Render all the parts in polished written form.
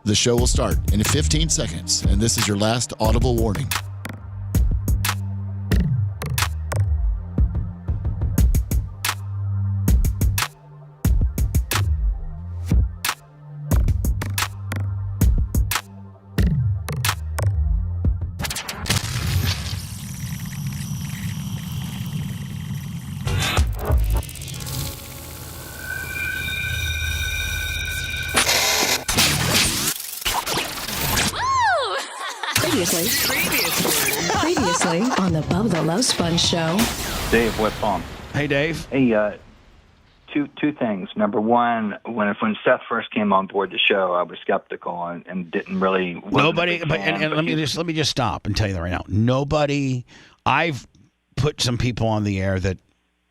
The show will start in 15 seconds, and this is your last audible warning. Previously on the Bubba the Love Sponge show. Dave, West Palm. Hey, Dave. Hey, two things. Number one, when Seth first came on board the show, I was skeptical and didn't really. Nobody, let me just stop and tell you that right now. Nobody. I've put some people on the air that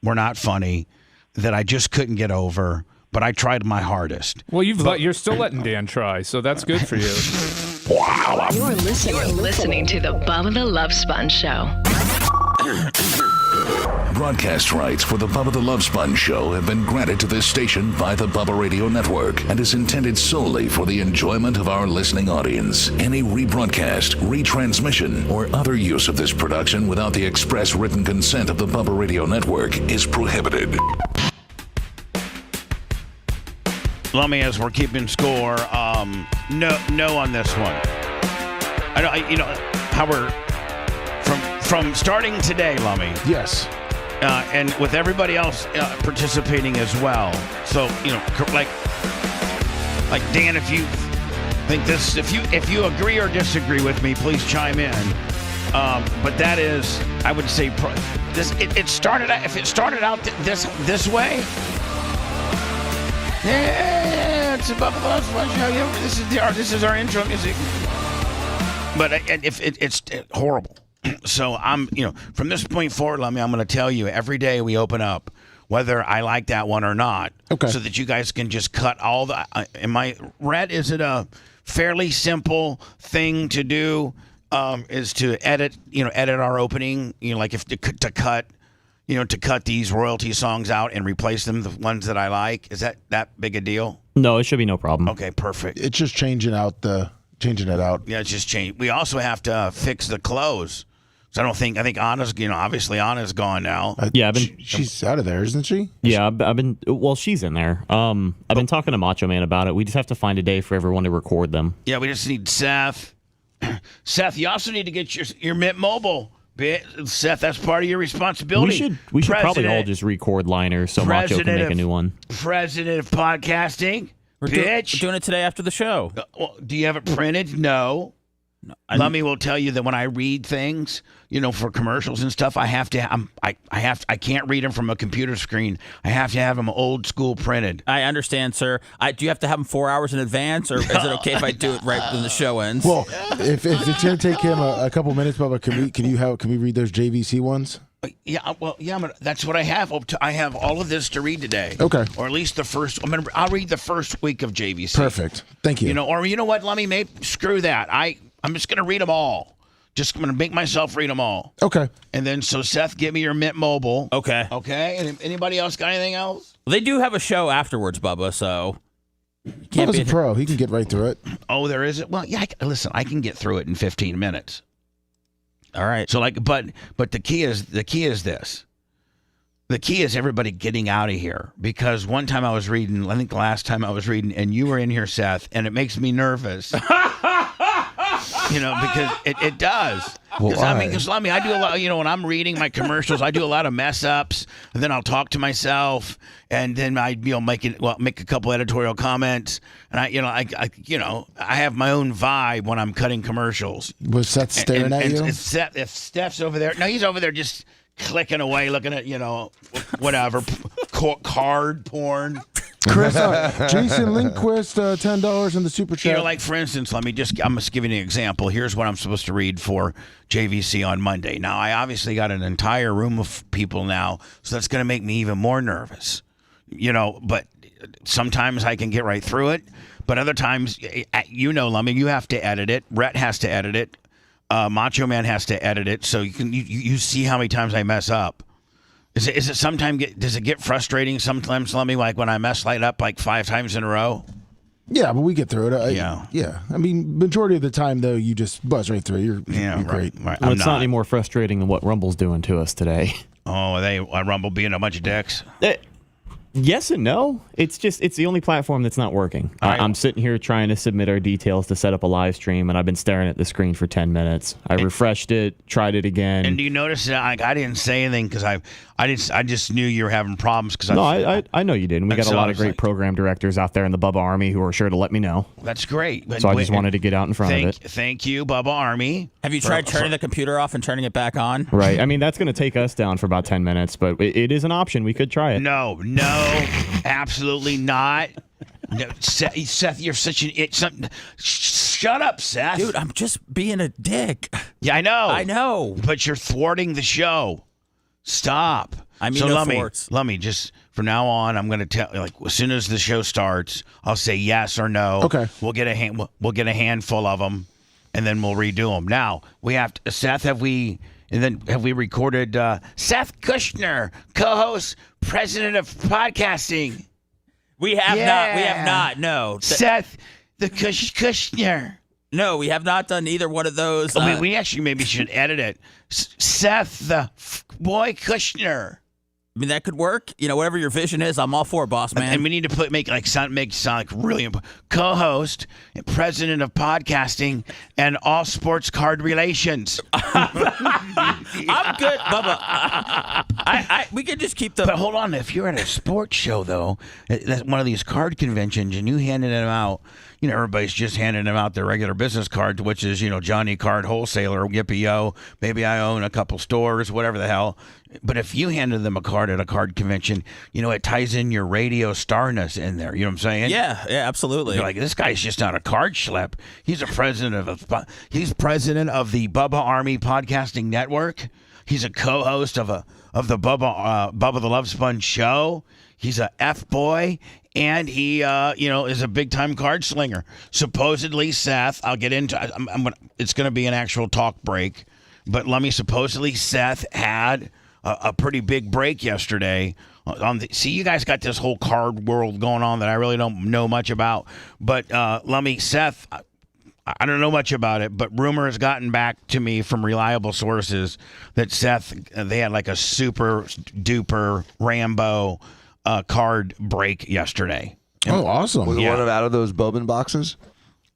were not funny, that I just couldn't get over, but I tried my hardest. Well, you're still letting Dan try, so that's good for you. Wow. You're listening to the Bubba the Love Sponge show. Broadcast rights for the Bubba the Love Sponge show have been granted to this station by the Bubba Radio Network and is intended solely for the enjoyment of our listening audience. Any rebroadcast, retransmission, or other use of this production without the express written consent of the Bubba Radio Network is prohibited. Lummy, as we're keeping score, no on this one. How we're from starting today, Lummy. Yes. And with everybody else participating as well. So, like Dan, if you think this, if you agree or disagree with me, please chime in. But that is, I would say, it started out. If it started out this way. Yeah, it's above the Love Sponge show. This is our intro music. But if it's horrible. So I'm, from this point forward, I'm going to tell you every day we open up, whether I like that one or not. Okay. So that you guys can just cut all the. Rhett, is it a fairly simple thing to do? Is to edit our opening. Like to cut these royalty songs out and replace them with the ones that I like. Is that big a deal? No, it should be no problem. Okay, perfect. It's just changing it out. Yeah, it's just change. We also have to fix the clothes. So I think Anna's, obviously Anna's gone now. She's out of there, isn't she? Yeah, she's in there. I've been talking to Macho Man about it. We just have to find a day for everyone to record them. Yeah, we just need Seth. Seth, you also need to get your Mint Mobile. Seth, that's part of your responsibility. We should probably all just record liners so Macho can make a new one. President of podcasting, we're doing it today after the show. Do you have it printed? No. Lummy will tell you that when I read things, for commercials and stuff, I can't read them from a computer screen. I have to have them old school printed. I understand, sir. Do you have to have them 4 hours in advance, or is it okay if I do it right when the show ends? Well, if it's going to take him a couple minutes, Bubba, can we read those JVC ones? Yeah, that's what I have. I have all of this to read today. Okay. Or at least the first. I'll read the first week of JVC. Perfect. Thank you. Or you know what? Let me screw that. I'm just going to read them all. Just going to make myself read them all. Okay. And then, so Seth, give me your Mint Mobile. Okay. Okay. And anybody else got anything else? Well, they do have a show afterwards, Bubba. So. Bubba's a pro. He can get right through it. Oh, there is it. Well, yeah. Listen, I can get through it in 15 minutes. All right. So but the key is this. The key is everybody getting out of here, because one time I was reading, I think the last time I was reading, and you were in here, Seth, and it makes me nervous. Because it does. Because I do a lot. When I'm reading my commercials, I do a lot of mess ups, and then I'll talk to myself, and then I make a couple editorial comments, and I have my own vibe when I'm cutting commercials. Was Seth staring at you? If Steph's over there, no, he's over there just clicking away, looking at whatever card porn. Chris, Jason Lindquist, $10 in the super chat. Like for instance, I'm just giving you an example. Here's what I'm supposed to read for JVC on Monday. Now, I obviously got an entire room of people now, so that's going to make me even more nervous. But sometimes I can get right through it, but other times, Lummy, you have to edit it. Rhett has to edit it. Macho Man has to edit it, so you see how many times I mess up. Is it sometimes does it get frustrating sometimes, Lummy, like when I mess light up like 5 times in a row? Yeah, but we get through it. Yeah. Yeah. I mean, majority of the time, though, you just buzz right through. You're great. Right. Well, it's not any more frustrating than what Rumble's doing to us today. Oh, Rumble being a bunch of dicks. Yes and no. It's the only platform that's not working. Right. I'm sitting here trying to submit our details to set up a live stream, and I've been staring at the screen for 10 minutes. I refreshed it, tried it again. And do you notice that I didn't say anything because I just knew you were having problems because I know you did. And we got a lot of great program directors out there in the Bubba Army who are sure to let me know. That's great. So I just wanted to get out in front of it. Thank you, Bubba Army. Have you tried turning the computer off and turning it back on? Right. I mean, that's going to take us down for about 10 minutes, but it is an option. We could try it. No, absolutely not. No, Seth, you're such an it. Shut up, Seth. Dude, I'm just being a dick. Yeah, I know. I know. But you're thwarting the show. Stop. I mean, so no let me just from now on, I'm going to tell as soon as the show starts, I'll say yes or no. Okay. We'll get a handful of them, and then we'll redo them. Now we have to, Seth. Have we recorded Seth Kushner, co-host, president of podcasting? We have not. We have not. No. Seth the Kushner. No, we have not done either one of those. We actually maybe should edit it. Seth the boy Kushner. I mean, that could work. Whatever your vision is, I'm all for it, boss man. And we need to make it sound like really important. Co-host and president of podcasting and all sports card relations. I'm good, Bubba. We could just keep the. But hold on, if you're at a sports show though, at one of these card conventions, and you handed them out. Everybody's just handing them out their regular business cards, which is, Johnny Card Wholesaler, Yippee-yo, maybe I own a couple stores, whatever the hell. But if you handed them a card at a card convention, it ties in your radio starness in there. You know what I'm saying? Yeah, absolutely. You're like, this guy's just not a card schlep. He's president of the Bubba Army Podcasting Network. He's a co-host of the Bubba the Love Sponge show. He's a F-boy. And he, is a big-time card slinger. Supposedly, Seth, I'll get into it's going to be an actual talk break. But supposedly Seth had a pretty big break yesterday. See, you guys got this whole card world going on that I really don't know much about. But Seth, I don't know much about it, but rumor has gotten back to me from reliable sources that Seth, they had like a super-duper Rambo card break yesterday. Oh, awesome! Was it one out of those Bowman boxes?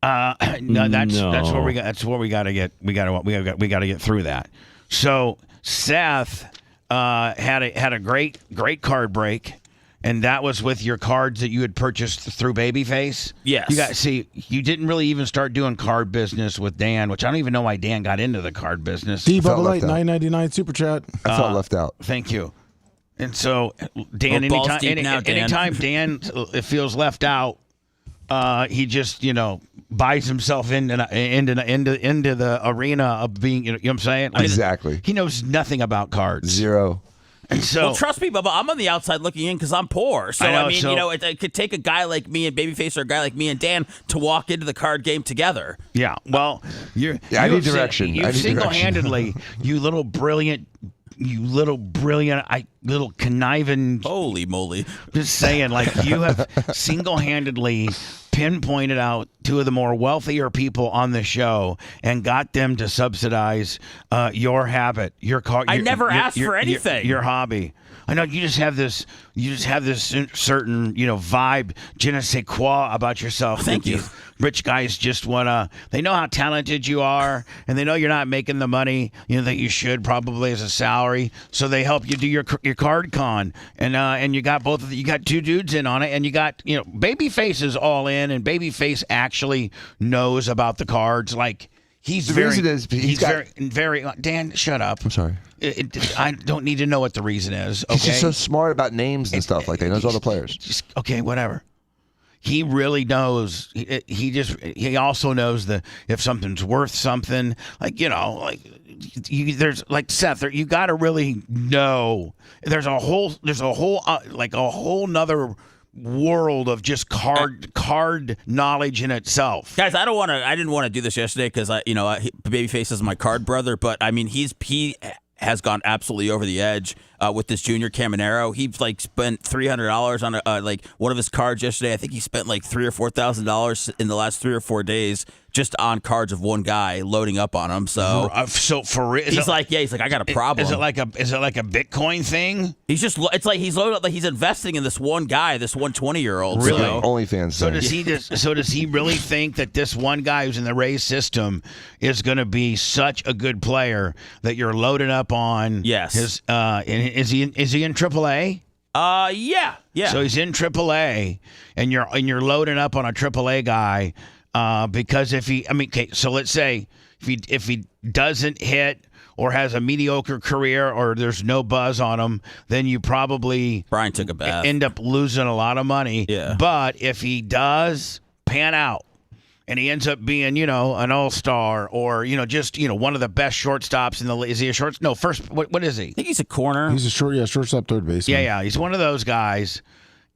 No, that's where we got. That's where we got to get. We got to get through that. So Seth had a great card break, and that was with your cards that you had purchased through Babyface. Yes. You didn't really even start doing card business with Dan, which I don't even know why Dan got into the card business. Bubba Light $9.99 super chat. I felt left out. Thank you. And so, Dan, anytime Dan feels left out, he just buys himself into the arena of being. You know what I'm saying? Exactly. He knows nothing about cards. Zero. And so, well, trust me, Bubba, I'm on the outside looking in because I'm poor. So it could take a guy like me and Babyface or a guy like me and Dan to walk into the card game together. Yeah. Well, I need direction. You single-handedly, you little conniving. Holy moly. Just saying, you have single-handedly pinpointed out two of the more wealthier people on the show and got them to subsidize your habit, your car. I never asked for anything. Your hobby. I know you just have this. Certain, vibe, je ne sais quoi about yourself. Thank you. Rich guys just wanna. They know how talented you are, and they know you're not making the money that you should probably as a salary. So they help you do your card con, and you got both of you got two dudes in on it, and you got Babyface is all in, and Babyface actually knows about the cards. He's very. Dan, shut up. I'm sorry. I don't need to know what the reason is. Okay? He's just so smart about names and stuff like that. He knows all the players. Okay, whatever. He really knows. He also knows if something's worth something. There's Seth. You got to really know. There's a whole nother world of just card knowledge in itself. Guys, I didn't want to do this yesterday because Babyface is my card brother, but I mean he has gone absolutely over the edge. with this junior Caminero. He like spent $300 on like one of his cards yesterday. I think he spent like $3,000 or $4,000 in the last 3 or 4 days just on cards of one guy loading up on him. So for real, he's like, I got a problem. Is it like a Bitcoin thing? It's like he's loaded up, like he's investing in this one guy, this 120-year-old. Really? So. OnlyFans. So does he really think that this one guy who's in the Rays system is going to be such a good player that you're loaded up on? Yes. His is he in AAA? Yeah. So he's in AAA, and you're loading up on a AAA guy. Because so let's say if he doesn't hit or has a mediocre career or there's no buzz on him, then you probably Brian took a bath. End up losing a lot of money. Yeah. But if he does pan out and he ends up being, an all-star or, just, one of the best shortstops in the league. Is he a short? No, first, what is he? I think he's a corner. He's a shortstop, third baseman. Yeah, he's one of those guys.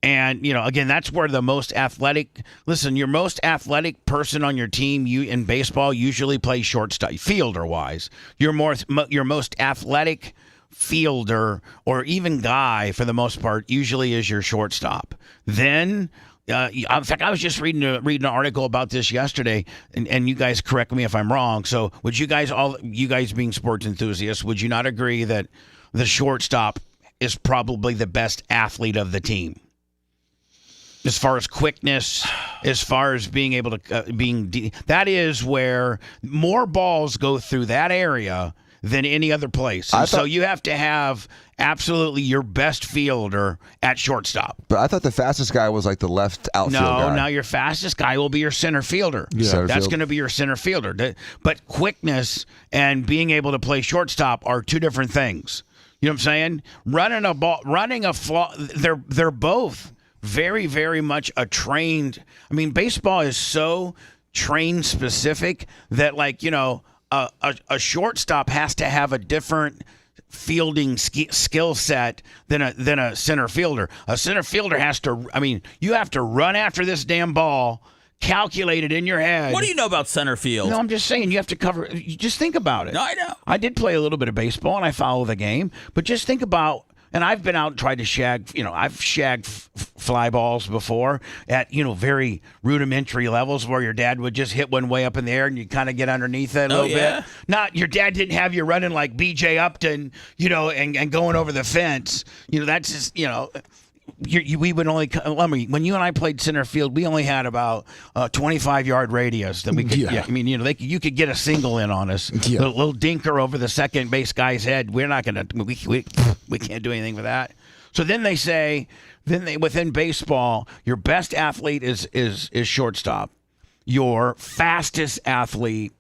And, again, that's where the most athletic – listen, your most athletic person on your team in baseball usually plays shortstop, fielder-wise. Your most athletic fielder or even guy, for the most part, usually is your shortstop. Then in fact, I was just reading an article about this yesterday, and you guys correct me if I'm wrong. So would you guys being sports enthusiasts, would you not agree that the shortstop is probably the best athlete of the team? As far as quickness, as far as being able to that is where more balls go through that area than any other place. So you have to have absolutely your best fielder at shortstop. But I thought the fastest guy was like the left outfield guy. No, your fastest guy will be your center fielder. Yeah. That's going to be your center fielder. But quickness and being able to play shortstop are two different things. You know what I'm saying? They're both very, very much baseball is so train specific that a shortstop has to have a different fielding skill set than a center fielder. A center fielder you have to run after this damn ball, calculate it in your head. What do you know about center field? No, I'm just saying you have to cover. You just think about it. No, I know. I did play a little bit of baseball and I follow the game, but just think about. And I've been out and tried to shag, I've shagged fly balls before at, very rudimentary levels where your dad would just hit one way up in the air and you kind of get underneath it a little bit. Not your dad didn't have you running like B.J. Upton, and going over the fence. That's just, we would only, when you and I played center field, we only had about 25-yard radius that we could. Yeah. You could get a single in on us. Yeah. A little dinker over the second base guy's head. We're not gonna. We can't do anything with that. So then they say, within baseball, your best athlete is shortstop. Your fastest athlete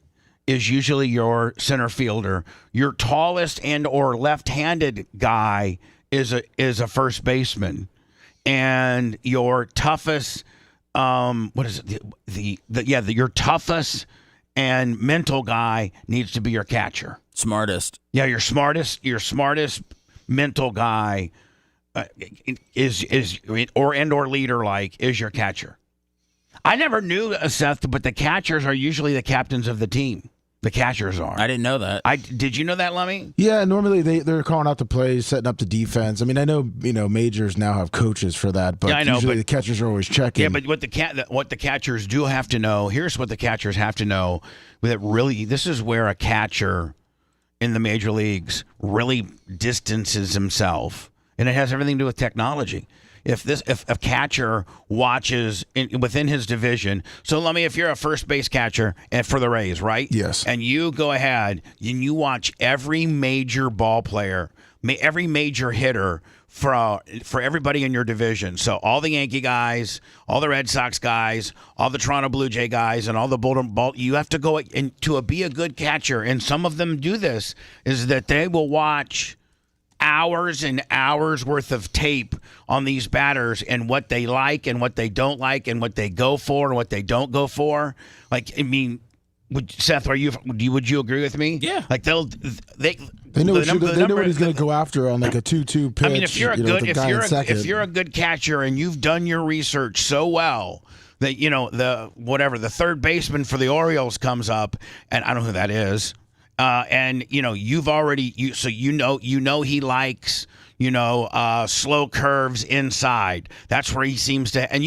is usually your center fielder. Your tallest and or left-handed guy is a first baseman. And your toughest, your toughest and mental guy needs to be your catcher. Smartest. Yeah, your smartest mental guy is leader is your catcher. I never knew, Seth, but the catchers are usually the captains of the team. The catchers are. I didn't know that. Did you know that, Lummy? Yeah, normally they're calling out the plays, setting up the defense. I know majors now have coaches for that, but usually the catchers are always checking. Yeah, but what the catchers do have to know. Here's what the catchers have to know. That really, this is where a catcher in the major leagues really distances himself, and it has everything to do with technology. If a catcher watches within his division, so let me, if you're a first base catcher and for the Rays, right? Yes. And you go ahead and you watch every major ball player, every major hitter for everybody in your division. So all the Yankee guys, all the Red Sox guys, all the Toronto Blue Jay guys, and all the Ball. You have to go be a good catcher, and some of them do this. Is that they will watch hours and hours worth of tape on these batters and what they like and what they don't like and what they go for and what they don't go for. Seth, would you agree with me? Yeah. They know what he's going to go after on like a 2-2 pitch. If you're a good catcher and you've done your research so well that the third baseman for the Orioles comes up, and I don't know who that is. And you've already he likes slow curves inside. That's where he seems to, and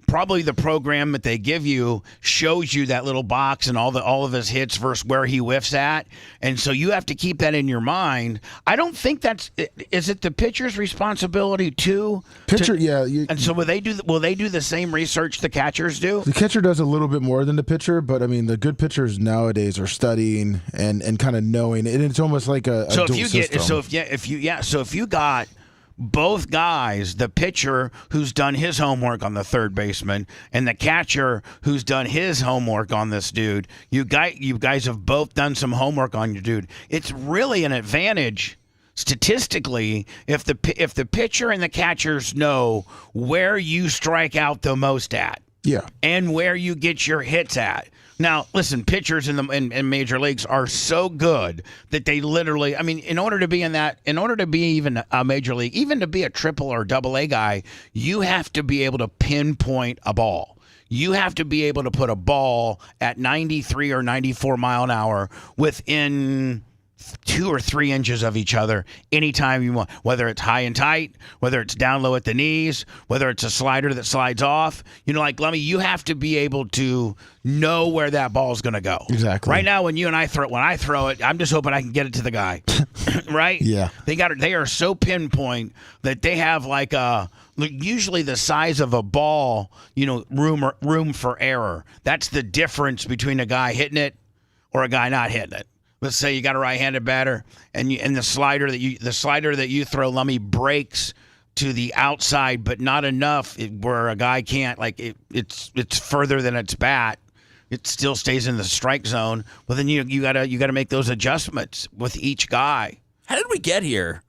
probably the program that they give you shows you that little box and all of his hits versus where he whiffs at, and so you have to keep that in your mind. I don't think is it the pitcher's responsibility too? And so will they do the same research the catchers do? The catcher does a little bit more than the pitcher, but I mean the good pitchers nowadays are studying and kind of knowing, and it's almost like a dual system. So if you got both guys, the pitcher who's done his homework on the third baseman and the catcher who's done his homework on this dude, you guys have both done some homework on your dude. It's really an advantage statistically if the pitcher and the catchers know where you strike out the most at. Yeah. And where you get your hits at. Now, listen, pitchers in major leagues are so good that they literally, I mean, in order to be even a major league, even to be a triple or double A guy, you have to be able to pinpoint a ball. You have to be able to put a ball at 93 or 94 mile an hour within 2 or 3 inches of each other anytime you want, whether it's high and tight, whether it's down low at the knees, whether it's a slider that slides off. Like Lummy, you have to be able to know where that ball is going to go. Exactly. Right now, when I throw it, I'm just hoping I can get it to the guy. Right? Yeah. They are so pinpoint that they have usually the size of a ball, room for error. That's the difference between a guy hitting it or a guy not hitting it. Let's say you got a right-handed batter, and the slider that you throw, Lummy, breaks to the outside, but not enough where a guy can't. It's further than its bat. It still stays in the strike zone. Well, then you gotta make those adjustments with each guy. How did we get here?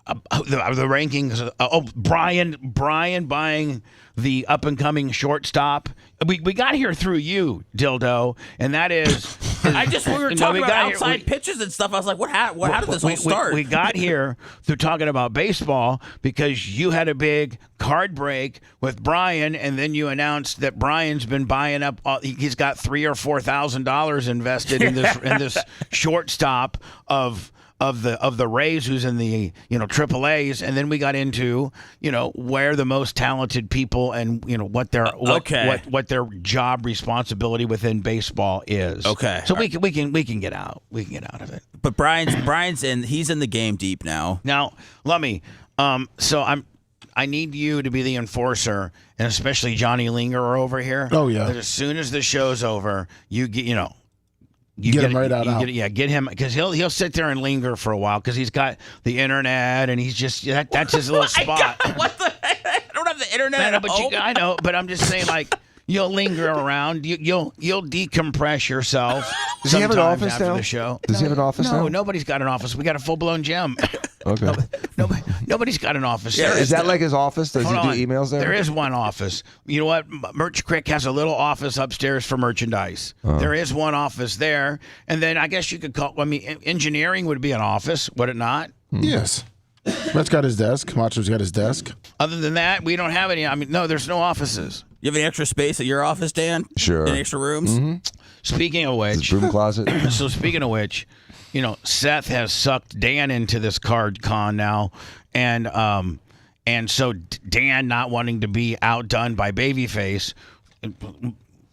The rankings. Brian buying the up and coming shortstop. We got here through you, Dildo, and that is. We were talking about outside pitches and stuff. I was like, how did this all start? We got here through talking about baseball because you had a big card break with Brian, and then you announced that Brian's been buying up. He's got $3,000 or $4,000 invested in this shortstop of the Rays, who's in the Triple A's, and then we got into where the most talented people and what their job responsibility within baseball is. Okay, so we can get out. We can get out of it. But Brian's he's in the game deep now. Now, let me. So I need you to be the enforcer, and especially Johnny Lingerer over here. Oh yeah. That as soon as the show's over, you get You get him right out. Get him, because he'll sit there and linger for a while because he's got the internet and he's just that's his little spot. What the heck? I don't have the internet. I know, but I'm just saying, you'll linger around. You'll decompress yourself. Does he have an office after now? The show. Does he have an office now? No, nobody's got an office. We got a full-blown gym. Okay. Nobody's got an office. Yeah, is that like his office? Does he do emails there? There is one office. You know what? Merch Crick has a little office upstairs for merchandise. There is one office there. And then I guess you could call, engineering would be an office, would it not? Yes. Brett's got his desk. Macho's got his desk. Other than that, we don't have any. No, there's no offices. You have any extra space at your office, Dan? Sure. Any extra rooms? Mm-hmm. Speaking of which, room closet. So speaking of which, Seth has sucked Dan into this card con now, and so Dan not wanting to be outdone by Babyface,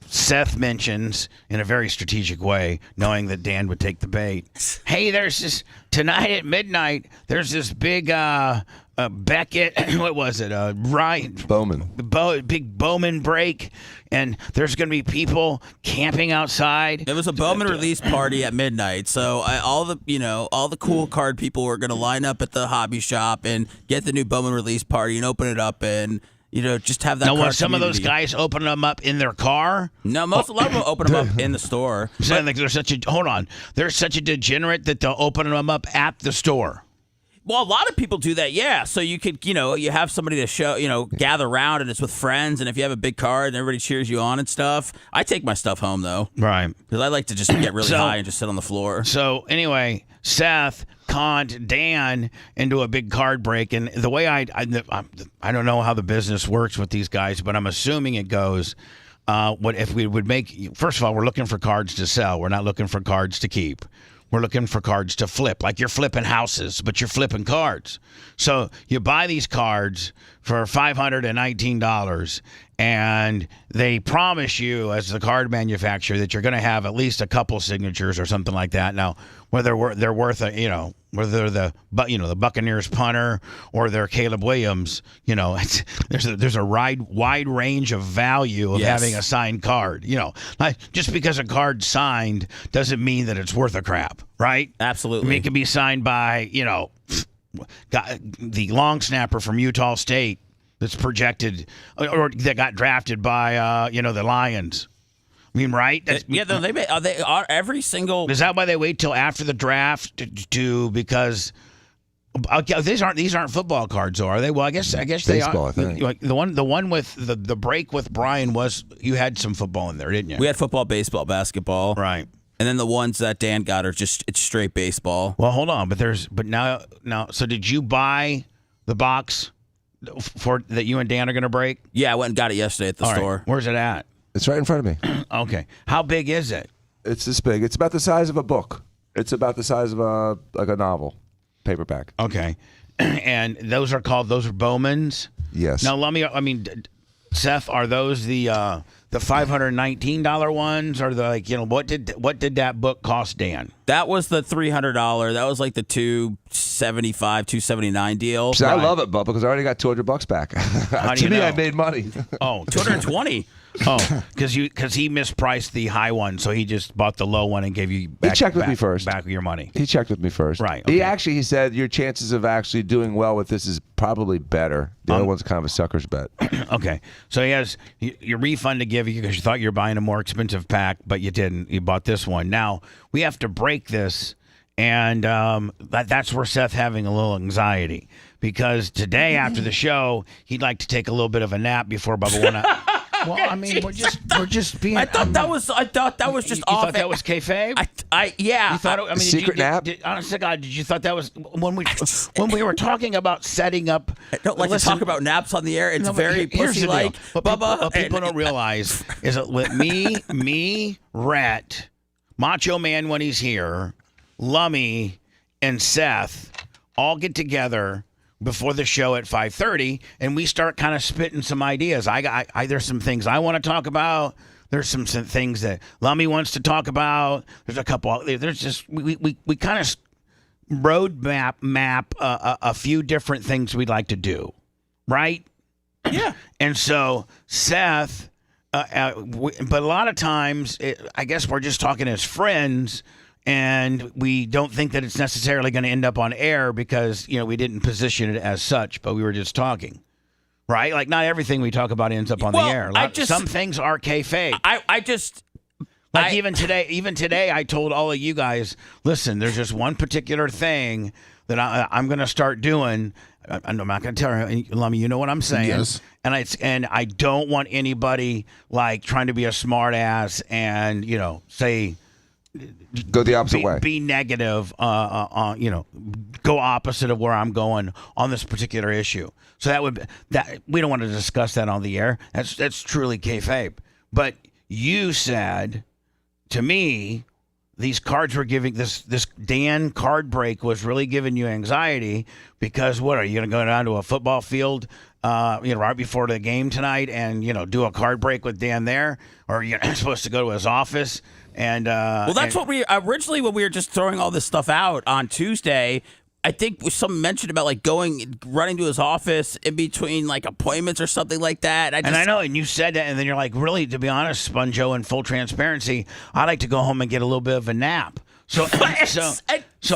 Seth mentions in a very strategic way, knowing that Dan would take the bait. Hey, there's this tonight at midnight. There's this big Beckett. What was it? Ryan Bowman. Big Bowman break, and there's going to be people camping outside. It was a Bowman release party at midnight, so all the cool card people were going to line up at the hobby shop and get the new Bowman release party and open it up and. Just have that. Now, was some of those guys open them up in their car? No, a lot of them open them up in the store. They're such a degenerate that they'll open them up at the store. Well, a lot of people do that, yeah. So you could, you have somebody to show, gather around, and it's with friends, and if you have a big card and everybody cheers you on and stuff. I take my stuff home, though. Right. Because I like to just get really high and just sit on the floor. So, anyway, Seth conned Dan into a big card break, and the way I don't know how the business works with these guys, but I'm assuming it goes, what if we would make, first of all, we're looking for cards to sell. We're not looking for cards to keep. we're looking for cards to flip, like you're flipping houses, but you're flipping cards. So you buy these cards for $519, and they promise you, as the card manufacturer, that you're going to have at least a couple signatures or something like that. Now, whether they're worth whether they're the Buccaneers punter or they're Caleb Williams, there's a wide range of value of having a signed card. Like, just because a card's signed doesn't mean that it's worth a crap, right? Absolutely. I mean, it can be signed by the long snapper from Utah State that's projected or that got drafted by the Lions. I mean, right? They are every single. Is that why they wait till after the draft because these aren't football cards, though, are they? Well, I guess baseball, they are. I think. Like the one with the break with Brian you had some football in there, didn't you? We had football, baseball, basketball, right? And then the ones that Dan got are it's straight baseball. Well, hold on, but now. So did you buy the box that you and Dan are going to break? Yeah, I went and got it yesterday at the store. Right. Where's it at? It's right in front of me. Okay. How big is it? It's this big. It's about the size of a book. It's about the size of a novel, paperback. Okay. And those are Bowman's? Yes. Now, Seth, are those the $519 ones, or what did that book cost, Dan? That was the $300. That was like the $275, $279 deal. See, I love it, Bubba, because I already got $200 back. To me, I made money. Oh, $220. Oh, because he mispriced the high one, so he just bought the low one and gave you back, he checked with me first. Back your money. He checked with me first. Right. Okay. He said your chances of actually doing well with this is probably better. The other one's kind of a sucker's bet. Okay. So he has your refund to give you because you thought you were buying a more expensive pack, but you didn't. You bought this one. Now, we have to break this, and that's where Seth having a little anxiety because today after the show, he'd like to take a little bit of a nap before Bubba went out. Well, I mean, we're just being. I thought that was just you off. Thought that was kayfabe? Yeah. You thought secret nap? Honest to God, did you thought that was when we were talking about setting up? I don't like to talk about naps on the air. It's very pussy-like. What people don't realize is that with me, Rhett, Macho Man when he's here, Lummy, and Seth all get together before the show at 5:30, and we start kind of spitting some ideas. There's some things I want to talk about. There's some things that Lummy wants to talk about. There's a couple. There's just we kind of map a few different things we'd like to do, right? Yeah. And so Seth, but a lot of times, I guess we're just talking as friends. And we don't think that it's necessarily going to end up on air because, we didn't position it as such, but we were just talking, right? Like, not everything we talk about ends up on the air. Some things are kayfabe. Even today, I told all of you guys, listen, there's just one particular thing that I'm going to start doing. I'm not going to tell her, Lummy, you know what I'm saying? Yes. And I don't want anybody, trying to be a smart ass and, say... Go the opposite way. Be negative, go opposite of where I'm going on this particular issue. So we don't want to discuss that on the air. That's truly kayfabe. But you said to me, these cards were giving this Dan card break was really giving you anxiety because what are you going to go down to a football field, right before the game tonight and do a card break with Dan there, or you're supposed to go to his office? And that's what we originally when we were just throwing all this stuff out on Tuesday. I think some mentioned about running to his office in between appointments or something like that. I know, and you said that, and then you're like, really, to be honest, Sponjo, in full transparency, I like to go home and get a little bit of a nap. So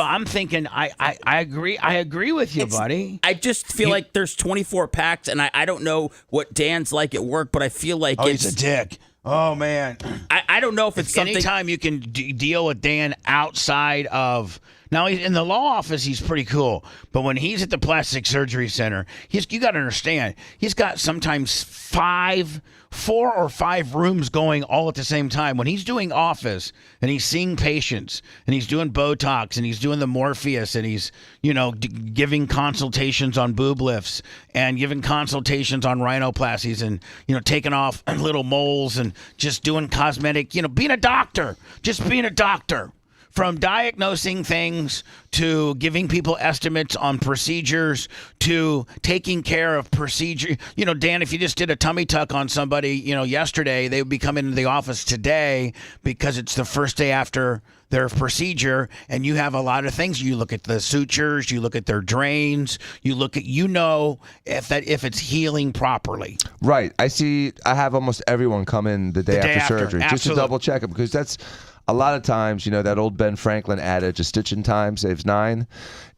I'm thinking, I agree with you, buddy. I just feel like there's 24 packs, and I don't know what Dan's like at work, but I feel like he's a dick. Oh, man. I don't know if it's something... Anytime you can deal with Dan outside of... Now, in the law office, he's pretty cool. But when he's at the plastic surgery center, you got to understand, he's got sometimes 4 or 5 rooms going all at the same time. When he's doing office and he's seeing patients and he's doing Botox and he's doing the Morpheus and he's, giving consultations on boob lifts and giving consultations on rhinoplasties and, taking off little moles and just doing cosmetic, being a doctor, just being a doctor. from diagnosing things to giving people estimates on procedures to taking care of procedure. You know, Dan, if you just did a tummy tuck on somebody, yesterday, they would be coming into the office today because it's the first day after their procedure, and you have a lot of things. You look at the sutures, you look at their drains, you look at, if it's healing properly. Right. I have almost everyone come in the day after surgery just to double check it, because that's a lot of times, that old Ben Franklin adage, a stitch in time saves 9.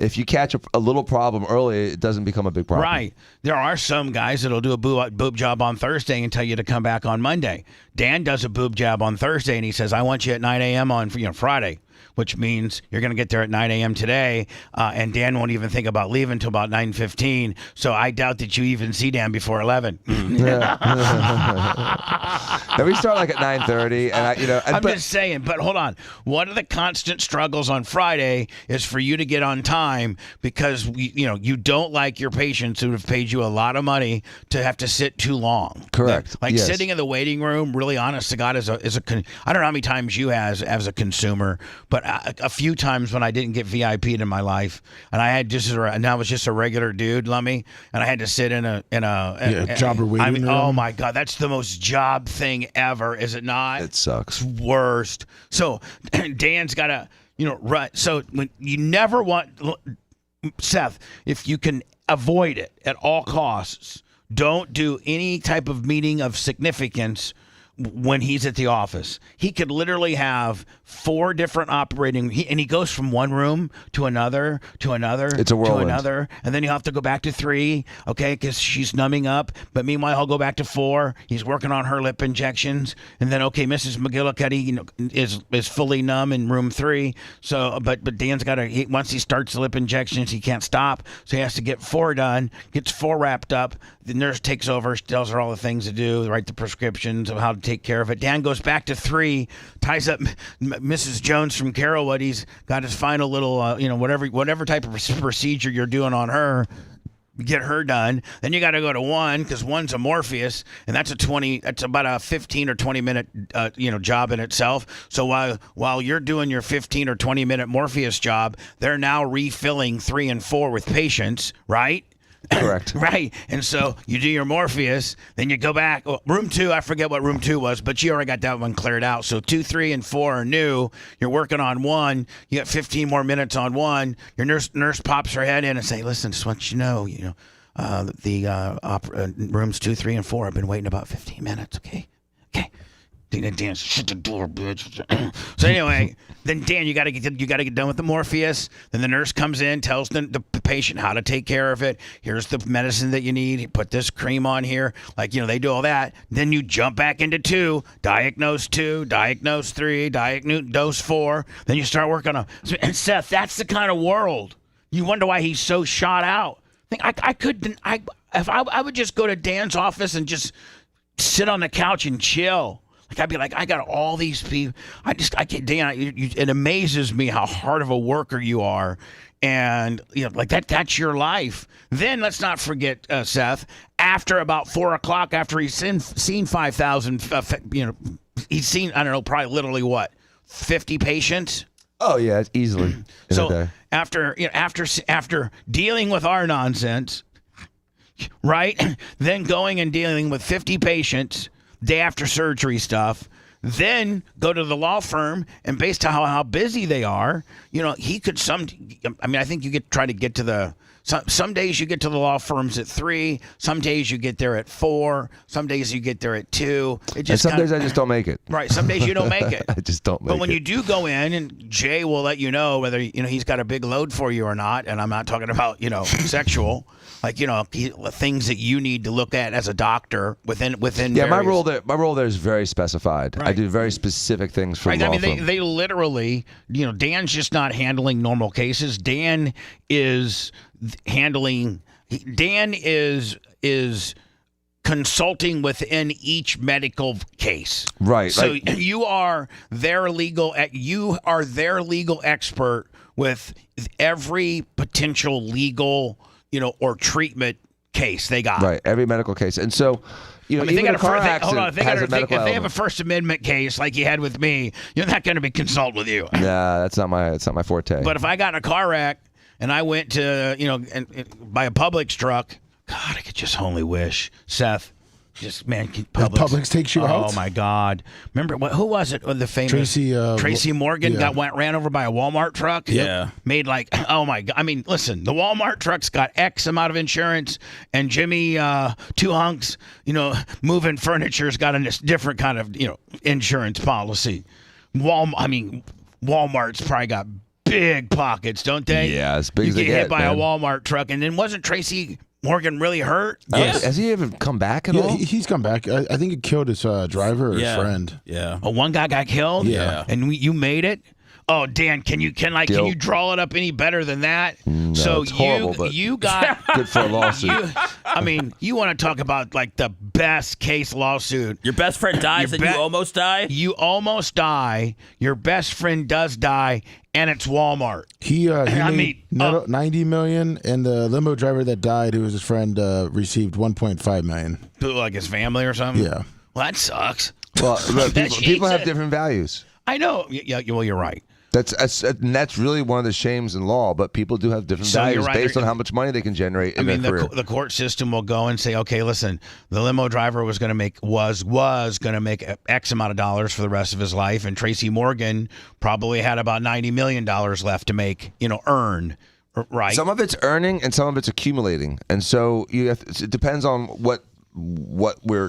If you catch a little problem early, it doesn't become a big problem. Right. There are some guys that'll do a boob job on Thursday and tell you to come back on Monday. Dan does a boob job on Thursday, and he says, I want you at 9 a.m. on Friday, which means you're going to get there at 9 a.m. today, and Dan won't even think about leaving until about 9:15. So I doubt that you even see Dan before 11. Then we start like at 9:30, and I'm just saying. But hold on. One of the constant struggles on Friday is for you to get on time, because you don't like your patients who have paid you a lot of money to have to sit too long. Correct. Like yes. Sitting in the waiting room. Really, honest to God, I don't know how many times you as a consumer, but a few times when I didn't get VIP'd in my life, and I was just a regular dude, Lummy, and I had to sit in a jobber waiting room. Oh my God, that's the most job thing ever, is it not? It sucks. It's worst. So Dan's got to, run. So when you never want, Seth, if you can avoid it at all costs, don't do any type of meeting of significance when he's at the office. He could literally have 4 different operating, and he goes from one room to another, it's a whirlwind. to another, and then he'll have to go back to 3, okay, because she's numbing up. But meanwhile, he'll go back to 4. He's working on her lip injections, and then Mrs. McGillicuddy, is fully numb in room 3. So, but Dan's got to. Once he starts the lip injections, he can't stop, so he has to get 4 done. Gets 4 wrapped up. The nurse takes over, tells her all the things to do, write the prescriptions of how to take care of it. Dan goes back to 3, ties up Mrs. Jones from Carrollwood. He's got his final little, whatever type of procedure you're doing on her, get her done. Then you got to go to 1, because 1's a Morpheus, and that's about a 15 or 20 minute, job in itself. So while you're doing your 15 or 20 minute Morpheus job, they're now refilling 3 and 4 with patients, right? Correct. Right. And so you do your Morpheus, then you go back. Well, room 2, I forget what room 2 was, but you already got that one cleared out. So 2, 3, and 4 are new. You're working on 1. You got 15 more minutes on 1. Your nurse pops her head in and say, listen, just want you to know, rooms 2, 3, and 4 have been waiting about 15 minutes. Okay. Dan, shut the door, bitch. So anyway, then Dan, you got to get done with the Morpheus. Then the nurse comes in, tells the patient how to take care of it. Here's the medicine that you need. You put this cream on here. They do all that. Then you jump back into 2, diagnose 2, diagnose 3, diagnose 4. Then you start working on. And Seth, that's the kind of world. You wonder why he's so shot out. I would just go to Dan's office and just sit on the couch and chill. I'd be like, I got all these people. I can't, Dan, it amazes me how hard of a worker you are. And, that's your life. Then let's not forget, Seth, after about 4 o'clock, after he's seen 5,000, he's seen, I don't know, probably literally what, 50 patients? Oh, yeah, it's easily in a day. After dealing with our nonsense, right, then going and dealing with 50 patients, day after surgery stuff, then go to the law firm, and based on how busy they are, he could I think you try to get to the, some days you get to the law firms at 3, some days you get there at 4, some days you get there at 2. And some days I just don't make it. Right, some days you don't make it. I just don't make it. But when you do go in, and Jay will let you know whether, he's got a big load for you or not, and I'm not talking about, sexual, things that you need to look at as a doctor within. Yeah, my role there is very specified. Right. I do very specific things for law firm. They literally, Dan's just not handling normal cases. Dan is consulting within each medical case. Right. So you are their legal expert with every potential legal, or treatment case they got. Right, every medical case. And so, even a car accident has a medical element. If they have a First Amendment case like you had with me, you're not going to be consulted with you. Nah, that's not my forte. But if I got in a car wreck and I went to, and buy a Publix truck, God, I could just only wish, Seth. Just Publix takes you out. Oh my God! Remember who was it? The famous Tracy Morgan ran over by a Walmart truck. Yeah, made oh my God! I mean, listen, the Walmart truck's got X amount of insurance, and Jimmy Two Hunks, moving furniture's got a different kind of insurance policy. Walmart's probably got big pockets, don't they? Yeah, as big as they get hit by man. a Walmart truck, and then wasn't Tracy Morgan really hurt? Yes. Has he ever come back at all? He's come back. I think it killed his driver or his friend. Yeah. Oh, one guy got killed? Yeah. And you made it? Oh, Dan, can you draw it up any better than that? No, so it's horrible, but you got good for a lawsuit. You want to talk about the best case lawsuit. Your best friend dies and you almost die? You almost die. Your best friend does die, and it's Walmart. He made $90 million, and the limo driver that died, who was his friend, received $1.5 million. Like his family or something? Yeah. Well, that sucks. Well, people have different values. I know. Yeah. Well, you're right. That's really one of the shames in law, but people do have different values based on how much money they can generate in their career. The court system will go and say, okay, listen, the limo driver was going to make X amount of dollars for the rest of his life, and Tracy Morgan probably had about $90 million left to make, earn. Right. Some of it's earning and some of it's accumulating, and so it depends on what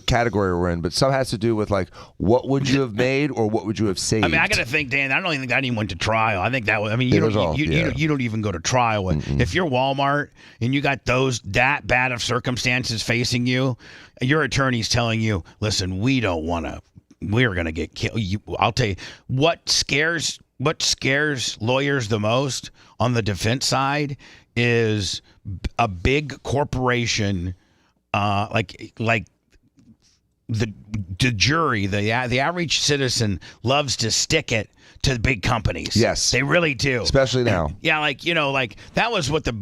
category we're in, but some has to do with what would you have made or what would you have saved. I got to think, Dan. I don't even think that even went to trial. I think that was. You don't even go to trial if you're Walmart and you got that bad of circumstances facing you. Your attorney's telling you, listen, we're going to get killed. I'll tell you what scares lawyers the most on the defense side is a big corporation. Like the jury, the average citizen loves to stick it to the big companies. Yes, they really do, especially now. Yeah, that was what the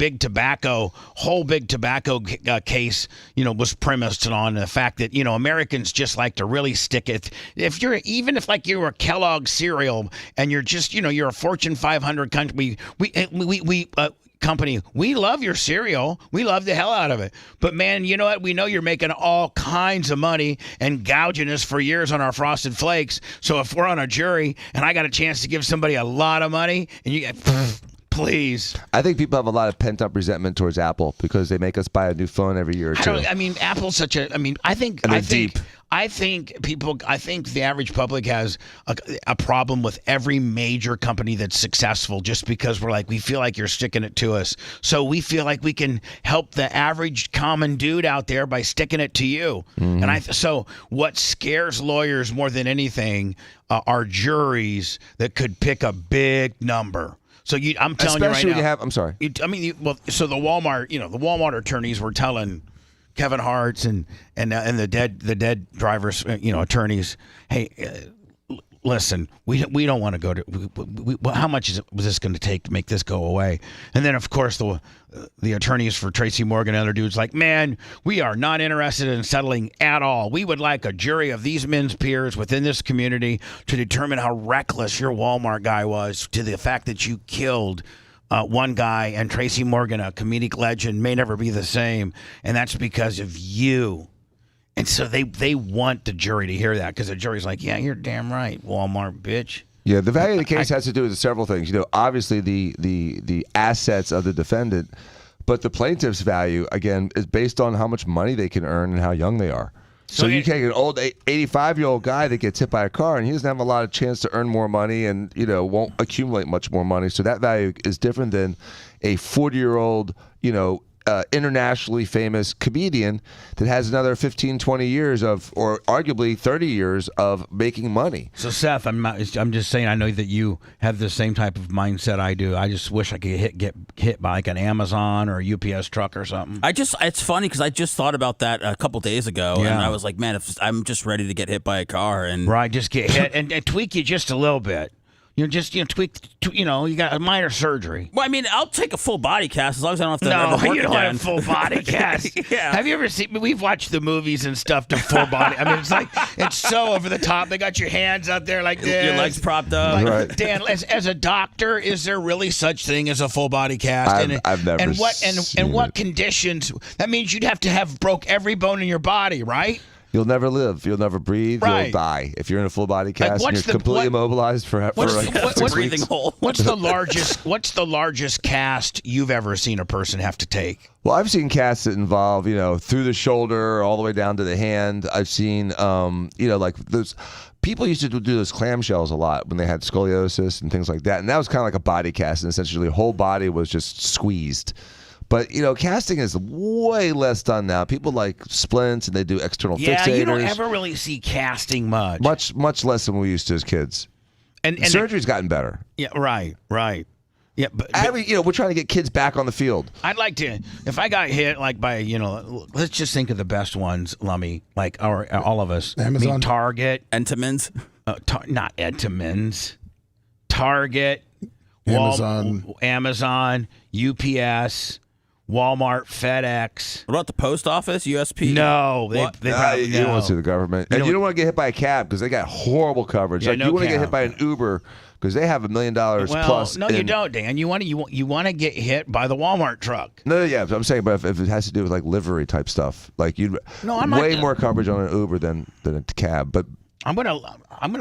whole big tobacco case, was premised on the fact that Americans just like to really stick it. If you're a Kellogg's cereal and you're just you're a Fortune 500 country, company, we love your cereal. We love the hell out of it. But man, you know what? We know you're making all kinds of money and gouging us for years on our Frosted Flakes. So if we're on a jury and I got a chance to give somebody a lot of money and you get... Please. I think people have a lot of pent-up resentment towards Apple because they make us buy a new phone every year or two. Apple's such a... I think the average public has a problem with every major company that's successful just because we feel like you're sticking it to us. So we feel like we can help the average common dude out there by sticking it to you. Mm-hmm. And so what scares lawyers more than anything are juries that could pick a big number. So I'm telling especially you right now. I'm sorry. So the Walmart attorneys were telling Kevin Hart's and the dead drivers, attorneys, hey, listen, we don't want to go to. How much was this going to take to make this go away? And then of course the attorneys for Tracy Morgan and other dudes man, we are not interested in settling at all. We would like a jury of these men's peers within this community to determine how reckless your Walmart guy was to the fact that you killed one guy, and Tracy Morgan, a comedic legend, may never be the same, and that's because of you. And so they want the jury to hear that because the jury's like, yeah, you're damn right, Walmart bitch. Yeah, the value of the case has to do with several things. Obviously the assets of the defendant, but the plaintiff's value, again, is based on how much money they can earn and how young they are. So you take an old 85-year-old guy that gets hit by a car and he doesn't have a lot of chance to earn more money and won't accumulate much more money. So that value is different than a 40-year-old, internationally famous comedian that has another 15, 20 years of, or arguably 30 years of making money. So Seth, I'm just saying, I know that you have the same type of mindset I do. I just wish I could get hit by an Amazon or a UPS truck or something. It's funny because I just thought about that a couple days ago, and I was like, man, if I'm just ready to get hit by a car and just get hit and tweak you just a little bit. tweak. You got a minor surgery. Well, I mean, I'll take a full body cast as long as I don't have to. No, you don't again. have full body cast. Yeah. Have you ever seen? We've watched the movies and stuff to full body. I mean, it's so over the top. They got your hands out there like this, your legs propped up. Right. Dan, as a doctor, is there really such thing as a full body cast? I've never. And what conditions? That means you'd have to have broke every bone in your body, right? You'll never live. You'll never breathe. Right. You'll die if you're in a full body cast. Like, and you're completely immobilized for breathing hole. What's the largest cast you've ever seen a person have to take? Well, I've seen casts that involve, through the shoulder all the way down to the hand. I've seen, like those people used to do those clamshells a lot when they had scoliosis and things like that. And that was kind of like a body cast, and essentially the whole body was just squeezed. But, casting is way less done now. People like splints and they do external fixators. Yeah, you don't ever really see casting much. Much less than we used to as kids. And surgery's gotten better. Yeah, right. Yeah, but we're trying to get kids back on the field. I'd like to, if I got hit like by, let's just think of the best ones, Lummy, like all of us. Amazon. Target. Entenmann's. Not Entenmann's. Target. Amazon. UPS. Walmart, FedEx. What about the post office, USP? No, they probably you don't want to see the government, and you don't want to get hit by a cab because they got horrible coverage. Yeah, you want to get hit by an Uber because they have $1 million plus. No, you don't, Dan. You want to get hit by the Walmart truck. No, yeah, I'm saying, but if it has to do with like livery type stuff, like more coverage on an Uber than a cab, but. I'm gonna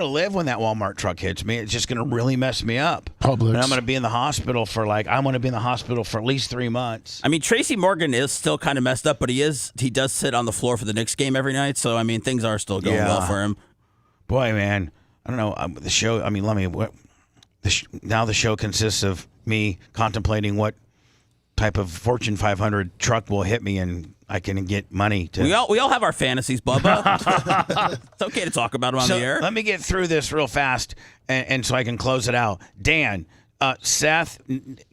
live when that Walmart truck hits me. It's just gonna really mess me up. Publix. And I'm gonna be in the hospital for at least 3 months. I mean, Tracy Morgan is still kind of messed up, but he does sit on the floor for the Knicks game every night. So I mean, things are still going well for him. Boy, man, I don't know the show. I mean, now the show consists of me contemplating what type of Fortune 500 truck will hit me and I can get money to. We all have our fantasies, Bubba. It's okay to talk about them on the air. Let me get through this real fast, and so I can close it out. Dan, Seth,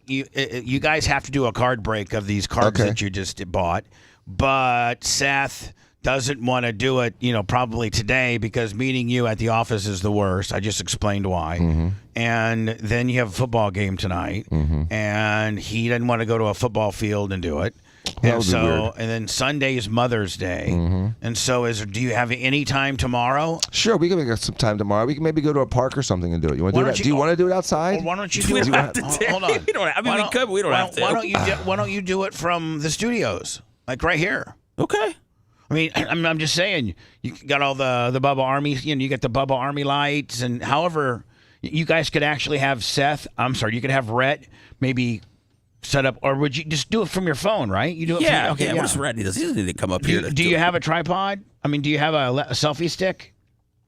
you guys have to do a card break of these cards that you just bought, but Seth doesn't want to do it, probably today because meeting you at the office is the worst. I just explained why. Mm-hmm. And then you have a football game tonight, and he doesn't want to go to a football field and do it. And then Sunday is Mother's Day. Mm-hmm. And so do you have any time tomorrow? Sure, we can make some time tomorrow. We can maybe go to a park or something and do it. You want to do that? Do you want to do it outside? Why don't you do it? Hold on. We could, but we don't have to. Why don't you do it from the studios? Like right here. Okay. I mean, I'm just saying, you got all the Bubba Army, you get the Bubba Army lights, and however, you guys could actually have you could have Rhett maybe set up, or would you just do it from your phone, right? You do it from what's Rhett? He doesn't need to come up here. Do you have a tripod? I mean, do you have a selfie stick?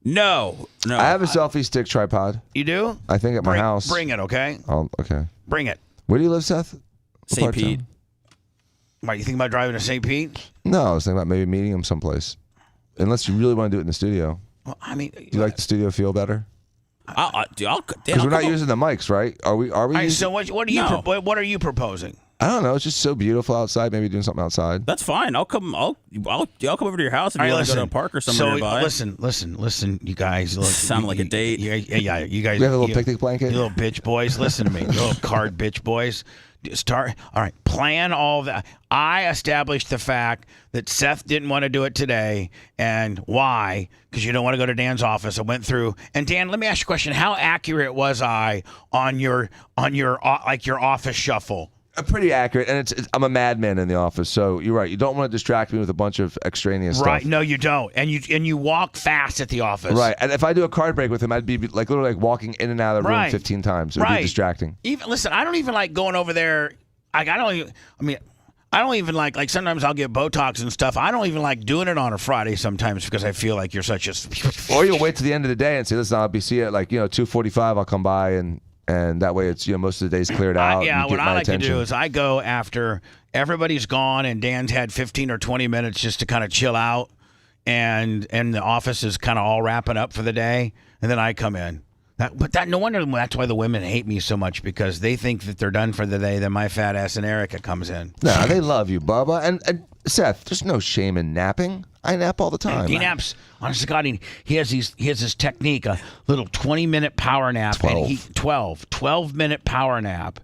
No. I have a selfie stick tripod. You do? I think at my house. Bring it, okay? Okay. Bring it. Where do you live, Seth? St. Pete. Why, you think about driving to St. Pete? No, I was thinking about maybe meeting him someplace. Unless you really want to do it in the studio. Well, I mean, do you like the studio feel better? Because we're not using the mics, right? Are we? All right, so what are you proposing? I don't know. It's just so beautiful outside. Maybe doing something outside. That's fine. I'll come over to your house if you want to go to a park or somewhere nearby. Listen, you guys. Look, sound like a date. Yeah, you guys. We have a little picnic blanket. You little bitch boys. Listen to me, you little card bitch boys. All right. Plan all that. I established the fact that Seth didn't want to do it today, and why? Because you don't want to go to Dan's office. I went through, and Dan, let me ask you a question. How accurate was I on your office shuffle? Pretty accurate, and I'm a madman in the office, so you're right. You don't want to distract me with a bunch of extraneous stuff. Right? No, you don't. And you walk fast at the office. Right. And if I do a card break with him, I'd be literally walking in and out of the room 15 times. It would be distracting. Listen, I don't even like going over there. I don't even like sometimes I'll get Botox and stuff. I don't even like doing it on a Friday sometimes because I feel like you're such a. Or you'll wait to the end of the day and say, "Listen, I'll be see you at 2:45. I'll come by and that way it's most of the day's cleared out." What I like to do is I go after everybody's gone and Dan's had 15 or 20 minutes just to kind of chill out, and the office is kind of all wrapping up for the day, and then I come in. No wonder that's why the women hate me so much, because they think that they're done for the day. Then my fat ass and Erica comes in. No, they love you, Bubba. And Seth, there's no shame in napping. I nap all the time. He naps. Honest to God, he has this technique, a little 20-minute power nap. 12-minute power nap.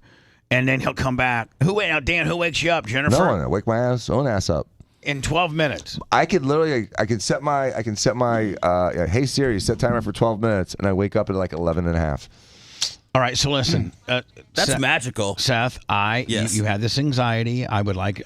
And then he'll come back. Dan, who wakes you up? Jennifer? No one. I wake my own ass up. In 12 minutes. I could literally, I can set my, hey Siri, set timer for 12 minutes, and I wake up at like 11 and a half. All right, so listen. That's magical. Seth, you had this anxiety. I'd like,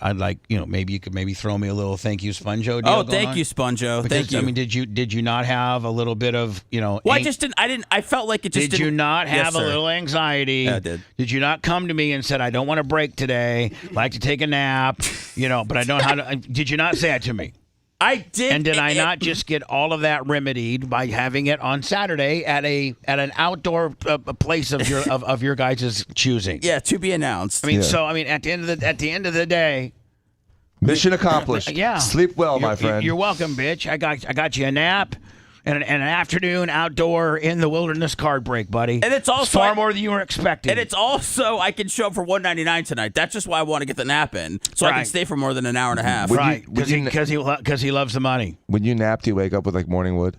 maybe you could throw me a little thank you, Sponjo deal. Oh, thank you, Sponjo. Thank you. I mean, did you not have a little bit of, Well, I just didn't. I felt like it just didn't. Did you not have a little anxiety? Yeah, I did. Did you not come to me and said, I don't want to break today, like to take a nap, but I don't know how to. Did you not say that to me? I did. And did I not just get all of that remedied by having it on Saturday at an outdoor place of your guys' choosing? Yeah, to be announced. I mean, at the end of the day, mission accomplished. Yeah. Sleep well, my friend. You're welcome, bitch. I got you a nap. And an afternoon outdoor in the wilderness card break, buddy. And it's also far more than you were expecting. And it's also I can show up for $199 tonight. That's just why I want to get the nap in, so I can stay for more than an hour and a half. Right? Because he loves the money. When you nap, do you wake up with like morning wood?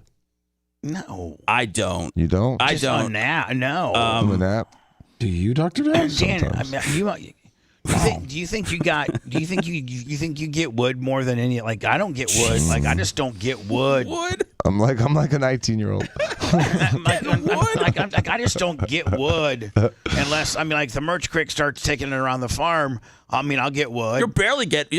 No, I don't. You don't? I don't. No. A nap. Do you, Dr. Dan? Dan, do you think you get wood more than any? Like I don't get wood. Like I just don't get wood. I'm like a 19-year-old. I just don't get wood unless like the Merch Creek starts taking it around the farm. I'll get wood. You'll barely get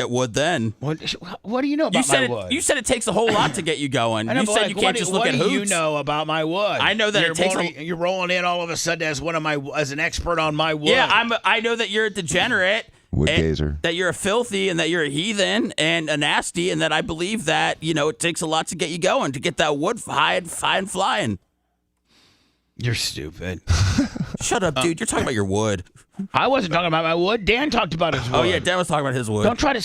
wood then. What do you know about my wood? You said it takes a whole lot to get you going. You said you can't just look at hoops. What do you know about my wood? I know that you're rolling in all of a sudden as an expert on my wood. Yeah, I know that you're a degenerate. Wood gazer. That you're a filthy and that you're a heathen and a nasty, and that I believe that it takes a lot to get you going, to get that wood high and flying. You're stupid. Shut up, dude. You're talking about your wood. I wasn't talking about my wood. Dan talked about his wood. Oh yeah, Dan was talking about his wood. Don't try to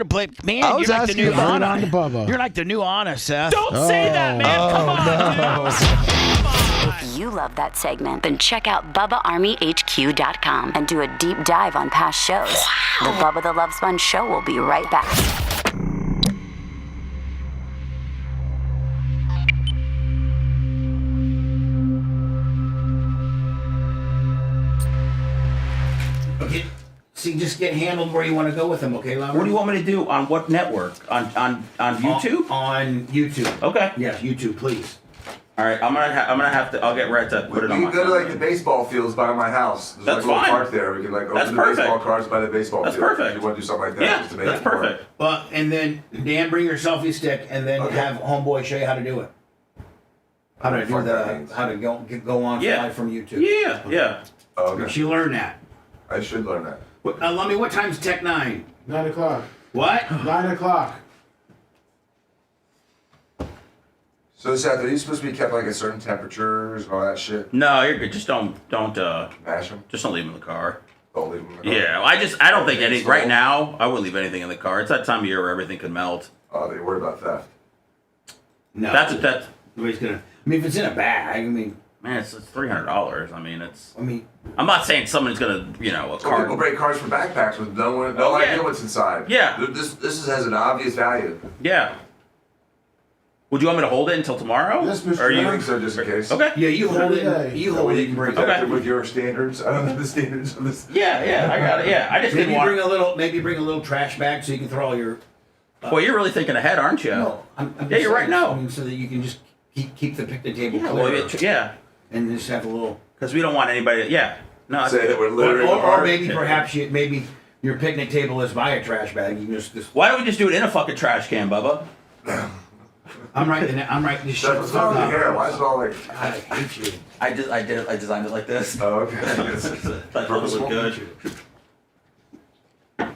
play. Man, you're like the new Anna. You're like the new Anna, Seth. Don't say that, man. Come on, dude. If you love that segment, then check out BubbaArmyHQ.com and do a deep dive on past shows. The Bubba the Love Sponge Show will be right back. Okay. See, just get handled where you want to go with them, okay, Lover? What do you want me to do? On what network? On YouTube? On YouTube. Okay. Yes, YouTube, please. All right, I'm gonna have to. I'll get Rhett to put it on my phone. We can go to the baseball fields by my house. There's That's a little fine. park there. We can open the baseball cards by the baseball field. That's perfect. If you want to do something like that. Yeah, just to make that's it work. perfect. Well, and then Dan, bring your selfie stick, and then have Homeboy show you how to do it. How to go on live from YouTube. Yeah, yeah. Okay. She learned that. I should learn that. What time's Tech 9? 9 o'clock. What? 9 o'clock. So Seth, are these supposed to be kept at certain temperatures and all that shit? No, you're good. Just don't mash them. Just don't leave them in the car. Don't leave them in the car. Yeah, I don't think any right now. I wouldn't leave anything in the car. It's that time of year where everything can melt. Oh, they worry about theft. No, that's. Nobody's gonna. If it's in a bag, man, it's $300. I'm not saying someone's gonna, a car. People break cars for backpacks with no idea what's inside. Yeah. This has an obvious value. Yeah. Would you want me to hold it until tomorrow? Yes, Mr. I think so, just in case. Okay. Yeah, you hold it. You hold it and bring it with your standards. I don't know the standards of this. Yeah, I got it. Yeah, I just didn't want. Maybe bring a little trash bag so you can throw all your. Well, you're really thinking ahead, aren't you? No, I'm yeah, you're right. No, so that you can just keep the picnic table clear. Well, yeah, and just have a little. Because we don't want anybody. Yeah. No. Say that we're littering. Or maybe perhaps maybe your picnic table is by a trash bag. You can just. Why don't we just do it in a fucking trash can, Bubba? I'm writing this shit. What's wrong with your hair? Why is it all like? I hate you. I designed it like this. Oh, okay. I thought it looked good. Let's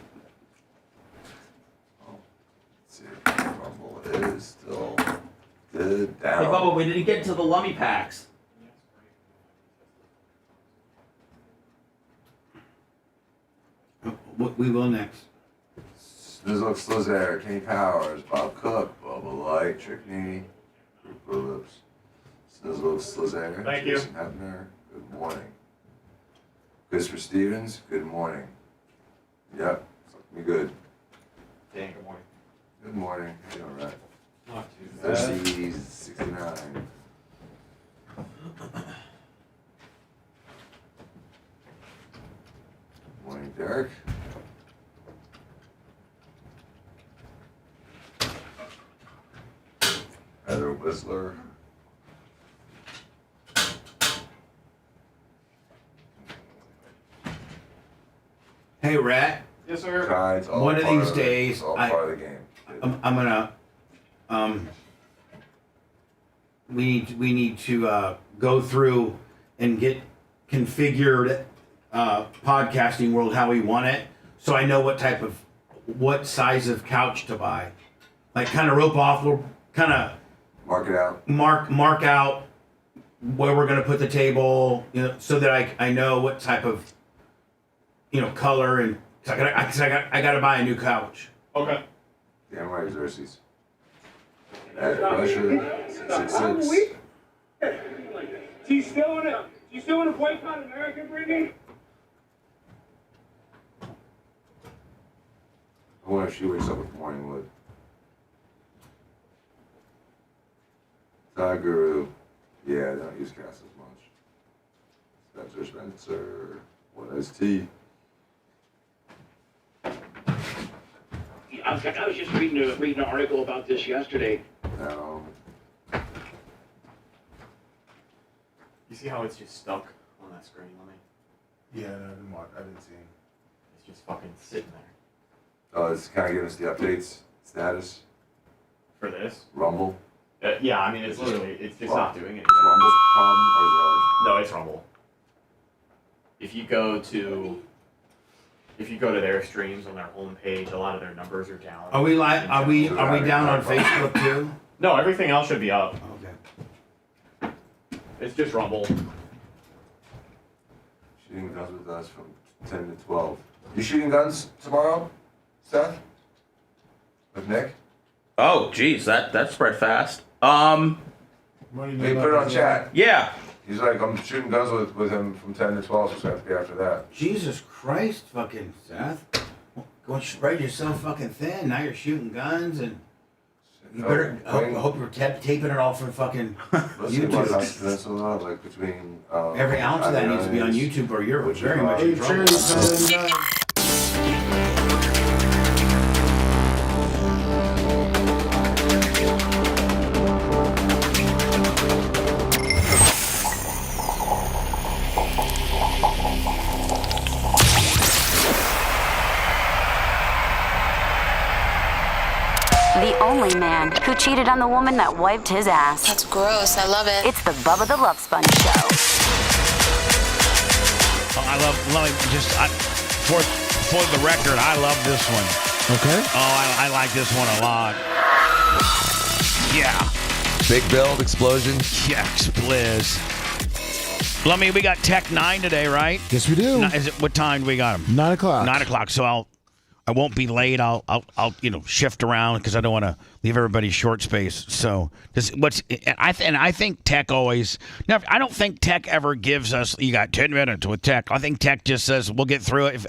see if Rumble is still good down. Hey, Bubba, we didn't get into the Lummy packs. What we will next. Snizzle Slazer, Kenny Powers, Bob Cook, Bubba Light, Trickney, Group Phillips, Snizzle Slazer, Jason Hebner, good morning. Christopher Stevens, good morning. Yep, it's looking good. Dan, good morning. Good morning. How you doing, Rat? Not too bad. Thirsty 69. Morning, Derek. Heather Whistler. Hey, Rat. Yes, sir. Tides, all One of part these it. days, It's all part of the game. I'm gonna. We need to go through and get configured podcasting world how we want it, so I know what size of couch to buy. Like, kind of rope off. We'll kind of mark it out. Mark out where we're gonna put the table, so that I know what type of color, and I gotta buy a new couch. Okay. Damn right, Xerxes. At Russia, 666. Do you still want to boycott America, Brittany? I wonder if she wakes up with morning wood. Thai Guru. Yeah, they don't use gas as much. Spencer. What is tea? I was just reading an article about this yesterday. No. You see how it's just stuck on that screen, Lemmy? Yeah, no, I didn't see him. It's just fucking sitting there. Oh, it's kind of giving us the updates, status. For this? Rumble. Yeah, I mean, it's just not doing anything. It's Rumble's problem, or is it ours? No, it's Rumble. If you go to their streams on their homepage, a lot of their numbers are down. Are we live? Are we down on Facebook too? No, everything else should be up. Okay. It's just Rumble. Shooting guns with us from 10 to 12. You shooting guns tomorrow, Seth? With Nick? Oh, geez, that spread fast. Hey, put it on chat. Yeah. He's like, I'm shooting guns with him from 10 to 12, so it's going to be after that. Jesus Christ, fucking Seth. Go spread yourself fucking thin. Now you're shooting guns, and you better. I hope you're taping it all for fucking YouTube. Peninsula, like between every ounce of that needs to be on YouTube, or you're very much in trouble. The only man who cheated on the woman that wiped his ass. That's gross. I love it. It's the Bubba the Love Sponge Show. For the record, I love this one. Okay. Oh, I like this one a lot. Yeah. Big build, explosion. Yeah, Spliz. Lummy, we got Tech 9 today, right? Yes, we do. What time do we got them? 9 o'clock. 9 o'clock. So I won't be late. I'll shift around because I don't want to leave everybody short space. So I think Tech always. Now, I don't think Tech ever gives us. You got 10 minutes with Tech. I think Tech just says we'll get through it.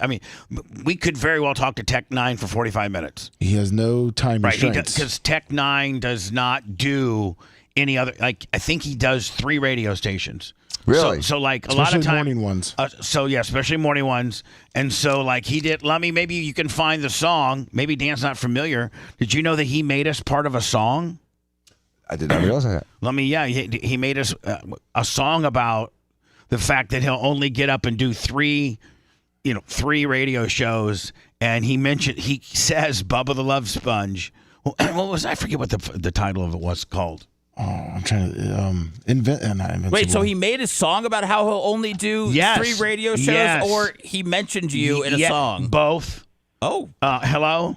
We could very well talk to Tech 9 for 45 minutes. He has no time restraints. Because Tech 9 does not do any other. Like, I think he does 3 radio stations. Really? So like especially a lot of time, morning ones. Especially morning ones. And so like he did. Lummy, maybe you can find the song. Maybe Dan's not familiar. Did you know that he made us part of a song? I did not realize that. Lummy, yeah, he made us a song about the fact that he'll only get up and do 3 radio shows. And he says Bubba the Love Sponge. What was I forget what the title of it was called. Oh, I'm trying to invent. Wait, so he made a song about how he'll only do 3 radio shows, or he mentioned you in a song? Both. Oh. Hello?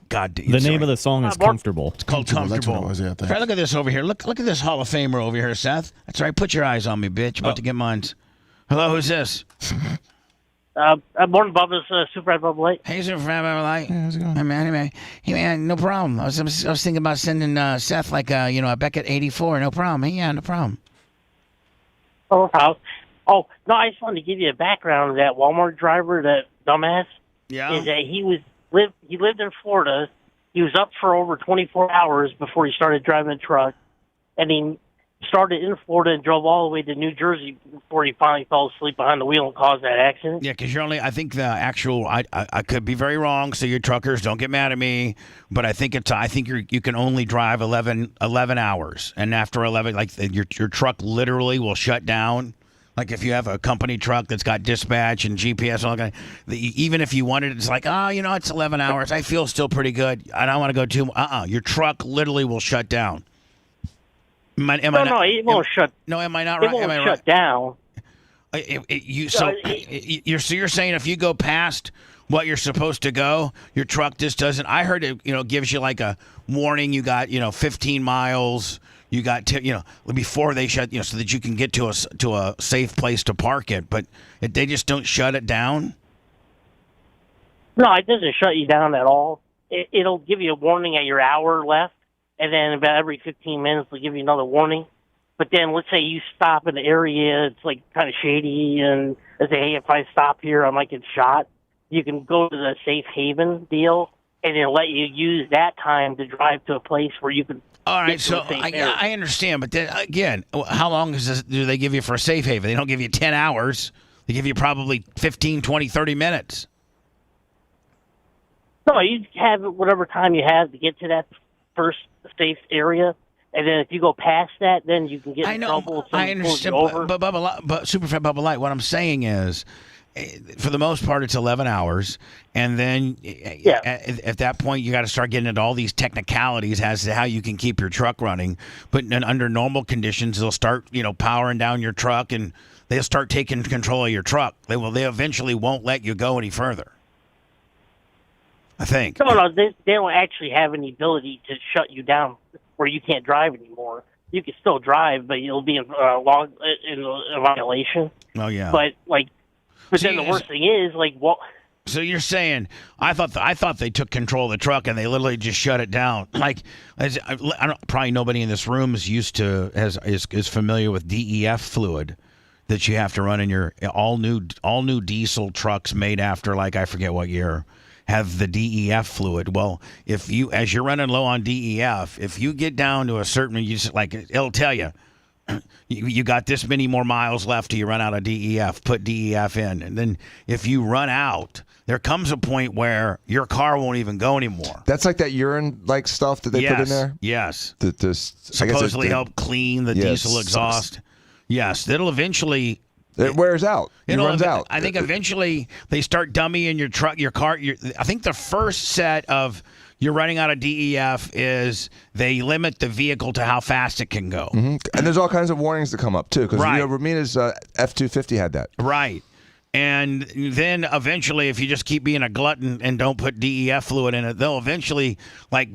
God damn. The name of the song is Comfortable. It's called Comfortable. That's what it was, yeah, thanks. Try look at this over here. Look at this Hall of Famer over here, Seth. That's right. Put your eyes on me, bitch. About to get mine. Hello, who's this? Morning, Bubba's Super Red Bubba Light. Hey, Super Red Bubba Light. Hey, how's it going? Hey, man, no problem. I was thinking about sending Seth like a Beckett 84. No problem. Hey, yeah, no problem. Oh, no problem. Oh, no, I just wanted to give you a background of that Walmart driver, that dumbass. Yeah. Is that he lived in Florida, He was up for over 24 hours before he started driving the truck, and he started in Florida and drove all the way to New Jersey before he finally fell asleep behind the wheel and caused that accident. Yeah, because you're only, I think the actual, I could be very wrong, so you truckers don't get mad at me, but I think you can only drive 11 hours, and after 11, like your truck literally will shut down. Like if you have a company truck that's got dispatch and GPS and all that, even if you wanted it, it's like, it's 11 hours. I feel still pretty good. I don't want to go too. Your truck literally will shut down. It won't shut. No, am I not right? It won't shut down. You're saying if you go past what you're supposed to go, your truck just doesn't. I heard it. Gives you like a warning. You got 15 miles. You got before they shut. So that you can get to a safe place to park it. But they just don't shut it down. No, it doesn't shut you down at all. It'll give you a warning at your hour left. And then about every 15 minutes, they'll give you another warning. But then let's say you stop in an area, it's like kind of shady, and they say, hey, if I stop here, I might get shot. You can go to the safe haven deal, and they'll let you use that time to drive to a place where you can. All right, so I understand. But then, again, how long do they give you for a safe haven? They don't give you 10 hours. They give you probably 15, 20, 30 minutes. No, you have whatever time you have to get to that first safe area, and then if you go past that, then you can get in trouble. I understand, but Super Fat Bubba Light, what I'm saying is, for the most part, it's 11 hours, and then at that point, you got to start getting into all these technicalities as to how you can keep your truck running. But under normal conditions, they'll start, powering down your truck, and they'll start taking control of your truck. They eventually won't let you go any further. I think. No, they don't actually have any ability to shut you down where you can't drive anymore. You can still drive, but you'll be in a violation. Oh yeah. But then the worst thing is what? So you're saying I thought they took control of the truck and they literally just shut it down. Probably nobody in this room is familiar with DEF fluid that you have to run in your all new diesel trucks made after I forget what year. Have the DEF fluid. Well, as you're running low on DEF, if you get down to a certain, it'll tell you, you got this many more miles left till you run out of DEF. Put DEF in, and then if you run out, there comes a point where your car won't even go anymore. That's like that urine stuff that they put in there. Yes. Supposedly help clean the diesel exhaust. Yes, that'll eventually. It wears out. It runs out. I think eventually they start dummying your truck, your car. I think the first set of you're running out of DEF is they limit the vehicle to how fast it can go. Mm-hmm. And there's all kinds of warnings that come up too, because Romina's F-250 had that. Right. And then eventually, if you just keep being a glutton and don't put DEF fluid in it, they'll eventually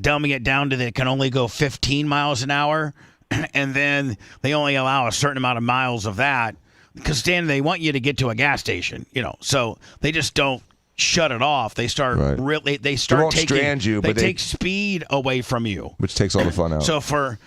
dummy it down to that it can only go 15 miles an hour, and then they only allow a certain amount of miles of that. Because Dan, they want you to get to a gas station, so they just don't shut it off. They start they start taking strand you, they take speed away from you, which takes all the fun out. So for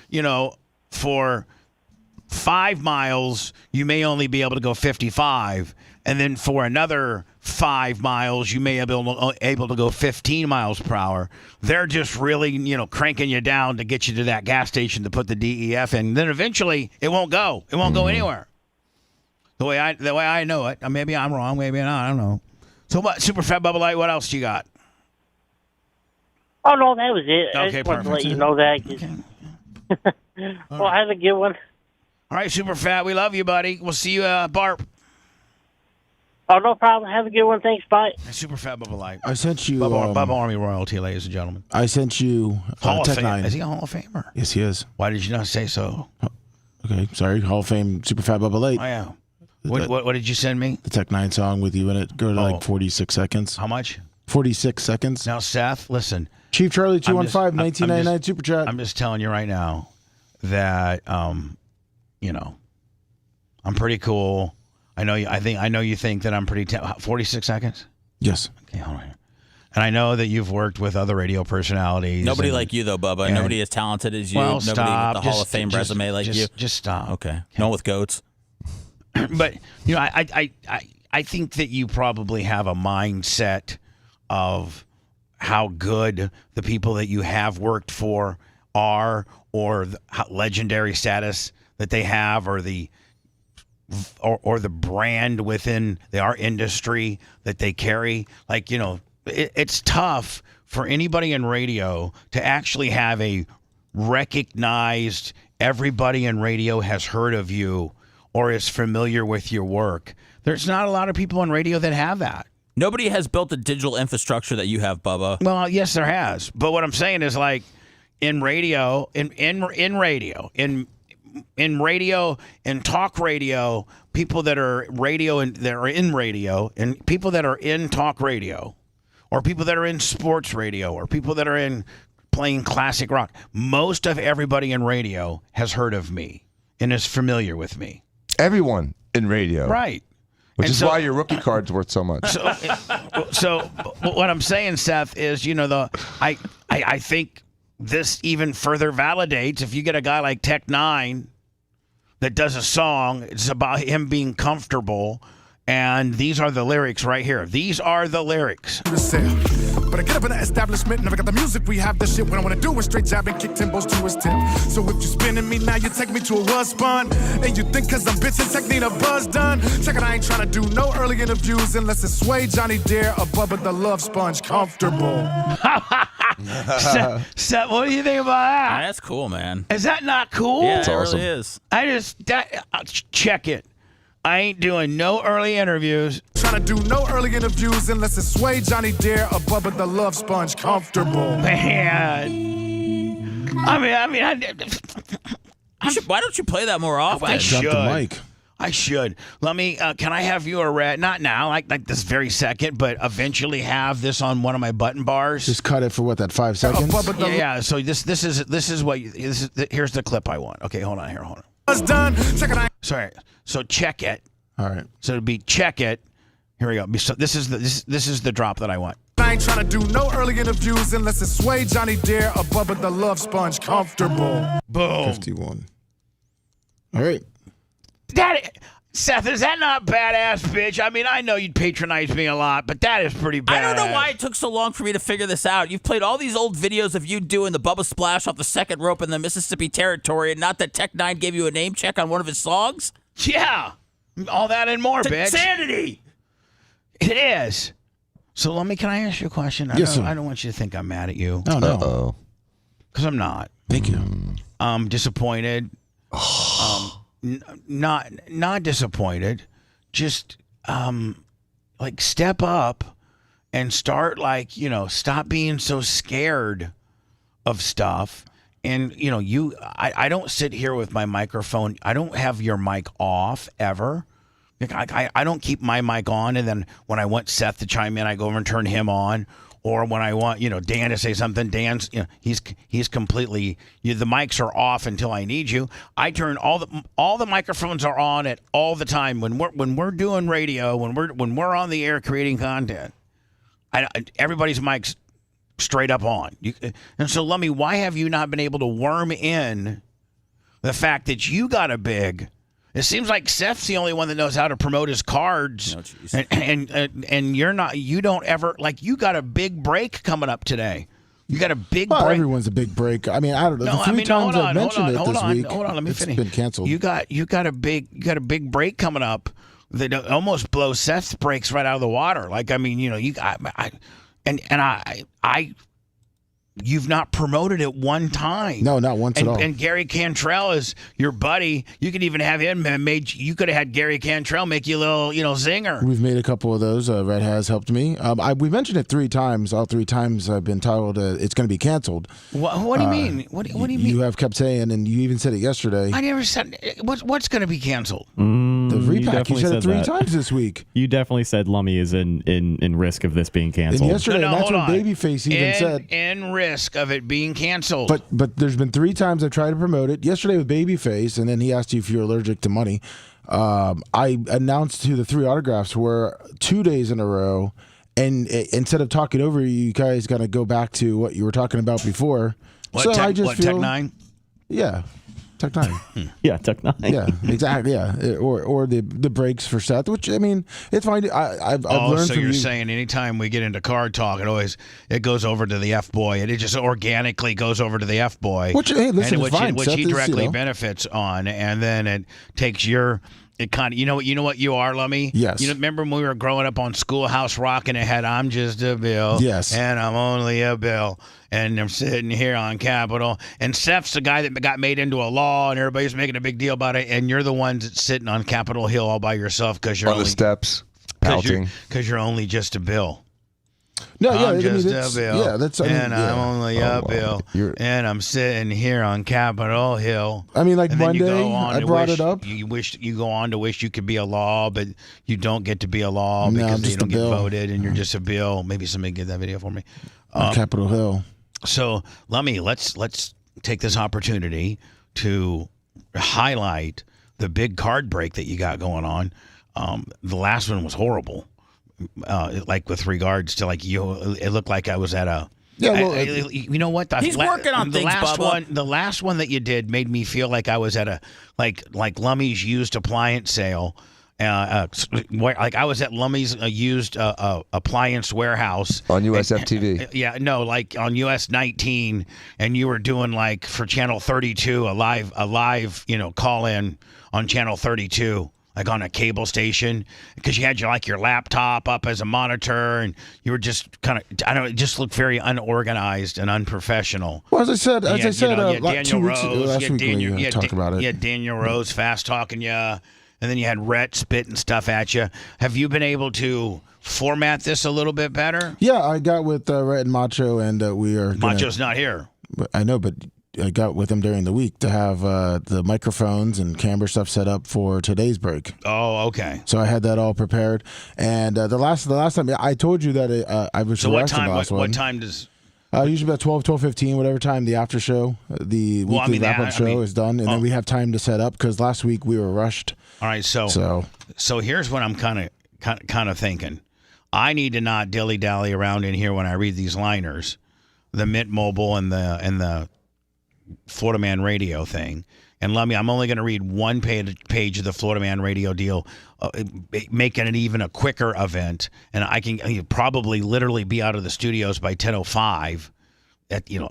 5 miles, you may only be able to go 55, and then for another 5 miles, you may be able to go 15 miles per hour. They're just really cranking you down to get you to that gas station to put the DEF in. Then eventually, it won't go. It won't go anywhere. The way I know it. Maybe I'm wrong. Maybe not. I don't know. So what? Super Fat Bubba Light. What else you got? Oh no, that was it. I Okay, just wanted perfect. to let you know that. Well, have a good one. All right, Super Fat. We love you, buddy. We'll see you, Barb. Oh, no problem. Have a good one. Thanks. Bye. Super Fat Bubba Light. I sent you Bubba Army Royalty, ladies and gentlemen. I sent you Hall of Tech Fame. 9. Is he a Hall of Famer? Yes, he is. Why did you not say so? Okay, sorry. Hall of Fame Super Fat Bubba Light. Oh yeah. What did you send me? The Tech 9 song with you in it. Go to 46 seconds. How much? 46 seconds. Now, Seth, listen. Chief Charlie 215 1999 Super Chat. I'm just telling you right now that I'm pretty cool. I know you think that I'm pretty 46 seconds? Yes. Okay, hold on. And I know that you've worked with other radio personalities. Nobody like you though, Bubba. Nobody as talented as you. Well, Nobody stop. with the Hall of Fame resume like you. Just stop. Okay. No one with goats. But I think that you probably have a mindset of how good the people that you have worked for are, or the legendary status that they have, or the brand within our industry that they carry. Like, it's tough for anybody in radio to actually have a recognized, everybody in radio has heard of you or is familiar with your work. There's not a lot of people in radio that have that. Nobody has built the digital infrastructure that you have, Bubba. Well, yes, there has. But what I'm saying is, like, in radio, in radio, in talk radio, people that are radio and that are in radio, and people that are in talk radio, or people that are in sports radio, or people that are in playing classic rock, most of everybody in radio has heard of me and is familiar with me. Everyone in radio. Right. Which is why your rookie card's worth so much. So what I'm saying, Seth, is, I think this even further validates, if you get a guy like Tech Nine that does a song, it's about him being comfortable, and these are the lyrics right here. These are the lyrics. But I get up in the establishment, never got the music. We have the shit. What I want to do is straight jab and kick Timbos to his tip. So if you spinning me now, you take me to a was spun. And you think cause I'm bitching, tech need a buzz done. Check it, I ain't trying to do no early interviews unless it's Sway, Johnny Dare, or Bubba the Love Sponge comfortable. Seth, what do you think about that? That's cool, man. Is that not cool? Yeah, it really is. Check it. I ain't doing no early interviews. Trying to do no early interviews unless it's Sway, Johnny Dare, or Bubba the Love Sponge comfortable. Man. Why don't you play that more often? I should. Drop the mic. I should. Let me, can I have you not now, like this very second, but eventually have this on one of my button bars? Just cut it for that 5 seconds? Yeah. So this is what, here's the clip I want. Okay, hold on. Done. Check it out. Sorry. So check it. All right. So it'd be check it. Here we go. So this is the drop that I want. I ain't trying to do no early interviews unless it's Sway, Johnny Dare, or Bubba the Love Sponge comfortable. Boom. 51. All right. Seth, is that not badass, bitch? I mean, I know you'd patronize me a lot, but that is pretty badass. I don't know why it took so long for me to figure this out. You've played all these old videos of you doing the Bubba Splash off the second rope in the Mississippi Territory, and not that Tech Nine gave you a name check on one of his songs? Yeah. All that and more, bitch. Insanity! It is. So, can I ask you a question? Yes, sir. I don't want you to think I'm mad at you. Oh, no. Uh-oh. Because I'm not. Thank you. I'm disappointed. Not disappointed. Just step up and start stop being so scared of stuff. And I don't sit here with my microphone. I don't have your mic off ever. I don't keep my mic on, and then when I want Seth to chime in, I go over and turn him on. Or when I want, Dan to say something, Dan's, he's completely, the mics are off until I need you. I turn all the microphones are on at all the time when we're doing radio, when we're on the air creating content. Everybody's mic's straight up on. And so, Lummy, why have you not been able to worm in the fact that you got a big? It seems like Seth's the only one that knows how to promote his cards, and you're not. You don't ever you got a big break coming up today. You got a big break. Everyone's a big break. I mean, I don't know. The three times I've mentioned it this week, hold on. Let me finish. It's been canceled. You got a big break coming up that almost blows Seth's breaks right out of the water. You've not promoted it one time. No, not once at all. And Gary Cantrell is your buddy. You could even have him you could have had Gary Cantrell make you a little, zinger. We've made a couple of those. Red has helped me. We mentioned it 3 times. All 3 times I've been told it's going to be canceled. What do you mean? What do you mean? You have kept saying, and you even said it yesterday. I never said what's going to be canceled. The repack. You said it 3 times this week. You definitely said Lummy is in risk of this being canceled. And yesterday, that's what Babyface even said. In risk of it being canceled. But there's been 3 times I've tried to promote it. Yesterday with Babyface, and then he asked you if you're allergic to money. I announced who the 3 autographs were 2 days in a row, and instead of talking over you guys got to go back to what you were talking about before. Tech 9? Yeah. Tech 9. Yeah, Tech 9. Yeah, exactly. Yeah, or the brakes for Seth, which I mean, it's fine. I've learned so from you're you. saying anytime we get into card talk, it goes over to the F boy, and it just organically goes over to the F boy, Which, hey, listen, and it's fine. which Seth he is, directly benefits on, and then it takes your. It kind of, you know what you are, Lummy? Yes. You know, remember when we were growing up on Schoolhouse Rock and it had "I'm just a Bill." Yes. And I'm only a Bill, and I'm sitting here on Capitol. And Seth's the guy that got made into a law, and everybody's making a big deal about it. And you're the ones that's sitting on Capitol Hill all by yourself because you're on the steps, pouting. Because you're only just a Bill. No, I'm yeah, just that's, a Bill. yeah, that's. I mean, and yeah. I'm only a Bill. And I'm sitting here on Capitol Hill. I mean, like and then you Monday, go on I to brought wish, it up. You go on to wish you could be a law, but you don't get to be a law No, because I'm you just don't a get Bill. voted, and you're just a Bill. Maybe somebody get that video for me. On Capitol Hill. So, Lummy, let's take this opportunity to highlight the big card break that you got going on. The last one was horrible. Like with regards to it looked like I was at a. Yeah, well, you know what? He's working on things, Bubba. The last one that you did made me feel like I was at a like Lummy's used appliance sale. Like I was at Lummy's used appliance warehouse on USF TV. Yeah, no, like on US 19, and you were doing like for Channel 32 a live call in on Channel 32. Like on a cable station, because you had your laptop up as a monitor, and you were just kind of, I don't know, it just looked very unorganized and unprofessional. Well, as I said, Daniel 2 weeks ago, Rose, last week when we talked about it. You had Daniel Rose fast talking you, and then you had Rhett spitting stuff at you. Have you been able to format this a little bit better? Yeah, I got with Rhett and Macho, and we are. Macho's not here. I know, but I got with him during the week to have the microphones and camera stuff set up for today's break. Oh, okay. So I had that all prepared, and the last time I told you that I was. So what time? The last what one. time does? Usually about 12:15, whatever time the after show, the weekly wrap-up show is done, and then we have time to set up because last week we were rushed. All right, so here's what I'm kind of thinking. I need to not dilly-dally around in here when I read these liners, the Mint Mobile and the Florida Man Radio thing. And Lummy, I'm only going to read one page of the Florida Man Radio deal, making it even a quicker event. And I can probably literally be out of the studios by 10:05,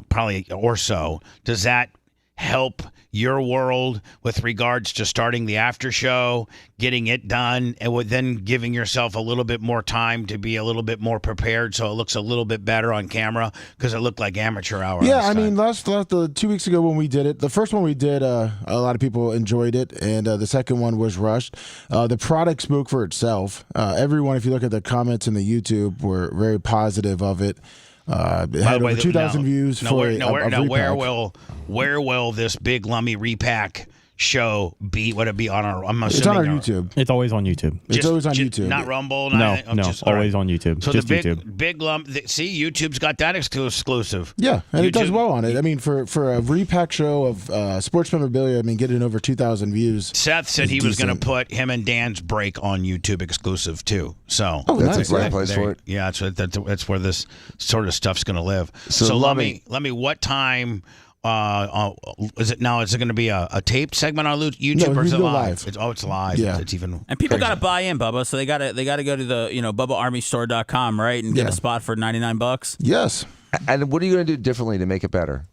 probably or so. Does that help your world with regards to starting the after show, getting it done, and then giving yourself a little bit more time to be a little bit more prepared so it looks a little bit better on camera? Because it looked like amateur hour. Yeah, I mean, last 2 weeks ago when we did it, the first one we did, a lot of people enjoyed it, and the second one was rushed. The product spoke for itself. Everyone, if you look at the comments in the YouTube, were very positive of it. It had over 2,000 views for a repack. Where will this big Lummy repack show be? Would it be on our? I'm assuming it's on our YouTube. It's always on YouTube. It's always on YouTube. Not Rumble. No, always on YouTube. So just the YouTube. big lump. See, YouTube's got that exclusive. Yeah, and YouTube, it does well on it. I mean, for a repack show of sports memorabilia, I mean, getting over 2,000 views. Seth said he was going to put him and Dan's break on YouTube exclusive too. So that's a great place for it. Yeah, that's where this sort of stuff's going to live. So let me. What time? Is it now? Is it going to be a taped segment on YouTube or is it live? It's live. Yeah. It's even. And people crazy. got to buy in, Bubba. So they got to go to the BubbaArmyStore.com, right, and get a spot for $99. Yes. And what are you going to do differently to make it better?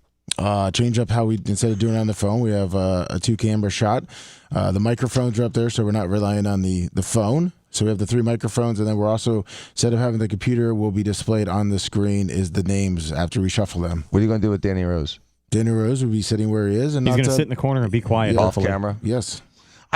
Change up how we, instead of doing it on the phone, we have a 2-camera shot. The microphones are up there, so we're not relying on the phone. So we have the 3 microphones, and then we're also, instead of having the computer, will be displayed on the screen is the names after we shuffle them. What are you going to do with Danny Rose? Danny Rose will be sitting where he is, and he's going to sit in the corner and be quiet. Off camera. Yes.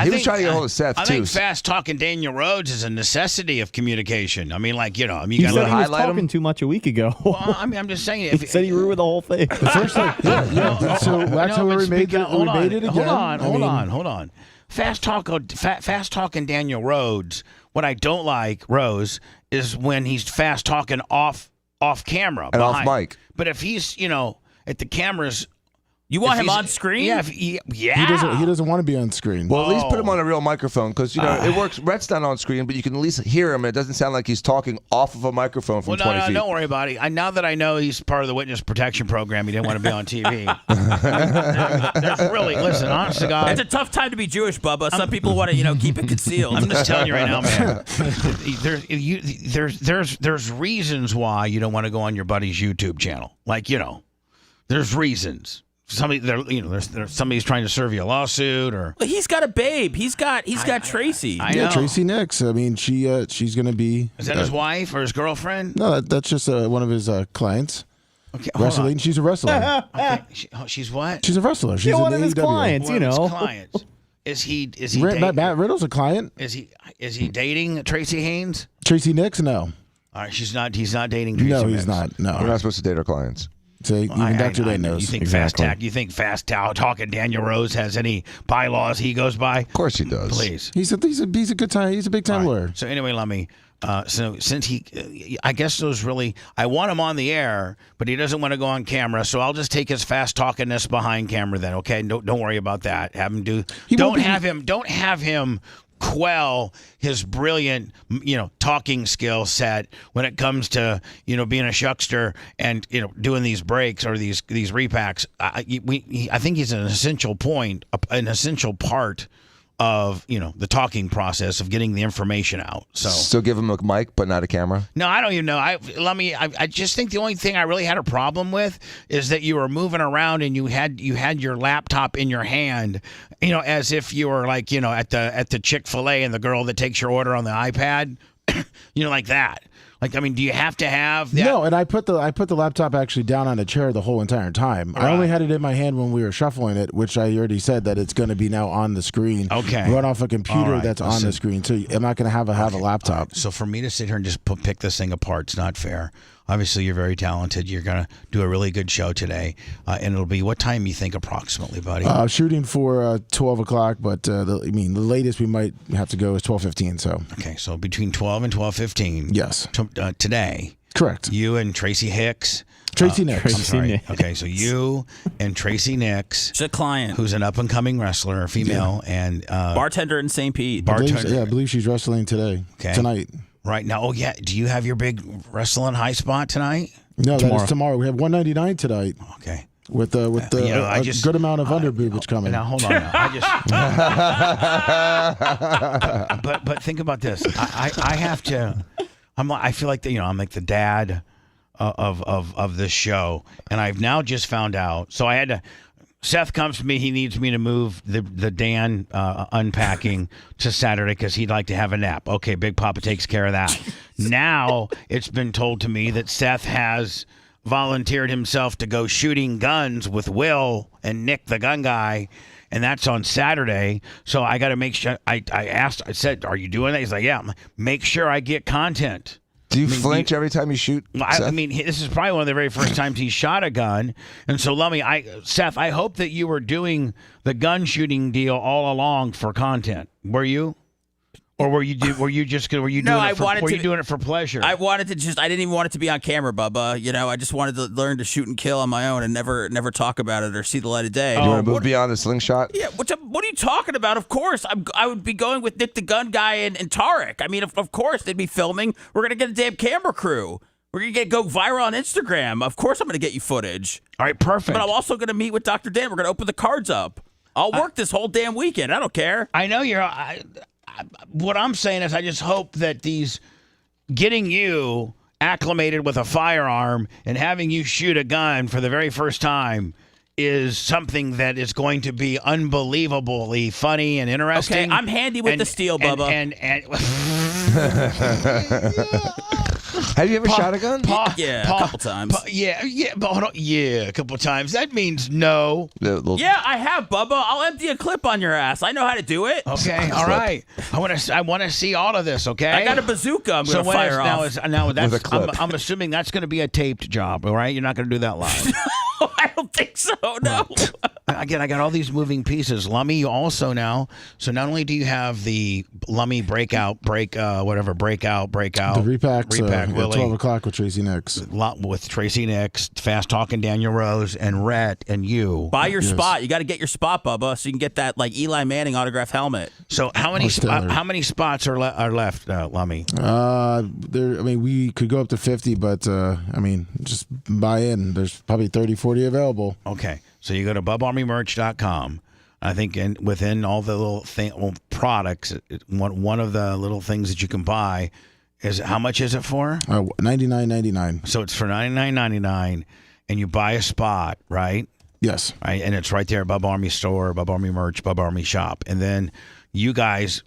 He was trying to get hold of Seth, I too. think fast talking Daniel Rhodes is a necessity of communication. I mean, He got said he was talking too much a week ago. Well, I mean, I'm just saying. He said he ruined the whole thing. The first thing, yeah. So that's how we made it again. Hold on. Fast talking Daniel Rhodes. What I don't like, Rose, is when he's fast talking off camera and off mic. But if he's at the camera's You want him on screen? Yeah. He doesn't want to be on screen. Well, at least put him on a real microphone because it works. Rhett's not on screen, but you can at least hear him. And it doesn't sound like he's talking off of a microphone from 20 feet. Don't worry about it. Now that I know he's part of the witness protection program, he didn't want to be on TV. There's really, listen, honest to God. It's a tough time to be Jewish, Bubba. Some people want to, keep it concealed. I'm just telling you right now, man. There's reasons why you don't want to go on your buddy's YouTube channel. Like, there's reasons. Somebody's trying to serve you a lawsuit, or he's got a babe. He's got Tracy. Tracy Nix. I mean, she's going to be. Is that his wife or his girlfriend? No, that's just one of his clients. Okay, wrestling. She's a wrestler. Okay. She's what? She's a wrestler. She's one of his clients. One of his clients. Is he dating? Matt Riddle's a client. Is he dating Tracy Haynes? Tracy Nix? No. All right, he's not dating Tracy. No, Nix. he's not. No, we're not supposed to date our clients. So even Dr. Day knows. You think exactly. You think fast talking Daniel Rose has any bylaws he goes by? Of course he does. Please. He's a good time. He's a big time lawyer. So anyway, let me. So since I guess those really, I want him on the air, but he doesn't want to go on camera. So I'll just take his fast talkingness behind camera then. Okay, don't worry about that. Have him do. Don't have him quell his brilliant, talking skill set when it comes to, being a shuckster and, doing these breaks or these repacks. I think he's an essential part of, the talking process of getting the information out. So give him a mic, but not a camera? No, I don't even know. I just think the only thing I really had a problem with is that you were moving around and you had your laptop in your hand, as if you were like, at the Chick-fil-A and the girl that takes your order on the iPad, like that. Like, I mean, do you have to have that? No, and I put the laptop actually down on a chair the whole entire time. Right. I only had it in my hand when we were shuffling it, which I already said that it's going to be now on the screen. Okay. Run off a computer that's on the screen. So I'm not going to have a laptop. Right. So for me to sit here and just pick this thing apart, it's not fair. Obviously, you're very talented. You're going to do a really good show today. And it'll be what time you think approximately, buddy? Shooting for 12 o'clock, but the latest we might have to go is 12:15. So okay, so between 12 and 12:15. Yes. Today. Correct. You and Tracy Hicks. Tracy Nix. I'm sorry. Okay, so you and Tracy Nix. She's a client. Who's an up-and-coming wrestler, female, and bartender in St. Pete. I believe she's wrestling tonight. Right now, do you have your big wrestling high spot tonight? No, that is tomorrow. We have 199 tonight. Okay. With the good amount of underboobage coming. Now hold on. But think about this. I have to. I feel like I'm like the dad of this show, and I've now just found out. So I had to. Seth comes to me. He needs me to move the Dan unpacking to Saturday because he'd like to have a nap. Okay, Big Papa takes care of that. Now it's been told to me that Seth has volunteered himself to go shooting guns with Will and Nick, the gun guy, and that's on Saturday. So I got to make sure. I said, "Are you doing that?" He's like, "Yeah." Make sure I get content. Do you flinch every time you shoot? This is probably one of the very first times he shot a gun. And so, Seth, I hope that you were doing the gun shooting deal all along for content. Were you? Or were you doing it for pleasure? I wanted to I didn't even want it to be on camera, Bubba. I just wanted to learn to shoot and kill on my own and never talk about it or see the light of day. You want to move beyond the slingshot? Yeah. What are you talking about? Of course, I would be going with Nick the gun guy and Tarek. I mean, of course they'd be filming. We're gonna get a damn camera crew. We're gonna go viral on Instagram. Of course, I'm gonna get you footage. All right, perfect. But I'm also gonna meet with Dr. Dan. We're gonna open the cards up. I'll work this whole damn weekend. I don't care. I know you're. What I'm saying is I just hope that getting you acclimated with a firearm and having you shoot a gun for the very first time is something that is going to be unbelievably funny and interesting. Okay, I'm handy with the steel, Bubba. Have you ever shot a gun? A couple times. A couple times. That means no. Yeah, I have, Bubba. I'll empty a clip on your ass. I know how to do it. Okay, all right. I want to see all of this. Okay, I got a bazooka. I'm going to fire off. I'm assuming that's going to be a taped job. All right, you're not going to do that live. I don't think so. No. Again, I got all these moving pieces. Lummy, you also now. So not only do you have the Lummy breakout. The repack at Willie, 12 o'clock with Tracy Nix. With Tracy Nix, fast talking Daniel Rose, and Rhett, and you. Buy your spot. You got to get your spot, Bubba, so you can get that like Eli Manning autograph helmet. So how many spots are left, Lummy? We could go up to 50, but just buy in. There's probably 30, 40 available. Okay, so you go to BubbaArmyMerch.com. I think within all the little products, one of the little things that you can buy is, how much is it for? $99.99. So it's for $99.99, and you buy a spot, right? Yes. Right, and it's right there, Bubba Army Store, Bubba Army Merch, Bubba Army Shop, and then you guys.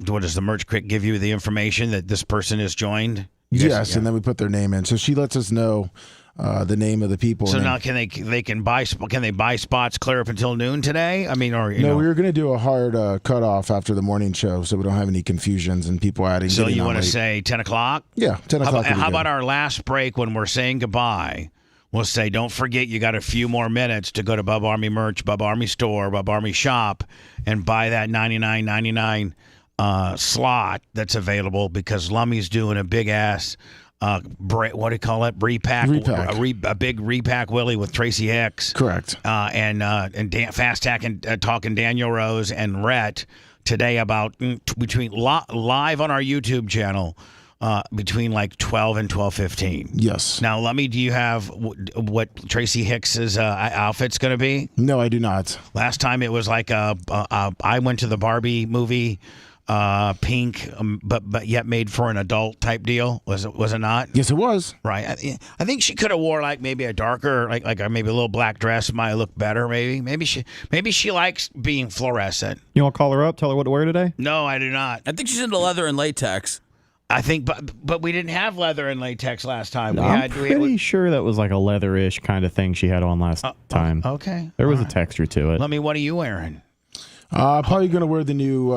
What does the merch quick give you the information that this person has joined? Yes, and then we put their name in. So she lets us know the name of the people. So now can they buy spots clear up until noon today? We were going to do a hard cutoff after the morning show, so we don't have any confusions and people adding. So you want to say 10 o'clock? Yeah, 10 o'clock. How about our last break when we're saying goodbye? We'll say, don't forget, you got a few more minutes to go to Bubba Army Merch, Bubba Army Store, Bubba Army Shop, and buy that $99.99 slot that's available, because Lummy's doing a big ass what do you call it? Repack. A big repack Willie with Tracy Hicks. Correct. And fast talking Daniel Rose and Rhett today about between live on our YouTube channel. Between like 12 and 12:15. Yes. Now, Lummy, do you have what Tracy Hicks's outfit's going to be? No, I do not. Last time it was like I went to the Barbie movie, pink, but yet made for an adult type deal. Was it not? Yes, it was. Right. I think she could have wore like maybe a darker, like maybe a little black dress might look better. Maybe she likes being fluorescent. You want to call her up? Tell her what to wear today? No, I do not. I think she's into leather and latex. I think, but we didn't have leather and latex last time. I'm pretty sure that was like a leatherish kind of thing she had on last time. Okay. There was a texture to it. Lummy, what are you wearing? Probably going to wear the new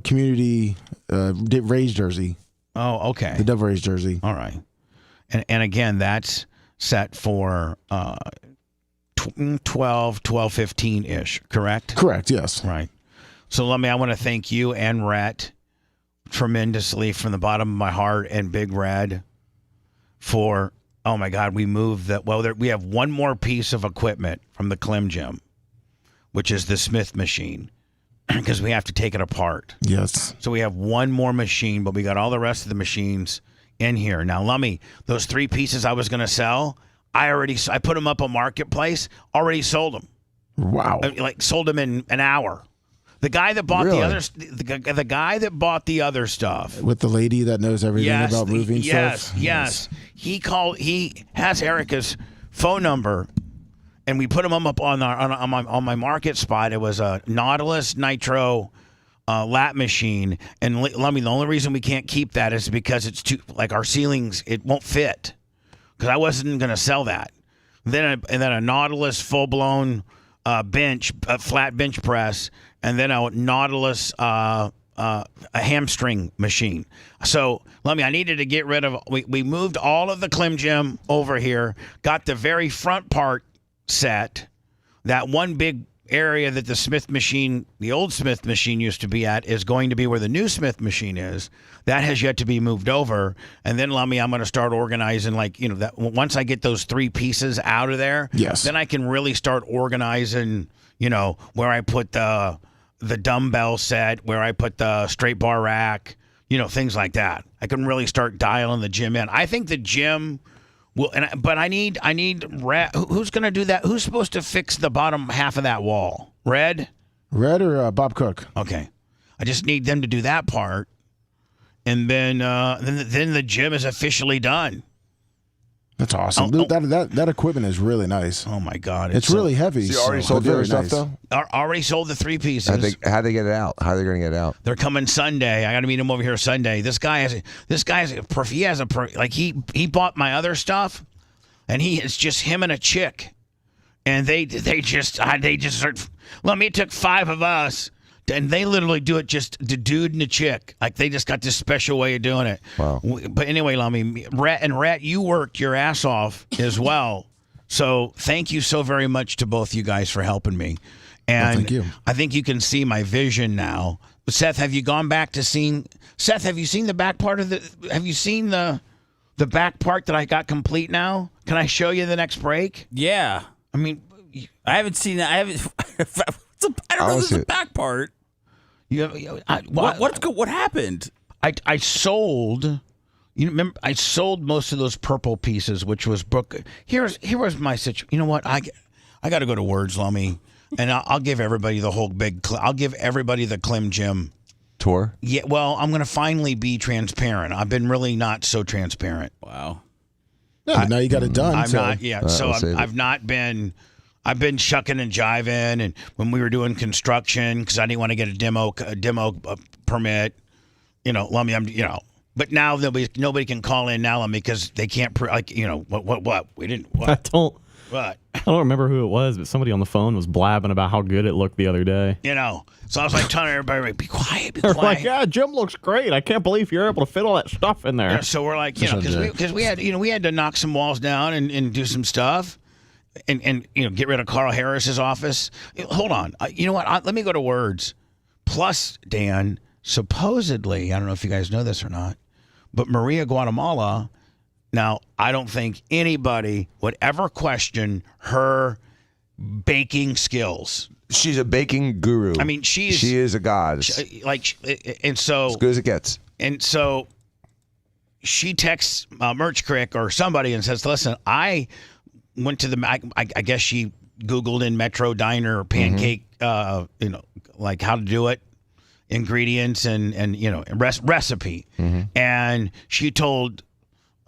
community Rays jersey. Oh, okay. The Dove Rays jersey. All right. And again, that's set for 12:15-ish, correct? Correct, yes. Right. So, Lummy, I want to thank you and Rhett tremendously from the bottom of my heart, and Big Red for, oh my God, we moved that. Well, we have one more piece of equipment from the Clem Gym, which is the Smith machine, because we have to take it apart. Yes. So we have one more machine, but we got all the rest of the machines in here. Now, Lummy, those 3 pieces I was going to sell, I put them up on Marketplace, already sold them. Wow. Sold them in an hour. The guy that bought the guy that bought the other stuff with the lady that knows everything about moving stuff. Yes. He has Erica's phone number, and we put him up on my market spot. It was a Nautilus Nitro lap machine, and Lummy, the only reason we can't keep that is because it's too, like, our ceilings, it won't fit, because I wasn't going to sell that. Then a Nautilus full blown bench, a flat bench press, and then a Nautilus a hamstring machine. So, Lummy, I needed to get rid of. We moved all of the Clem Gym over here. Got the very front part set. That one big area that the old Smith machine used to be at, is going to be where the new Smith machine is. That has yet to be moved over. And then, Lummy, I'm going to start organizing, that once I get those 3 pieces out of there, yes, then I can really start organizing, where I put the dumbbell set, where I put the straight bar rack, things like that. I can really start dialing the gym in. I think the gym will, but I need who's going to do that? Who's supposed to fix the bottom half of that wall? Red or Bob Cook? Okay, I just need them to do that part, and then the gym is officially done. That's awesome. That equipment is really nice. Oh my God, it's really heavy. So you already sold the other stuff though? Already sold the 3 pieces. How'd they get it out? How are they going to get it out? They're coming Sunday. I got to meet him over here Sunday. He bought my other stuff, and it's just him and a chick, and they just start. Well, it took 5 of us. And they literally do it just the dude and the chick. Like, they just got this special way of doing it. Wow. But anyway, Lummy, Rhett, you worked your ass off as well So thank you so very much to both you guys for helping me. And thank you. I think you can see my vision now. Seth, have you gone back to seeing? Seth, have you seen the back part of the? Have you seen the back part that I got complete now? Can I show you the next break? Yeah. I mean, I haven't seen that. I haven't. I don't know if there's a back part. What happened? I sold. You remember, I sold most of those purple pieces, which was book. Here was my situation. You know what? I got to go to Words, Lummy, and I'll give everybody the whole big. I'll give everybody the Clem Jim tour. Yeah. Well, I'm going to finally be transparent. I've been really not so transparent. Wow. Yeah, but now you got it done. I'm so. not. Yeah. So I've not been. I've been shucking and jiving, and when we were doing construction, because I didn't want to get a demo permit. You know, Lummy, But now nobody can call in now, Lummy, because they can't. What? We didn't. What? I don't. What? I don't remember who it was, but somebody on the phone was blabbing about how good it looked the other day. So I was like telling everybody, be quiet, be They're quiet. like, yeah, Jim looks great. I can't believe you're able to fit all that stuff in there. Yeah, so we're like, because we had to knock some walls down and do some stuff. And get rid of Carl Harris's office. Hold on. You know what? Let me go to Words. Plus, Dan, supposedly, I don't know if you guys know this or not, but Maria Guatemala, now, I don't think anybody would ever question her baking skills. She's a baking guru. I mean, she is a goddess. And so... As good as it gets. And so she texts Merch Crick or somebody and says, listen, I went to I guess she Googled in Metro Diner pancake, like how to do it, ingredients and recipe. And she told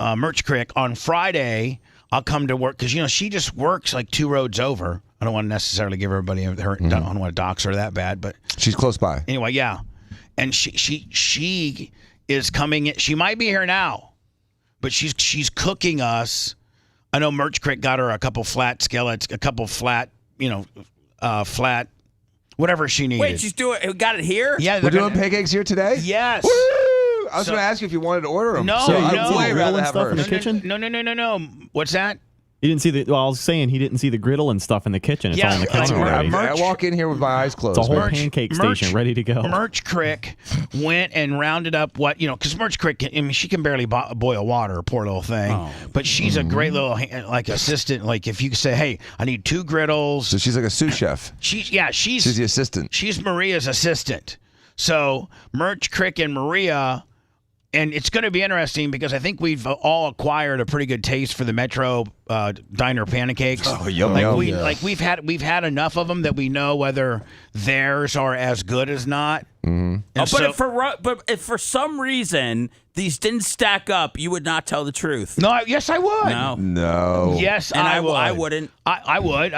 Merch Crick on Friday, I'll come to work because, she just works like 2 roads over. I don't want to necessarily give everybody I don't want to dox her that bad, but she's close by. Anyway, yeah. And she is coming in. She might be here now, but she's cooking us. I know Merch Crick got her a couple flat skillets, a couple flat, flat, whatever she needed. Wait, she's got it here? Yeah. We're doing pancakes here today? Yes. Woo! I was going to ask you if you wanted to order them. No, Way rather have stuff in the hers. kitchen? No. What's that? He didn't see I was saying he didn't see the griddle and stuff in the kitchen. It's all in the counter already. I walk in here with my eyes closed. It's a whole pancake station ready to go. Merch Crick went and rounded up because Merch Crick, she can barely boil water, poor little thing. Oh. But she's a great little assistant. Like if you say, hey, I need 2 griddles. So she's like a sous chef. She's the assistant. She's Maria's assistant. So Merch Crick and Maria. And it's going to be interesting because I think we've all acquired a pretty good taste for the Metro Diner pancakes. Oh, yum. We've had enough of them that we know whether theirs are as good as not. Mm-hmm. But if for some reason these didn't stack up, you would not tell the truth. No, yes, I would. No. Yes, and I would. I wouldn't. I would.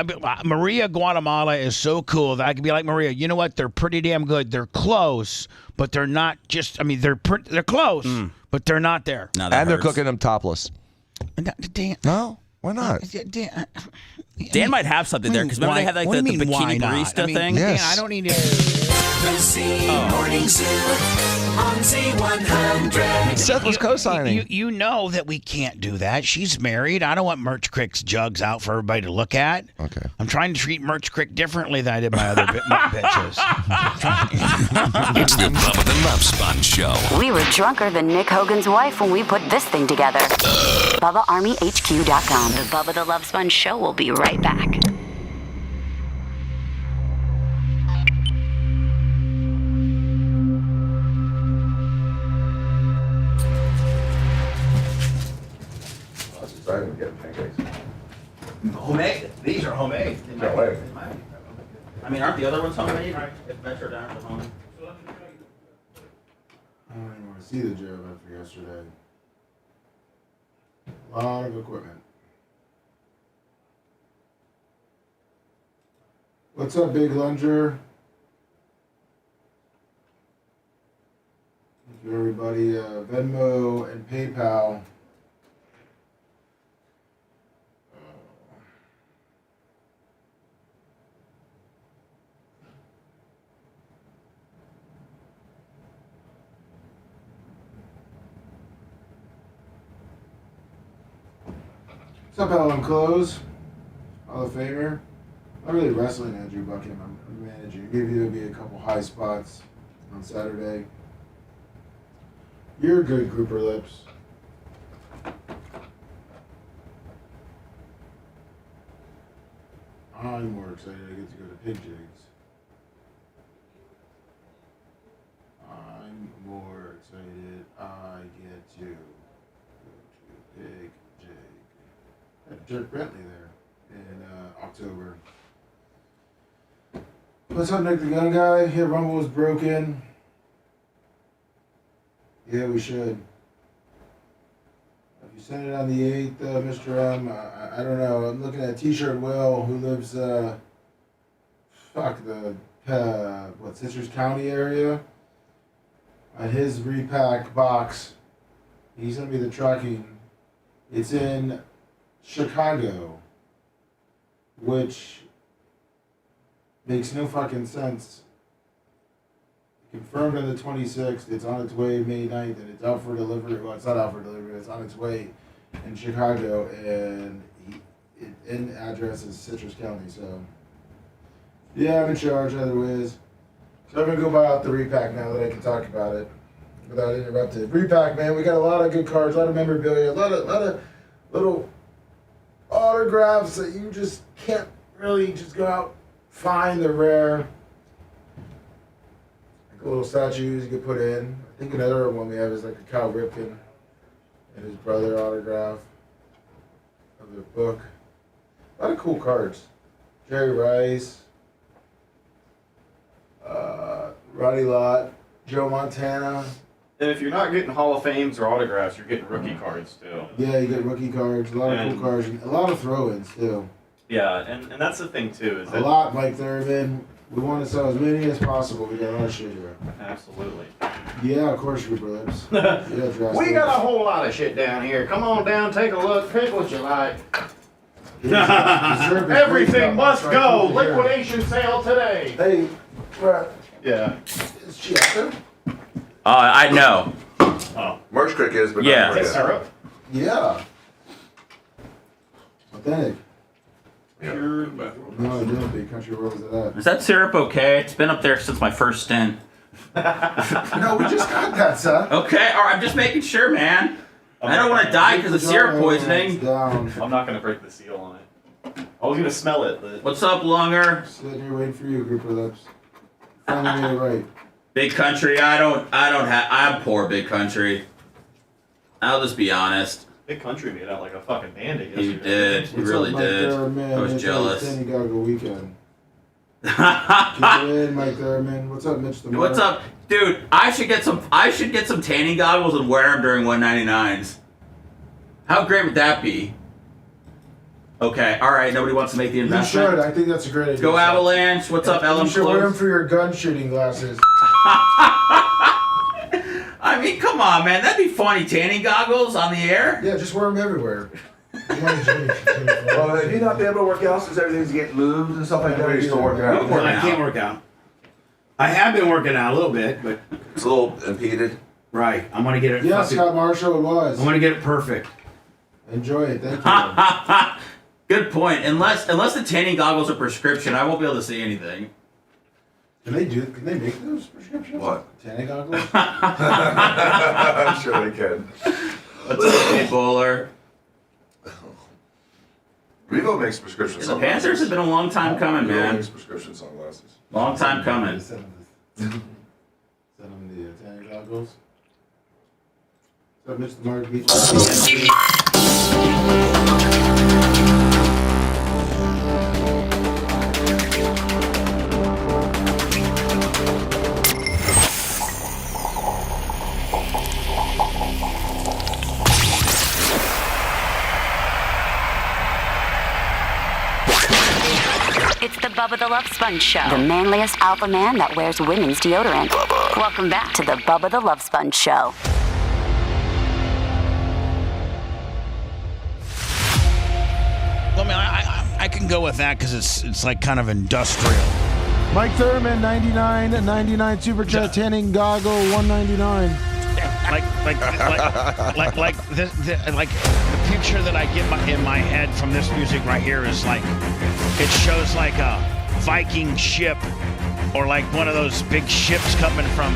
Maria Guatemala is so cool that I could be like, Maria, you know what? They're pretty damn good. They're close, but they're not just. They're close, but they're not there. No, and they're cooking them topless. Dan, no, why not? Dan might have something there because remember they had like the bikini barista thing. Yes. Dan, I don't need to. The Z Morning Zoo on Z100. Seth was co-signing. You know that we can't do that. She's married. I don't want Merch Crick's jugs out for everybody to look at. Okay. I'm trying to treat Merch Crick differently than I did my other bitches. It's the Bubba the Love Sponge Show. We were drunker than Nick Hogan's wife when we put this thing together. BubbaArmyHQ.com. The Bubba the Love Sponge Show will be right back. Excited to get pancakes. Homemade. These are homemade. No way. Aren't the other ones homemade? If Metro Diner was homemade. I don't even want to see the Joe event for yesterday. A lot of equipment. What's up, Big Lunger? Thank you, everybody. Venmo and PayPal. What's up, Ellen Close? Hall of Famer. Not really wrestling Andrew Buckham. I'm managing. Maybe there'll be a couple high spots on Saturday. You're good, Grouper Lips. I'm more excited I get to go to Pig Jigs. I'm more excited I get to go to Pig Jig. I had Dirk Bentley there in October. What's up, Nick the Gun Guy? Here, Rumble was broken. Yeah, we should. If you send it on the 8th, Mr. M, I don't know. I'm looking at T-Shirt Will, who lives, Citrus County area. On his repack box, he sent me the tracking. It's in Chicago, which makes no fucking sense. Confirmed on the 26th. It's on its way May 9th, and it's out for delivery. Well, it's not out for delivery. It's on its way in Chicago, and in address is Citrus County. So, yeah, I'm in charge either ways. So I'm gonna go buy out the repack now that I can talk about it without interrupted. Repack, man. We got a lot of good cards, a lot of memorabilia, a lot of little autographs that you just can't really just go out find. They're rare. Little statues you could put in. I think another one we have is like a Cal Ripken and his brother autograph of the book. A lot of cool cards. Jerry Rice, Roddy Lott, Joe Montana. And if you're not getting Hall of Fames or autographs, you're getting rookie cards too. Yeah, you get rookie cards. A lot of cool cards. And a lot of throw-ins too. Yeah, and that's the thing too. Is that a lot, Mike Thurman. We want to sell as many as possible. We got a lot of shit here. Absolutely. Yeah, of course, Grouper Lips. Yeah, we got a whole lot of shit down here. Come on down, take a look, pick what you like. Everything must go. Liquidation sale today. Hey, Brett. Yeah. Is she out there? I know. Oh. Marsh Creek is, but yeah. not Maria. Syrup? Yeah. Authentic. Yeah. No, I didn't. Big Country. Where was it at? Is that syrup okay? It's been up there since my first stint. No, we just got that, son. Okay, all right, I'm just making sure, man. I don't want to die because of syrup poisoning. Down. I'm not going to break the seal on it. I was going to smell it, but... What's up, Lunger? Sitting here waiting for you, Grouper Lips. Finally made it right. Big Country, I'm poor, Big Country. I'll just be honest. Big Country made out like a fucking bandit yesterday. He did. He really did. I was jealous. Sandy Goggle weekend. Get in, Mike Thurman. What's up, Mitch? What's up, dude? I should get some tanning goggles and wear them during 199s. How great would that be? Okay, all right. Nobody wants to make the investment. You should. I think that's a great idea. Go Avalanche. What's up, Ellen? You should wear them for your gun shooting glasses. I mean, come on, man. That'd be funny. Tanning goggles on the air? Yeah, just wear them everywhere. Well, if you're not be able to work out since everything's getting moved and stuff like that, you're still working out. I can't work out. I have been working out a little bit, but it's a little impeded. Right. I'm gonna get it. Yeah, Scott Marshall, it was. I'm gonna get it perfect. Enjoy it. Thank you. Good point. Unless the tanning goggles are prescription, I won't be able to see anything. Can they make those prescriptions? What? Tanning goggles? I'm sure they can. What's up, Nate Bowler? Revo makes prescription The sunglasses. Panthers have been a long time coming, Revo man. makes prescription sunglasses. Long time coming. Send them the tanning goggles. What's up, Mr. Mark Beach? It's the Bubba the Love Sponge Show. The manliest alpha man that wears women's deodorant. Bubba. Welcome back to the Bubba the Love Sponge Show. Well, I mean, I can go with that because it's like kind of industrial. Mike Thurman, 99 super chat, tanning goggle, $199. Like picture that I get in my head from this music right here is like, it shows like a Viking ship or like one of those big ships coming from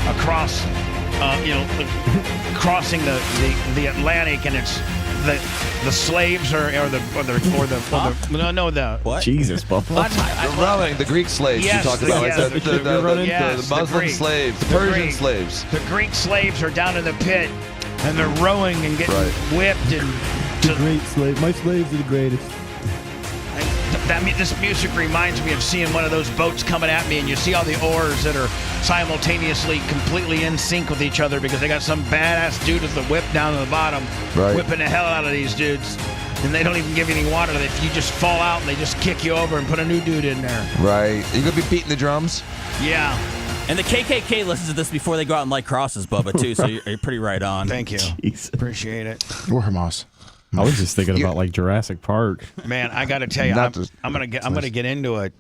across, crossing the Atlantic, and it's the slaves or the what? Jesus, Bubba. The rowing, the Greek slaves yes, you talked about. yes, the Muslim slaves, the Persian slaves. The Greek slaves are down in the pit, and they're rowing and getting whipped. And the great slave. My slaves are the greatest. This music reminds me of seeing one of those boats coming at me, and you see all the oars that are simultaneously completely in sync with each other because they got some badass dude with the whip down to the bottom, whipping the hell out of these dudes, and they don't even give you any water. If you just fall out, and they just kick you over and put a new dude in there. Right. You gonna be beating the drums? Yeah. And the KKK listens to this before they go out and light crosses, Bubba, too. So you're pretty right on. Thank you. Jeez. Appreciate it. Or Hamas. I was just thinking about like Jurassic Park. Man, I got to tell you, I'm gonna get into it.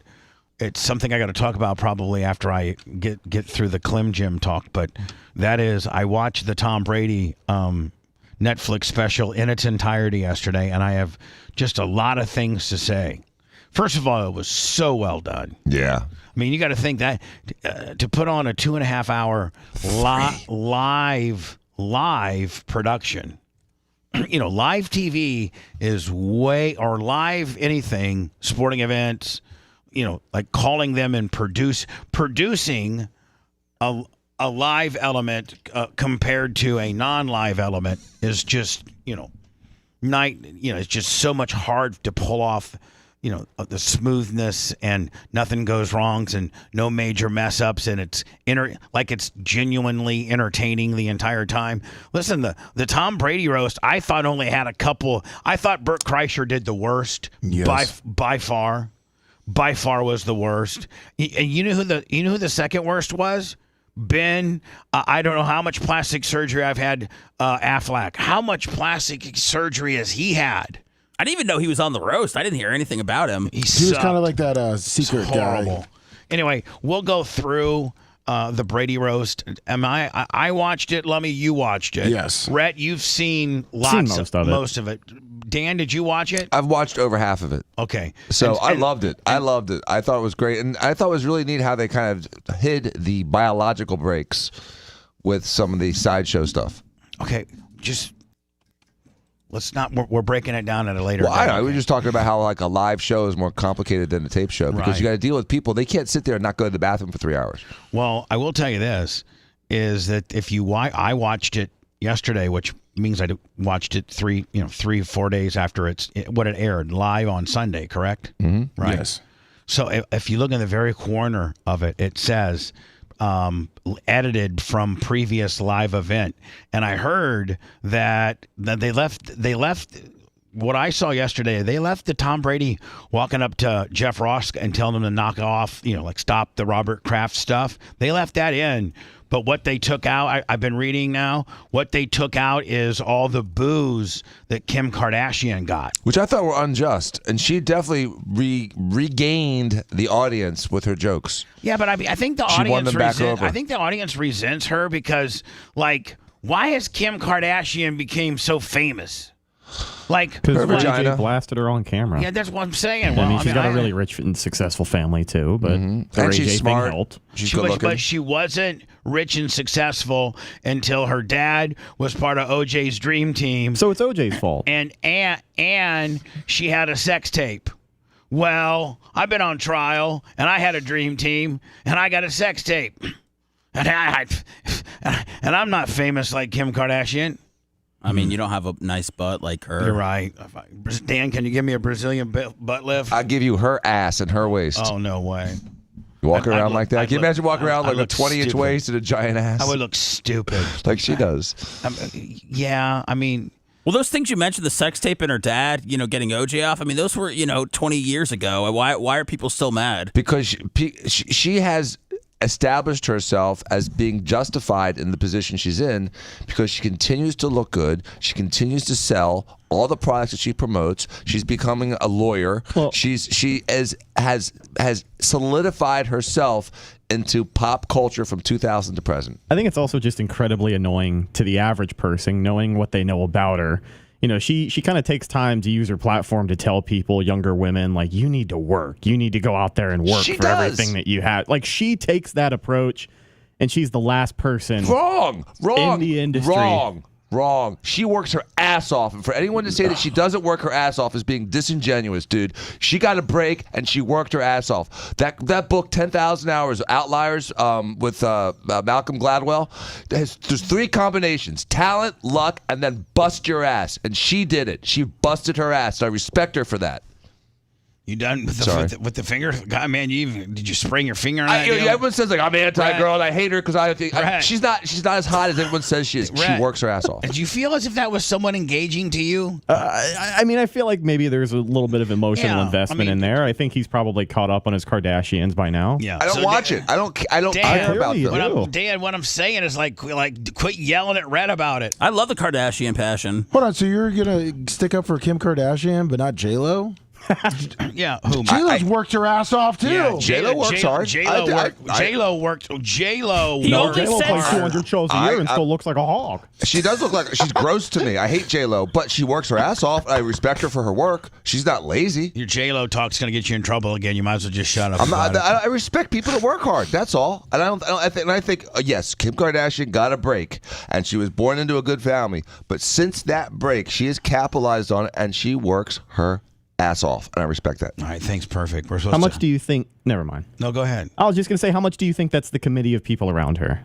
It's something I got to talk about probably after I get through the Clem Jim talk. But that is, I watched the Tom Brady Netflix special in its entirety yesterday, and I have just a lot of things to say. First of all, it was so well done. Yeah. I mean, you got to think that to put on a 2.5 hour live production. Live TV is or live anything, sporting events, like calling them and producing a live element compared to a non-live element is just, it's just so much hard to pull off, the smoothness and nothing goes wrong and no major mess ups, and it's it's genuinely entertaining the entire time. Listen, the Tom Brady roast, I thought only had a couple. I thought Bert Kreischer did the worst. Yes. By far was the worst. And you know who the second worst was? Ben, I don't know how much plastic surgery I've had. Affleck, how much plastic surgery has he had? I didn't even know he was on the roast. I didn't hear anything about him. He was kind of like that secret guy. Anyway, we'll go through the Brady roast. I watched it. Lummy, you watched it. Yes. Rhett, you've seen most of it. Dan, did you watch it? I've watched over half of it. Okay. So I loved it. I loved it. I thought it was great. And I thought it was really neat how they kind of hid the biological breaks with some of the sideshow stuff. Okay. Just... let's not. We're breaking it down at a later. Well, I know. Okay. We were just talking about how like a live show is more complicated than a tape show because you got to deal with people. They can't sit there and not go to the bathroom for 3 hours. Well, I will tell you this: is that if I watched it yesterday, which means I watched it 3-4 days after it aired live on Sunday. Correct? Mm-hmm. Right. Yes. So if you look in the very corner of it, it says. Edited from previous live event, and I heard that they left what I saw yesterday. They left the Tom Brady walking up to Jeff Ross and telling him to knock off, stop the Robert Kraft stuff. They left that in, but what they took out, I've been reading now. What they took out is all the boos that Kim Kardashian got, which I thought were unjust, and she definitely regained the audience with her jokes. Yeah, but I think the audience resents her because, why has Kim Kardashian became so famous? Because AJ blasted her on camera. Yeah, that's what I'm saying. She's got a really rich and successful family too, but and she's smart. Helped. But she wasn't rich and successful until her dad was part of OJ's dream team. So it's OJ's fault. And she had a sex tape. Well, I've been on trial, and I had a dream team, and I got a sex tape, and I'm not famous like Kim Kardashian. I mean, you don't have a nice butt like her. You're right. Dan, can you give me a Brazilian butt lift? I'll give you her ass and her waist. Oh, no way. You walk around like that? Can you imagine walking around like a 20-inch waist and a giant ass? I would look stupid. Like she does. Yeah, I mean... Well, those things you mentioned, the sex tape and her dad, getting OJ off, I mean, those were, 20 years ago. Why are people still mad? Because she has established herself as being justified in the position she's in because she continues to look good. She continues to sell all the products that she promotes. She's becoming a lawyer. Well, she has solidified herself into pop culture from 2000 to present. I think it's also just incredibly annoying to the average person knowing what they know about her. you know, she kind of takes time to use her platform to tell people, younger women, like, you need to work. You need to go out there and work for everything that you have. Like, she takes that approach, and she's the last person Wrong. in the industry. Wrong. She works her ass off. And for anyone to say that she doesn't work her ass off is being disingenuous, dude. She got a break, and she worked her ass off. That book, 10,000 Hours, Outliers, with Malcolm Gladwell, there's 3 combinations: talent, luck, and then bust your ass. And she did it. She busted her ass. I respect her for that. You done with the finger? God, man, did you spring your finger on that deal? Everyone says, like, I'm anti-girl and I hate her because I think she's not as hot as everyone says she is. She works her ass off. Did you feel as if that was someone engaging to you? I mean, I feel like maybe there's a little bit of emotional investment in there. I think he's probably caught up on his Kardashians by now. Yeah, I don't watch it. I don't care about them. Dan, what I'm saying is like quit yelling at Red about it. I love the Kardashian passion. Hold on, so you're gonna stick up for Kim Kardashian, but not J-Lo? Yeah, who? J-Lo's worked her ass off too. Yeah, J-Lo works hard. J-Lo worked. J-Lo plays 200 shows a year and still looks like a hog. She does look like she's gross to me. I hate J-Lo, but she works her ass off. I respect her for her work. She's not lazy. Your J-Lo talk's gonna get you in trouble again. You might as well just shut up. I respect people that work hard. That's all. And I think yes, Kim Kardashian got a break, and she was born into a good family. But since that break, she has capitalized on it, and she works her ass off, and I respect that. All right, thanks. Perfect. We're supposed How much do you think? Never mind. No, go ahead. I was just gonna say, how much do you think that's the committee of people around her?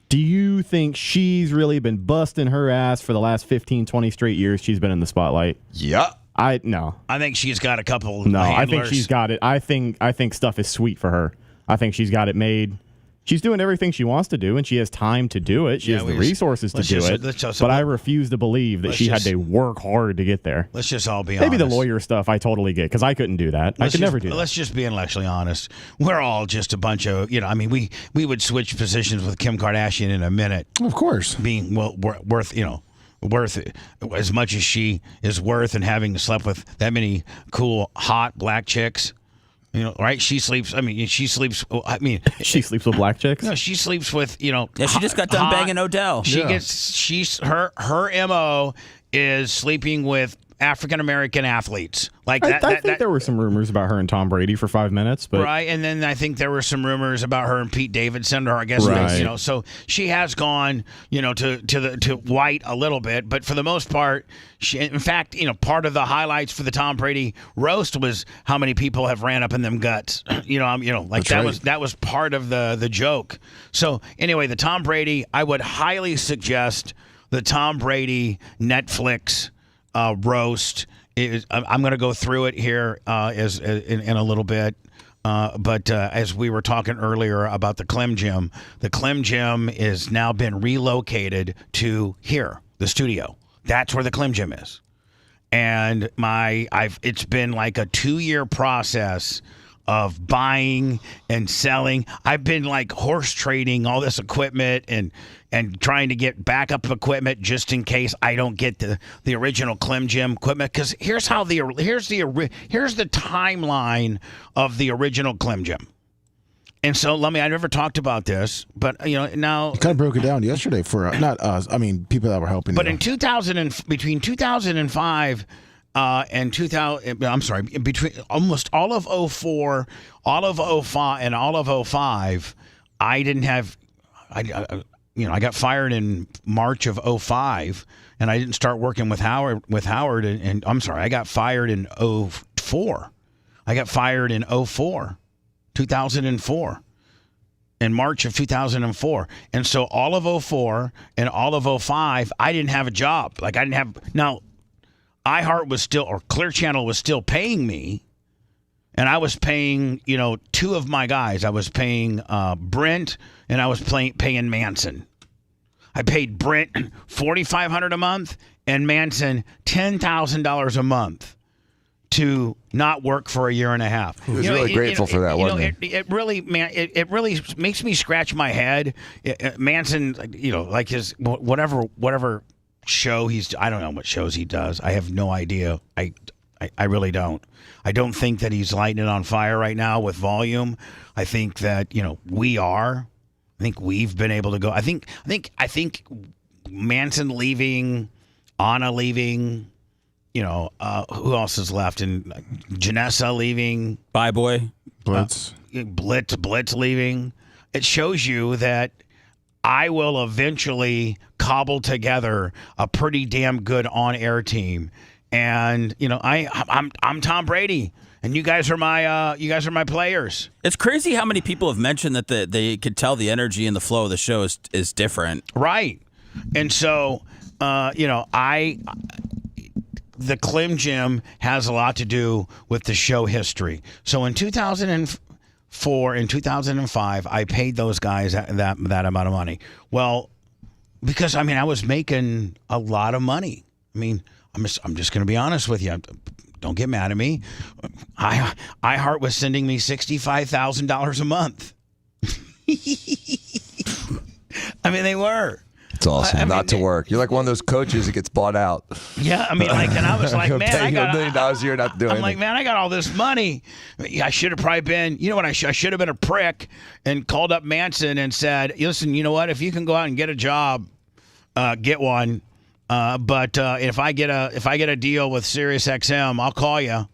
Do you think she's really been busting her ass for the last 15, 20 straight years she's been in the spotlight? Yeah. No. I think she's got a couple. No, handlers. I think she's got it. I think stuff is sweet for her. I think she's got it made. She's doing everything she wants to do, and she has time to do it. She has the resources to do it. But I refuse to believe that she had to work hard to get there. Let's just all be honest. Maybe the lawyer stuff I totally get, because I couldn't do that. I could never do that. Let's just be intellectually honest. We're all just a bunch of, I mean, we would switch positions with Kim Kardashian in a minute. Of course. Being, worth as much as she is worth, and having slept with that many cool, hot black chicks. Right? She sleeps with black chicks? No, she sleeps with, Yeah, she just got done banging Odell. Her MO is sleeping with African American athletes. Like I think there were some rumors about her and Tom Brady for 5 minutes, but right, and then I think there were some rumors about her and Pete Davidson, or I guess so she has gone, to white a little bit, but for the most part, in fact, part of the highlights for the Tom Brady roast was how many people have ran up in them guts. That was part of the joke. So anyway, the Tom Brady, I would highly suggest the Tom Brady Netflix roast. I'm going to go through it here in a little bit. But as we were talking earlier about the Clem Gym is now been relocated to here, the studio. That's where the Clem Gym is. And it's been like a 2-year process of buying and selling. I've been like horse trading all this equipment and trying to get backup equipment just in case I don't get the original Clem Gym equipment. Because here's the timeline of the original Clem Gym. And so, I never talked about this, but now you kind of broke it down yesterday for not us. I mean, people that were helping. But in between 2005. And 2000, I'm sorry, between almost all of 04, all of 05, and all of 05, I didn't have, I got fired in March of 05, and I didn't start working with Howard, and I'm sorry, I got fired in 04. I got fired in 2004. In March of 2004. And so all of 04 and all of 05, I didn't have a job. Like, I didn't have, now, iHeart was still, or Clear Channel was still paying me, and I was paying, two of my guys. I was paying Brent, and I was paying Manson. I paid Brent $4,500 a month, and Manson $10,000 a month to not work for a year and a half. He was really grateful for that, wasn't he? It really makes me scratch my head. Manson, like his whatever show I don't know what shows he does. I have no idea. I really don't. I don't think that he's lighting it on fire right now with volume. I think that we are. I think we've been able to go. I think Manson leaving Anna leaving. Who else is left? And Janessa leaving. Bye, boy. Blitz. Blitz leaving. It shows you that I will eventually cobble together a pretty damn good on-air team. And I'm Tom Brady, and you guys are my players. It's crazy how many people have mentioned that they could tell the energy and the flow of the show is different. Right. And so, the Clem Gym has a lot to do with the show history. So in 2004 and 2005, I paid those guys that amount of money. Well, because I was making a lot of money. I'm just going to be honest with you. Don't get mad at me. iHeart was sending me $65,000 a month. They were. It's awesome not to work. You're like one of those coaches that gets bought out. Yeah, and I was like, man, I got $1 million a year not doing. I'm like, man, I got all this money. I should have probably been. You know what? I should have been a prick and called up Manson and said, listen, you know what? If you can go out and get a job, get one. But if I get a deal with SiriusXM, I'll call you.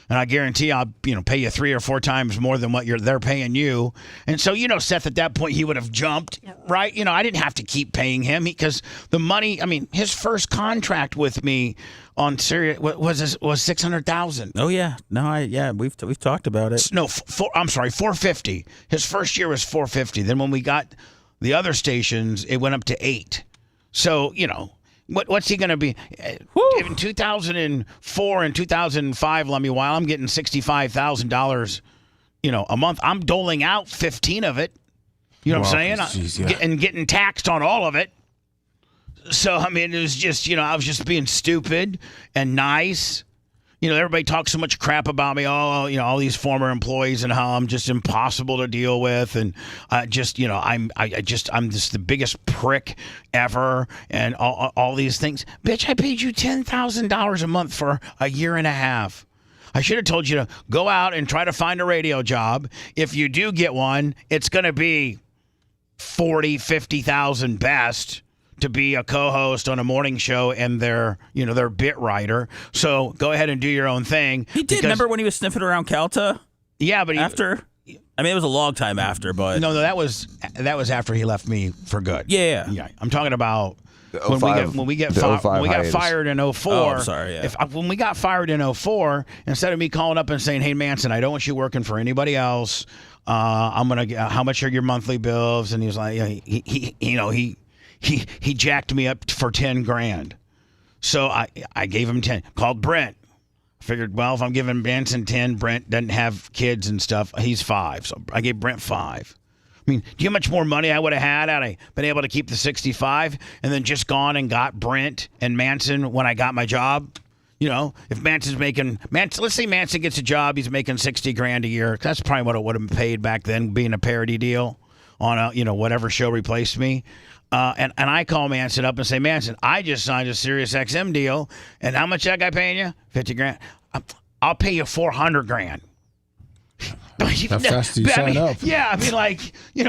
And I guarantee I'll pay you 3 or 4 times more than what they're paying you. And so Seth at that point he would have jumped, right? I didn't have to keep paying him because the money. His first contract with me on Sirius was $600,000. Oh yeah, we've talked about it. No, I'm sorry, $450. His first year was $450. Then when we got the other stations, it went up to $8. So what's he going to be? In 2004 and 2005, while I'm getting $65,000, a month, I'm doling out 15 of it. You know what I'm saying? Geez, yeah. And getting taxed on all of it. So, it was just, I was just being stupid and nice. Everybody talks so much crap about me, all these former employees and how I'm just impossible to deal with. And I'm just the biggest prick ever and all these things. Bitch, I paid you $10,000 a month for a year and a half. I should have told you to go out and try to find a radio job. If you do get one, it's going to be $40,000-$50,000 best to be a co-host on a morning show and their bit writer. So go ahead and do your own thing. He did. Remember when he was sniffing around Calta? Yeah, but after. It was a long time after, but no, that was after he left me for good. Yeah. I'm talking about when we got fired in 04. Oh, I'm sorry. Yeah. When we got fired in 04, instead of me calling up and saying, "Hey Manson, I don't want you working for anybody else. I'm gonna get, how much are your monthly bills?" And he was like, He jacked me up for $10,000. So I gave him 10. Called Brent. Figured, well, if I'm giving Manson 10, Brent doesn't have kids and stuff. He's 5. So I gave Brent 5. Do you know how much more money I would have had I been able to keep the 65 and then just gone and got Brent and Manson when I got my job? If Manson's let's say Manson gets a job, he's making $60,000 a year. That's probably what it would have been paid back then, being a parody deal on a whatever show replaced me. And I call Manson up and say, Manson, I just signed a SiriusXM deal, and how much that guy paying you? $50,000. I'll pay you $400,000. How fast do you sign up? Yeah,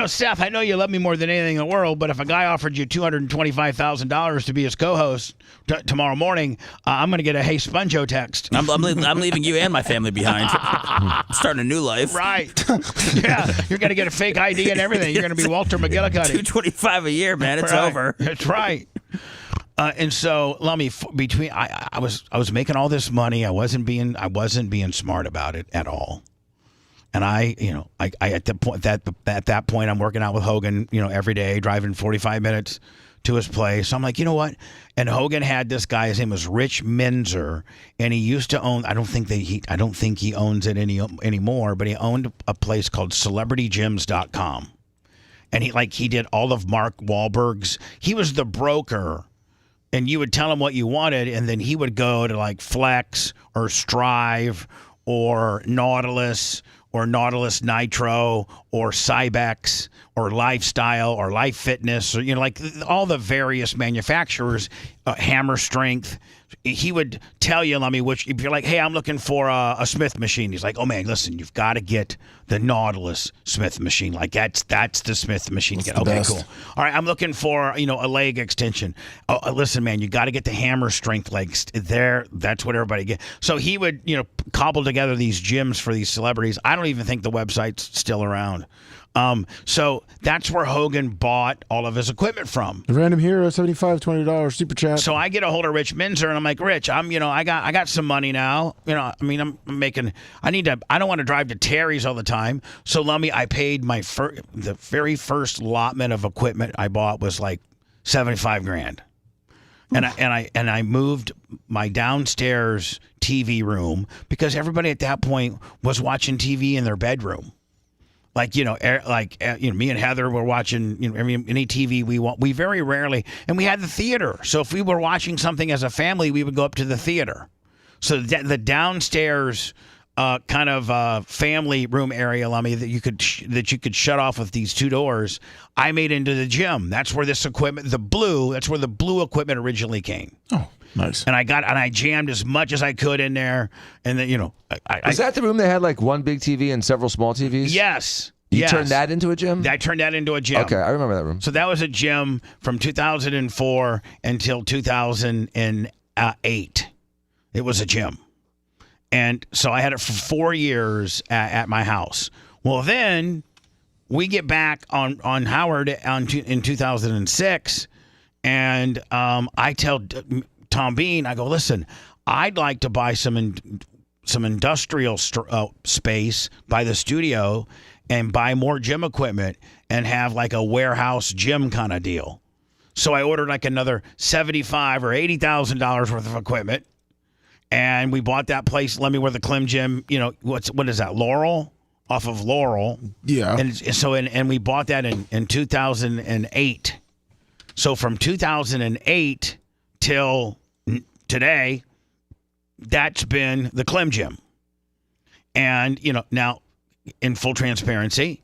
Seth, I know you love me more than anything in the world, but if a guy offered you $225,000 to be his co-host tomorrow morning, I'm going to get a "Hey Sponjo" text. I'm leaving you and my family behind. Starting a new life. Right. Yeah, you're going to get a fake ID and everything. You're going to be Walter McGillicuddy. $225 a year, man. It's over. That's right. And so, Lummy, I was making all this money. I wasn't being smart about it at all. And I at that point, I'm working out with Hogan, every day, driving 45 minutes to his place. So I'm like, you know what? And Hogan had this guy. His name was Rich Menzer, and he used to own. I don't think he owns it anymore. But he owned a place called CelebrityGyms.com, and he did all of Mark Wahlberg's. He was the broker. And you would tell him what you wanted, and then he would go to Flex or Strive or Nautilus or Nautilus Nitro or Cybex or Lifestyle or Life Fitness, or like all the various manufacturers, Hammer Strength. He would tell you, which if you're like, hey, I'm looking for a Smith machine. He's like, oh man, listen, you've got to get the Nautilus Smith machine. Like that's the Smith machine. Okay, best. cool. All right, I'm looking for a leg extension. Oh, listen, man, you got to get the Hammer Strength legs. That's what everybody gets. So he would cobble together these gyms for these celebrities. I don't even think the website's still around. So that's where Hogan bought all of his equipment from. Random Hero, $75, $20 super chat. So I get a hold of Rich Minzer and I'm like, Rich, I got some money now. I'm making. I don't want to drive to Terry's all the time. So Lummy, I paid the very first allotment of equipment I bought was like $75,000. And I moved my downstairs TV room because everybody at that point was watching TV in their bedroom. Me and Heather were watching any TV we want. We very rarely, and we had the theater. So if we were watching something as a family, we would go up to the theater. So the downstairs kind of family room area, Lummy, that you could shut off with these two doors, I made into the gym. That's where this equipment, that's where the blue equipment originally came. Oh, nice. And I jammed as much as I could in there, and then Was that the room that had like one big TV and several small TVs? Yes. You turned that into a gym? I turned that into a gym. Okay, I remember that room. So that was a gym from 2004 until 2008. It was a gym. And so I had it for 4 years at my house. Well, then we get back on Howard in 2006, and I tell Tom Bean, I go, listen, I'd like to buy some industrial space by the studio and buy more gym equipment and have like a warehouse gym kind of deal. So I ordered like another $75,000 or $80,000 worth of equipment, and we bought that place. Let me where the Clem Gym. What is that? Laurel, off of Laurel. Yeah. And we bought that in 2008. So from 2008 till today, that's been the Clem Gym. And now, in full transparency,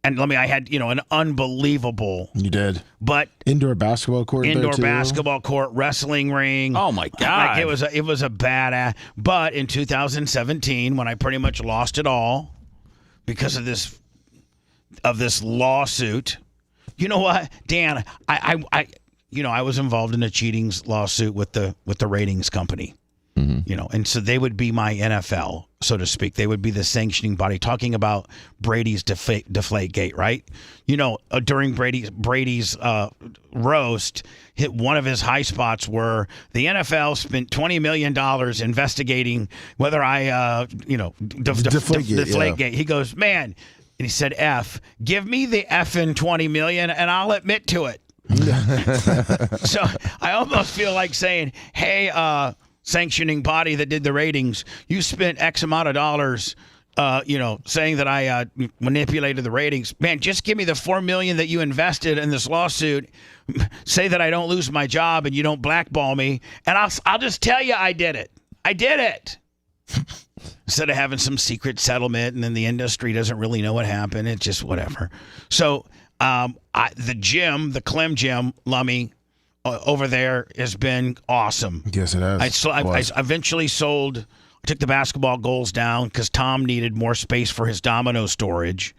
and I had an unbelievable. You did, but indoor basketball court, wrestling ring. Oh my God! It was a badass. But in 2017, when I pretty much lost it all because of this lawsuit, you know what, Dan? I was involved in a cheating lawsuit with the ratings company. Mm-hmm. And so they would be my NFL, so to speak. They would be the sanctioning body, talking about Brady's deflate gate, right? During Brady's roast, one of his high spots were the NFL spent $20 million investigating whether I, deflate gate. He goes, man, and he said, give me the effing $20 million and I'll admit to it. So I almost feel like saying, hey, sanctioning body that did the ratings, you spent X amount of dollars, saying that I manipulated the ratings. Man, just give me the $4 million that you invested in this lawsuit. Say that I don't lose my job and you don't blackball me, and I'll just tell you I did it. I did it. Instead of having some secret settlement and then the industry doesn't really know what happened, it's just whatever. So the Clem Gym, Lummy, over there has been awesome. Yes, it has. I eventually sold. I took the basketball goals down because Tom needed more space for his domino storage,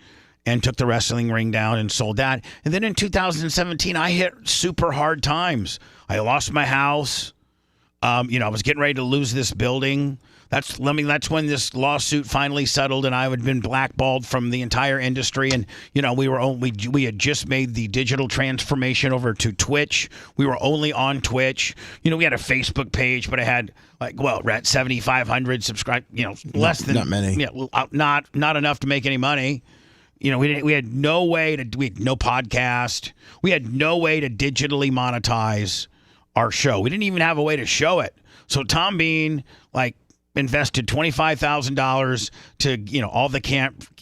and took the wrestling ring down and sold that. And then in 2017, I hit super hard times. I lost my house. I was getting ready to lose this building. That's when this lawsuit finally settled, and I had been blackballed from the entire industry. And we had just made the digital transformation over to Twitch. We were only on Twitch. We had a Facebook page, but it had we're at 7,500 subscribers. Less than not many. Yeah, not enough to make any money. We had no way to. We had no podcast. We had no way to digitally monetize our show. We didn't even have a way to show it. So Tom Bean invested $25,000 to all the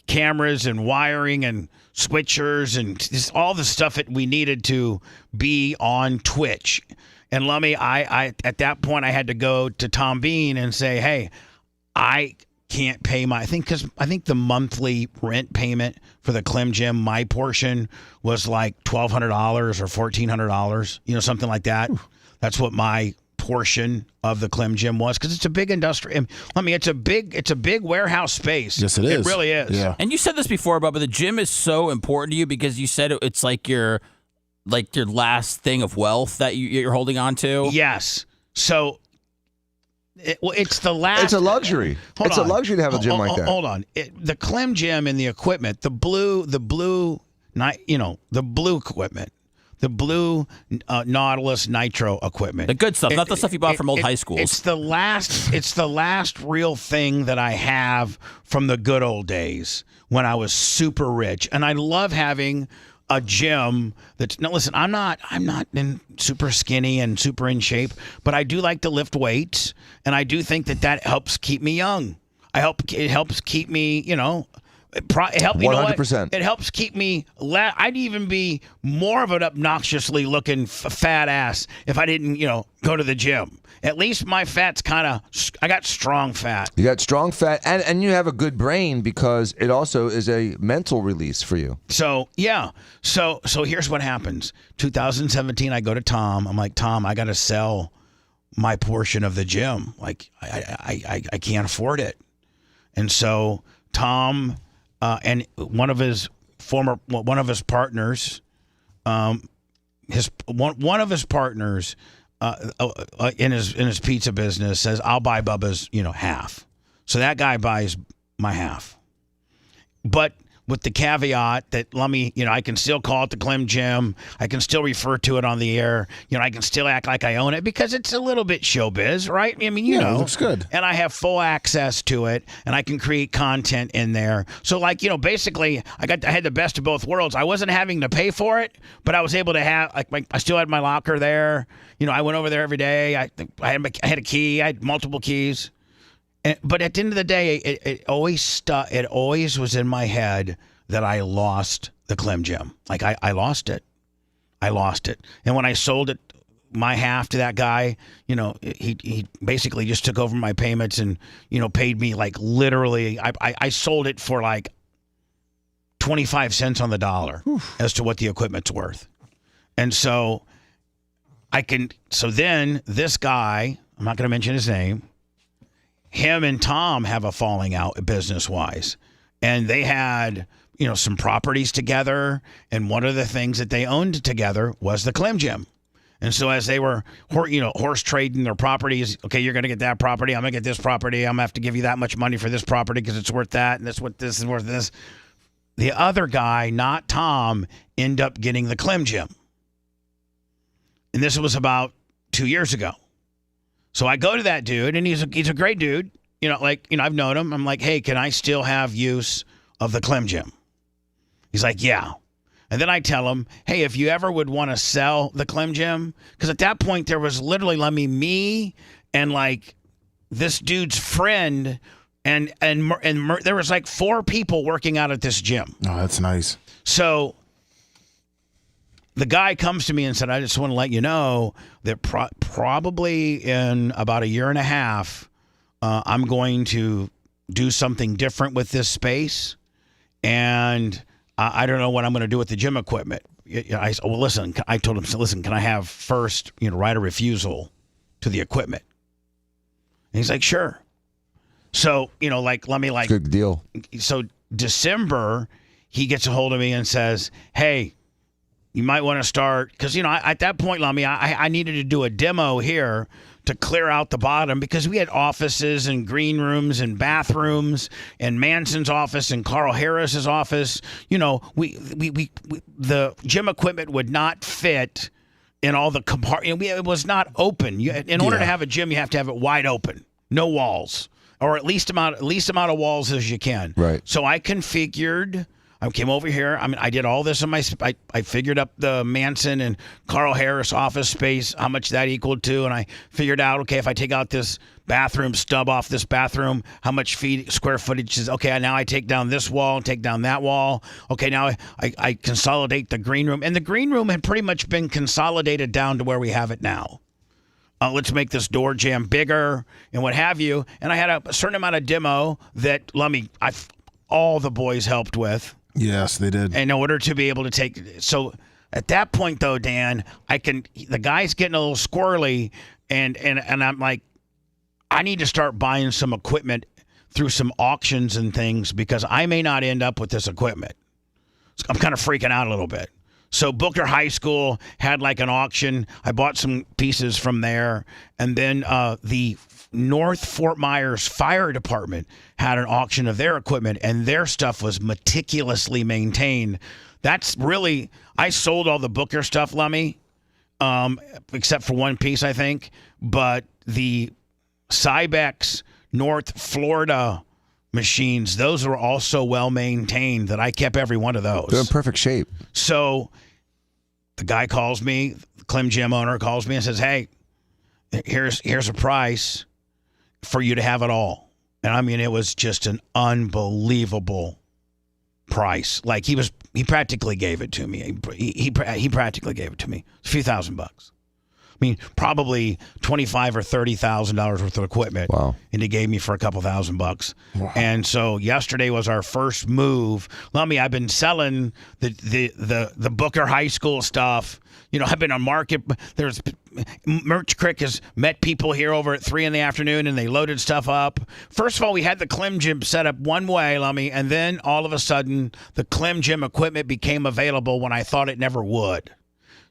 cameras and wiring and switchers and just all the stuff that we needed to be on Twitch. And Lummy, I at that point I had to go to Tom Bean and say, hey, I can't pay I think the monthly rent payment for the Clem Gym, my portion was like $1,200 or $1,400, something like that. That's what my portion of the Clem Gym was, because it's a big industrial. I mean, it's a big warehouse space. Yes, it is. It really is. Yeah. And you said this before, but the gym is so important to you because you said it's like your last thing of wealth that you're holding on to. Yes. So, it's the last. It's a luxury. It's a luxury to have a gym like that. Hold on. The Clem Gym and the equipment, the blue equipment. The blue Nautilus Nitro equipment. The good stuff, not the stuff you bought from old high schools. It's the last real thing that I have from the good old days when I was super rich. And I love having a gym that's listen, I'm not in super skinny and super in shape, but I do like to lift weights, and I do think that helps keep me young. It helps keep me, It 100%. It helps keep me. I'd even be more of an obnoxiously looking fat ass if I didn't, go to the gym. At least my fat's I got strong fat. You got strong fat, and you have a good brain because it also is a mental release for you. So yeah. So here's what happens. 2017, I go to Tom. I'm like, Tom, I got to sell my portion of the gym. Like I can't afford it, and so Tom. And one of his partners, in his pizza business says, I'll buy Bubba's, half. So that guy buys my half. But with the caveat that I can still call it the Clem Gym. I can still refer to it on the air. I can still act like I own it because it's a little bit showbiz, right? I mean, it looks good. And I have full access to it, and I can create content in there. So, basically, I had the best of both worlds. I wasn't having to pay for it, but I was able to have, I still had my locker there. I went over there every day. I had a key. I had multiple keys. But at the end of the day, it always was in my head that I lost the Clem Gym. Like I lost it. And when I sold it, my half to that guy, he basically just took over my payments and, paid me like literally. I sold it for like 25 cents on the dollar as to what the equipment's worth. And so then this guy, I'm not going to mention his name, him and Tom have a falling out business-wise. And they had, some properties together. And one of the things that they owned together was the Clem Gym. And so as they were, horse trading their properties, okay, you're going to get that property. I'm going to get this property. I'm going to have to give you that much money for this property because it's worth that. And that's what this is worth this. The other guy, not Tom, ended up getting the Clem Gym. And this was about 2 years ago. So I go to that dude, and he's a great dude. I've known him. I'm like, hey, can I still have use of the Clem Gym? He's like, yeah. And then I tell him, hey, if you ever would want to sell the Clem Gym, because at that point there was literally me and like this dude's friend, and there was like 4 people working out at this gym. Oh, that's nice. So the guy comes to me and said, I just want to let you know that probably in about a year and a half, I'm going to do something different with this space. And I don't know what I'm going to do with the gym equipment. I said, well, listen, I told him, listen, can I have first, right of refusal to the equipment? And he's like, sure. So, let me good deal. So December, he gets a hold of me and says, hey, you might want to start, because, at that point, Lummy, I needed to do a demo here to clear out the bottom because we had offices and green rooms and bathrooms and Manson's office and Carl Harris's office. The gym equipment would not fit in all the compartments. It was not open. In order to have a gym, you have to have it wide open, no walls, or at least amount of walls as you can. Right. So I configured. I came over here. I did all this I figured up the Manson and Carl Harris office space, how much that equaled to, and I figured out, okay, if I take out this bathroom stub off this bathroom, how much square footage is, okay, now I take down this wall and take down that wall. Okay, now I consolidate the green room. And the green room had pretty much been consolidated down to where we have it now. let's make this door jamb bigger and what have you. And I had a certain amount of demo that all the boys helped with. Yes, they did. In order to be able to take. So at that point, though, Dan, the guy's getting a little squirrely, and I'm like, I need to start buying some equipment through some auctions and things because I may not end up with this equipment. So I'm kind of freaking out a little bit. So Booker High School had like an auction. I bought some pieces from there. And then the North Fort Myers Fire Department had an auction of their equipment, and their stuff was meticulously maintained. That's really, I sold all the Booker stuff, Lummy, except for one piece, I think. But the Cybex North Florida machines, those were also well maintained that I kept every one of those. They're in perfect shape. So the guy calls me, the Clem Gym owner calls me and says, hey, here's a price for you to have it all. And I mean, it was just an unbelievable price. Like he practically gave it to me. He practically gave it to me. A few $1,000. I mean, probably $25,000 or $30,000 worth of equipment. Wow. And he gave me for a couple $1,000. Wow. And so yesterday was our first move. Lummy, I've been selling the Booker High School stuff. You know, I've been on market. There's Merch Crick has met people here over at 3 p.m, and they loaded stuff up. First of all, we had the Clem Gym set up one way, Lummy, and then all of a sudden the Clem Gym equipment became available when I thought it never would.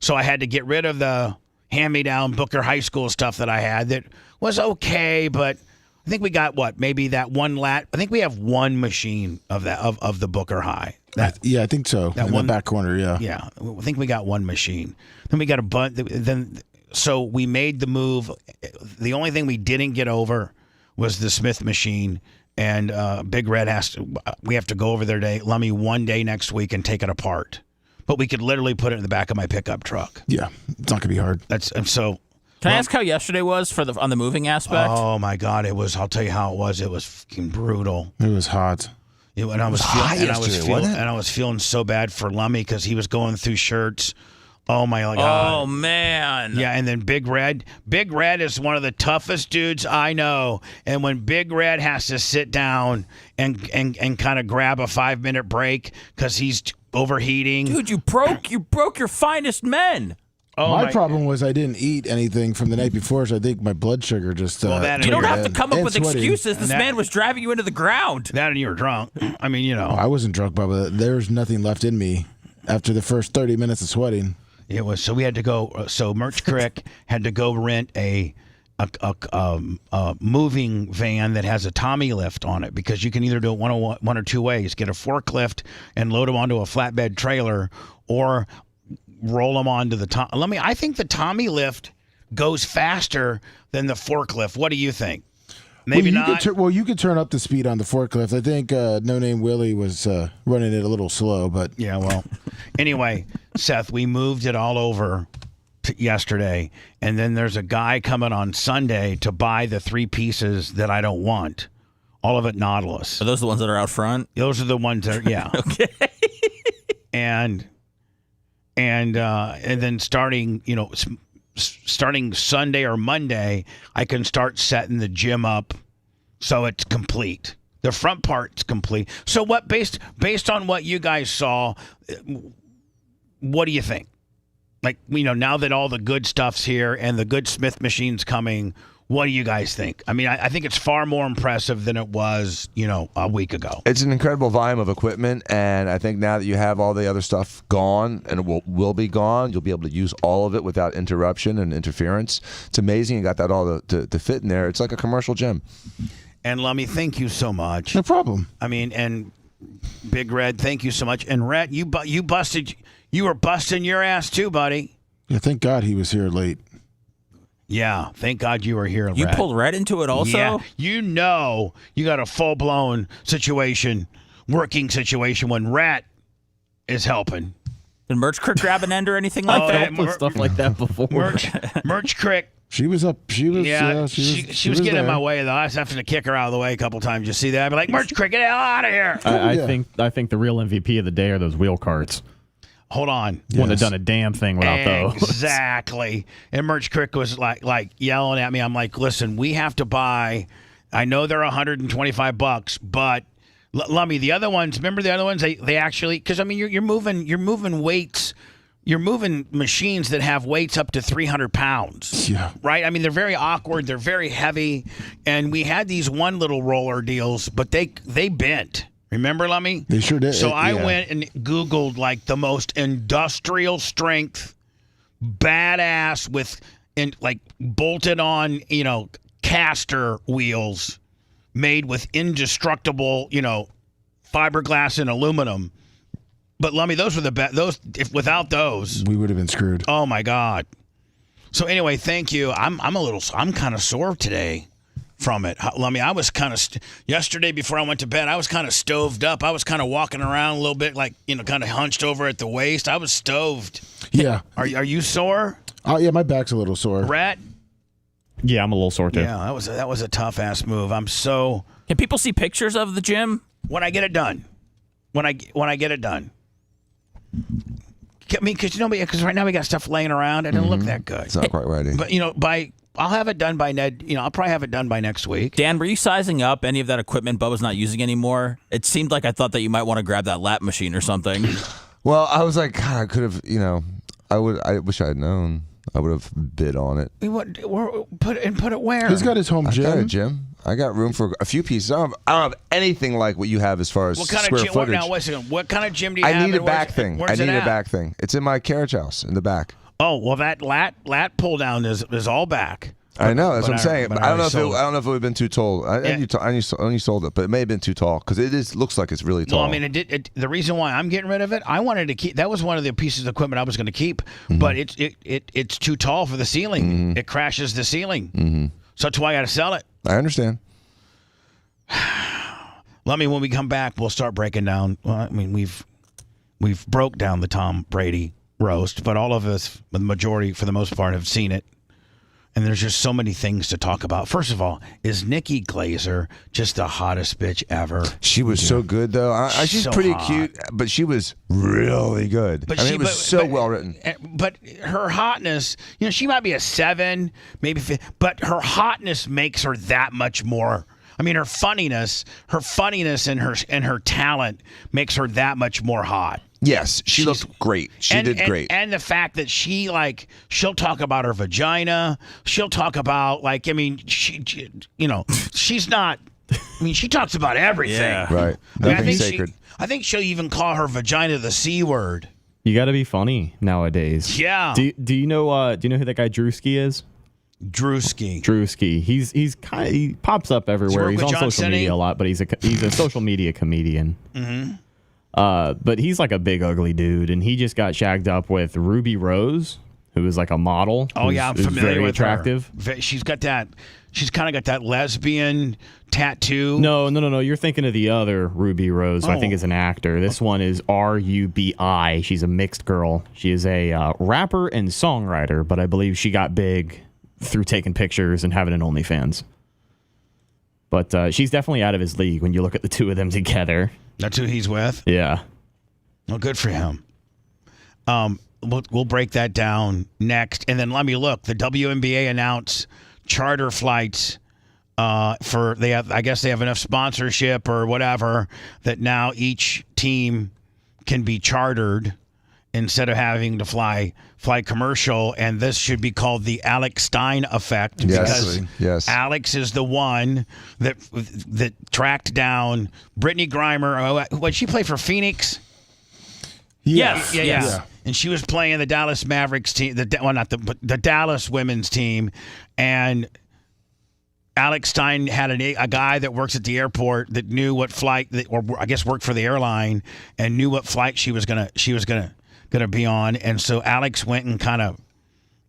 So I had to get rid of the hand-me-down Booker High School stuff that I had that was okay, but I think we got maybe that one I think we have one machine of that of the Booker High. I think so. That in one the back corner, yeah. Yeah, I think we got one machine. Then we got a bunch. So we made the move. The only thing we didn't get over was the Smith machine, and Big Red we have to go over there Lummy one day next week and take it apart. But we could literally put it in the back of my pickup truck. Yeah, it's not gonna be hard. Can I ask how yesterday was on the moving aspect? Oh my God, it was. I'll tell you how it was. It was fucking brutal. It was hot. And I was feeling so bad for Lummy because he was going through shirts. Oh my God. Oh man. Yeah, and then Big Red is one of the toughest dudes I know. And when Big Red has to sit down and kind of grab a 5-minute break because he's overheating. Dude, you broke your finest men. Oh, my problem was I didn't eat anything from the night before, so I think my blood sugar just. You don't have to come up with excuses. This man was driving you into the ground. That and you were drunk. I mean, you know. I wasn't drunk, Bubba. There was nothing left in me after the first 30 minutes of sweating. It was so we had to go. So Merch Crick had to go rent a moving van that has a Tommy lift on it because you can either do it one or two ways: get a forklift and load them onto a flatbed trailer, or roll them onto the Tommy. I think the Tommy lift goes faster than the forklift. What do you think? Maybe not. You could turn up the speed on the forklift. I think No Name Willie was running it a little slow, but yeah. Well, anyway, Seth, we moved it all over yesterday, and then there's a guy coming on Sunday to buy the 3 pieces that I don't want. All of it Nautilus. Are those the ones that are out front? Those are the ones that are, yeah. Okay. And then starting Sunday or Monday, I can start setting the gym up so it's complete. The front part's complete. So what based on what you guys saw, what do you think? Like, now that all the good stuff's here and the good Smith machine's coming, what do you guys think? I mean, I think it's far more impressive than it was, a week ago. It's an incredible volume of equipment, and I think now that you have all the other stuff gone, and it will be gone, you'll be able to use all of it without interruption and interference. It's amazing you got that all to fit in there. It's like a commercial gym. And Lummy, thank you so much. No problem. I mean, and Big Red, thank you so much. And Rhett, you were busting your ass too, buddy. Yeah, thank God he was here late. Yeah, thank God you were here, You Rhett. pulled Rhett into it also? Yeah, you got a full-blown working situation when Rhett is helping. Did Merch Crick grab an end or anything like that? Stuff like that before. Merch Crick. She was up. She was getting in my way, though. I was having to kick her out of the way a couple times. You see that? I'd be like, Merch Crick, get the hell out of here. I think the real MVP of the day are those wheel carts. Hold on. Wouldn't have done a damn thing without those. Exactly. And Merch Crick was like yelling at me. I'm like, listen, we have to buy. I know they're $125, but Lummy, the other ones. Remember the other ones? They actually, because I mean, you're moving weights. You're moving machines that have weights up to 300 pounds. Yeah. Right? I mean, they're very awkward. They're very heavy. And we had these one little roller deals, but they bent. Remember, Lummy? They sure did. So I went and Googled like the most industrial strength, badass like bolted on, caster wheels made with indestructible, fiberglass and aluminum. But Lummy, those were the best. Without those, we would have been screwed. Oh my God. So anyway, thank you. I'm kind of sore today from it. Lummy, I was kind of yesterday before I went to bed, I was kind of stoved up. I was kind of walking around a little bit like, kind of hunched over at the waist. I was stoved. Yeah. Are you sore? Oh, yeah, my back's a little sore. Rat? Yeah, I'm a little sore too. Yeah, that was a tough ass move. Can people see pictures of the gym? When I get it done. When I get it done. I mean, because right now we got stuff laying around. It doesn't look that good. It's not quite ready. But, I'll have it done by I'll probably have it done by next week. Dan, were you sizing up any of that equipment Bubba's not using anymore? It seemed like I thought that you might want to grab that lap machine or something. Well, I was like, God, I could have, I wish I had known. I would have bid on it. Put it where? He's got his home gym. I got a gym. I got room for a few pieces. I don't have anything like what you have as far as square footage. Now, wait a second. What kind of gym do you have? I need a back thing. I need a back thing. It's in my carriage house in the back. Oh, well, that lat pull down is all back. I know. That's what I'm saying. But I don't know if it would have been too tall. I only sold it, but it may have been too tall because it looks like it's really tall. Well, I mean, the reason why I'm getting rid of it, I wanted to keep. That was one of the pieces of equipment I was going to keep, but it's too tall for the ceiling. It crashes the ceiling, so that's why I got to sell it. I understand. Let me when we come back, we'll start breaking down. Well, I mean, we've broke down the Tom Brady roast, but all of us, the majority, for the most part, have seen it. And there's just so many things to talk about. First of all, is Nikki Glaser just the hottest bitch ever? She was so good, though. She's so pretty cute, but she was really good. But it was so well written. But her hotness, she might be a 7, maybe, but her hotness makes her that much more. I mean, her funniness and her talent makes her that much more hot. Yes, she looked great. She did great. And the fact that she'll talk about her vagina. She'll talk about she's not. I mean, she talks about everything. Yeah. Right. Nothing sacred. I think she'll even call her vagina the C word. You got to be funny nowadays. Yeah. Do you know who that guy Drewski is? Drewski. He pops up everywhere. He's on social media a lot, but he's a social media comedian. Mm-hmm. But he's like a big ugly dude, and he just got shagged up with Ruby Rose, who is like a model. Oh yeah, I'm familiar very with attractive. Her. She's got that. She's kind of got that lesbian tattoo. No. You're thinking of the other Ruby Rose, who I think is an actor. This one is R-U-B-I. She's a mixed girl. She is a rapper and songwriter, but I believe she got big through taking pictures and having an OnlyFans. But she's definitely out of his league when you look at the two of them together. That's who he's with? Yeah. Well, good for him. We'll break that down next. And then let me look. The WNBA announced charter flights I guess they have enough sponsorship or whatever that now each team can be chartered instead of having to fly commercial, and this should be called the Alex Stein effect because Alex is the one that tracked down Brittany Griner. What, she play for Phoenix? Yes. Yeah. And she was playing the Dallas Mavericks team, the Dallas women's team, and Alex Stein had a guy that works at the airport that knew what flight, or I guess worked for the airline, and knew what flight she was gonna be on, and so Alex went and kind of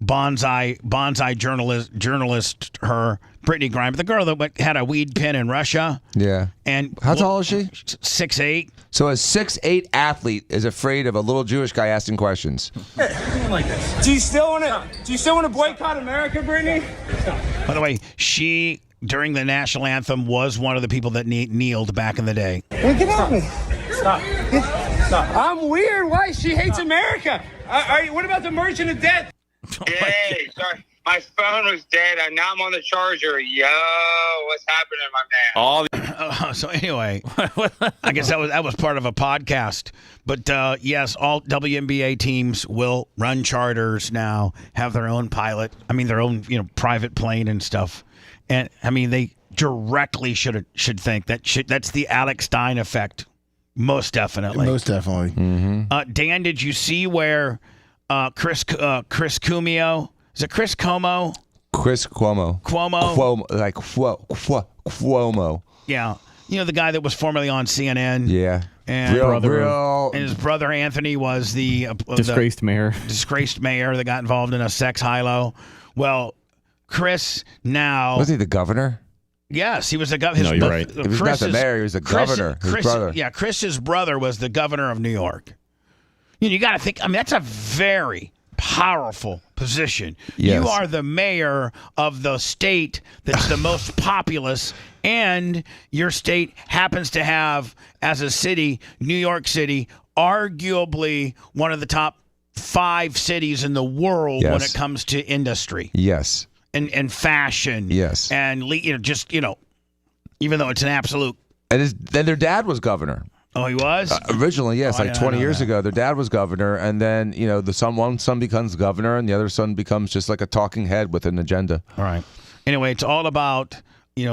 bonsai journalist her, Brittany Griner, the girl that had a weed pen in Russia. Yeah. And how tall is she? 6'8". So a 6'8" athlete is afraid of a little Jewish guy asking questions. Hey, like this. Do you still want to boycott America, Brittany? By the way, she during the national anthem was one of the people that kneeled back in the day. Hey, get off me! Stop. I'm weird. Why? She hates America. What about the Merchant of Death? Hey, sorry. My phone was dead. Now I'm on the charger. Yo, what's happening, my man? So anyway, I guess that was part of a podcast. But yes, all WNBA teams will run charters now, have their own pilot. I mean, their own private plane and stuff. And I mean, they directly should think that's the Alex Stein effect. Most definitely. Most definitely. Mm-hmm. Dan, did you see where Chris Cuomo? Is it Chris Cuomo? Chris Cuomo. Cuomo. Like Cuomo. Yeah. The guy that was formerly on CNN. Yeah. And, real. And his brother Anthony was the disgraced mayor. Disgraced mayor that got involved in a sex high-low. Well, Chris now. Was he the governor? Yes, he was the governor. No, you're right. He was not the mayor. He was the governor. His brother. Yeah, Chris's brother was the governor of New York. You got to think. I mean, that's a very powerful position. Yes. You are the mayor of the state that's the most populous, and your state happens to have, as a city, New York City, arguably one of the top 5 cities in the world when it comes to industry. Yes. And fashion. Yes. And even though it's an absolute. And then their dad was governor. Oh, he was? Originally, yes, like 20 years ago, their dad was governor, and then one son becomes governor, and the other son becomes just like a talking head with an agenda. All right. Anyway, it's all about the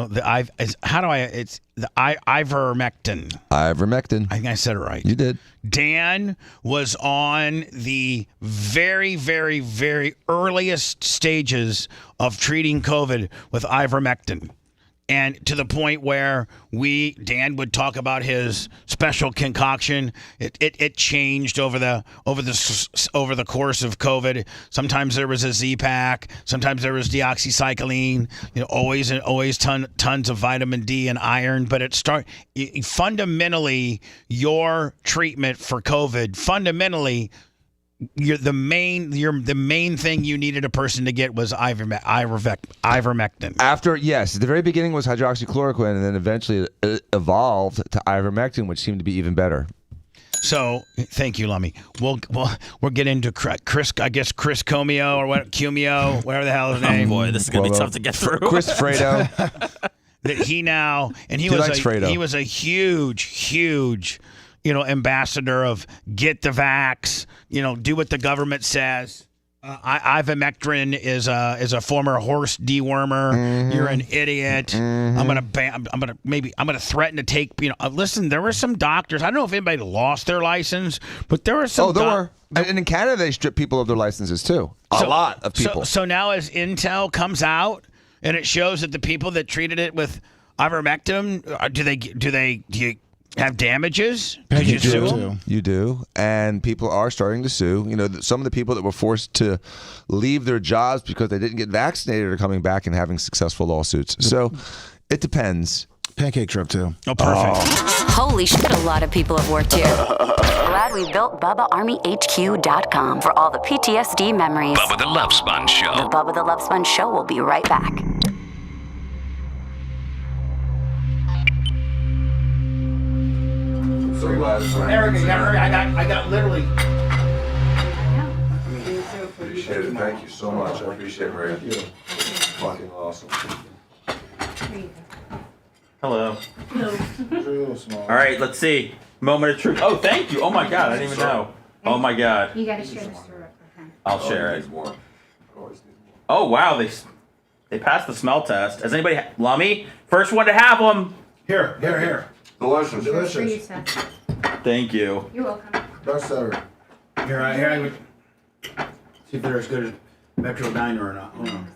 ivermectin. Ivermectin. I think I said it right. You did. Dan was on the very, very, very earliest stages of treating COVID with ivermectin. And to the point where Dan would talk about his special concoction. It changed over the course of COVID. Sometimes there was a Z-Pack. Sometimes there was deoxycycline. Always tons of vitamin D and iron. But fundamentally, your treatment for COVID fundamentally. The main thing you needed a person to get was ivermectin. At the very beginning was hydroxychloroquine, and then eventually it evolved to ivermectin, which seemed to be even better. So, thank you, Lummy. We'll get into Chris. I guess Chris Comio or what? Cumio, whatever the hell his name. Oh boy, this is gonna be tough to get through. Chris Fredo. That he was a huge. Ambassador of get the vax, do what the government says. Ivermectin is a former horse dewormer. Mm-hmm. You're an idiot. Mm-hmm. I'm gonna threaten to take. Listen, there were some doctors. I don't know if anybody lost their license, but there were some. Oh, there were. And in Canada, they strip people of their licenses too. A lot of people. So now, as intel comes out and it shows that the people that treated it with ivermectin, do you have damages? Could you sue them? You do, and people are starting to sue. Some of the people that were forced to leave their jobs because they didn't get vaccinated are coming back and having successful lawsuits. So it depends. Pancake trip too. Oh, perfect. Holy shit, a lot of people have worked here. Glad we built BubbaArmyHQ.com for all the PTSD memories. Bubba the Love Sponge Show. The Bubba the Love Sponge Show will be right back. Erica, you gotta hurry. I got literally. Appreciate it. Thank you so much. I appreciate it, Ray. Fucking awesome. Hello. Real small. All right, let's see. Moment of truth. Oh, thank you. Oh my God, I didn't even know. Oh my God. You gotta share the syrup with him. I'll share it. Oh wow, they passed the smell test. Has anybody? Lummy, first one to have them. Here. Delicious. For you, Seth. Thank you. You're welcome. Best ever. Here I would see if they're as good as Metro Diner or not. Hold on.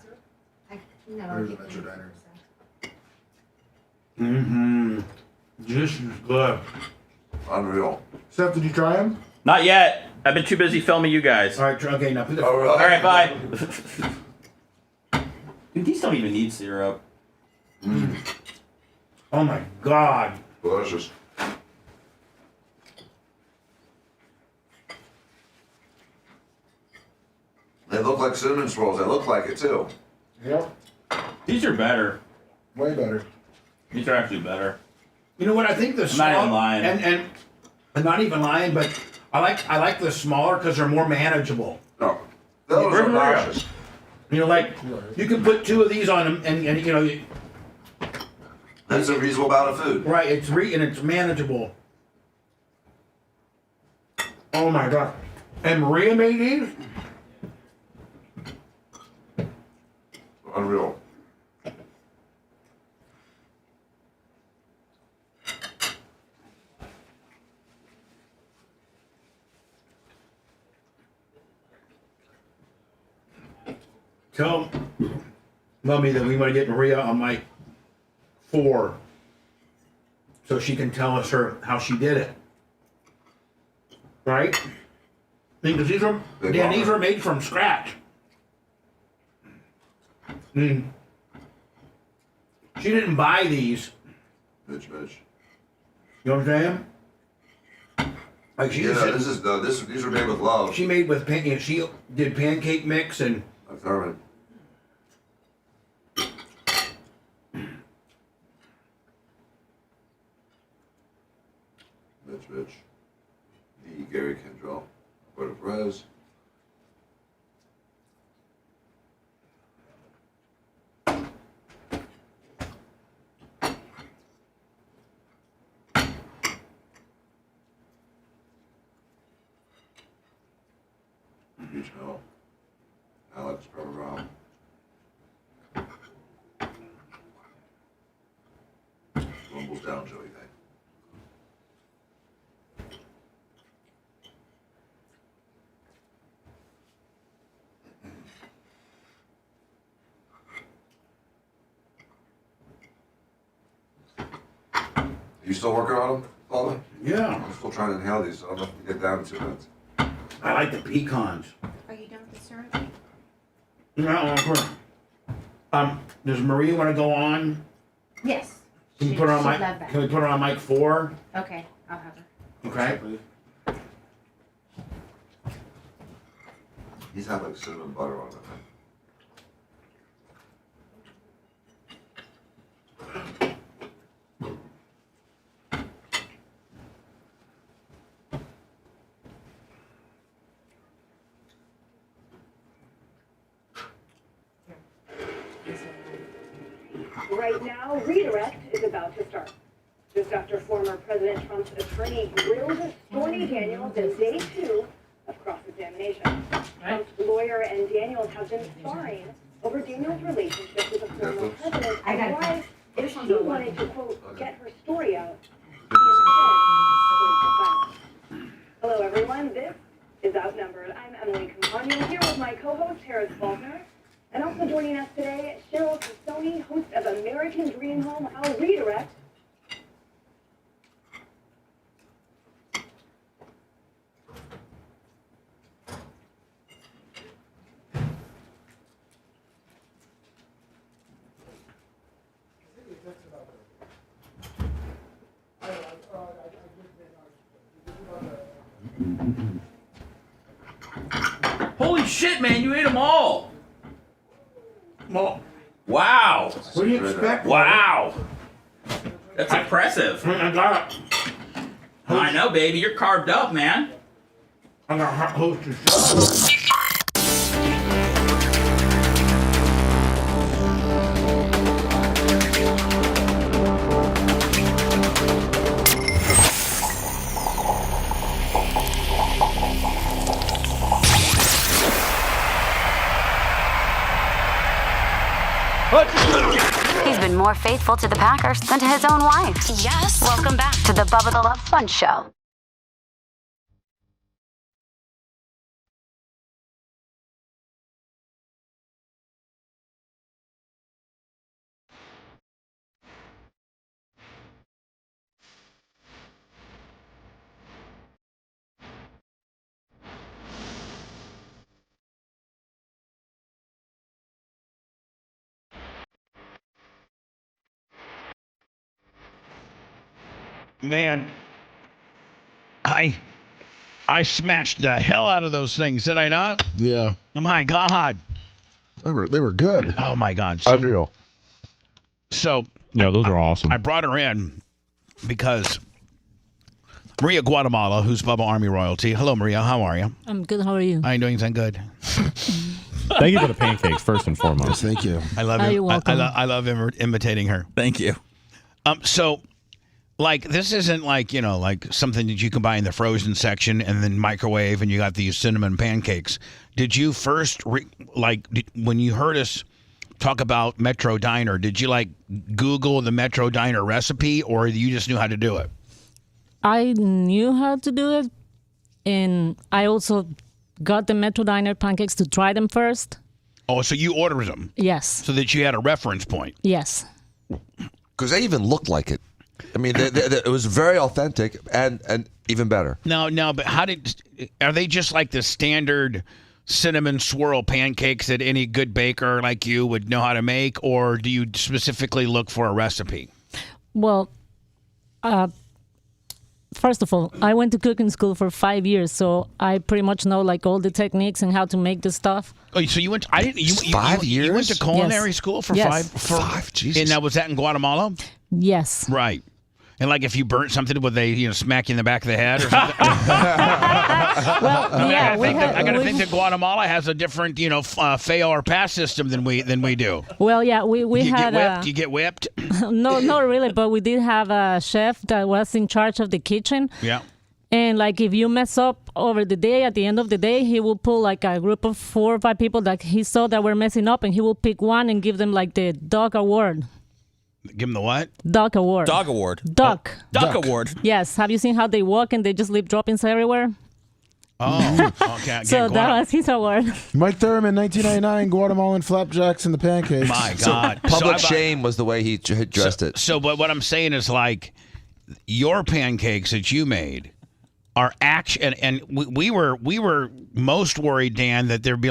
There's a Metro Diner. Mm-hmm. This is good. Unreal. Seth, did you try them? Not yet. I've been too busy filming you guys. All right, okay, now put the. Oh, really? All right, bye. Dude, these don't even need syrup. Mm. Oh my God. Delicious. They look like cinnamon rolls. They look like it too. Yep. These are better. Way better. These are actually better. You know what? I think the I'm not even lying. And I'm not even lying, but I like the smaller because they're more manageable. No, those are obnoxious. You know, like you can put 2 of these on them, and you know. That's a reasonable amount of food. Right, it's manageable. Oh my god! And Maria made these. Unreal. Tell Mummy that we want to get Maria on mic 4 so she can tell us how she did it. Right? Because these are made from scratch. She didn't buy these. Bitch. You know what I'm saying? Like These are made with love. She made with she did pancake mix and. That's all right. Bitch. The Gary Kendrell. Roberta Perez. Beach Hill. Alex Brown. Rumbles down, Joey. You still working on them, Bubba? Yeah. I'm still trying to inhale these, so I don't know if we get down in 2 minutes. I like the pecans. Are you done with the surgery? No, does Maria want to go on? Yes. Can we put her on mic? Can we put her on mic 4? Okay, I'll have her. Okay. He's had like cinnamon butter on it. Right now, redirect is about to start. Just after former President Trump's attorney grilled Stormy Daniels in day 2 of cross-examination. Trump's lawyer and Daniels have been sparring over Daniels' relationship with the former president and why, if she wanted to, quote, get her story out, he instead. Hello, everyone. This is Outnumbered. I'm Emily Campagno here with my co-host, Harris Faulkner. And also joining us today, Cheryl Cassoni, host of American Dream Home, How Redirect. Holy shit, man, you ate them all. Well, wow. What do you expect? Wow. That's impressive. I know, baby. You're carved up, man. I'm going to host the show. He's been more faithful to the Packers than to his own wife. Yes. Welcome back to the Bubba the Love Sponge Show. Man, I smashed the hell out of those things, did I not? Yeah. Oh my God. They were good. Oh my God. Unreal. So yeah, those are awesome. I brought her in because Maria Guatemala, who's Bubba Army royalty. Hello, Maria. How are you? I'm good. How are you? How are you doing? I'm good. Thank you for the pancakes, first and foremost. Thank you. I love I love imitating her. Thank you. So, like, this isn't like, like something that you can buy in the frozen section and then microwave and you got these cinnamon pancakes. Did you first, when you heard us talk about Metro Diner, did you, Google the Metro Diner recipe or you just knew how to do it? I knew how to do it, and I also got the Metro Diner pancakes to try them first. Oh, so you ordered them? Yes. So that you had a reference point? Yes. Because they even looked like it. I mean, it was very authentic and even better. No, but are they just like the standard cinnamon swirl pancakes that any good baker like you would know how to make, or do you specifically look for a recipe? Well, first of all, I went to cooking school for 5 years, so I pretty much know all the techniques and how to make the stuff. Oh, so you went? 5 years? You went to culinary school for Yes. five. Jesus. And now was that in Guatemala? Yes. Right. And if you burnt something, would they smack you in the back of the head or something? Well, yeah, I gotta think that Guatemala has a different fail or pass system than we do. Well, yeah, we You get whipped. No, not really, but we did have a chef that was in charge of the kitchen. Yeah. And if you mess up over the day, at the end of the day, he will pull a group of 4 or 5 people that he saw that were messing up, and he will pick one and give them the dog award. Give them the what? Dog award. Dog award. Duck. Duck award. Yes. Have you seen how they walk and they just leave droppings everywhere? Oh, okay. So that was his award. Mike Thurman, 1999, Guatemalan flapjacks and the pancakes. My God. Public shame was the way he dressed it. So, but what I'm saying is your pancakes that you made are and we were most worried, Dan, that there'd be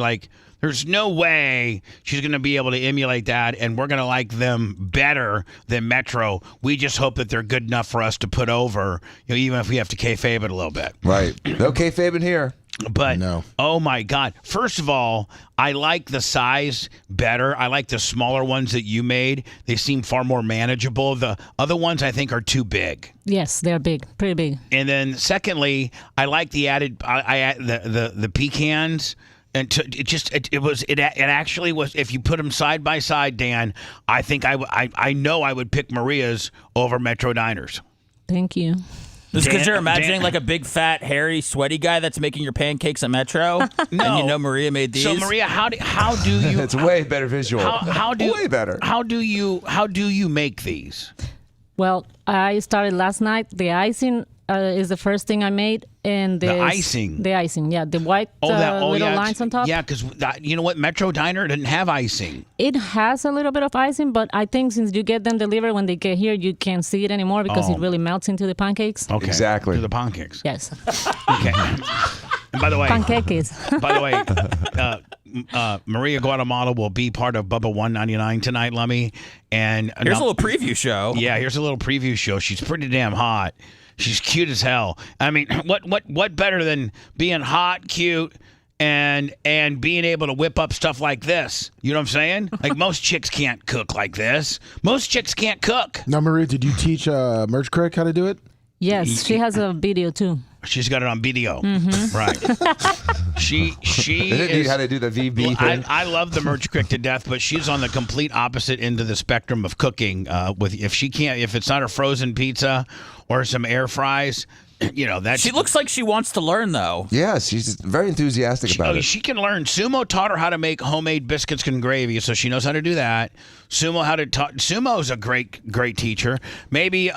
there's no way she's going to be able to emulate that, and we're going to like them better than Metro. We just hope that they're good enough for us to put over, even if we have to kayfabe it a little bit. Right. No kayfabe in here. But, oh my God. First of all, I like the size better. I like the smaller ones that you made. They seem far more manageable. The other ones I think are too big. Yes, they're big, pretty big. And then secondly, I like the added, the pecans. And it actually was, if you put them side by side, Dan, I think I know I would pick Maria's over Metro Diners. Thank you. Just because you're imagining a big, fat, hairy, sweaty guy that's making your pancakes at Metro, no. and Maria made these. So Maria, how do you? It's way better visual. Way better. How do you make these? Well, I started last night. The icing is the first thing I made, and the icing. The icing, yeah, the white little lines on top. Yeah, because you know what, Metro Diner didn't have icing. It has a little bit of icing, but I think since you get them delivered when they get here, you can't see it anymore because it really melts into the pancakes. Okay, exactly. To the pancakes. Yes. Okay. And by the way, pancakes. By the way, Maria Guatemala will be part of Bubba 199 tonight, Lummy. And here's a little preview show. Yeah, here's a little preview show. She's pretty damn hot. She's cute as hell. I mean, what better than being hot, cute, and being able to whip up stuff like this? You know what I'm saying? Most chicks can't cook like this. Most chicks can't cook. Now, Maria, did you teach Merch Crick how to do it? Yes, she has a video too. She's got it on video. Mm-hmm. Right. She is how to do the VB thing. I love the Merch Crick to death, but she's on the complete opposite end of the spectrum of cooking. If it's not a frozen pizza or some air fries, that she looks like she wants to learn, though. Yeah, she's very enthusiastic about it. She can learn. Sumo taught her how to make homemade biscuits and gravy, so she knows how to do that. Sumo's a great teacher. Maybe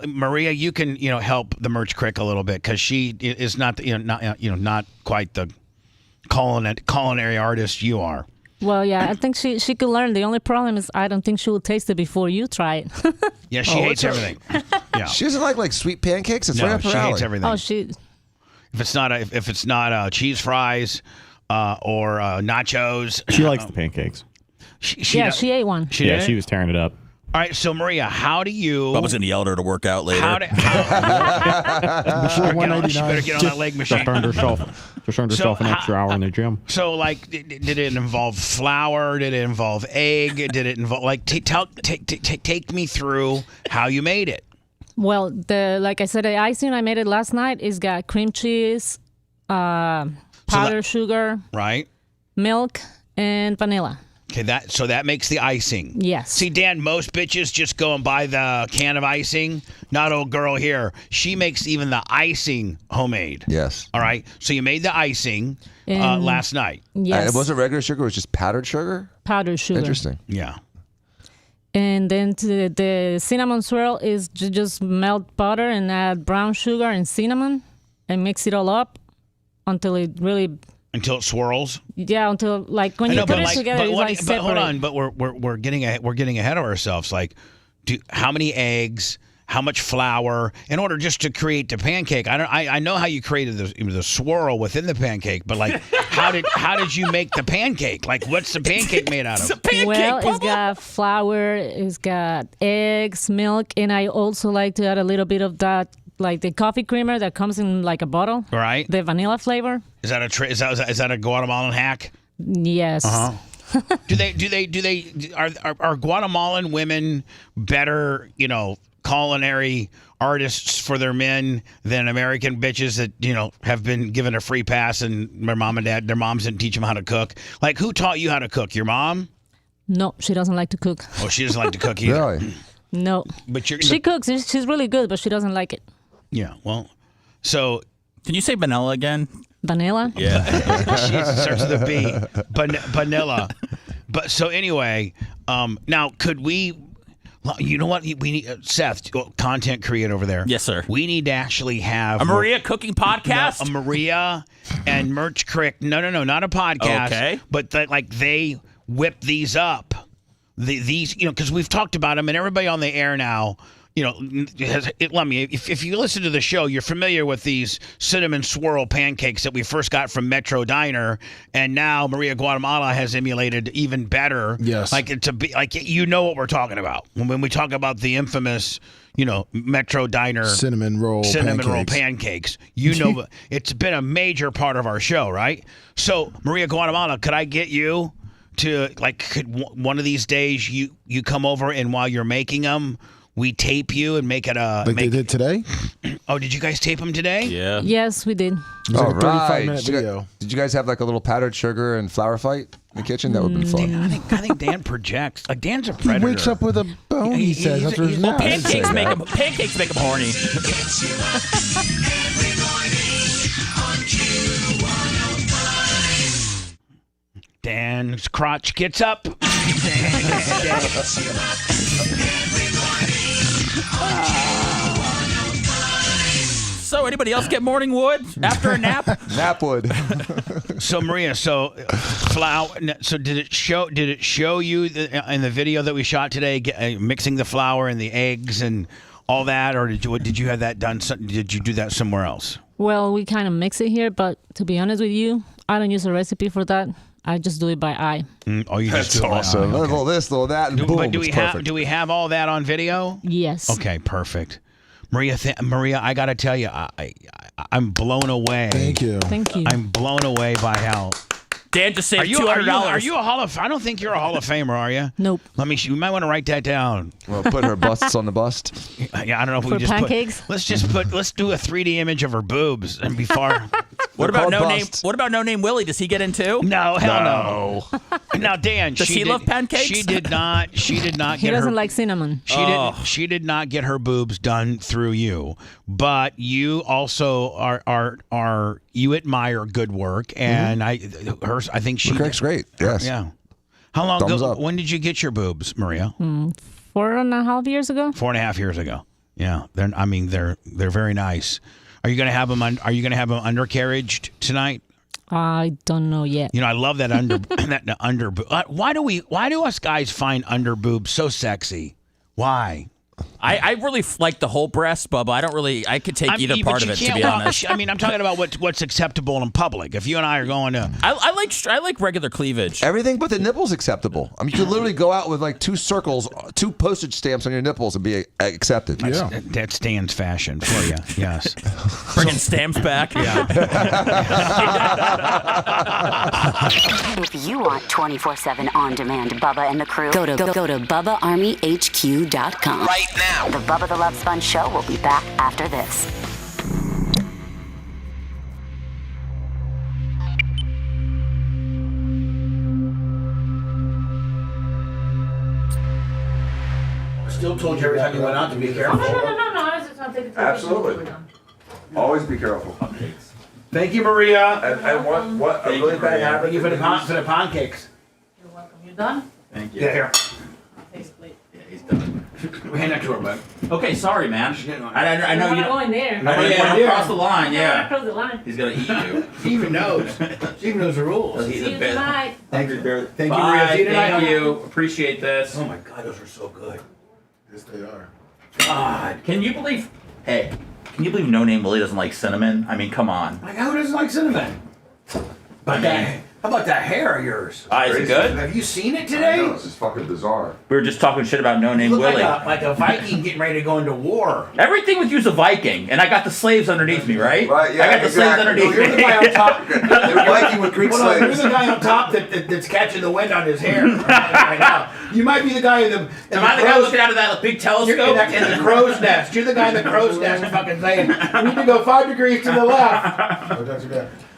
Maria, you can help the Merch Crick a little bit because she is not quite the culinary artist you are. Well, yeah, I think she could learn. The only problem is I don't think she will taste it before you try it. Yeah, she hates everything. Yeah, she doesn't like sweet pancakes. It's right up her alley. She hates everything. Oh, if it's not cheese fries or nachos. She likes the pancakes. She ate one. She was tearing it up. All right, so Maria, how do you? Bubba's gonna yell at her to work out later. She better get on that leg machine. Just earned herself an extra hour in the gym. So, did it involve flour? Did it involve egg? Did it involve take me through how you made it? Well, like I said, the icing I made it last night is got cream cheese, powdered sugar, right, milk, and vanilla. Okay, that makes the icing. Yes. See, Dan, most bitches just go and buy the can of icing. Not old girl here. She makes even the icing homemade. Yes. All right. So you made the icing last night. Yes. It wasn't regular sugar. It was just powdered sugar. Powdered sugar. Interesting. Yeah. And then the cinnamon swirl is just melt butter and add brown sugar and cinnamon and mix it all up until it really. Until it swirls. Yeah, until like when you put it together, it's like separate. But hold on, but we're getting ahead of ourselves. Like, how many eggs? How much flour in order just to create the pancake? I know how you created the swirl within the pancake, but like how did you make the pancake? Like what's the pancake made out of? Well, it's got flour, it's got eggs, milk, and I also like to add a little bit of that, like the coffee creamer that comes in like a bottle. Right. The vanilla flavor. Is that a Guatemalan hack? Yes. Are Guatemalan women better, culinary artists for their men than American bitches that, have been given a free pass and their moms didn't teach them how to cook? Like, who taught you how to cook? Your mom? No, she doesn't like to cook. Oh, she doesn't like to cook either. Really? No. But she cooks. She's really good, but she doesn't like it. Yeah, well, so... Can you say vanilla again? Vanilla? Yeah. She starts with a B. Vanilla. But so anyway, now could we... You know what? We need Seth, content creator over there. Yes, sir. We need to actually have a Maria cooking podcast. A Maria and Merch Crick. No, not a podcast. Okay. But they whip these up. These, because we've talked about them, and everybody on the air now. Let me. If you listen to the show, you're familiar with these cinnamon swirl pancakes that we first got from Metro Diner, and now Maria Guatemala has emulated even better. Yes, like to be like what we're talking about when we talk about the infamous, Metro Diner cinnamon roll pancakes. It's been a major part of our show, right? So Maria Guatemala, could I get you to could one of these days you come over and while you're making them, we tape you and make it they did today? Oh, did you guys tape them today? Yeah. Yes, we did. It was like a 35-minute video. Did you guys have like a little powdered sugar and flour fight in the kitchen? That would have been fun. I think Dan projects. Like Dan's a predator. He wakes up with a bone. He says after his nap. Pancakes make him horny. Dan's crotch gets up. So, anybody else get morning wood after a nap? Nap wood. So, Maria, flour. So, did it show you in the video that we shot today, mixing the flour and the eggs and all that, or did you have that done? Did you do that somewhere else? Well, we kind of mix it here, but to be honest with you, I don't use a recipe for that. I just do it by eye. That's awesome. Okay. Little this, little that, and boom, do we have all that on video? Yes. Okay, perfect. Maria, I got to tell you, I'm blown away. Thank you. I'm blown away by how. Dan just saved $200. Are you a Hall of? I don't think you're a Hall of Famer, are you? Nope. You might want to write that down. Well, put her busts on the bust. Yeah, I don't know if for we just pancakes? Let's do a 3D image of her boobs and be far. What about No Name Willie? Does he get in too? No, hell no. Now, Dan, does he love pancakes? She did not. He doesn't like cinnamon. She did not get her boobs done through you, but you also are you admire good work, and I think she. Crick's great. Yes. Yeah. How long Thumbs ago? up. When did you get your boobs, Maria? 4.5 years ago. 4.5 years ago. Yeah. They're very nice. Are you gonna have them? Are you gonna have them undercarriaged tonight? I don't know yet. I love that under boob. Why do us guys find under boobs so sexy? Why? I really like the whole breast, Bubba. I could take either part of it, to be honest. I'm talking about what's acceptable in public. If you and I are going to... I like regular cleavage. Everything but the nipples acceptable. You could literally go out with like 2 circles, 2 postage stamps on your nipples and be accepted. Yeah. That stands fashion for you, yes. Bringing stamps back. Yeah. If you want 24/7 on-demand Bubba and the crew, go to BubbaArmyHQ.com. Right now. now. The Bubba the Love Sponge Show will be back after this. Still told you every time you went out to be careful. No. I was just not taking Absolutely. Always be careful. Thank you, Maria. And what a really bad habit. Thank you for the pound cakes. You're welcome. You done? Thank you. Yeah, here. Take a plate. Yeah, he's done. Hand that to her, bud. Okay, sorry, man. I know you. Go in there. Don't cross the line. Yeah. Cross the line. He's gonna eat you. She even knows. She even knows the rules. He's See you tonight. Thank you, Maria. Bye. Maria. See you tonight. Thank you. Appreciate this. Oh my God, those are so good. Yes, they are. God, can you believe? Hey, can you believe No Name Willie doesn't like cinnamon? I mean, come on. Like, who doesn't like cinnamon? But how about that hair of yours? Is it good? Have you seen it I today? know, it's just fucking bizarre. We were just talking shit about No Name You look Willie. like a Viking getting ready to go into war. Everything with you's a Viking, and I got the slaves underneath me, right? Right, yeah, I got the slaves underneath You're the me. guy on top. You're Viking with Greek slaves. You're the guy on top that's catching the wind on his hair right now. You might be the guy in the. Am I the guy looking out of that big telescope? You're in the crow's nest. You're the guy in the crow's nest fucking saying, we need to go 5 degrees to the left.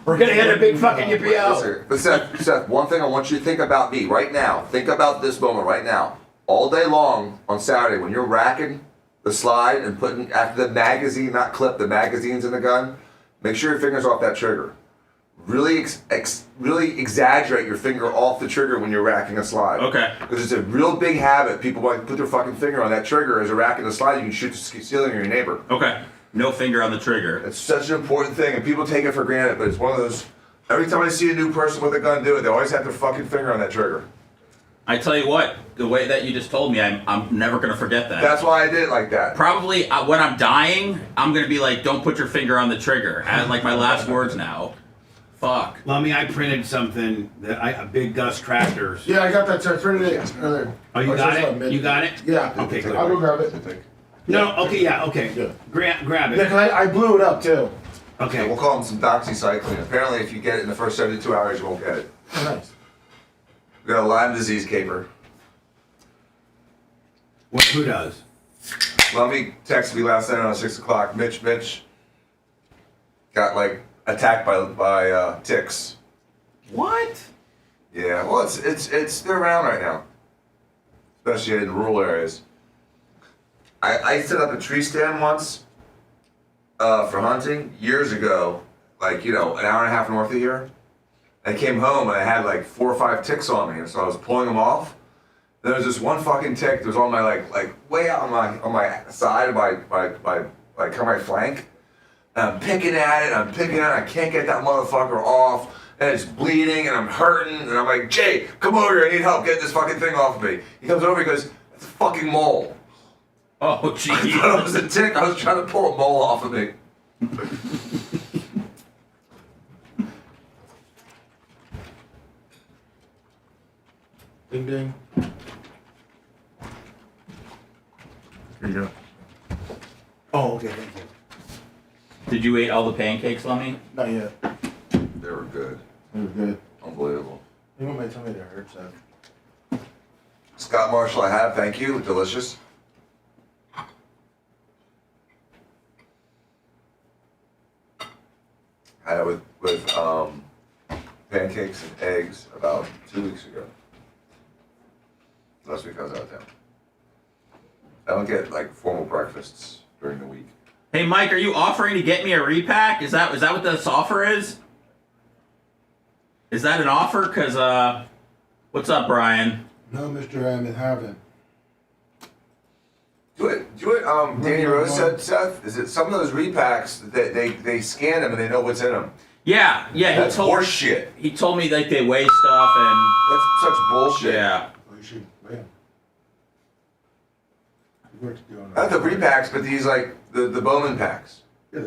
We're going to hit a big fucking UPO. But Seth, one thing I want you to think about me right now. Think about this moment right now. All day long on Saturday when you're racking the slide and putting, after the magazine, not clip, the magazines in the gun, make sure your finger's off that trigger. Really really exaggerate your finger off the trigger when you're racking a slide. Okay. Because it's a real big habit. People want to put their fucking finger on that trigger as they're racking the slide. You can shoot the ceiling of your neighbor. Okay. No finger on the trigger. It's such an important thing, and people take it for granted, but it's one of those, every time I see a new person with a gun do it, they always have their fucking finger on that trigger. I tell you what, the way that you just told me, I'm never going to forget that. That's why I did it like that. Probably when I'm dying, I'm going to be like, don't put your finger on the trigger. And like my last words now. Fuck. Lummy, I printed something, a Big Gus Tractors. Yeah, I got that. I printed it earlier. Oh, you got it? You got it? Yeah. Okay, good. I'll go grab it. No, okay, yeah, okay. Yeah. Grab it. Yeah, 'cause I blew it up too. Okay. We'll call them some doxycycline. Apparently, if you get it in the first 72 hours, you won't get it. Oh, nice. We got a Lyme disease caper. Who does? Lummy texted me last night around 6 o'clock. Mitch got like attacked by ticks. What? Yeah, well, it's they're around right now, especially in rural areas. I set up a tree stand once for hunting years ago, like, an hour and a half north of here. I came home and I had like 4 or 5 ticks on me, and so I was pulling them off. There was this one fucking tick that was on my like way out on my side of my flank. And I'm picking at it, I can't get that motherfucker off, and it's bleeding and I'm hurting, and I'm like, Jay, come over here, I need help getting this fucking thing off of me. He comes over, he goes, it's a fucking mole. Oh, gee. I thought it was a tick. I was trying to pull a mole off of me. Ding ding. Here you go. Oh, okay, thank you. Did you eat all the pancakes, Lummy? Not yet. They were good. They were good. Unbelievable. You want my tummy to hurt, Seth? Scott Marshall, I have. Thank you. Delicious. I had it with pancakes and eggs about 2 weeks ago. Last week I was out of town. I don't get like formal breakfasts during the week. Hey, Mike, are you offering to get me a repack? Is that what this offer is? Is that an offer? Because, what's up, Brian? No, Mr. haven't. Do it. Danny Rose said, Seth, is it some of those repacks that they scan them and they know what's in them? Yeah. That's horse shit. He told me like they weigh stuff and that's such bullshit. Yeah. You should, man. Not the repacks, but these like the Bowman packs.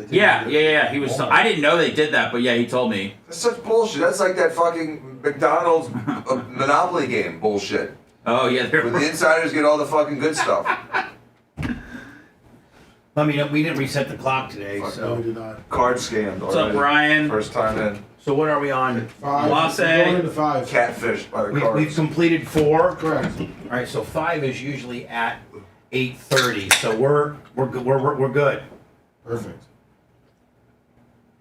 Yeah. He was. I didn't know they did that, but yeah, he told me. That's such bullshit. That's like that fucking McDonald's Monopoly game bullshit. Oh yeah, where the insiders get all the fucking good stuff. I mean, we didn't reset the clock today, so. No, we did not. Card scammed. What's up, Brian? First time in. So what are we on? 5. Latte. Going into 5. Catfish by the cards. We've completed 4. Correct. All right, so 5 is usually at 8:30. So we're good. Perfect.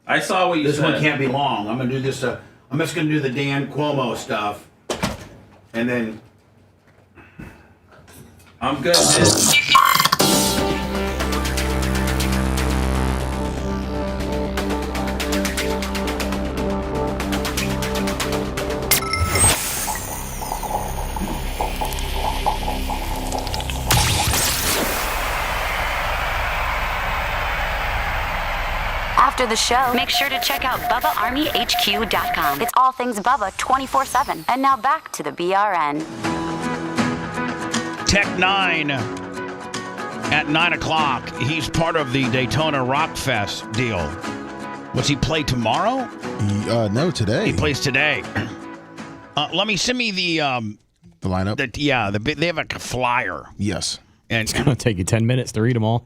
I saw what you This said. one can't be long. I'm gonna do this. I'm just gonna do the Dan Cuomo stuff, and then I'm good. After the show, make sure to check out BubbaArmyHQ.com. It's all things Bubba 24/7. And now back to the BRN. Tech 9 at 9 o'clock. He's part of the Daytona Rock Fest deal. What's he play tomorrow? No, today. He plays today. Send me the lineup. They have a flyer. Yes. And it's gonna take you 10 minutes to read them all.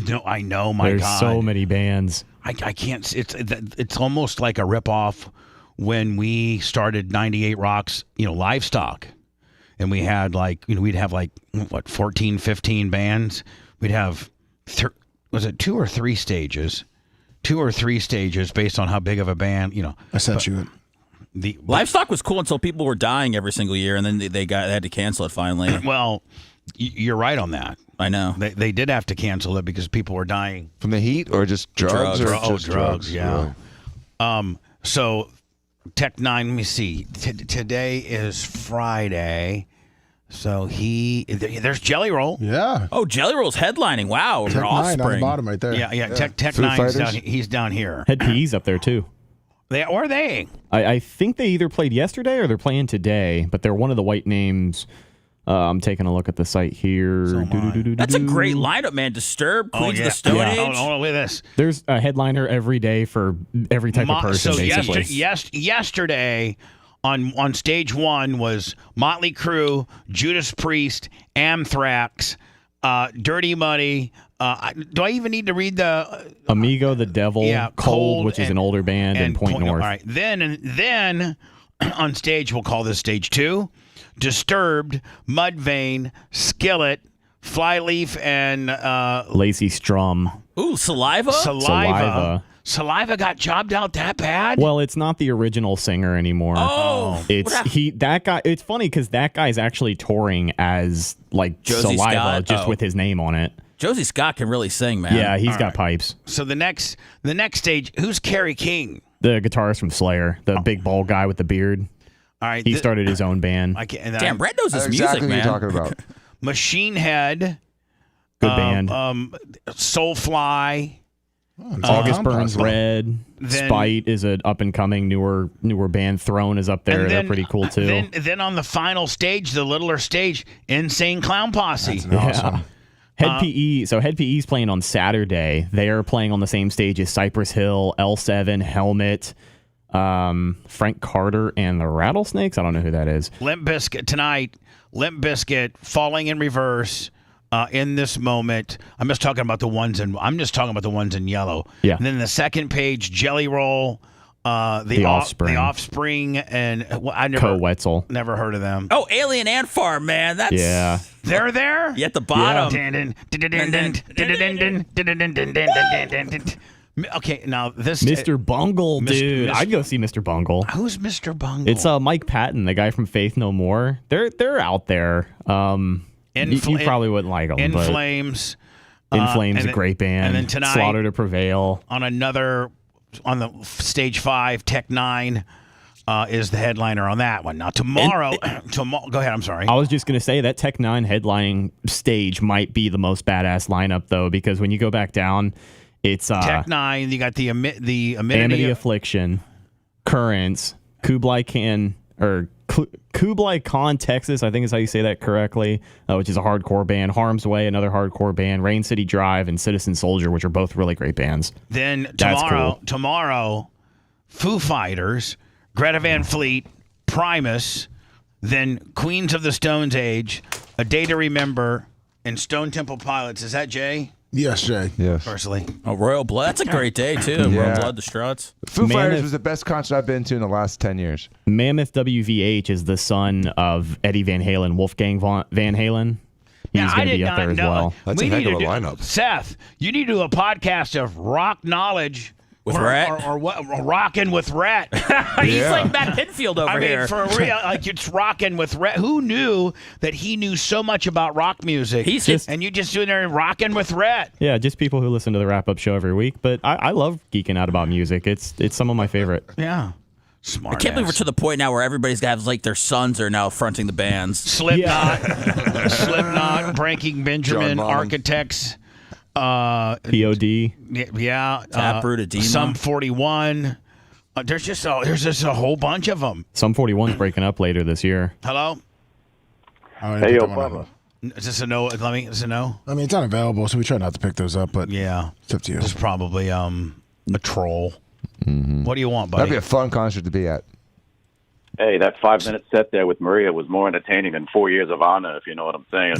No, I know. My There's God, so many bands. I can't. It's almost like a ripoff when we started 98 Rocks, livestock, and we had we'd have 14, 15 bands. We'd have was it 2 or 3 stages? 2 or 3 stages based on how big of a band, I sent you it. The livestock was cool until people were dying every single year, and then they had to cancel it finally. Well, you're right on that. I know. They did have to cancel it because people were dying from the heat or just drugs. Drugs. Yeah. Really? So Tech 9. Let me see. Today is Friday. So there's Jelly Roll. Yeah. Oh, Jelly Roll's headlining. Wow. Tech 9 on the bottom right there. Yeah. Tech 9. He's down here. Head PE's up there too. Or are they? I think they either played yesterday or they're playing today, but they're one of the white names. I'm taking a look at the site here. That's a great lineup, man. Disturbed, Queens of the Stone Age. Oh, look at this. There's a headliner every day for every type of person, basically. Yesterday on stage 1 was Motley Crue, Judas Priest, Anthrax, Dirty Money. Do I even need to read the Amigo the Devil? Yeah, Cold, which is an older band, and Point North. All right, then on stage, we'll call this stage 2. Disturbed, Mudvayne, Skillet, Flyleaf, and Lacey Strum. Ooh, Saliva? Saliva got jobbed out that bad? Well, it's not the original singer anymore. Oh, that guy. It's funny because that guy's actually touring as Josie Saliva, Scott? just with his name on it. Josie Scott can really sing, man. Yeah, he's got pipes. So the next stage, who's Kerry King? The guitarist from Slayer, the big bald guy with the beard. All right, he started his own band. Damn, Brett knows his music, exactly man. What you're talking about. Machine Head. Good band. Soulfly. August Burns Red. Spite is an up-and-coming newer band. Throne is up there. They're pretty cool, too. Then on the final stage, the littler stage, Insane Clown Posse. That's awesome. Head PE. So Head PE's playing on Saturday. They are playing on the same stage as Cypress Hill, L7, Helmet, Frank Carter, and the Rattlesnakes. I don't know who that is. Limp Bizkit tonight. Limp Bizkit falling in reverse. In this moment, I'm just talking about the ones in yellow. Yeah. And then the second page, Jelly Roll, the Offspring, and Co Wetzel. Never heard of them. Oh, Alien Ant Farm, man. They're there. You at the bottom. Okay, now this Mr. Bungle, dude. I'd go see Mr. Bungle. Who's Mr. Bungle? It's Mike Patton, the guy from Faith No More. They're out there. You probably wouldn't like them. In Flames. In Flames, a great band. And then tonight, Slaughter to Prevail. On the stage 5, Tech 9 is the headliner on that one. Now tomorrow, go ahead. I'm sorry. I was just gonna say that Tech 9 headlining stage might be the most badass lineup though, because when you go back down, it's Tech 9. You got the Amity Affliction, Currents, Kublai Khan, Texas, I think is how you say that correctly, which is a hardcore band. Harm's Way, another hardcore band. Rain City Drive and Citizen Soldier, which are both really great bands. Then That's tomorrow, Foo Fighters, Greta Van Fleet, Primus, then Queens of the Stone Age, A Day to Remember, and Stone Temple Pilots. Is that Jay? Yes, Jay. Yes. Personally. Oh, Royal Blood. That's a great day, too. Yeah. Royal Blood, the Struts. Foo Fighters was the best concert I've been to in the last 10 years. Mammoth WVH is the son of Eddie Van Halen, Wolfgang Van Halen. he's going to be up there as well. That's a heck of a lineup. Seth, you need to do a podcast of rock knowledge. With Rhett? Or what? Rocking with Rhett. He's like Matt Pinfield over here. I mean, for real, like it's rocking with Rhett. Who knew that he knew so much about rock music? And you just doing there rocking with Rhett. Yeah, just people who listen to the wrap-up show every week. But I love geeking out about music. It's some of my favorite. Yeah. Smart. I can't believe we're to the point now where everybody's got like their sons are now fronting the bands. Slipknot, Slipknot, Breaking Benjamin, Architects. POD. Yeah. Taproot, Edema. Sum 41. There's just a whole bunch of them. Sum 41's breaking up later this year. Hello? Hey, yo, Bubba. Is this a no? Is it a no? I mean, it's unavailable, so we try not to pick those up, but yeah, it's up to you. It's probably a troll. Mm-hmm. What do you want, buddy? That'd be a fun concert to be at. Hey, that 5-minute set there with Maria was more entertaining than 4 years of honor, if you know what I'm saying.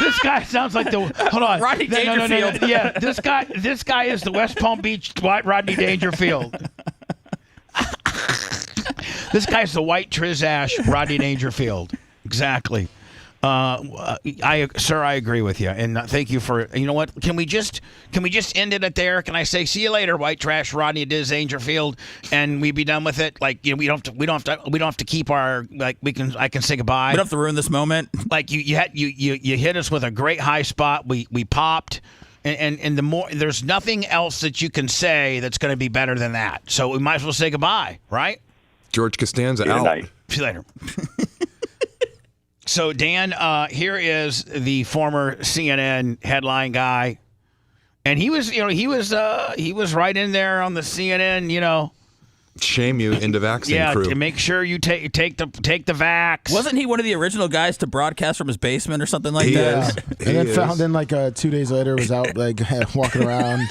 This guy sounds like the hold on. Rodney Dangerfield. No. Yeah, this guy is the West Palm Beach Rodney Dangerfield. This guy's the white Trizash Rodney Dangerfield. Exactly. I agree with you, and thank you for. You know what? Can we just end it at there? Can I say see you later, white trash Rodney Dangerfield, and we be done with it? Like we don't have to keep our I can say goodbye. We don't have to ruin this moment. Like you hit us with a great high spot. We popped. And the more there's nothing else that you can say that's going to be better than that. So we might as well say goodbye, right? George Costanza out. See you later. So Dan, here is the former CNN headline guy, and he was right in there on the CNN, shame you into vaccine crew. Yeah, to make sure you take the vax. Wasn't he one of the original guys to broadcast from his basement or something like that? And then found in 2 days later was out walking around,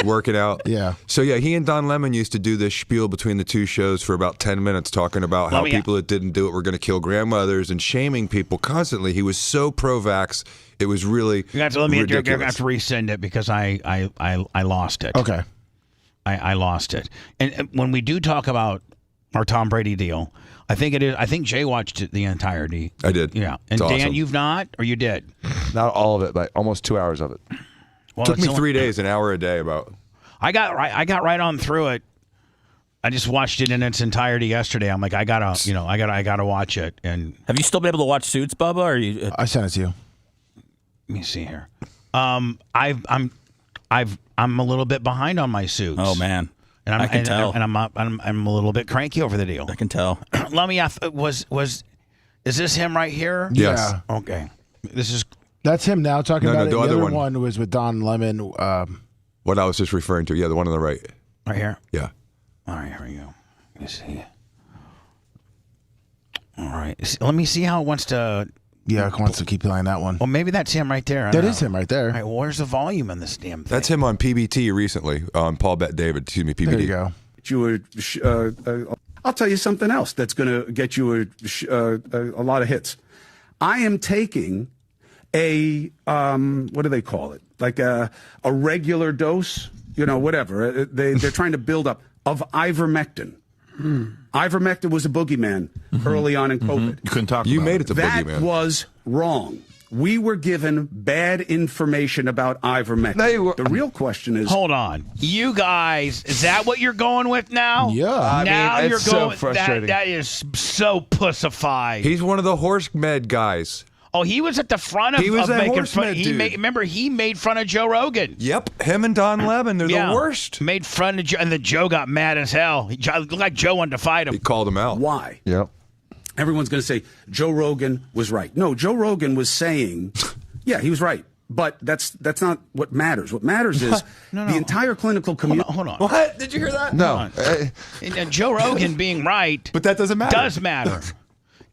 working out. Yeah. So yeah, he and Don Lemon used to do this spiel between the two shows for about 10 minutes, talking about how people that didn't do it were going to kill grandmothers and shaming people constantly. He was so pro-vax. It was really you have to ridiculous. I have to resend it because I lost it. Okay. I lost it. And when we do talk about our Tom Brady deal, I think Jay watched it the entirety. I did. Yeah. And it's Dan, awesome. you've not, or you did? Not all of it, but almost 2 hours of it. Well, took me 3 days, an hour a day about. I got right on through it. I just watched it in its entirety yesterday. I'm like, I gotta watch it. And have you still been able to watch Suits, Bubba? Or you? I sent it to you. Let me see here. I'm a little bit behind on my Suits. Oh man, and I can tell. And I'm a little bit cranky over the deal. I can tell. Let me ask. Is this him right here? Yes. Yeah. Okay. That's him now talking about it. The other other one was with Don Lemon. What I was just referring to. Yeah, the one on the right. Right here. Yeah. All right. Here we go. Let me see. All right. Let me see how it wants to. Yeah, it wants to keep playing that one. Well, maybe that's him right there. That is him right there. All right, well, where's the volume in this damn thing? That's him on PBT recently, on Paul Bet David. Excuse me, PBD. There you go. I'll tell you something else that's going to get you a lot of hits. I am taking a, what do they call it? Like a regular dose, whatever. They're trying to build up of ivermectin. Ivermectin was a boogeyman early on in COVID. You couldn't talk about it. You made it the boogeyman. That was wrong. We were given bad information about ivermectin. The real question is... Hold on. You guys, is that what you're going with now? Yeah. Now you're so going... frustrating. That is so pussified. He's one of the horse med guys. Oh, he was at the front of He was that making horse fun. med He dude. remember, he made fun of Joe Rogan. Yep. Him and Don Lemon, they're the worst. Made fun of Joe, and then Joe got mad as hell. It looked like Joe wanted to fight him. He called him out. Why? Yep. Everyone's going to say Joe Rogan was right. No, Joe Rogan was saying, yeah, he was right. But that's not what matters. What matters is the entire clinical community. Hold on. What? Did you hear that? No. And Joe Rogan being right, but that doesn't matter. Does matter.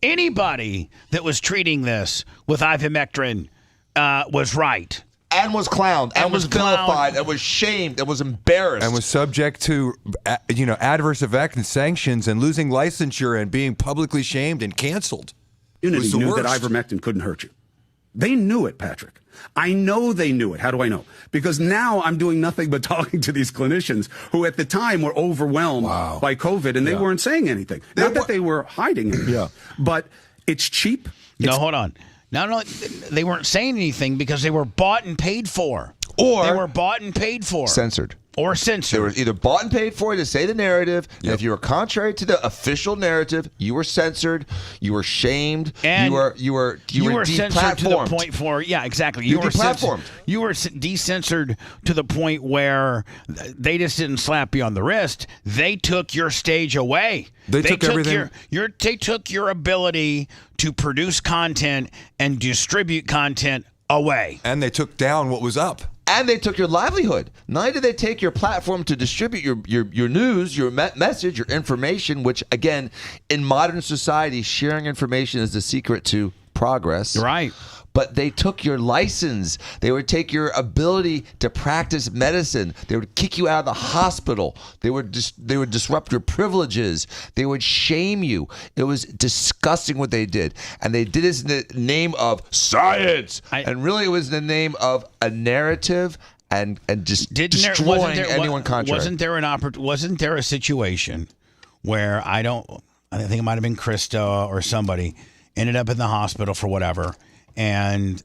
Anybody that was treating this with ivermectin was right. And was clowned, and was vilified, and was shamed, and was embarrassed. And was subject to, adverse effect and sanctions and losing licensure and being publicly shamed and canceled. Unity knew that ivermectin couldn't hurt you. They knew it, Patrick. I know they knew it. How do I know? Because now I'm doing nothing but talking to these clinicians who at the time were overwhelmed by COVID, and they weren't saying anything. Not that they were hiding anything, but it's cheap. No, hold on. No, they weren't saying anything because they were bought and paid for. Or they were bought and paid for. Censored. Or censored. They were either bought and paid for to say the narrative, and if you were contrary to the official narrative, you were censored, you were shamed, and you were censored to the point for exactly. You were deplatformed. You were decensored to the point where they just didn't slap you on the wrist. They took your stage away. They took everything. They took your ability to produce content and distribute content away. And they took down what was up. And they took your livelihood. Not only did they take your platform to distribute your news, your message, your information, which, again, in modern society, sharing information is the secret to progress. Right. But they took your license. They would take your ability to practice medicine. They would kick you out of the hospital. They would disrupt your privileges. They would shame you. It was disgusting what they did. And they did this in the name of science. And really it was in the name of a narrative and just destroying anyone contrary. Wasn't there a situation where I think it might have been Krista or somebody ended up in the hospital for whatever. And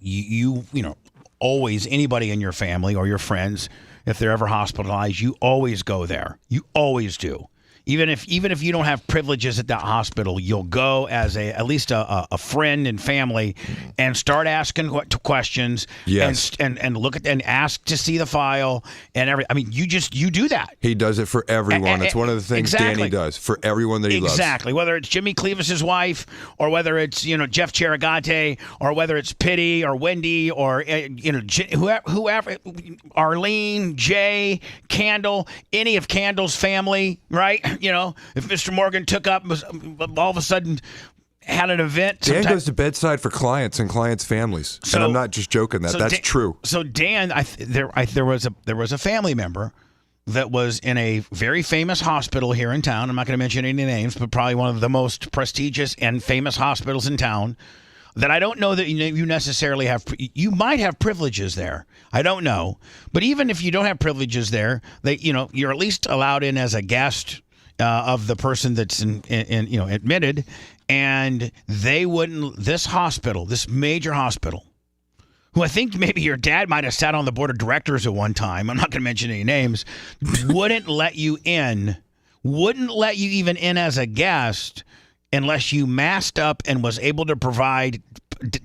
you know, always anybody in your family or your friends, if they're ever hospitalized, you always go there. You always do. Even if you don't have privileges at that hospital, you'll go as at least a friend and family and start asking questions. Yes. and look at and ask to see the file and everything. I mean, you do that. He does it for everyone. It's one of the things Danny does for everyone that he loves. Exactly. Whether it's Jimmy Cleavis's wife or whether it's Jeff Cheragate or whether it's Pitty or Wendy or whoever, Arlene, Jay, Candle, any of Candle's family, right? If Mr. Morgan took up, all of a sudden had an event. Dan goes to bedside for clients and clients' families, and I'm not just joking. That's true. So Dan, there was a family member that was in a very famous hospital here in town. I'm not going to mention any names, but probably one of the most prestigious and famous hospitals in town. That I don't know that you necessarily have. You might have privileges there. I don't know, but even if you don't have privileges there, you're at least allowed in as a guest. Of the person that's admitted, and they wouldn't. This hospital, this major hospital, who I think maybe your dad might have sat on the board of directors at one time. I'm not going to mention any names. Wouldn't let you in. Wouldn't let you even in as a guest unless you masked up and was able to provide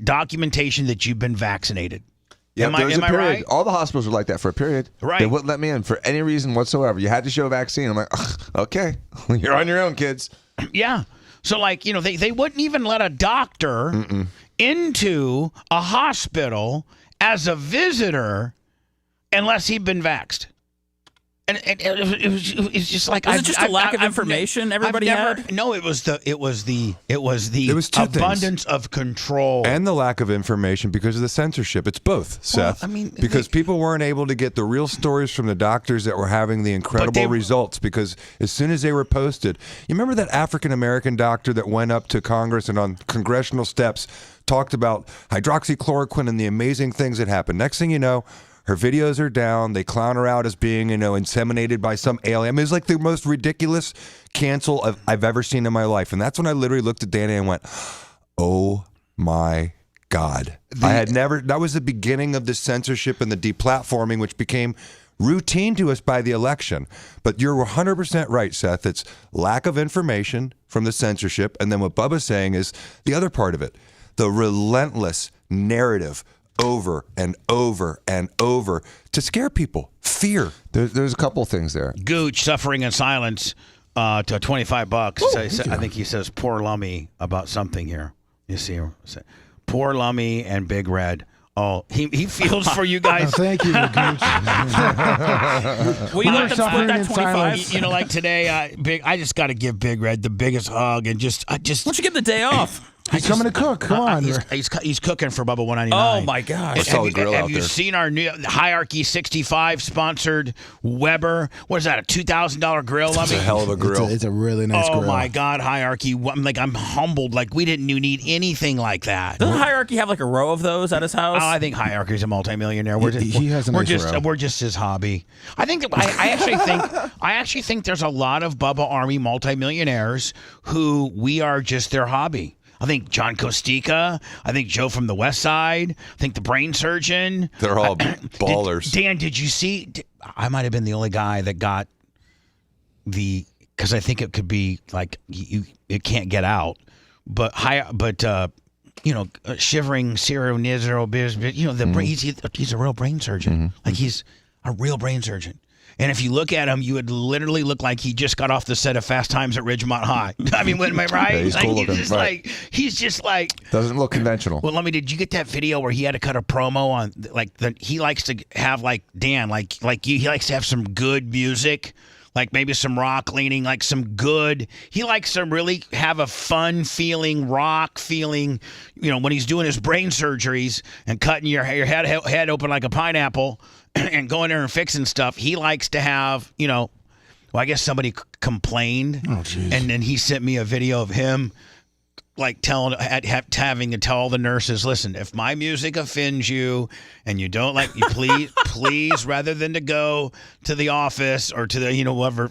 documentation that you've been vaccinated. Yeah, there was a period. Right? All the hospitals were like that for a period. Right. They wouldn't let me in for any reason whatsoever. You had to show a vaccine. I'm like, okay, you're on your own, kids. Yeah. So, they wouldn't even let a doctor into a hospital as a visitor unless he'd been vaxxed. And it's just like was it just a lack of information everybody had? No, it was the abundance of control and the lack of information because of the censorship. It's both, Seth. Because people weren't able to get the real stories from the doctors that were having the incredible results. Because as soon as they were posted, you remember that African American doctor that went up to Congress and on congressional steps talked about hydroxychloroquine and the amazing things that happened. Next thing you know, her videos are down. They clown her out as being, inseminated by some alien. I mean, it's like the most ridiculous cancel I've ever seen in my life. And that's when I literally looked at Danny and went, oh my God. That was the beginning of the censorship and the deplatforming, which became routine to us by the election. But you're 100% right, Seth. It's lack of information from the censorship. And then what Bubba's saying is the other part of it, the relentless narrative over and over and over to scare people. Fear. There's a couple things there. Gooch suffering in silence to $25. I think he says poor Lummy about something here. You see, poor Lummy and Big Red. Oh, he feels for you guys. Thank you, Gooch. Will you let them split that 25? Like today, I just got to give Big Red the biggest hug and just. Why don't you give the day off? He's coming to cook. Come on. He's cooking for Bubba 199. Oh, my gosh. Have you seen our new Hierarchy 65 sponsored Weber? What is that, a $2,000 grill? It's a hell of a grill. It's a really nice grill. Oh, my God, Hierarchy. I'm humbled. We didn't need anything like that. Doesn't Hierarchy have a row of those at his house? Oh, I think Hierarchy's a multimillionaire. He has a nice row. We're just his hobby. I actually think there's a lot of Bubba Army multimillionaires who we are just their hobby. I think John Costica. I think Joe from the West Side. I think the brain surgeon. They're all ballers. Dan, did you see? I might have been the only guy that got because I think it could be like it can't get out. But shivering Ciro Nizro, he's a real brain surgeon. Like he's a real brain surgeon. And if you look at him, you would literally look like he just got off the set of Fast Times at Ridgemont High. I mean, am I right? Yeah, he's cool looking. He's just like doesn't look conventional. Well, did you get that video where he had to cut a promo on he likes to have Dan he likes to have some good music. Like maybe some rock leaning, like some good. He likes to really have a fun feeling, rock feeling, when he's doing his brain surgeries and cutting your head open like a pineapple and going there and fixing stuff. He likes to have, I guess somebody complained. Oh, geez. And then he sent me a video of him like having to tell all the nurses, listen, if my music offends you and you don't like, you please, rather than to go to the office or to the, whoever,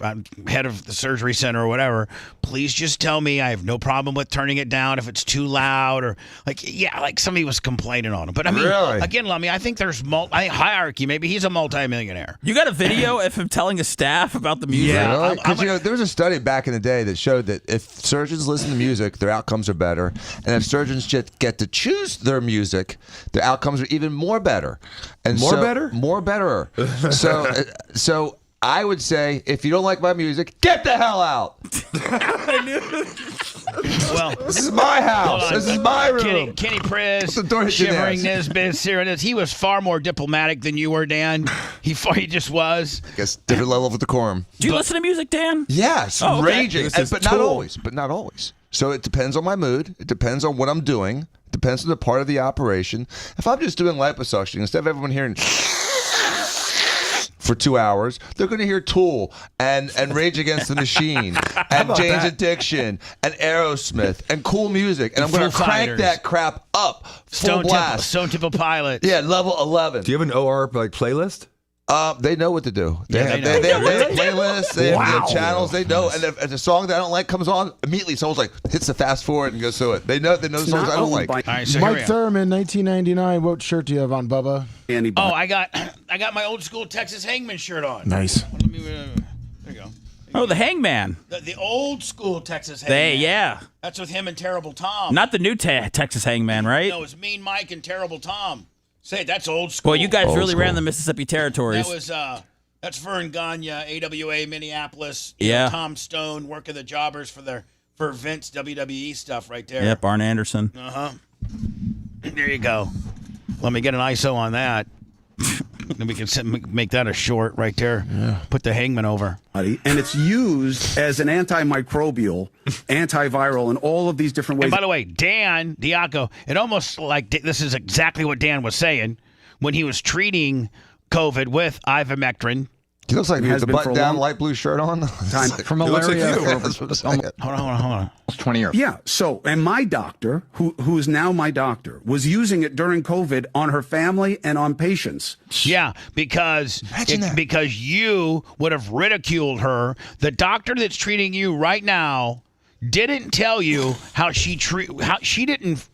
head of the surgery center or whatever, please just tell me. I have no problem with turning it down if it's too loud or like somebody was complaining on him. But I mean, again, I think there's hierarchy. Maybe he's a multimillionaire. You got a video of him telling his staff about the music? Yeah, because there was a study back in the day that showed that if surgeons listen to music, their outcomes are better. And if surgeons just get to choose their music, their outcomes are even more better. And More better? More better. So I would say, if you don't like my music, get the hell out. Well, this is my house. This is my room. Kenny Priz, Shivering Nisbet, Cyrus. He was far more diplomatic than you were, Dan. He just was. I guess different level of decorum. Do you listen to music, Dan? Yes, raging. But not always. But not always. So it depends on my mood. It depends on what I'm doing. It depends on the part of the operation. If I'm just doing liposuction, instead of everyone hearing for 2 hours, they're going to hear Tool and Rage Against the Machine and Jane's Addiction and Aerosmith and cool music. And I'm going to crank that crap up full blast. Stone Temple Pilots. Yeah, level 11. Do you have an OR playlist? They know what to do. They have playlists, they have channels, they know. And if a song that I don't like comes on, immediately someone's like, hits the fast forward and goes through it. They know the songs I don't like. All right, so Mike Thurman, 1999. What shirt do you have on, Bubba? Oh, I got my old school Texas Hangman shirt on. Nice. There you go. Oh, the Hangman. The old school Texas Hangman. Yeah. That's with him and Terrible Tom. Not the new Texas Hangman, right? No, it's Mean Mike and Terrible Tom. Say that's old school. Well, you guys really ran the Mississippi territories. That was that's Vern Gagne, AWA Minneapolis. Yeah. Tom Stone working the jobbers for Vince WWE stuff right there. Yep, Arn Anderson. There you go. Let me get an ISO on that. Then we can make that a short right there. Yeah. Put the Hangman over. And it's used as an antimicrobial, antiviral, in all of these different ways. And by the way, Dan Diaco, it almost like this is exactly what Dan was saying when he was treating COVID with Ivermectin. He looks like he has a button-down light blue shirt on. For malaria. Hold on. 20 years. Yeah. So, and my doctor, who is now my doctor, was using it during COVID on her family and on patients. Yeah, because you would have ridiculed her. The doctor that's treating you right now didn't tell you how she didn't,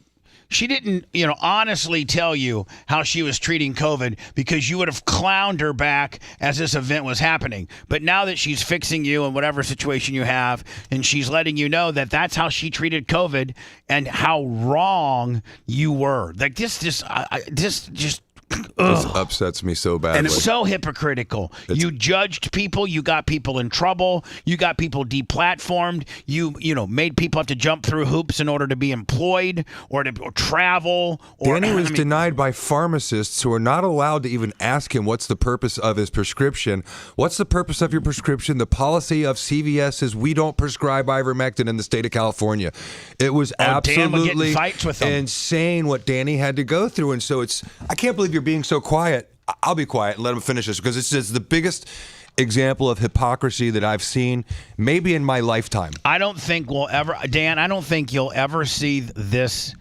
honestly tell you how she was treating COVID because you would have clowned her back as this event was happening. But now that she's fixing you in whatever situation you have, and she's letting you know that that's how she treated COVID and how wrong you were. Like this just This upsets me so badly. And it's so hypocritical. You judged people. You got people in trouble. You got people deplatformed. You made people have to jump through hoops in order to be employed or to travel. Danny was denied by pharmacists who are not allowed to even ask him what's the purpose of his prescription. What's the purpose of your prescription? The policy of CVS is we don't prescribe ivermectin in the state of California. It was absolutely insane what Danny had to go through. And so I can't believe you're being so quiet. I'll be quiet and let him finish this because this is the biggest example of hypocrisy that I've seen maybe in my lifetime. I don't think you'll ever see this.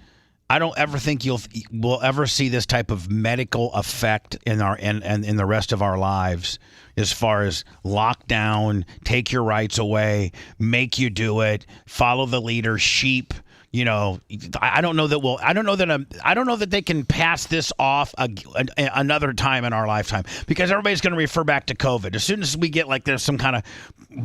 I don't ever think we'll ever see this type of medical effect in our in the rest of our lives, as far as lockdown, take your rights away, make you do it, follow the leader, sheep. I don't know that they can pass this off another time in our lifetime, because everybody's going to refer back to COVID as soon as we get like there's some kind of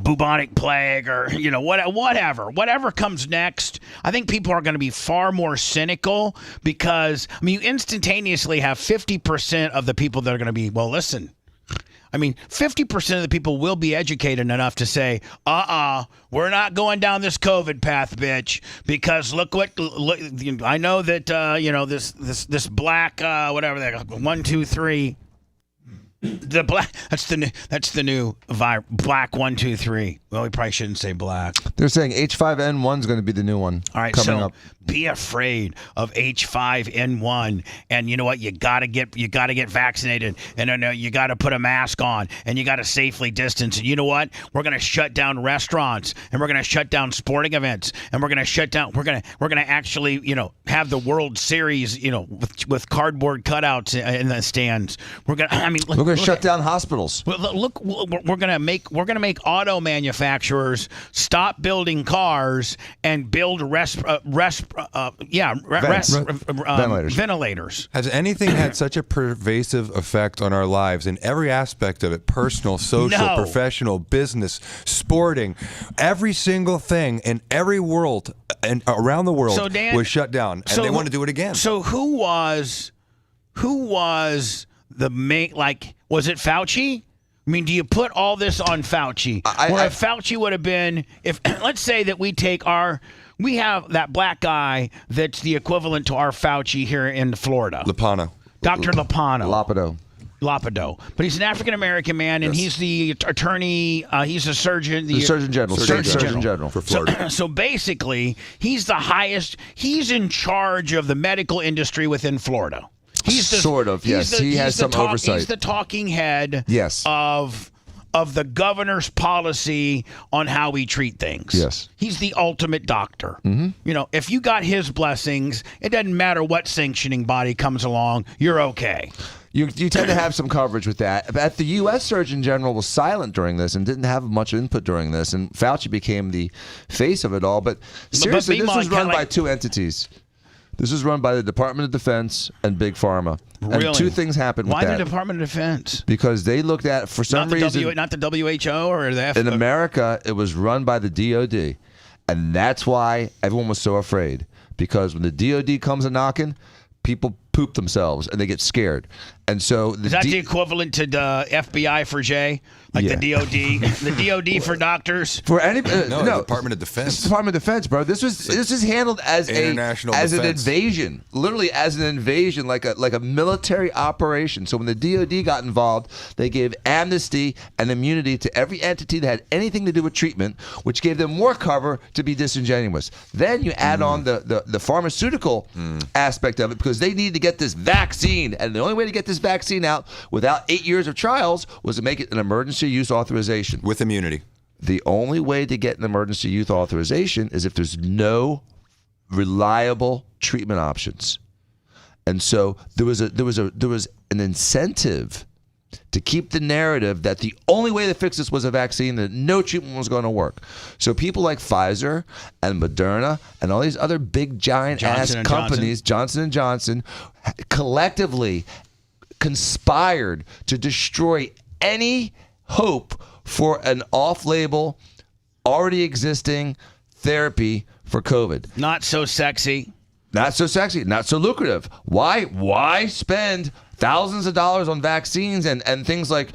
bubonic plague or whatever comes next. I think people are going to be far more cynical, because you instantaneously have 50% of the people that are going to be, well, listen. 50% of the people will be educated enough to say, we're not going down this COVID path, bitch, because look, I know that, this black, whatever they 1, 2, 3, the black, that's the new black 1, 2, 3. Well, we probably shouldn't say black. They're saying H5N1 is going to be the new one. All right, coming up. Be afraid of H5N1, and you know what? You gotta get vaccinated, and you gotta put a mask on, and you gotta safely distance. And you know what? We're gonna shut down restaurants, and we're gonna shut down sporting events, and we're gonna shut down. We're gonna actually have the World Series with cardboard cutouts in the stands. We're gonna shut down hospitals. Look, we're gonna make auto manufacturers stop building cars and build ventilators. Has anything had such a pervasive effect on our lives in every aspect of it? Personal, social, professional, business, sporting. Every single thing in every world and around the world was shut down, and they want to do it again. So who was the main? Was it Fauci? Do you put all this on Fauci? If Fauci would have been, let's say that we have that black guy that's the equivalent to our Fauci here in Florida. Lopano. Dr. Lopano. Lapido. But he's an African-American man, and he's the attorney, he's a surgeon. The Surgeon General. Surgeon General for Florida. So basically, he's in charge of the medical industry within Florida. He's He has some oversight. He's the talking head of the governor's policy on how we treat things. Yes. He's the ultimate doctor. Mm-hmm. If you got his blessings, it doesn't matter what sanctioning body comes along, you're okay. You tend to have some coverage with that. But the U.S. Surgeon General was silent during this and didn't have much input during this, and Fauci became the face of it all. But seriously, this was run by two entities. This is run by the Department of Defense and Big Pharma. Really? And two things happened with that. Why the Department of Defense? Because they looked at, for some reason... Not the WHO or the In America, it was run by the DOD. And that's why everyone was so afraid. Because when the DOD comes a-knocking, people poop themselves and they get scared. And so... Is that the equivalent to the FBI for Jay? The DOD? The DOD for doctors? For any no, Department of Defense. It's Department of Defense, bro. This is handled as an invasion, literally as an invasion, like a military operation. So when the DOD got involved, they gave amnesty and immunity to every entity that had anything to do with treatment, which gave them more cover to be disingenuous. Then you add on the pharmaceutical aspect of it, because they need to get this vaccine, and the only way to get this vaccine out without 8 years of trials was to make it an emergency use authorization with immunity. The only way to get an emergency use authorization is if there's no reliable treatment options. And so there was an incentive to keep the narrative that the only way to fix this was a vaccine, that no treatment was going to work. So people like Pfizer and Moderna and all these other big giant ass companies, Johnson & Johnson, collectively conspired to destroy any hope for an off-label, already existing therapy for COVID. Not so sexy. Not so sexy. Not so lucrative. Why spend thousands of dollars on vaccines and things like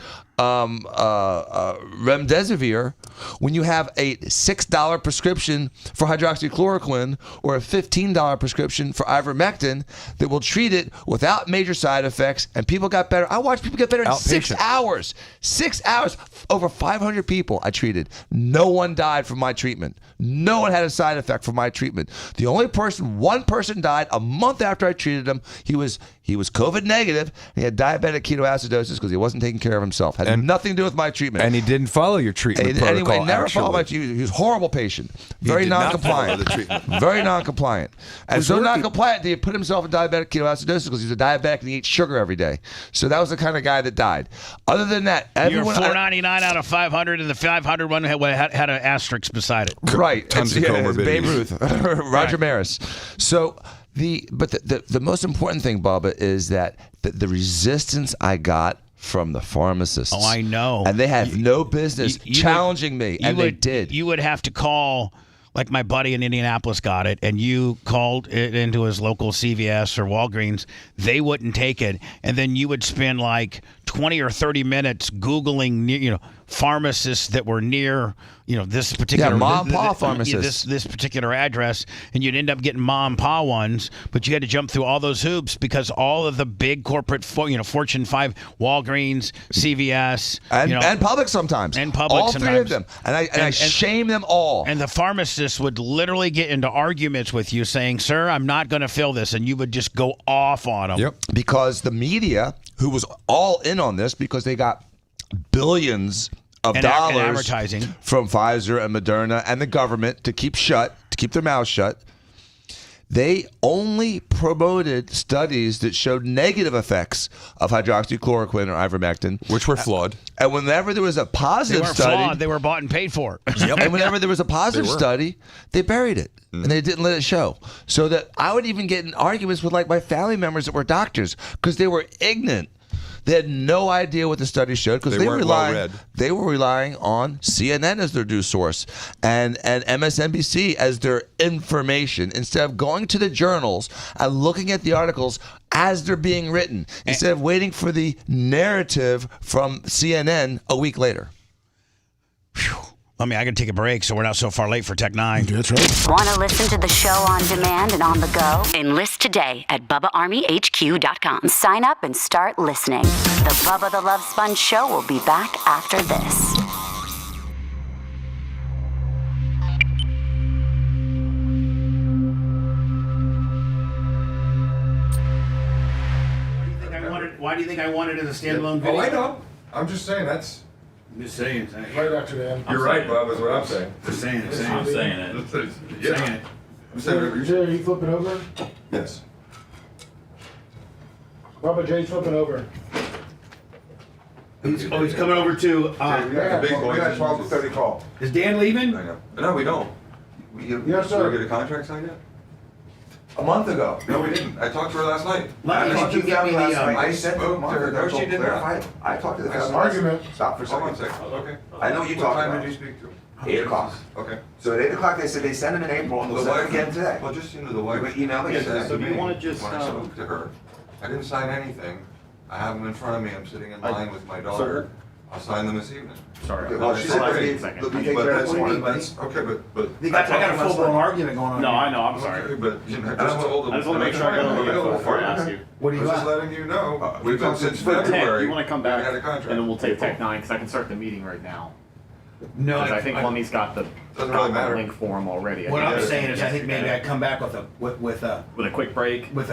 remdesivir when you have a $6 prescription for hydroxychloroquine or a $15 prescription for ivermectin that will treat it without major side effects, and people got better. I watched people get better in 6 hours. 6 hours. Over 500 people I treated. No one died from my treatment. No one had a side effect from my treatment. The only person, one person died a month after I treated him. He was He was COVID negative. He had diabetic ketoacidosis because he wasn't taking care of himself. Had nothing to do with my treatment. And he didn't follow your treatment protocol. Anyway, never actually. followed my treatment. He was a horrible patient. Very did not non-compliant. follow the treatment. Very non-compliant. And Was so working- non-compliant that he put himself in diabetic ketoacidosis because he was a diabetic and he ate sugar every day. So that was the kind of guy that died. Other than that, You're everyone... 499 out of 500, and the 500 one had an asterisk beside it. Right. Tons of it's comorbidities. Babe Ruth. Roger Maris. So... The most important thing, Bubba, is that the resistance I got from the pharmacists. Oh, I know. And they have no business challenging me, and they did. You would have to call, like my buddy in Indianapolis got it, and you called it into his local CVS or Walgreens. They wouldn't take it, and then you would spend like 20 or 30 minutes Googling, pharmacists that were near, this particular mom and pa pharmacists. This particular address, and you'd end up getting mom and pa ones, but you had to jump through all those hoops because all of the big corporate, Fortune 5, Walgreens, CVS, and Publix sometimes, and Publix all sometimes. three of them, and I shame them all. And the pharmacist would literally get into arguments with you, saying, "Sir, I'm not going to fill this," and you would just go off on them. Yep. Because the media, who was all in on this, because they got billions of dollars advertising from Pfizer and Moderna and the government to keep their mouths shut. They only promoted studies that showed negative effects of hydroxychloroquine or ivermectin, which were flawed. And whenever there was a positive They weren't study, flawed. They were bought and paid for. and whenever there was a positive study, they buried it and they didn't let it show. So that I would even get in arguments with like my family members that were doctors because they were ignorant. They had no idea what the study showed because they were relying on CNN as their news source and MSNBC as their information instead of going to the journals and looking at the articles as they're being written instead of waiting for the narrative from CNN a week later. I got to take a break so we're not so far late for Tech 9. That's right. Want to listen to the show on demand and on the go? Enlist today at BubbaArmyHQ.com. Sign up and start listening. The Bubba the Love Sponge Show will be back after this. Why do you think I wanted it as a standalone video? Oh, I know. I'm just saying that's. I'm just saying. Right, Dr. Dan. You're right, Bob, is what I'm saying. Just saying. I'm saying it. Yeah. Saying it. I'm saying Jay, are you flipping over? Yes. Robert Jay's flipping over. He's coming over to. We got a 12 to 30 call. Is Dan leaving? I know. No, we don't. Yes, sir. Did we get a contract signed yet? A month ago. No, we didn't. I talked to her last night. Did you give me the? I sent to her. No, she didn't. I talked to the That's an customer. argument. Stop for a Hold on a second. second. Okay. I know what you're What talking time about. did you speak to her? 8 o'clock. Okay. So at 8 o'clock, they said they sent them in April, and they'll send them again today. Well, just the wife. We emailed me today. So You want to just when I spoke to her, I didn't sign anything. I have them in front of me. I'm sitting in line with my daughter. I'll sign them this evening. Sorry. Well, she said we take care of this morning, buddy. Okay, but I got a full-blown argument going on. No, I know. I'm sorry. Okay, but I just told them. I just want to make sure I got the info before I ask you. What do you I'm just got? letting you know. We We've been since February. You want to come we back, had a and contract. then we'll take Tech 9 because I can start the meeting right now. No, Because I think Lummy's got the Doesn't really matter. link for him already. What think I'm that's saying is, I think yesterday. maybe I'd come back with a quick break. with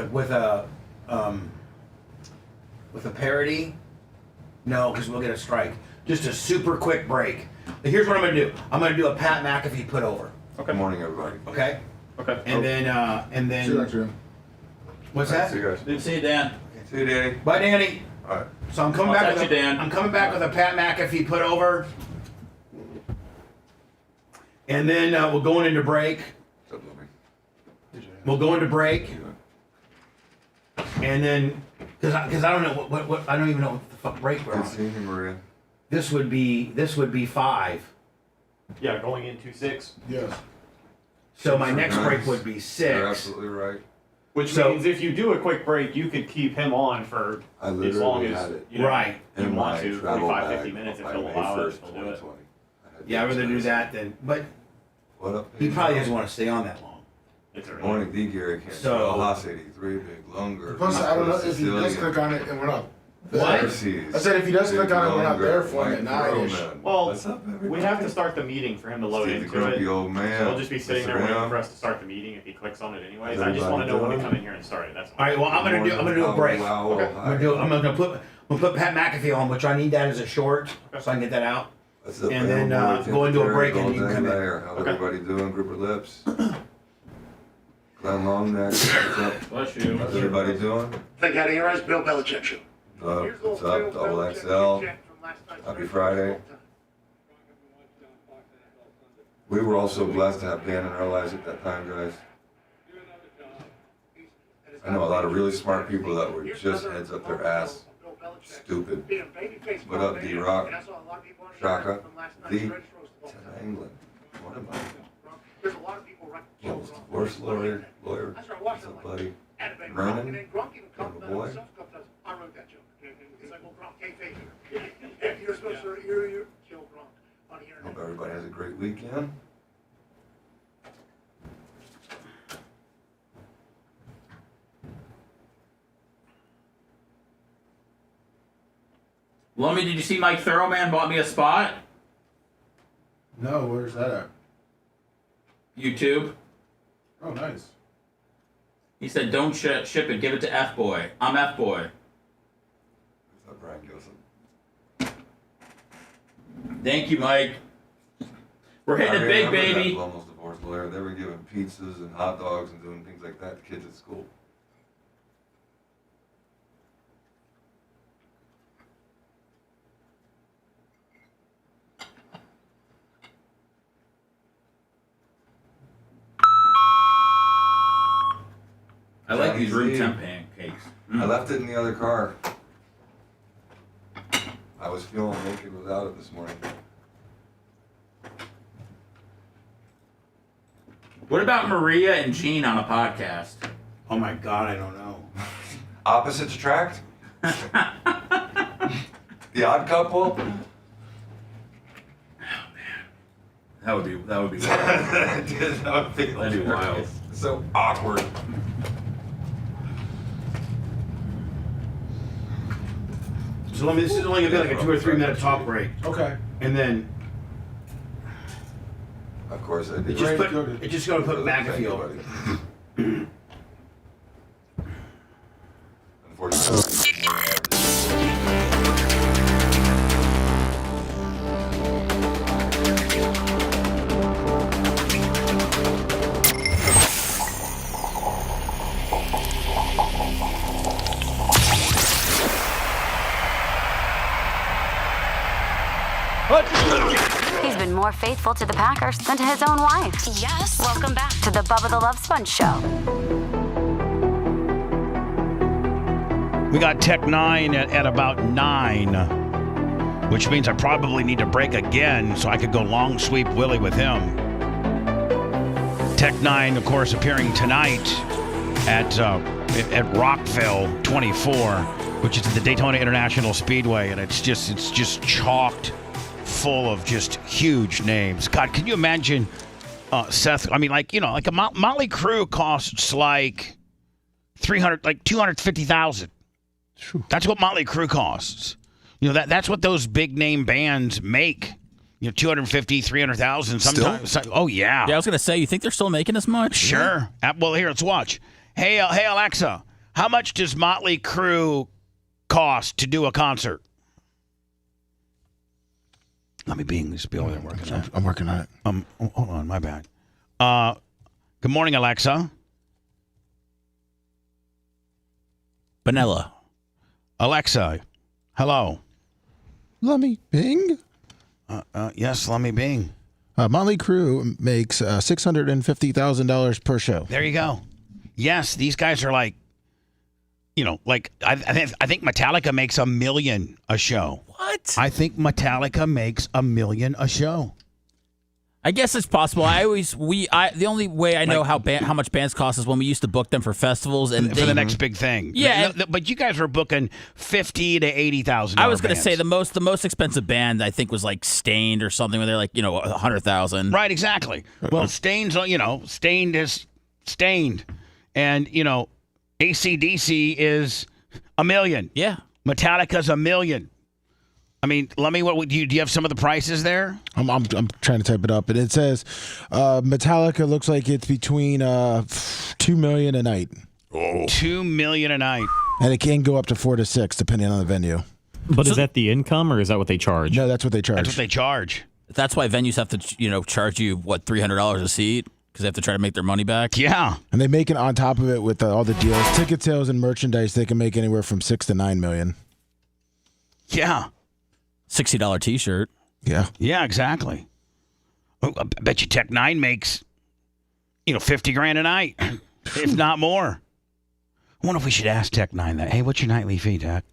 a parody. No, because we'll get a strike. Just a super quick break. Here's what I'm gonna do. I'm gonna do a Pat McAfee put over. Good morning, everybody. Okay. Okay. And then. See you, Dr. Dan. What's that? See you guys. Didn't see you, Dan. See you, Danny. Bye, Danny. All right. So I'm coming I'll back text with you, Dan. I'm coming back with a Pat McAfee put over. And then we're going into break. We'll go into break. And then, because I don't know what I don't even know what the fuck break we're Good on. seeing you, Maria. This would be 5. Yeah, going into 6. Yes. So my next Nice. break would be 6. You're absolutely right. Which So- means if you do a quick break, you could keep him on for I as literally long had as it you know, Right. you in want my to, travel 45, bag 50 minutes if by he'll May allow it, 1st, he'll do it. 2020. I had Yeah, I'd rather do this. that than. But What up? he probably doesn't want to stay on that long. It's early. Morning, D. Gary. Can't So- Haas 83, big longer. Plus, I don't know if you Sicilian. just click on it and we're not Pharisees. I said if he does click on it, we're not Longer, there for him at Mike 9-ish. Perlman. Well, What's up, everybody? we'd have to start the meeting for him to load Steve the into it. grumpy old man. So we'll just be sitting there Mr. waiting Ham. for us to start the meeting if he clicks on it anyways. How's I just want to know when to everybody come in here and start it. That's all. All right. Well, I'm gonna do a break. Wow, Okay. I'm gonna put Pat McAfee on, which I need that as a short, so I can get that out. What's up, And then man? go into a break and All you can day come in. there. How's everybody doing? Group of lips. Glenn Longneck. What's up? Bless you. How's everybody doing? Think out of your eyes, Bill Belichick show. What's up? Double XL. Happy Friday. We were also blessed to have Dan in our lives at that time, guys. I know a lot of really smart people that were just heads up their ass. Stupid. What up, D-Rock? Shaka? The England. What am I? What was the worst lawyer? What's up, buddy? Merman? Boy? I wrote that joke. It's like, well, Gronk can't fake it. You're supposed to, you're kill Gronk on the internet. Hope everybody has a great weekend. Lummy, did you see Mike Thoroughman bought me a spot? No, where's that at? YouTube. Oh, nice. He said, don't ship it, give it to F-Boy. I'm F-Boy. What's up, Brian Gilson? Thank you, Mike. We're hitting it big, baby. That almost divorced lawyer. They were giving pizzas and hot dogs and doing things like that to kids at school. I like these room Z. temp pancakes. I left it in the other car. I was feeling naked without it this morning. What about Maria and Gene on a podcast? Oh my God, I don't know. Opposites attract? The Odd Couple? That would be wild. That'd be wild. So awkward. So this is only gonna be like a 2 or 3 minute talk break. Okay. And then Of course I did. it's just gonna put McAfee over. He's been more faithful to the Packers than to his own wife. Yes. Welcome back to the Bubba the Love Sponge Show. We got Tech 9 at about 9, which means I probably need to break again so I could go long sweep Willie with him. Tech 9, of course, appearing tonight at Rockville 24, which is at the Daytona International Speedway, and it's just chocked full of just huge names. God, can you imagine, Seth? I mean, like a Motley Crue costs like $250,000. That's what Motley Crue costs. That's what those big name bands make. $250,000, $300,000 sometimes. Oh yeah. Yeah, I was gonna say, you think they're still making as much? Sure. Well, here, let's watch. Hey Alexa, how much does Motley Crue cost to do a concert? Let me just be over there working on it. I'm working on it. Hold on, my bad. Good morning, Alexa. Vanilla. Alexa, hello. Let me Bing. Yes, let me Bing. Motley Crue makes $650,000 per show. There you go. Yes, these guys are like, I think Metallica makes $1 million a show. What? I think Metallica makes $1 million a show. I guess it's possible. The only way I know how much bands cost is when we used to book them for festivals and for the next big thing. Yeah, but you guys were booking $50,000 to $80,000. I was going to say the most expensive band I think was like Stained or something, where they're like $100,000. Right, exactly. Well, Stained is Stained, and AC/DC is $1 million. Yeah. Metallica's $1 million. I mean, let me. What do you have some of the prices there? I'm trying to type it up, and it says Metallica looks like it's between $2 million a night. Oh. $2 million a night, and it can go up to 4 to 6 depending on the venue. But is that the income, or is that what they charge? No, that's what they charge. That's what they charge. That's why venues have to, charge you what, $300 a seat because they have to try to make their money back. Yeah, and they make it on top of it with all the deals, ticket sales, and merchandise. They can make anywhere from $6 to $9 million. Yeah. $60 T-shirt. Yeah. Yeah, exactly. Oh, I bet you Tech Nine makes, $50,000 a night, if not more. I wonder if we should ask Tech Nine that. Hey, what's your nightly fee, Tech?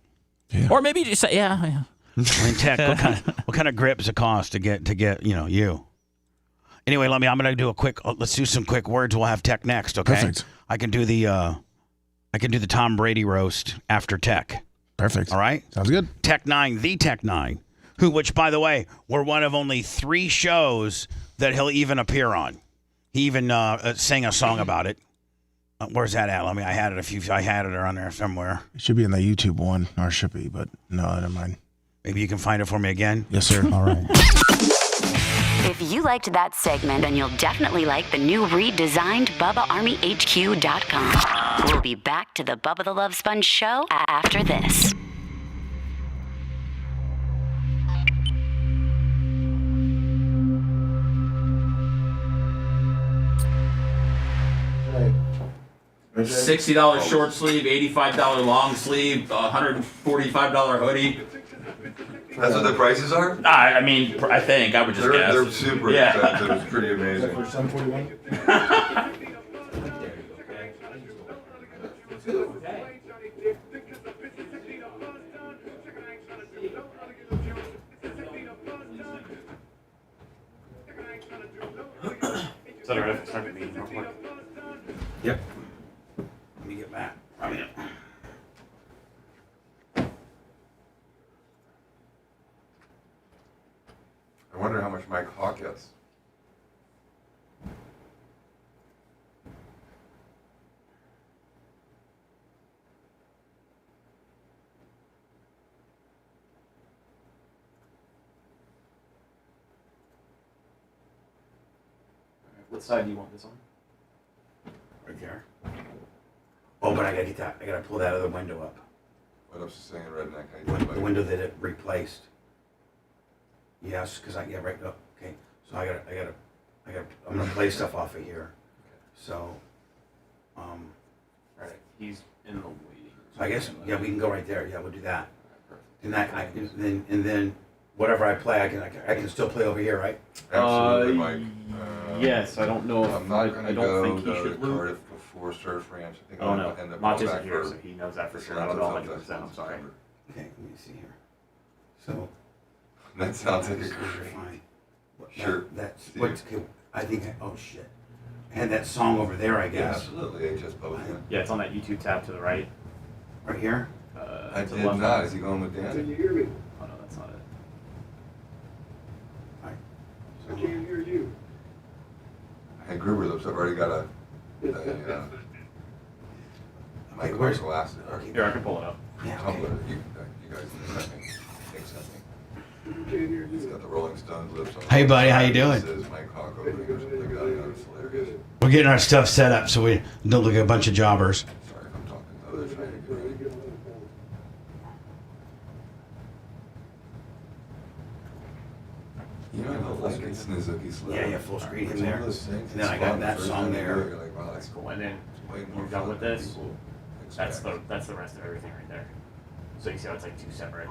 Yeah. Or maybe just say, yeah. I mean, Tech, what kind of grip does it cost to get you? Anyway, I'm going to do let's do some quick words. We'll have Tech next, okay? Perfect. I can do the Tom Brady roast after Tech. Perfect. All right? Sounds good. Tech Nine, the Tech Nine, which, by the way, we're one of only 3 shows that he'll even appear on. He even sang a song about it. Where's that at? I had it around there somewhere. It should be in the YouTube one, or should be, but no, never mind. Maybe you can find it for me again? Yes, sir. All right. If you liked that segment, then you'll definitely like the new redesigned BubbaArmyHQ.com. We'll be back to the Bubba the Love Sponge show after this. $60 short sleeve, $85 long sleeve, $145 hoodie. That's what the prices are? I mean, I think I would just guess. They're super expensive. It's pretty amazing. For some 41. Is that all right if I start the meeting real quick? Yep. Let me get back. I wonder how much Mike Hawk gets. What side do you want this on? Right there. Oh, but I gotta get that. I gotta pull that other window up. What else is saying redneck? The window that it replaced. Yes, because right up. Okay, so I gotta. I'm gonna play stuff off of here. So, Right. He's in the waiting. So I guess we can go right there. Yeah, we'll do that. And then whatever I play, I can still play over here, right? Absolutely, Mike. Yes, I don't know if I'm not going to go think he to should loop. Cardiff before Surf Ranch. I think Oh I'm no, going to end up Mach going isn't back here, for so he knows that for sure. I Toronto don't know Film 100%. I'm sorry. Okay, let me see here. So That sounds like a fine. Sure. That's what's. I think. Oh shit. I had that song over there, I Yeah, guess. absolutely. HS Public. Yeah, it's on that YouTube tab to the right. Right here. I to the did left. not. Is he going with Dan? Can you hear me? Oh no, that's not it. I can't hear you. Hey, Gruber Lips, I've already got a Mike where's glasses. Here, I can pull it up. Yeah. Tumblr. You guys sent me. Nick sent me. He's got the Rolling Stones lips on. Hey, buddy, how you doing? It says Mike Hawk opening or something like that. It's hilarious. We're getting our stuff set up so we don't look like a bunch of jobbers. Sorry if I'm talking. They're trying to get ready. You know, I love full screen Snizuki Slow. Yeah, full screen him there. Things, And then I got that song there. You're like, wow, that's cool. And then Way more you're done fun with than this. people That's expect. the rest of everything right there. So you see how it's like 2 separate.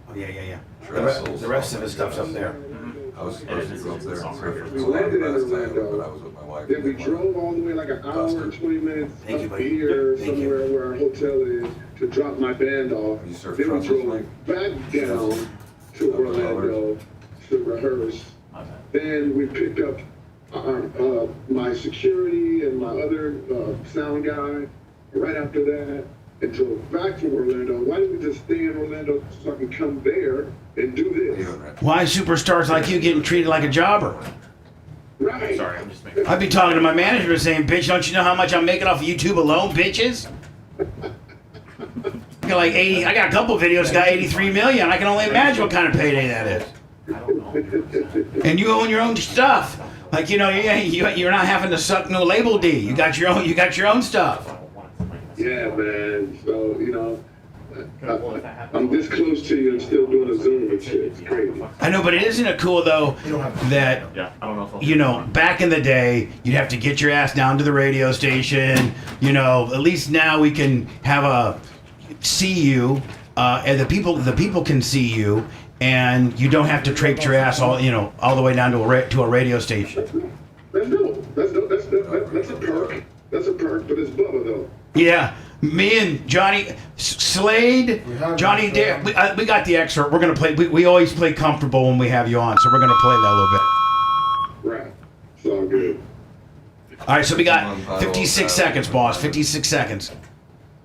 Oh yeah. Trestles. The rest of his stuff's up there. I was supposed to go up there and Song surf right for here. so long last time, but I was with my wife. Then we and didn't drove all the way like an hour and 20 minutes Thank you, up buddy. here Thank you. somewhere where our hotel is to drop my band off. Have you surfed Then we Trestles, drove Mike? back down to Orlando to rehearse. Then we picked up my security and my other sound guy right after that and drove back to Orlando. Why didn't we just stay in Orlando so I can come there and do this? Why superstars like you getting treated like a jobber? Right. Sorry, I'm just making. I'd be talking to my manager saying, bitch, don't you know how much I'm making off of YouTube alone, bitches? talking like 80. I got a couple videos got 83 million. I can only imagine what kind of payday that is. And you own your own stuff. Like, you know, you're not having to suck no label D. You got your own stuff. Yeah, man. So, you know, I'm this close to you and still doing a Zoom and shit. It's crazy. I know, but isn't it cool though that you know, back in the day you'd have to get your ass down to the radio station. You know, at least now we can see you, and the people can see you, and you don't have to traipse your ass all the way down to a radio station. That's dope. That's dope. That's a perk. That's a perk, but it's Bubba though. Yeah, me and Johnny Slade, Johnny, we got the excerpt. We're gonna play. We always play comfortable when we have you on, so we're gonna play that a little bit. Right. It's all good. All right, so we got 56 seconds, boss. 56 seconds.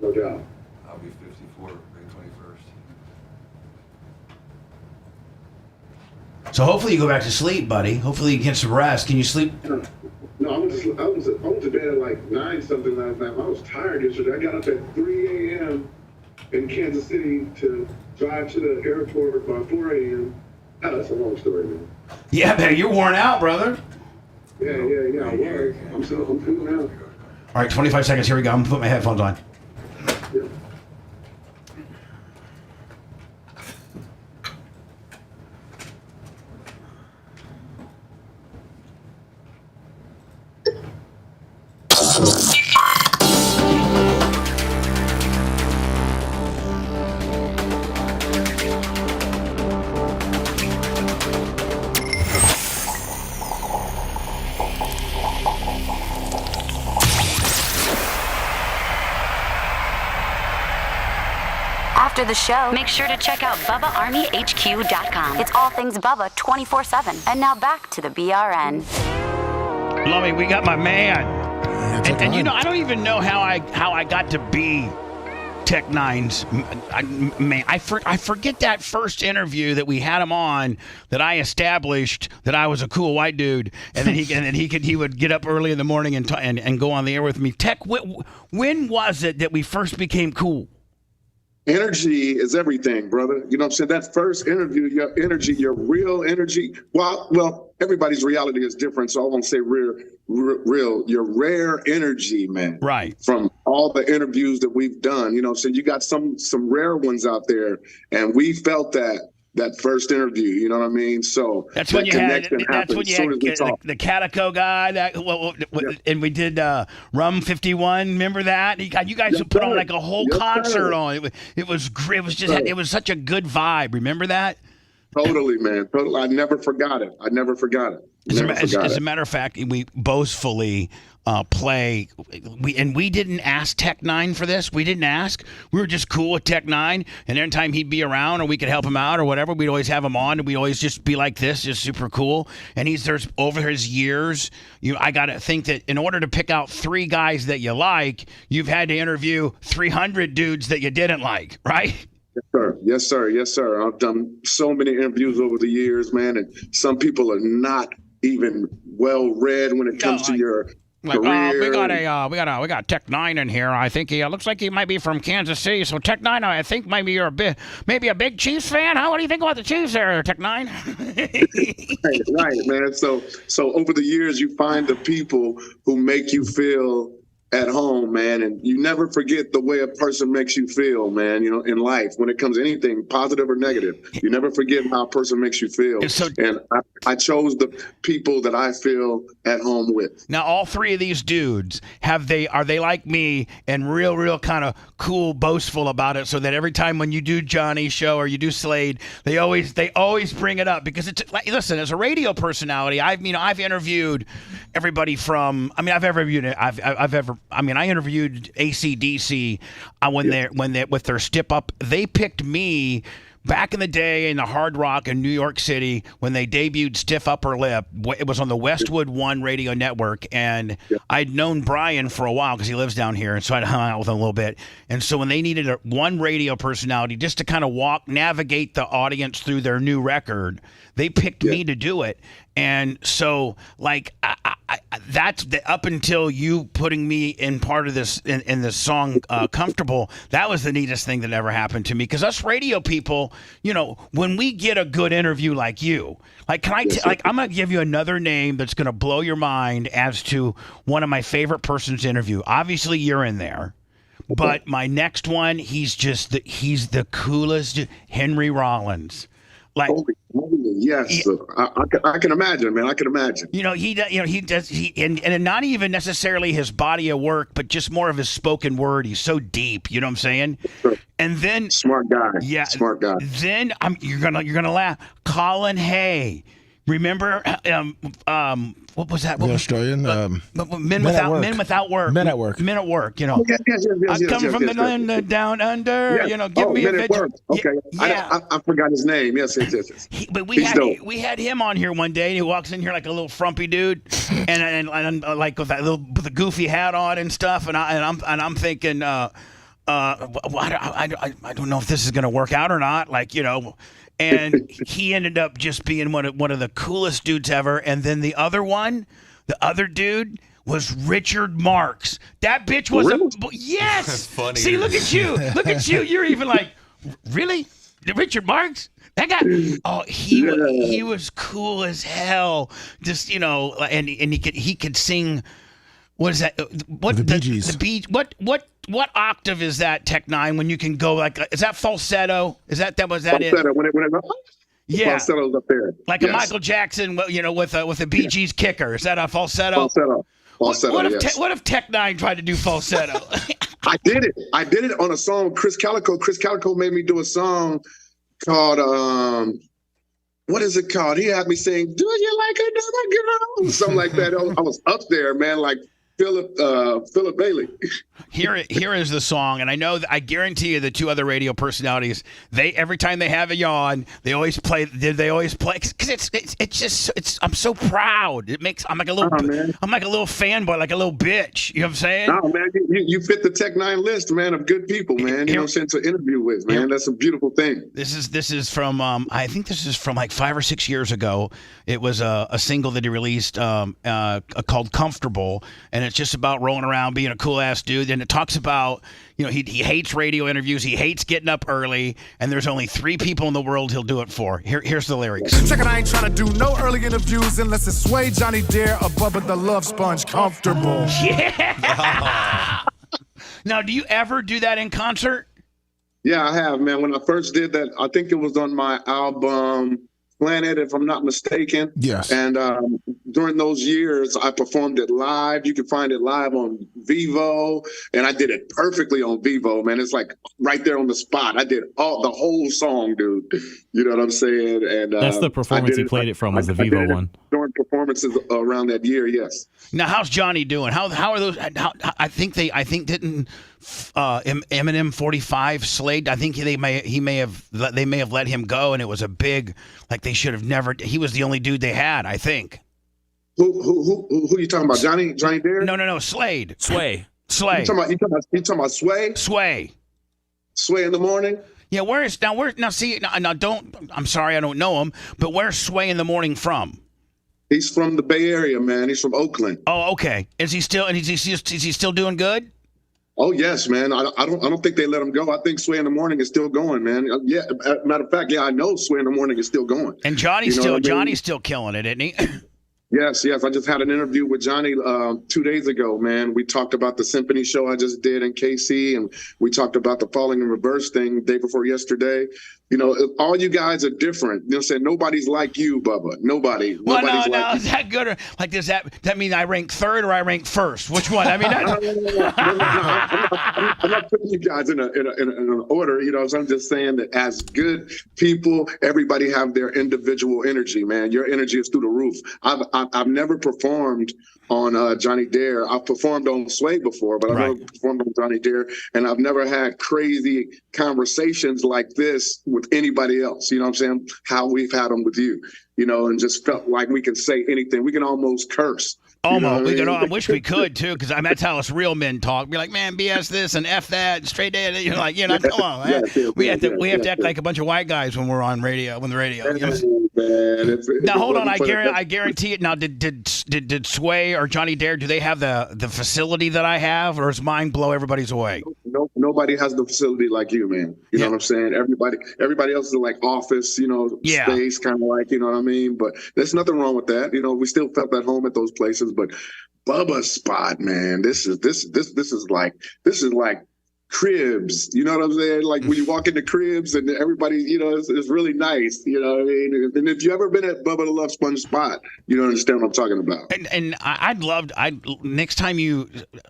No doubt. I'll be 54, May 21st. So hopefully you go back to sleep, buddy. Hopefully you get some rest. Can you sleep? No, I went to bed at like 9 something last night. I was tired yesterday. I got up at 3 a.m. in Kansas City to drive to the airport by 4 a.m. Oh, that's a long story, man. Yeah, man, you're worn out, brother. Yeah. I was. I'm feeling now. All right, 25 seconds. Here we go. I'm gonna put my headphones on. Yeah. After the show, make sure to check out BubbaArmyHQ.com. It's all things Bubba 24/7. And now back to the BRN. Lummy, we got my man. And you know, I don't even know how I got to be Tech Nine's man. I forget that first interview that we had him on, that I established that I was a cool white dude, and then he would get up early in the morning and go on the air with me. Tech, when was it that we first became cool? Energy is everything, brother. You know what I'm saying? That first interview, your energy, your real energy. Well, everybody's reality is different, so I won't say real. Your rare energy, man. Right. From all the interviews that we've done, you know, so you got some rare ones out there, and we felt that first interview. You know what I mean? So that's when you had the Calico guy and we did Rum 51. Remember that? You guys would put on like a whole concert on. It was great. It was such a good vibe. Remember that? Totally, man. Totally. I never forgot it. As a matter of fact, we boastfully play. We didn't ask Tech Nine for this. We didn't ask. We were just cool with Tech Nine, and every time he'd be around or we could help him out or whatever, we'd always have him on, and we'd always just be like this, just super cool. And there's over his years, I got to think that in order to pick out 3 guys that you like, you've had to interview 300 dudes that you didn't like, right? Yes, sir. I've done so many interviews over the years, man, and some people are not even well read when it comes to your career. We got Tech Nine in here. I think he looks like he might be from Kansas City. So Tech Nine, I think maybe you're a big Chiefs fan. What do you think about the Chiefs there, Tech Nine? right, man. So over the years, you find the people who make you feel at home, man, and you never forget the way a person makes you feel, man, you know, in life when it comes to anything positive or negative. You never forget how a person makes you feel. And I chose the people that I feel at home with. Now, all 3 of these dudes, are they like me and real kind of cool, boastful about it, so that every time when you do Johnny's show or you do Slade, they always bring it up, because it's like, listen, as a radio personality, I've interviewed everybody from, I interviewed AC/DC when they with their Step Up. They picked me back in the day in the Hard Rock in New York City when they debuted Stiff Upper Lip. It was on the Westwood One radio network, and I'd known Brian for a while because he lives down here, and so I'd hung out with him a little bit. And so when they needed one radio personality just to kind of navigate the audience through their new record, they picked me to do it. And so, like, that's up until you putting me in part of this in this song "Comfortable." That was the neatest thing that ever happened to me, because us radio people, when we get a good interview like you, I'm gonna give you another name that's gonna blow your mind as to one of my favorite persons to interview. Obviously, you're in there. But my next one, he's the coolest, Henry Rollins. Like, yes, I can imagine, man. I can imagine. He does, and not even necessarily his body of work, but just more of his spoken word. He's so deep. You know what I'm saying? And then smart guy. Yeah, smart guy. Then you're gonna laugh. Colin Hay. Remember, what was that? The Australian Men Without Work. Men at Work. Men at Work. Yes, I come from the land down under. Yes. Give me a Men at Work. Okay. Yeah. I forgot his name. Yes. But we had him on here one day, and he walks in here like a little frumpy dude, and like with the goofy hat on and stuff, and I'm thinking, I don't know if this is gonna work out or not. And he ended up just being one of the coolest dudes ever. And then the other dude was Richard Marx. That bitch was yes. That's funny. See, look at you. You're even like, really? Richard Marx? That guy? Oh, he was cool as hell. Just and he could sing. What is that? What the Bee Gees? The Bee. What octave is that, Tech Nine? When you can go is that falsetto? Is that was that falsetto, it? When Yeah, falsetto's up there. Like a Michael Jackson, with a Bee Gees kicker. Is that a falsetto? Falsetto. What if Tech Nine tried to do falsetto? I did it on a song. Chris Calico made me do a song called what is it called? He had me sing, "Do you like another girl?" Something like that. I was up there, man, like Philip Bailey. Here is the song, and I guarantee you the two other radio personalities, every time they have a yawn, they always play. Because I'm so proud. I'm like a little fanboy, like a little bitch. You know what I'm saying? No, man, you fit the Tech Nine list, man, of good people, man. You know what I'm saying, to interview with, man. That's a beautiful thing. This is from I think this is from like 5 or 6 years ago. It was a single that he released called "Comfortable," and it's just about rolling around being a cool ass dude. And it talks about, he hates radio interviews, he hates getting up early, and there's only 3 people in the world he'll do it for. Here's the lyrics. Check it, I ain't trying to do no early interviews unless it's Sway, Johnny Dare, or Bubba the Love Sponge. Comfortable. Yeah. Now, do you ever do that in concert? Yeah, I have, man. When I first did that, I think it was on my album Planet, if I'm not mistaken. Yes. And during those years, I performed it live. You can find it live on Vivo, and I did it perfectly on Vivo, man. It's like right there on the spot. I did the whole song, dude. You know what I'm saying? And that's the performance he played it from, was the Vivo one. During performances around that year, yes. Now, how's Johnny doing? How are those? I think didn't Eminem 45 Slade? I think they may have let him go, and it was a big, like, they should have never. He was the only dude they had, I think. Who you talking about? Johnny Dare? No, Slade. Sway. You talking about Sway? Sway in the morning? Yeah, I'm sorry, I don't know him, but where's Sway in the morning from? He's from the Bay Area, man. He's from Oakland. Oh, okay. Is he still doing good? Oh yes, man. I don't think they let him go. I think Sway in the Morning is still going, man. Yeah. Matter of fact, I know Sway in the Morning is still going. And Johnny's still killing it, isn't he? Yes. I just had an interview with Johnny 2 days ago, man. We talked about the symphony show I just did in KC, and we talked about the Falling in Reverse thing the day before yesterday. All you guys are different. You know what I'm saying? Nobody's like you, Bubba. Nobody's like you. Is that good? Or, like, does that mean I rank third or I rank first? Which one? I mean, No. I'm not putting you guys in an order. I'm just saying that as good people, everybody have their individual energy, man. Your energy is through the roof. I've never performed on Johnny Dare. I've performed on Sway before, but I've never performed on Johnny Dare, and I've never had crazy conversations like this with anybody else. You know what I'm saying? How we've had them with you, and just felt like we can say anything. We can almost curse. I wish we could too, because that's how us real men talk. Be like, man, BS this and F that, and straight A. You're like, come on, man. We have to act like a bunch of white guys when we're on radio. When the radio. Now hold on, I guarantee it. Now, did Sway or Johnny Dare? Do they have the facility that I have, or does mine blow everybody's away? No, nobody has the facility like you, man. You know what I'm saying? Everybody else is like office, space, kind of like, you know what I mean? But there's nothing wrong with that. We still felt at home at those places. But Bubba's spot, man, this is like Cribs, you know what I'm saying? Like when you walk into Cribs and everybody, it's really nice, you know what I mean? And if you ever been at Bubba the Love Sponge spot, you don't understand what I'm talking about. And next time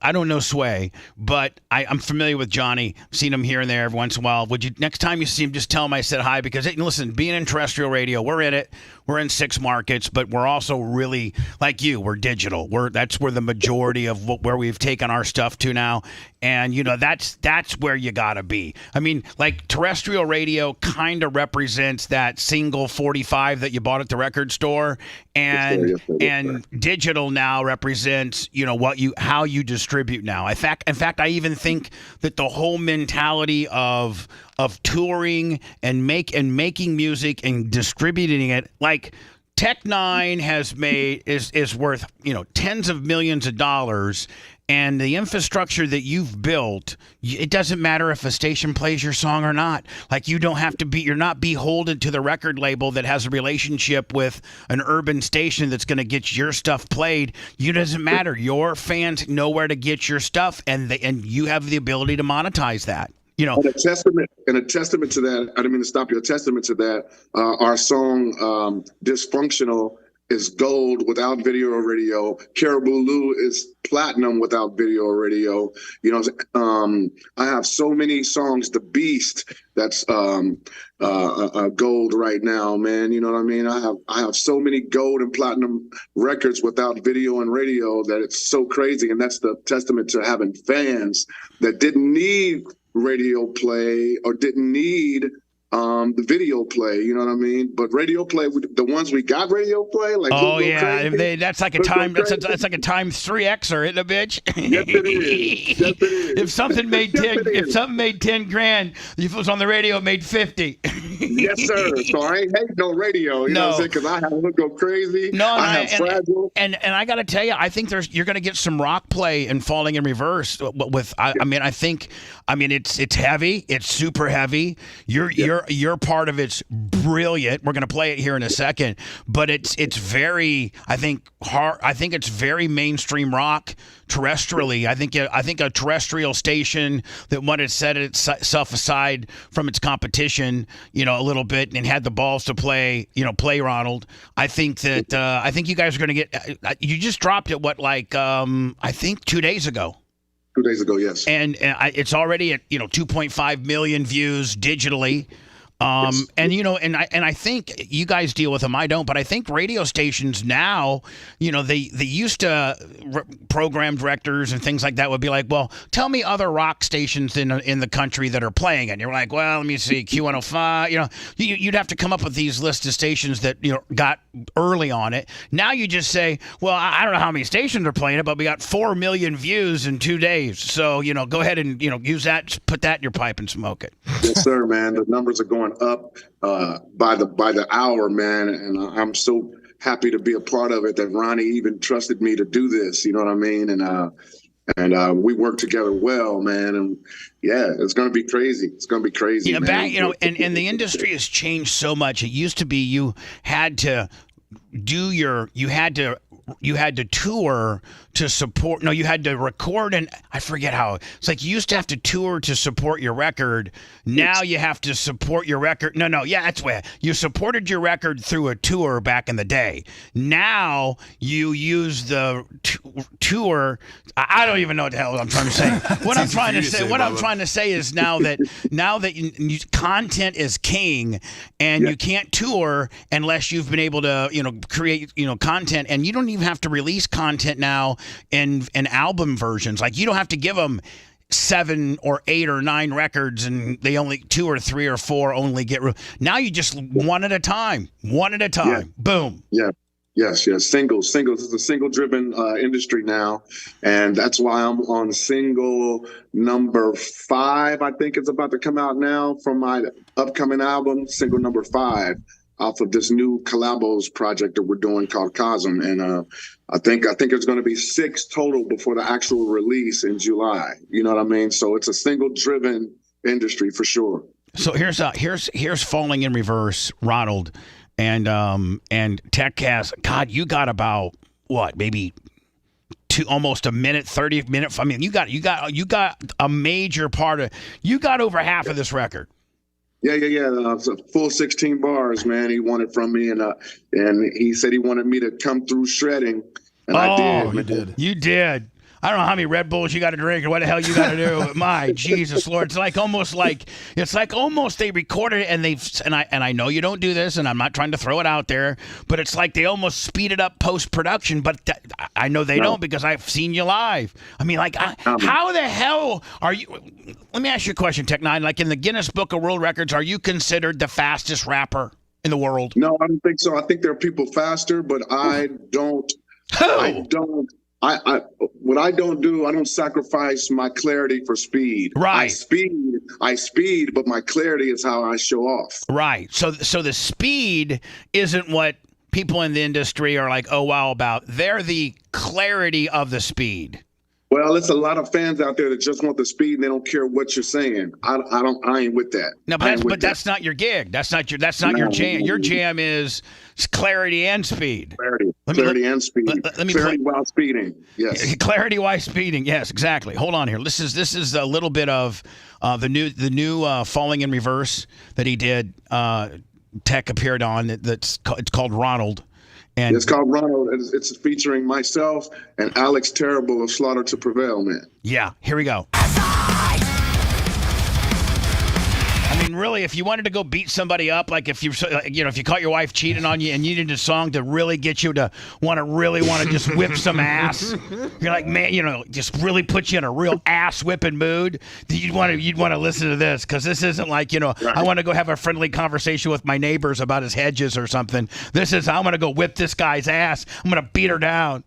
I don't know Sway, but I'm familiar with Johnny, seen him here and there every once in a while. Next time you see him, just tell him I said hi, because hey, listen, being in terrestrial radio, we're in it. We're in 6 markets, but we're also really like you. We're digital. That's where the majority of where we've taken our stuff to now, and that's where you gotta be. I mean, like terrestrial radio kind of represents that single 45 that you bought at the record store, and digital now represents how you distribute now. In fact, I even think that the whole mentality of touring and making music and distributing it, like Tech Nine is worth tens of millions of dollars, and the infrastructure that you've built, it doesn't matter if a station plays your song or not. Like you're not beholden to the record label that has a relationship with an urban station that's going to get your stuff played. It doesn't matter. Your fans know where to get your stuff, and you have the ability to monetize that. And a testament to that, I didn't mean to stop you, a testament to that, our song Dysfunctional is gold without video or radio. Caribou Lou is platinum without video or radio. I have so many songs. The Beast, that's gold right now, man. You know what I mean? I have so many gold and platinum records without video and radio that it's so crazy. And that's the testament to having fans that didn't need radio play or didn't need the video play, you know what I mean? But radio play, the ones we got radio play, like that's like a time that's like a times 3xer, isn't it, bitch? Yes, it is. Yes, it is. If something made 10 grand, if it was on the radio, it made 50. Yes, sir. So I ain't hating no radio, you know what I'm saying? Because I have to go crazy. No, I have Fragile. And I got to tell you, I think you're going to get some rock play and Falling in Reverse with. I think it's heavy. It's super heavy. Your part of it's brilliant. We're going to play it here in a second, but it's very, I think it's very mainstream rock terrestrially. I think a terrestrial station that wanted to set itself aside from its competition, a little bit, and had the balls to play Ronald. I think that I think you guys are going to get. You just dropped it. I think 2 days ago. 2 days ago, yes. And it's already at 2.5 million views digitally. And I think you guys deal with them. I don't, but I think radio stations now, they used to program directors and things like that would be like, well, tell me other rock stations in the country that are playing it. And you're like, well, let me see, Q105. You'd have to come up with these list of stations that got early on it. Now you just say, well, I don't know how many stations are playing it, but we got 4 million views in 2 days. So go ahead and use that, put that in your pipe and smoke it. Yes, sir, man. The numbers are going up by the hour, man, and I'm so happy to be a part of it that Ronnie even trusted me to do this. You know what I mean? And we work together well, man. And yeah, it's going to be crazy. It's going to be crazy. Yeah, man. And the industry has changed so much. It used to be you had to tour to support. No, you had to record, and I forget how. It's like you used to have to tour to support your record. Now you have to support your record. That's where you supported your record through a tour back in the day. Now you use the tour. I don't even know what the hell I'm trying to say. What I'm trying to say is now that content is king, and you can't tour unless you've been able to create content, and you don't even have to release content now in album versions. Like you don't have to give them 7 or 8 or 9 records, and they only 2 or 3 or 4 only get. Now you just one at a time. Boom. Yeah. Yes. Singles. It's a single-driven industry now, and that's why I'm on single number 5. I think it's about to come out now from my upcoming album, single number 5, off of this new collabos project that we're doing called Cosm, and I think it's going to be 6 total before the actual release in July. You know what I mean? So it's a single-driven industry for sure. So here's Falling in Reverse, Ronald. And Tech has, God, you got about what, maybe almost a minute, 30 minutes. I mean, you got a major part of, you got over half of this record. Yeah. It's a full 16 bars, man. He wanted from me, and he said he wanted me to come through shredding, and I did. You did. I don't know how many Red Bulls you got to drink or what the hell you got to do. But my Jesus Lord, it's almost they recorded it and I know you don't do this, and I'm not trying to throw it out there, but it's like they almost speed it up post production. But I know they don't, because I've seen you live. I mean, like, how the hell are you? Let me ask you a question, Tech Nine. Like, in the Guinness Book of World Records, are you considered the fastest rapper in the world? No, I don't think so. I think there are people faster, but I don't. What I don't do, I don't sacrifice my clarity for speed. Right. I speed, but my clarity is how I show off. Right. So the speed isn't what people in the industry are like, oh wow, about. They're the clarity of the speed. Well, it's a lot of fans out there that just want the speed and they don't care what you're saying. I ain't with that. No, but that's not your gig. That's not your jam. Your jam is clarity and speed. Clarity and speed. Clarity while speeding. Yes. Clarity while speeding. Yes, exactly. Hold on here. This is a little bit of the new Falling in Reverse that he did. Tech appeared on. It's called Ronald. And it's called Ronald. It's featuring myself and Alex Terrible of Slaughter to Prevail, man. Yeah, here we go. I mean, really, if you wanted to go beat somebody up, like if you caught your wife cheating on you and you needed a song to really get you to want to just whip some ass, you're like, man, just really put you in a real ass whipping mood. You'd want to listen to this, because this isn't like, I want to go have a friendly conversation with my neighbors about his hedges or something. This is, I'm going to go whip this guy's ass. I'm going to beat her down.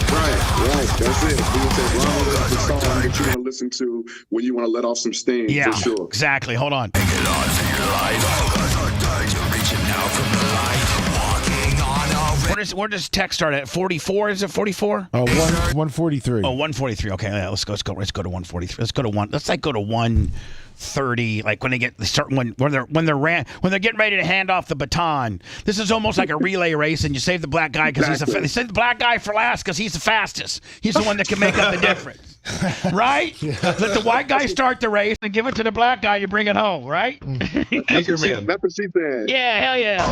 Right. That's it. Ronald is the song that you want to listen to when you want to let off some steam. Yeah, for sure. Exactly. Hold on. Where does Tech start at? 44? Is it 44? 143. 143. Okay, yeah, let's go to 143. Let's go to 130. Like when they're getting ready to hand off the baton. This is almost like a relay race, and you save the black guy because they save the black guy for last because he's the fastest. He's the one that can make up the difference, right? Yeah. Let the white guy start the race and give it to the black guy. You bring it home, right? That's what she said. Yeah, hell yeah.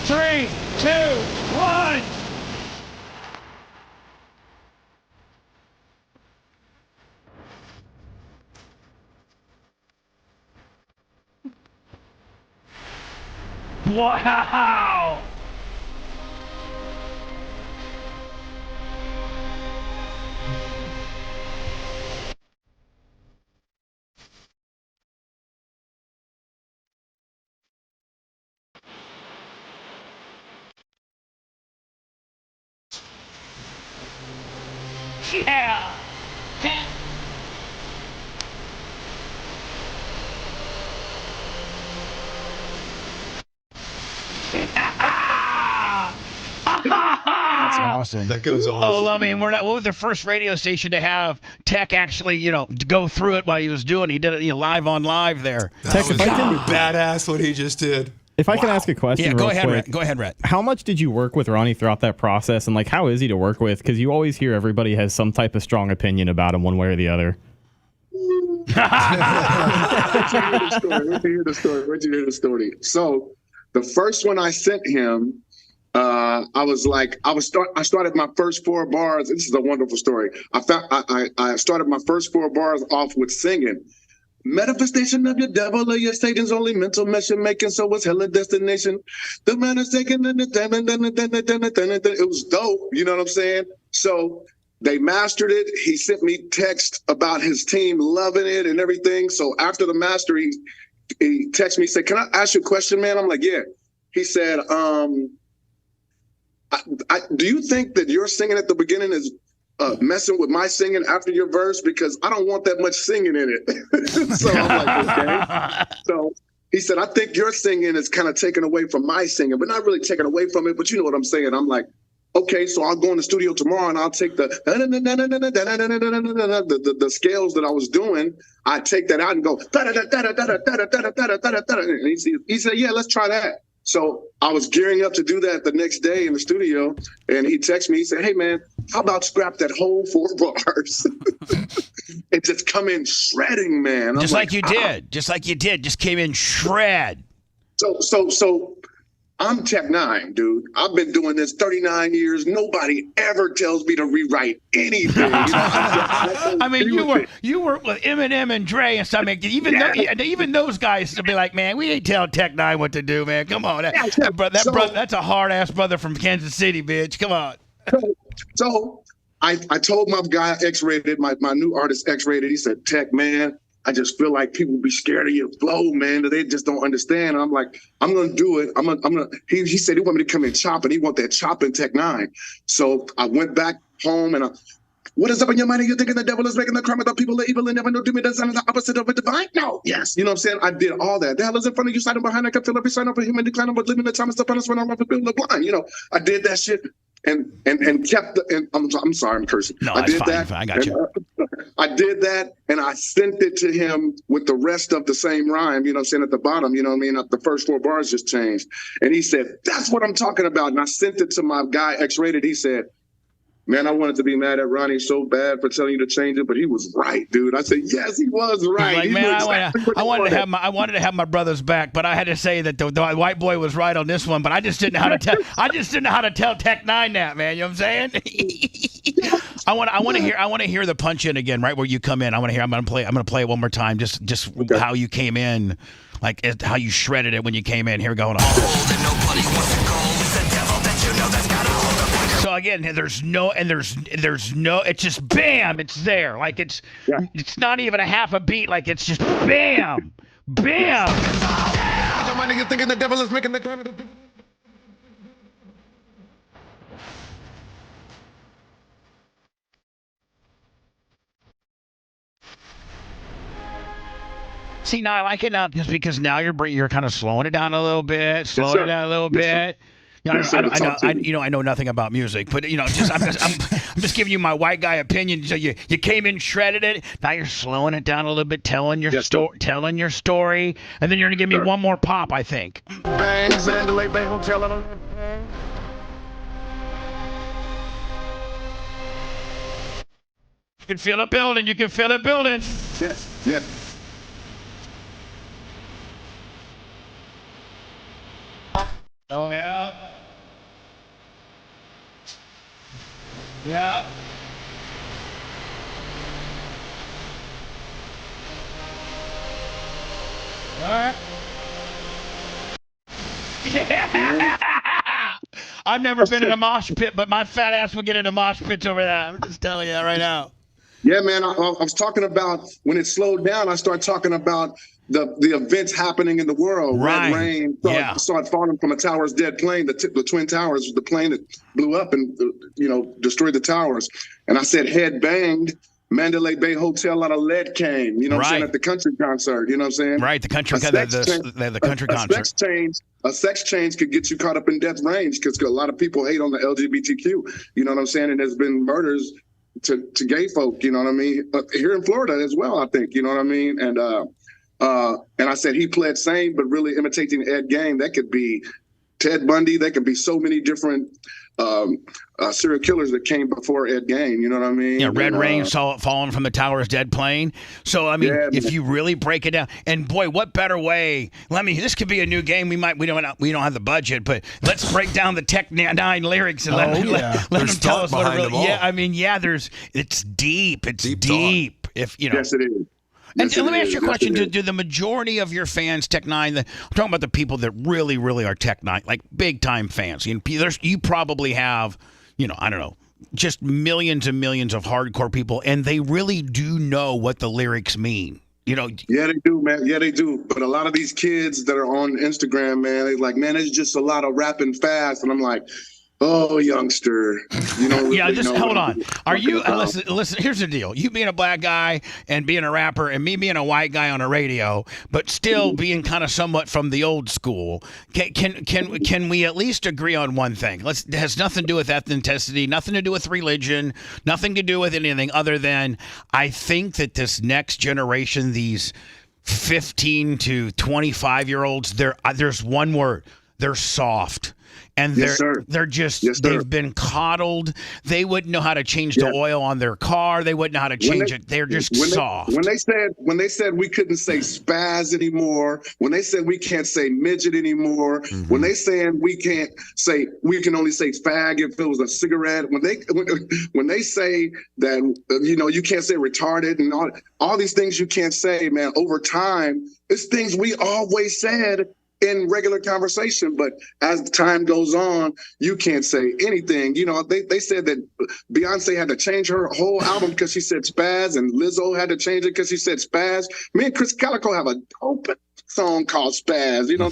3, 2, 1. Wow! Yeah! That's awesome. That goes on. Oh, I mean, what was the first radio station to have Tech actually, to go through it while he was doing it? He did it live on live there. Tech, if I can, badass what he just did. If I can ask a question, go ahead, quick. Go ahead, Rhett. How much did you work with Ronnie throughout that process, and how is he to work with? Because you always hear everybody has some type of strong opinion about him, one way or the other. Wait till you hear the story. So, the first one I sent him, I started my first 4 bars. This is a wonderful story. I started my first 4 bars off with singing. Manifestation of your devil or your Satan's only mental measure making, so it's hella destination. The man is taking it was dope, you know what I'm saying? So they mastered it. He sent me text about his team loving it and everything. So after the master, he texted me, said, "Can I ask you a question, man?" I'm like, "Yeah." He said, "Do you think that your singing at the beginning is messing with my singing after your verse? Because I don't want that much singing in it." So I'm like, "Okay." So he said, "I think your singing is kind of taken away from my singing, but not really taken away from it, but you know what I'm saying." I'm like, "Okay, so I'll go in the studio tomorrow and I'll take the scales that I was doing. I take that out and go, and he said, "Yeah, let's try that." So I was gearing up to do that the next day in the studio, and he texted me. He said, "Hey, man, how about scrap that whole 4 bars and just come in shredding, man?" Just like you did. Just like you did. Just came in shred. So I'm Tech 9, dude. I've been doing this 39 years. Nobody ever tells me to rewrite anything. I mean, you work with Eminem and Dre and stuff. I mean, even those guys to be like, "Man, we ain't telling Tech 9 what to do, man. Come on, that's a hard ass brother from Kansas City, bitch. Come on." So I told my guy X-Rated, my new artist X-Rated. He said, "Tech, man, I just feel like people be scared of your flow, man. That they just don't understand." And I'm like, "I'm gonna do it. I'm gonna." He said he want me to come in chopping. He want that chopping Tech 9. So I went back home and what is up in your mind? You're thinking the devil is making the crime of the people, the evil, and never know do me the sign of the opposite of a divine? No. Yes. You know what I'm saying? I did all that. The hell is in front of you, side and behind. I can feel every sign of a human decline, but living the time is upon us when I'm up and building the blind. You know, I did that shit. And kept I'm sorry, I'm cursing. No, I did fine. I got you. I did that and I sent it to him with the rest of the same rhyme, you know what I'm saying, at the bottom, you know what I mean? The first 4 bars just changed. And he said, "That's what I'm talking about." And I sent it to my guy X-Rated. He said, "Man, I wanted to be mad at Ronnie so bad for telling you to change it, but he was right, dude." I said, "Yes, he was right." Like, man, I wanted to have my brother's back, but I had to say that the white boy was right on this one. But I just didn't know how to tell. I just didn't know how to tell Tech 9 that, man. You know what I'm saying? I want to hear the punch in again, right where you come in. I'm gonna play it one more time. Just okay. How you came in, like how you shredded it when you came in. Here we go. So again, there's no, it's just bam, it's there. Like it's not even a half a beat. Like it's just bam, bam. You're thinking the devil is making the crime of the people. See, now I like it now just because now you're kind of slowing it down a little bit, bit. You know, I know nothing about music, but I'm just giving you my white guy opinion. So you came in, shredded it. Now you're slowing it down a little bit, telling your story, and then you're gonna give me one more pop, I think. Bangs and delay bang hotel. You can feel it building. Yeah. Oh yeah. Yeah. All right. Yeah. I've never been in a mosh pit, but my fat ass would get into mosh pits over that. I'm just telling you that right now. Yeah, man. I was talking about when it slowed down. I started talking about the events happening in the world. Right. Red rain started falling from a tower's dead plane. The Twin Towers, the plane that blew up and destroyed the towers. And I said, head banged. Mandalay Bay Hotel out of lead came. You know what I'm saying, at the country concert. You know what I'm saying? Right. The country the country concert. A sex change could get you caught up in death range because a lot of people hate on the LGBTQ. You know what I'm saying? And there's been murders to gay folk. You know what I mean? Here in Florida as well, I think. You know what I mean? And I said he pled sane, but really imitating Ed Gein. That could be Ted Bundy. That could be so many different serial killers that came before Ed Gein. You know what I mean? Yeah, red rain falling from the tower's dead plane. So I mean, if you really break it down, and boy, what better way? This could be a new game. We don't have the budget, but let's break down the Tech 9 lyrics and let them tell us what it really. Yeah, I mean, it's deep. It's deep. If you know. Yes, it is. And let me ask you a question. Do the majority of your fans, Tech 9, I'm talking about the people that really, really are Tech 9, like big-time fans. You probably have, I don't know, just millions and millions of hardcore people, and they really do know what the lyrics mean. You know, yeah, they do, man. Yeah, they do. But a lot of these kids that are on Instagram, man, they're like, man, it's just a lot of rapping fast, and I'm like, oh, youngster, you know. Yeah, just you know, hold on. Are you listen? Here's the deal. You being a black guy and being a rapper, and me being a white guy on a radio, but still being kind of somewhat from the old school. Can we at least agree on one thing? It has nothing to do with ethnicity, nothing to do with religion, nothing to do with anything other than I think that this next generation, these 15 to 25-year-olds, there's one word. They're soft. And they're just they've been coddled. They wouldn't know how to change the oil on their car. They wouldn't know how to change it. They're just soft. When they said we couldn't say spaz anymore, when they said we can't say midget anymore, when they saying we can only say fag if it was a cigarette, when they say that you can't say retarded and all these things you can't say, man, over time, it's things we always said in regular conversation, but as time goes on, you can't say anything. You know, they said that Beyonce had to change her whole album because she said spaz, and Lizzo had to change it because she said spaz. Me and Chris Calico have a dope song called Spaz, you know,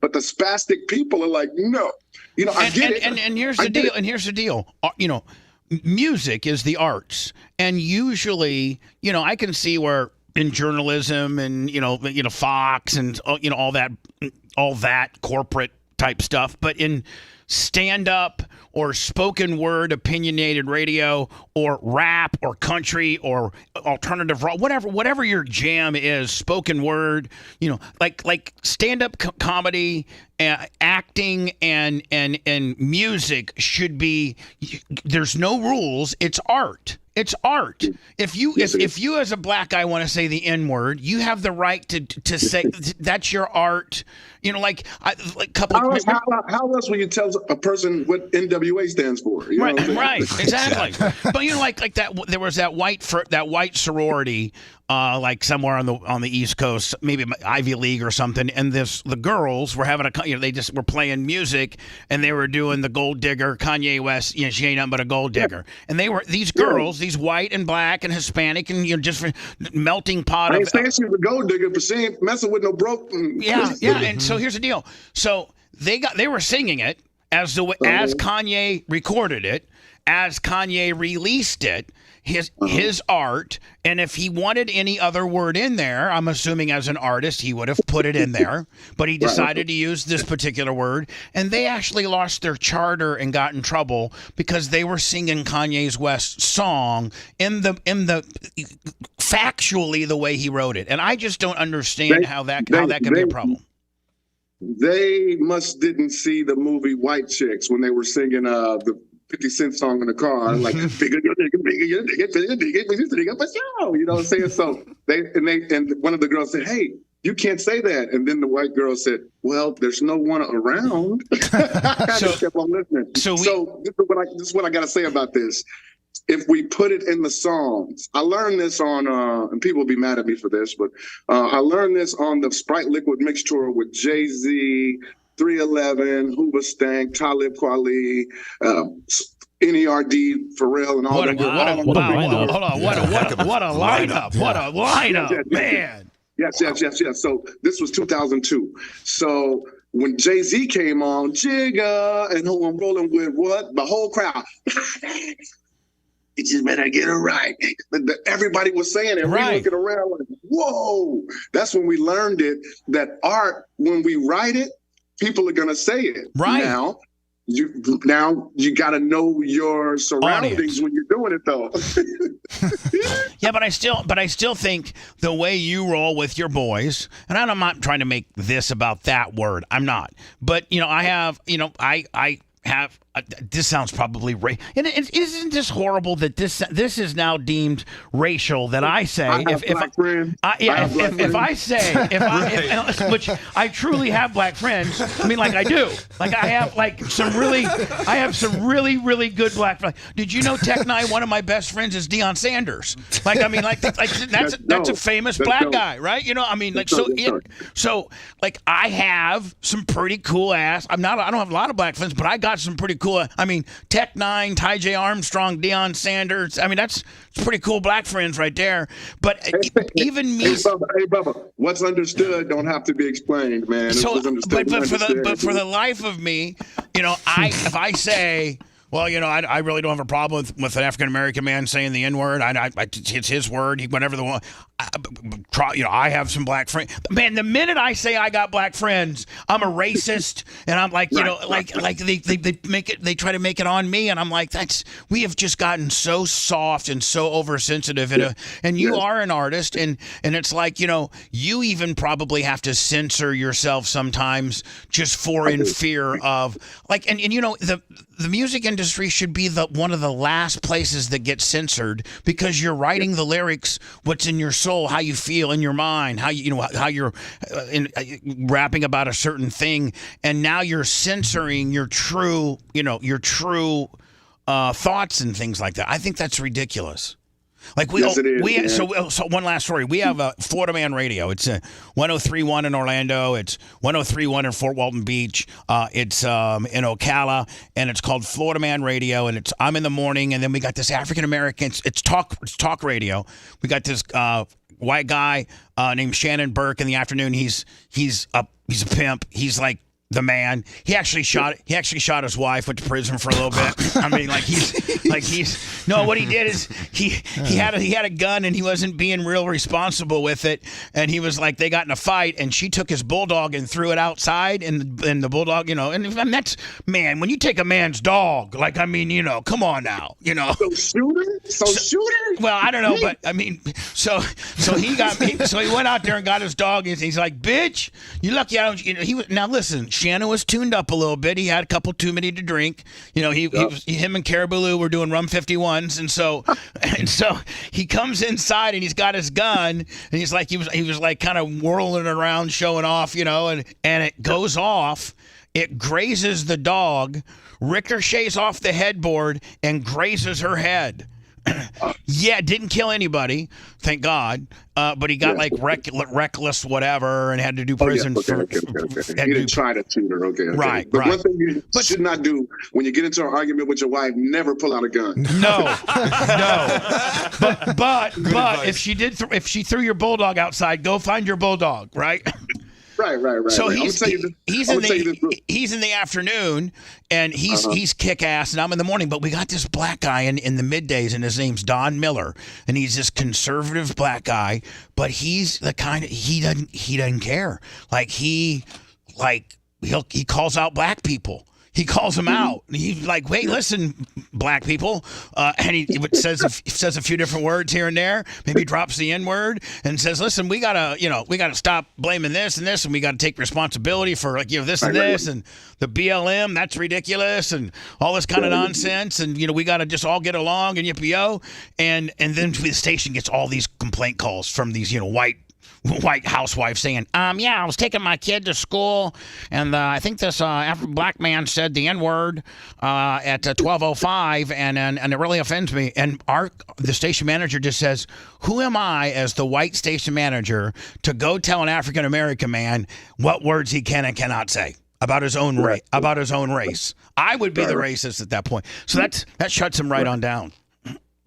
but the spastic people are like, no. You know, I get it. And here's the deal. And here's the deal. You know, music is the arts. And usually, you know, I can see where in journalism and you know Fox and all that corporate type stuff, but in stand up or spoken word opinionated radio or rap or country or alternative rock, whatever your jam is, spoken word, you know, like stand up comedy, acting and music should be, there's no rules. It's art. It's art. If you as a black guy want to say the N-word, you have the right to say that's your art. You know, how else will you tell a person what NWA stands for? You know right, exactly. But you know, like that. There was that white sorority, like somewhere on the East Coast, maybe Ivy League or something. And the girls were having they just were playing music and they were doing the Gold Digger, Kanye West. You know, she ain't nothing but a gold digger. And they were these girls, these white and black and Hispanic and just melting pot. I ain't saying she was a gold digger, but she ain't messing with no broke. Yeah. And so here's the deal. So they were singing it as Kanye recorded it, as Kanye released it, his art, and if he wanted any other word in there, I'm assuming as an artist he would have put it in there, but he decided to use this particular word, and they actually lost their charter and got in trouble because they were singing Kanye's West song in the factually the way he wrote it, and I just don't understand how that can be a problem. They didn't see the movie White Chicks when they were singing the 50 Cent song in the car, like bigger your nigga, you know what I'm saying? So and one of the girls said, "Hey, you can't say that," and then the white girl said, "Well, there's no one around." I just kept on listening. So this is what I got to say about this. If we put it in the songs, I learned this on, and people will be mad at me for this, but I learned this on the Sprite Liquid Mix tour with Jay-Z, 311, Hoover Stank, Talib Kweli, NERD, Pharrell, and all that. What a lineup, man. Yes. So this was 2002. So when Jay-Z came on, Jigga, and who I'm rolling with, what? The whole crowd. You just better get it right. Everybody was saying it. Right. We looking around like, whoa. That's when we learned it, that art, when we write it, people are going to say it. Right. Now you got to know your surroundings when you're doing it, though. Yeah, but I still think the way you roll with your boys, and I'm not trying to make this about that word. I'm not. But, you know, I have, you know, I have, this sounds probably and isn't this horrible that this is now deemed racial that I say which I truly have black friends. I mean, like I do. Like I have some really good black friends. Did you know Tech Nine, one of my best friends is Deion Sanders? Like I mean, like that's a famous black guy, right? You know, I mean, like so like I have some pretty cool ass. I don't have a lot of black friends, but I got got some pretty cool. I mean, Tech Nine, Ty J. Armstrong, Deion Sanders. I mean, that's pretty cool black friends right there. But even me, hey Bubba, what's understood don't have to be explained, man. So, but for the life of me, if I say, well, I really don't have a problem with an African American man saying the N word. It's his word. Whatever the one. I have some black friends. Man, the minute I say I got black friends, I'm a racist, and I'm like, they make it. They try to make it on me, and I'm like, we have just gotten so soft and so oversensitive, and you are an artist, and it's like, you even probably have to censor yourself sometimes just in fear of and the music industry should be one of the last places that gets censored because you're writing the lyrics, what's in your soul, how you feel in your mind, how you're rapping about a certain thing, and now you're censoring your true thoughts and things like that. I think that's ridiculous. Like so one last story. We have a Florida Man Radio. It's 103.1 in Orlando. It's 103.1 in Fort Walton Beach. It's in Ocala, and it's called Florida Man Radio. And I'm in the morning, and then we got this African American. It's talk radio. We got this white guy named Shannon Burke in the afternoon. He's a pimp. He's like the man. He actually shot his wife, went to prison for a little bit. I mean, what he did is he had a gun, and he wasn't being real responsible with it, and he was like, they got in a fight, and she took his bulldog and threw it outside, and the bulldog, and that's, man, when you take a man's dog, come on now, So shooter? Well, I don't know, but I mean, so he went out there and got his dog, and he's like, bitch, you lucky I don't, now listen, Shannon was tuned up a little bit. He had a couple too many to drink. Him and Caribou Lou were doing rum 51s, and so he comes inside and he's got his gun, and he's like he was like kind of whirling around, showing off, and it goes off. It grazes the dog, ricochets off the headboard, and grazes her head. Yeah, didn't kill anybody, thank God. But he got reckless whatever and had to do prison. Okay. He didn't try to shoot her. Okay. Right. But one thing you should not do when you get into an argument with your wife, never pull out a gun. No. But if she threw your bulldog outside, go find your bulldog. Right. Right. So he's in the afternoon, and he's kick ass, and I'm in the morning. But we got this black guy in the middays, and his name's Don Miller, and he's this conservative black guy, but he's the kind of he doesn't care. He calls out black people. He calls them out. He's like, "Wait, listen, black people," and he says a few different words here and there. Maybe drops the N word and says, "Listen, we gotta stop blaming this and this, and we gotta take responsibility for this and this and the BLM. That's ridiculous and all this kind of nonsense. And we gotta just all get along and yippee-yo." And then the station gets all these complaint calls from these white housewife saying, I was taking my kid to school, and I think this black man said the N-word at 12:05, and it really offends me. And the station manager just says, who am I as the white station manager to go tell an African-American man what words he can and cannot say about his own race? I would be the racist at that point. So that shuts him right on down.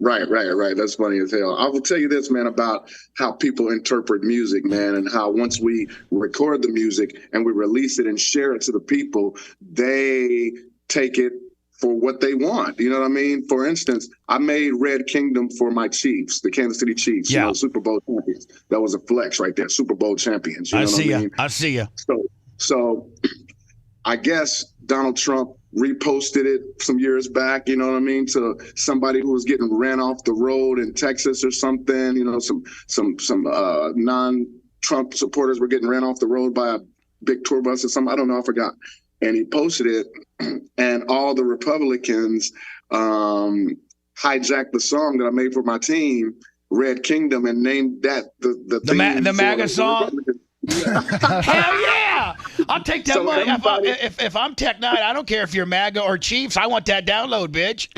Right. That's funny as hell. I will tell you this, man, about how people interpret music, man, and how once we record the music and we release it and share it to the people, they take it for what they want. You know what I mean? For instance, I made Red Kingdom for my Chiefs, the Kansas City Chiefs, Super Bowl champions. That was a flex right there, Super Bowl champions. You know what I mean? I see you. So I guess Donald Trump reposted it some years back, you know what I mean, to somebody who was getting ran off the road in Texas or something. Some non-Trump supporters were getting ran off the road by a big tour bus or something. I don't know, I forgot. And he posted it, and all the Republicans hijacked the song that I made for my team, Red Kingdom, and named that the MAGA song. Hell yeah! I'll take that money. If I'm Tech Nine, I don't care if you're MAGA or Chiefs. I want that download, bitch.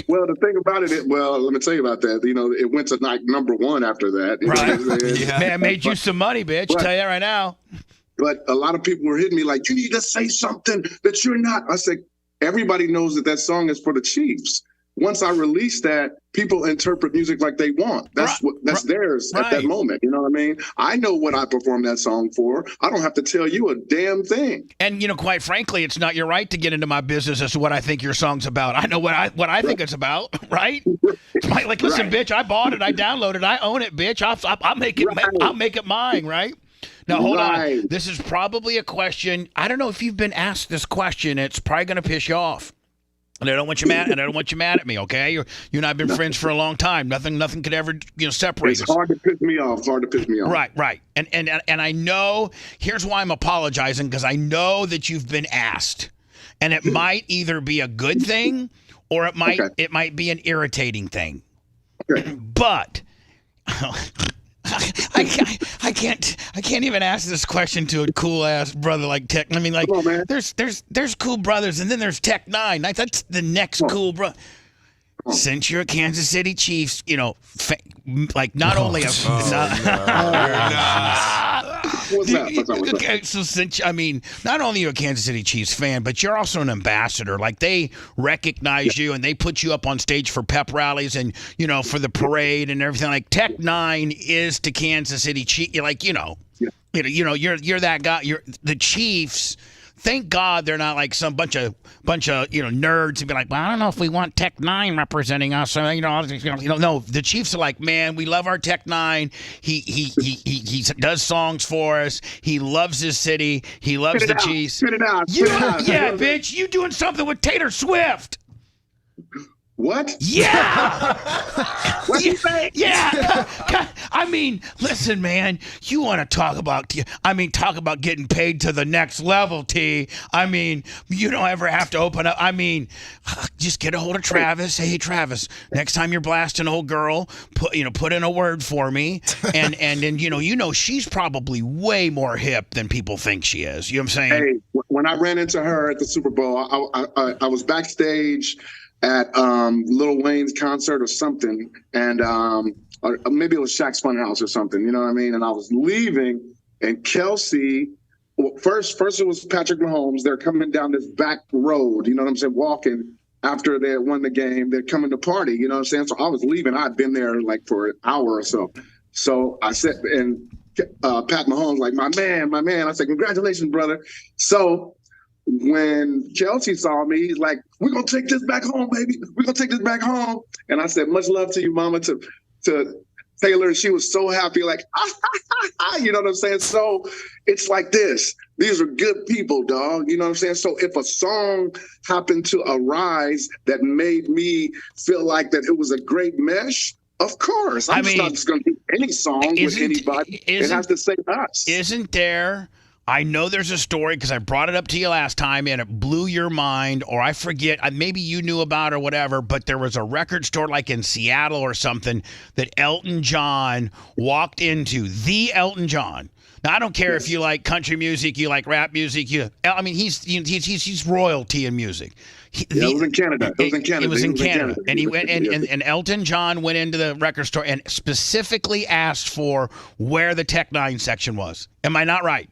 Well, the thing about it, let me tell you about that. It went to number one after that. Right. Man, made you some money, bitch. Tell you that right now. But a lot of people were hitting me like, you need to say something that you're not. I said, everybody knows that song is for the Chiefs. Once I release that, people interpret music like they want. That's theirs at that moment. You know what I mean? I know what I performed that song for. I don't have to tell you a damn thing. And quite frankly, it's not your right to get into my business as to what I think your song's about. I know what I think it's about, right? Like, listen, bitch, I bought it, I downloaded it, I own it, bitch. I'll make it mine, right? Now hold on. This is probably a question. I don't know if you've been asked this question. It's probably going to piss you off. And I don't want you mad. And I don't want you mad at me. Okay, you and I've been friends for a long time. Nothing could ever separate us. It's hard to piss me off. Right. And I know. Here's why I'm apologizing, because I know that you've been asked, and it might either be a good thing or it might be an irritating thing. Okay. But I can't even ask this question to a cool ass brother like Tech. I mean, like, there's cool brothers, and then there's Tech 9. That's the next cool bro. Since you're a Kansas City Chiefs, like not only a. Okay, so since not only you're a Kansas City Chiefs fan, but you're also an ambassador. Like, they recognize you and they put you up on stage for pep rallies and for the parade and everything. Like, Tech 9 is to Kansas City Chiefs. You're that guy. You're the Chiefs. Thank God they're not like some bunch of nerds who be like, well, I don't know if we want Tech 9 representing us. No, the Chiefs are like, man, we love our Tech 9. He does songs for us. He loves his city. He loves the Chiefs. Spit it out. Yeah, bitch, you doing something with Taylor Swift. What? Yeah. What you say? Yeah. I mean, listen, man. You want to talk about getting paid to the next level, T. I mean, you don't ever have to open up. I mean, just get a hold of Travis. Hey, Travis, next time you're blasting old girl, put in a word for me, and then she's probably way more hip than people think she is. You know what I'm saying? Hey, when I ran into her at the Super Bowl, I was backstage at Lil Wayne's concert or something, and or maybe it was Shaq's Funhouse or something, you know what I mean? And I was leaving, and Kelsey, first it was Patrick Mahomes. They're coming down this back road, you know what I'm saying, walking after they had won the game. They're coming to party, you know what I'm saying? So I was leaving. I'd been there like for an hour or so. So I said, and Pat Mahomes, like, my man. I said, congratulations, brother. So when Kelsey saw me, he's like, we're going to take this back home, baby. We're going to take this back home. And I said, much love to you, mama, to Taylor. And she was so happy, like, you know what I'm saying? So it's like this. These are good people, dog. You know what I'm saying? So if a song happened to arise that made me feel like that it was a great mesh, of course. I'm not just going to do any song with anybody. It has to say us. Isn't there... I know there's a story because I brought it up to you last time and it blew your mind, or I forget, maybe you knew about or whatever, but there was a record store like in Seattle or something that Elton John walked into, the Elton John. Now, I don't care if you like country music, you like rap music. He's royalty in music. It was in Canada. It was in Canada. And he went and Elton John went into the record store and specifically asked for where the Tech 9 section was. Am I not right?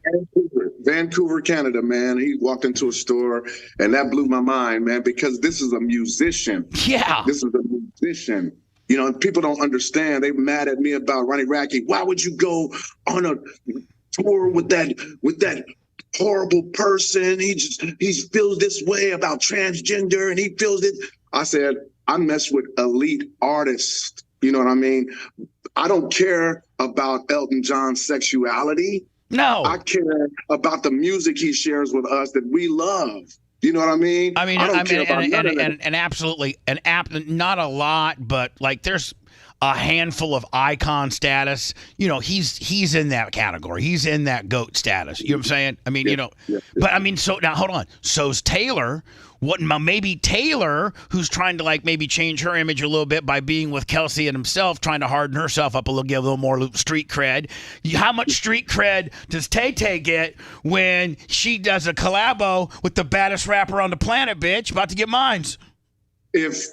Vancouver, Canada, man. He walked into a store and that blew my mind, man, because this is a musician. Yeah. This is a musician. You know, people don't understand. They're mad at me about Ronnie Radke. Why would you go on a tour with that horrible person? He feels this way about transgender and he feels it. I said, I mess with elite artists. You know what I mean? I don't care about Elton John's sexuality. No. I care about the music he shares with us that we love. You know what I mean? I absolutely, not a lot, but like there's a handful of icon status. You know, he's in that category. He's in that GOAT status. You know what I'm saying? I mean, but I mean, so now hold on. So's Taylor. Maybe Taylor, who's trying to like maybe change her image a little bit by being with Kelsey and himself, trying to harden herself up a little, get a little more street cred. How much street cred does Tay-Tay get when she does a collabo with the baddest rapper on the planet, bitch? About to get mines. If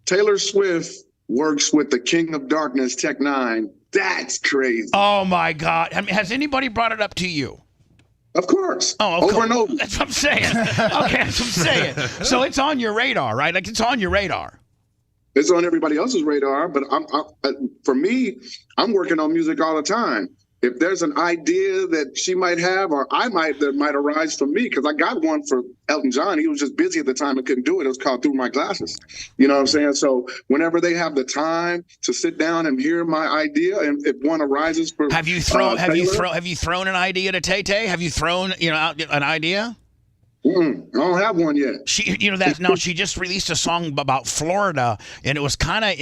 Taylor Swift works with the King of Darkness, Tech 9, that's crazy. Oh my God. I mean, has anybody brought it up to you? Of course. Oh, over and over. That's what I'm saying. Okay, that's what I'm saying. So it's on your radar, right? Like it's on your radar. It's on everybody else's radar, but for me, I'm working on music all the time. If there's an idea that she might have, or that might arise from me, because I got one for Elton John. He was just busy at the time and couldn't do it. It was called Through My Glasses. You know what I'm saying? So whenever they have the time to sit down and hear my idea, and if one arises for have you thrown an idea to Tay Tay? Have you thrown out an idea? I don't have one yet. She just released a song about Florida, and it was kind of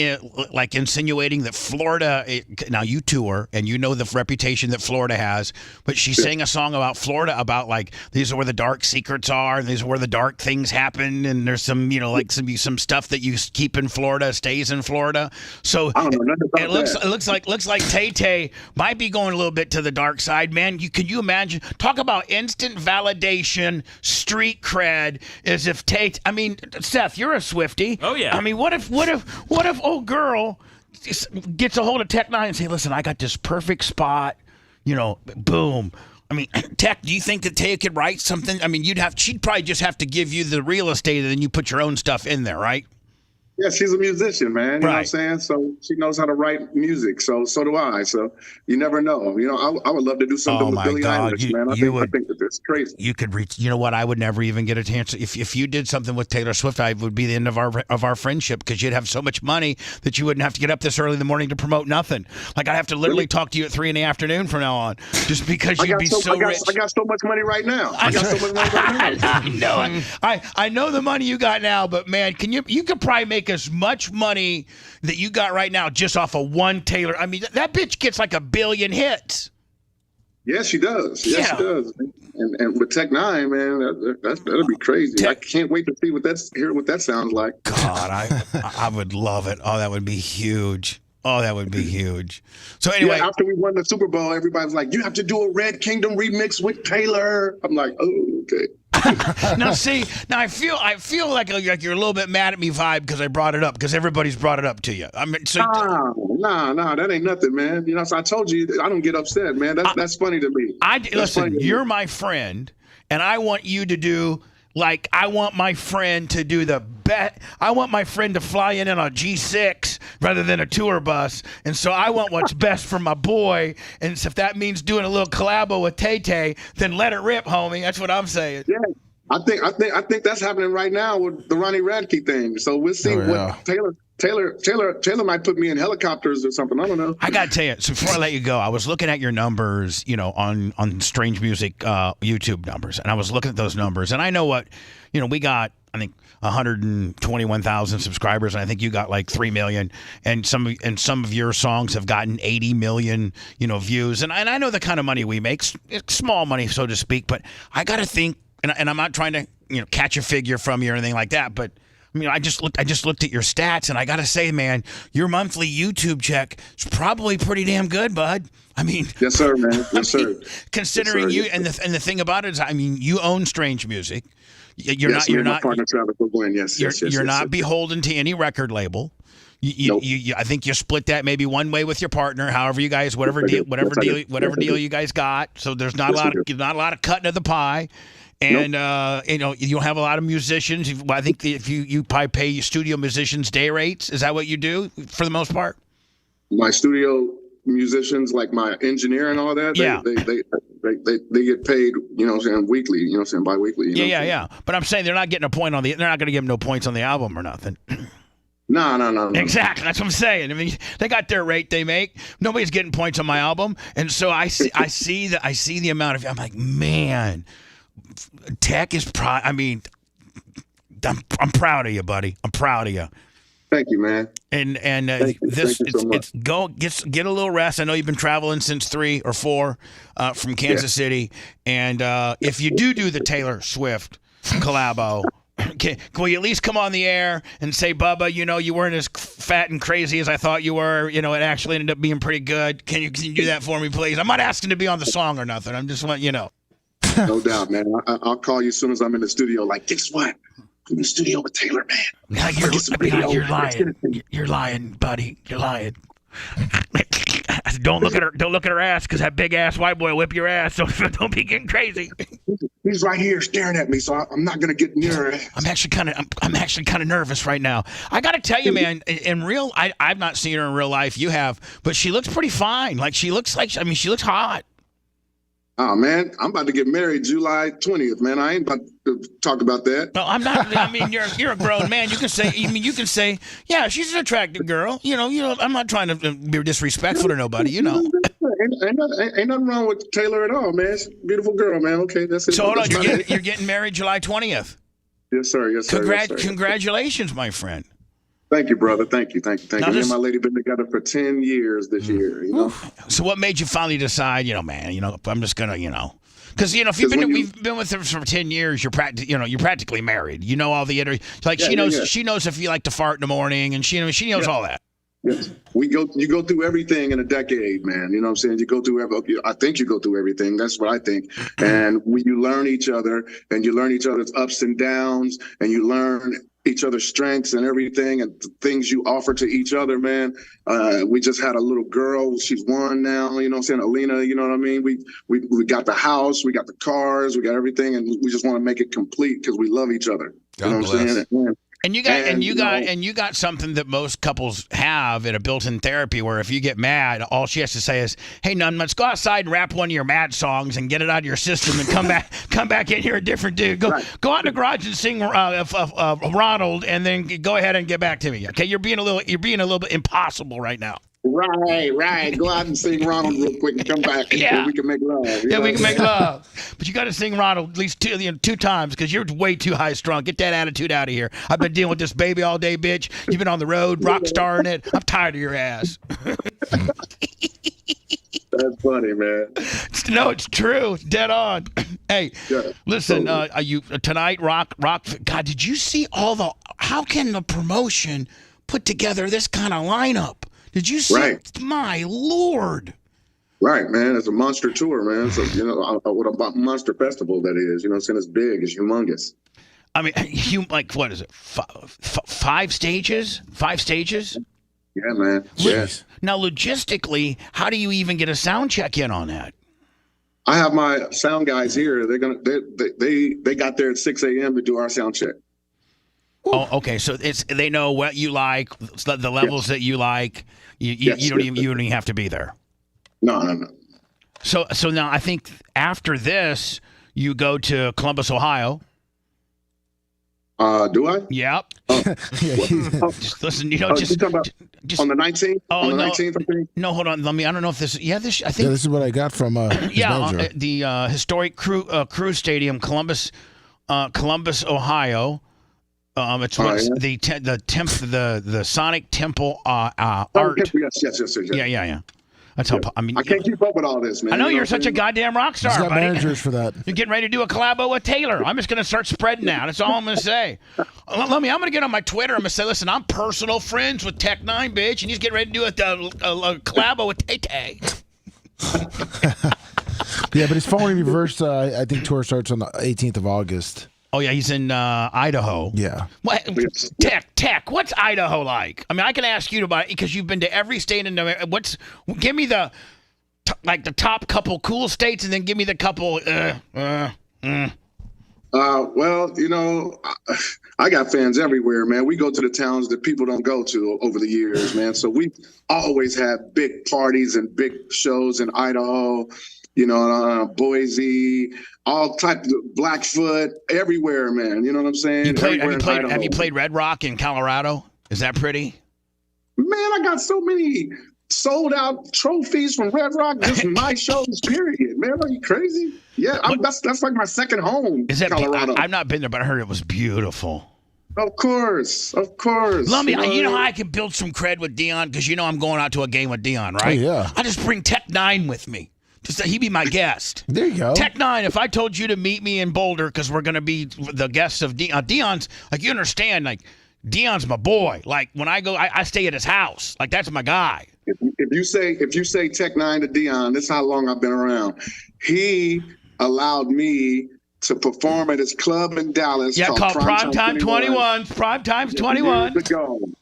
like insinuating that Florida. Now you tour, and you know the reputation that Florida has, but she sang a song about Florida, about like these are where the dark secrets are, and these are where the dark things happen, and there's some some stuff that you keep in Florida stays in Florida. So I don't know nothing about it looks like Tay Tay might be going a little bit to the dark side, man. Can you imagine? Talk about instant validation. Street cred, as if Tate. I mean, Seth, you're a Swiftie. Oh yeah. I mean, what if old girl gets a hold of Tech Nine and say, "Listen, I got this perfect spot." Boom. I mean, Tech, do you think that Tay could write something? I mean, she'd probably just have to give you the real estate, and then you put your own stuff in there, right? Yeah, she's a musician, man. You know what I'm saying? So she knows how to write music. So do I. So you never know. I would love to do something with Billie Eilish, man. I think that that's crazy. You could reach. You know what? I would never even get a chance. If you did something with Taylor Swift, I would be the end of our friendship, because you'd have so much money that you wouldn't have to get up this early in the morning to promote nothing. Like I'd have to literally talk to you at 3 PM from now on, just because you'd be so rich. I got so much money right now. I know the money you got now, but man, you could probably make as much money that you got right now just off of one Taylor. I mean, that bitch gets like 1 billion hits. Yes, she does. Yes, she does. And with Tech Nine, man, that'll be crazy. I can't wait to hear what that sounds like. God, I would love it. Oh, that would be huge. Oh, that would be huge. So anyway, after we won the Super Bowl, everybody was like, "You have to do a Red Kingdom remix with Taylor." I'm like, "Oh, okay." Now I feel like you're a little bit mad at me, vibe, because I brought it up, because everybody's brought it up to you. I mean, nah, that ain't nothing, man. So I told you I don't get upset, man. That's funny to me. Listen, you're my friend, and I want you to do. Like, I want my friend to do the bet. I want my friend to fly in on a G6 rather than a tour bus. And so I want what's best for my boy. And so if that means doing a little collabo with Tay Tay, then let it rip, homie. That's what I'm saying. Yeah. I think that's happening right now with the Ronnie Radke thing. So we'll see what Taylor might put me in helicopters or something. I don't know. I gotta tell you, so before I let you go, I was looking at your numbers, on Strange Music YouTube numbers, and I was looking at those numbers, and I know what, we got, I think 121,000 subscribers, and I think you got like 3 million, and some of your songs have gotten 80 million, views, and I know the kind of money we make, it's small money, so to speak, but I gotta think, and I'm not trying to catch a figure from you or anything like that, but I mean, I just looked at your stats, and I gotta say, man, your monthly YouTube check is probably pretty damn good, bud. I mean, yes, sir, man. Yes, sir. Considering you, and the thing about it is, I mean, you own Strange Music. You're not beholden to any record label. You, I think you split that maybe one way with your partner. However, you guys, whatever deal you guys got. So there's not a lot of cutting of the pie. And you'll have a lot of musicians. I think if you probably pay studio musicians day rates. Is that what you do for the most part? My studio musicians, like my engineer and all that, they get paid, weekly, bi-weekly. Yeah. But I'm saying they're not getting a point they're not going to give them no points on the album or nothing. No. Exactly. That's what I'm saying. I mean, they got their rate they make. Nobody's getting points on my album. And so I see the amount of, I'm like, man, Tech is I'm proud of you, buddy. I'm proud of you. Thank you, man. And get a little rest. I know you've been traveling since 3 or 4 from Kansas City. And if you do the Taylor Swift collabo, can you at least come on the air and say, Bubba, you weren't as fat and crazy as I thought you were. It actually ended up being pretty good. Can you do that for me, please? I'm not asking to be on the song or nothing. I'm just letting you know. No doubt, man. I'll call you as soon as I'm in the studio. Like, guess what? I'm in the studio with Taylor, man. You're lying. You're lying, buddy. You're lying. Don't look at her. Don't look at her ass, because that big ass white boy will whip your ass. So don't be getting crazy. He's right here staring at me, so I'm not gonna get near her. I'm actually kind of nervous right now. I got to tell you, man. In real, I've not seen her in real life. You have, but she looks pretty fine. Like she looks hot. Oh man, I'm about to get married July 20th, man. I ain't about to talk about that. No, I'm not. I mean, you're a grown man. You can say, yeah, she's an attractive girl. You know. I'm not trying to be disrespectful to nobody. You know. Ain't nothing wrong with Taylor at all, man. She's a beautiful girl, man. Okay, that's it. So hold on, you're getting married July 20th. Yes, sir. Yes, sir. Yes, sir. Congratulations, my friend. Thank you, brother. Thank you. Me and my lady been together for 10 years this year. You know. So what made you finally decide? Man. I'm just gonna. Because if we've been with her for 10 years, you're practically married. You know all the she knows if you like to fart in the morning, and she knows all that. Yes. You go through everything in a decade, man. You know what I'm saying? You go through I think you go through everything. That's what I think. And you learn each other, and you learn each other's ups and downs, and you learn each other's strengths and everything, and things you offer to each other, man. We just had a little girl. She's 1 now, you know what I'm saying? Alina, you know what I mean? We got the house, we got the cars, we got everything, and we just want to make it complete because we love each other. You know what I'm saying? And you got something that most couples have in a built-in therapy, where if you get mad, all she has to say is, "Hey, Nun, let's go outside and rap one of your mad songs and get it out of your system, and come back in here a different dude. Go out in the garage and sing Ronald, and then go ahead and get back to me. Okay, you're being a little bit impossible right now." Right. Go out and sing Ronald real quick and come back. Yeah. And we can make love. We can make love. But you got to sing Ronald at least two times, because you're way too high strung. Get that attitude out of here. I've been dealing with this baby all day, bitch. You've been on the road, rock starring it. I'm tired of your ass. That's funny, man. No, it's true. It's dead on. Hey, listen, are you tonight, rock? God, did you see how can the promotion put together this kind of lineup? Did you see? Right. My Lord. Right, man. It's a monster tour, man. So, what a monster festival that is. You know what I'm saying? It's big. It's humongous. I mean, what is it? 5 stages? 5 stages? Yeah, man. Yes. Now, logistically, how do you even get a sound check in on that? I have my sound guys here. They got there at 6 a.m. to do our sound check. Oh, okay. So they know what you like, the levels that you like. You don't even have to be there. No. So now I think after this you go to Columbus, Ohio. Do I? Yep. Just listen. just on the 19th. Oh, on the no. 19th, I think. No, hold on. I don't know if this. Yeah, this. I think. Yeah, this is what I got from. The historic Crew Stadium, Columbus, Ohio. It's the Sonic Temple art. Yes. Yeah. That's how. I mean, I can't keep up with all this, man. I know you're such a goddamn rock star. He's got buddy. managers for that. You're getting ready to do a collabo with Taylor. I'm just going to start spreading that. That's all I'm going to say. I'm going to get on my Twitter. I'm going to say, listen, I'm personal friends with Tech Nine, bitch, and he's getting ready to do a collabo with Tay Tay. Yeah, but his phone reverse. I think tour starts on the 18th of August. Oh, yeah, he's in Idaho. Yeah. What? Tech, what's Idaho like? I mean, I can ask you about it because you've been to every state in America. Give me the top couple cool states, and then give me the couple. Well, I got fans everywhere, man. We go to the towns that people don't go to over the years, man. So we always have big parties and big shows in Idaho. Boise, all types of Blackfoot, everywhere, man. You know what I'm saying? Have you played Red Rock in Colorado? Is that pretty? Man, I got so many sold out trophies from Red Rock, just my shows, period. Man, are you crazy? Yeah, that's like my second home. Is that Colorado? I've not been there, but I heard it was beautiful. Of course. Lummy, you know how I can build some cred with Dion? Because I'm going out to a game with Dion, right? Oh, yeah. I just bring Tech Nine with me. Just he'd be my guest. There you go. Tech Nine, if I told you to meet me in Boulder because we're going to be the guests of Dion. Dion's, like, you understand, like, Dion's my boy. Like, when I go, I stay at his house. Like, that's my guy. If you say Tech Nine to Dion, this is how long I've been around. He allowed me to perform at his club in Dallas. Yeah, called Prime Time 21. Prime Time's 21.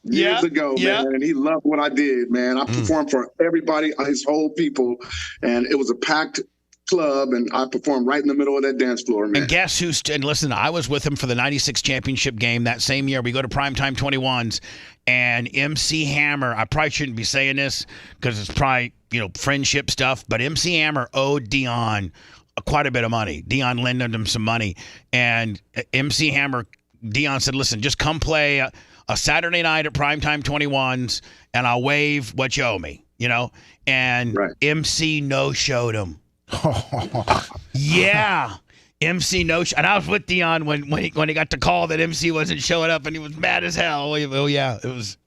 years ago, man, and he loved what I did, man. I performed for everybody, his whole people, and it was a packed club, and I performed right in the middle of that dance floor, man. And guess who's and listen, I was with him for the 96 championship game that same year. We go to Primetime 21s, and MC Hammer, I probably shouldn't be saying this because it's probably, friendship stuff, but MC Hammer owed Dion quite a bit of money. Dion lended him some money, and MC Hammer, Dion said, listen, just come play a Saturday night at Primetime 21s, and I'll waive what you owe me, and MC no-showed him. Yeah, MC no, and I was with Dion when he got the call that MC wasn't showing up, and he was mad as hell. Oh yeah, it was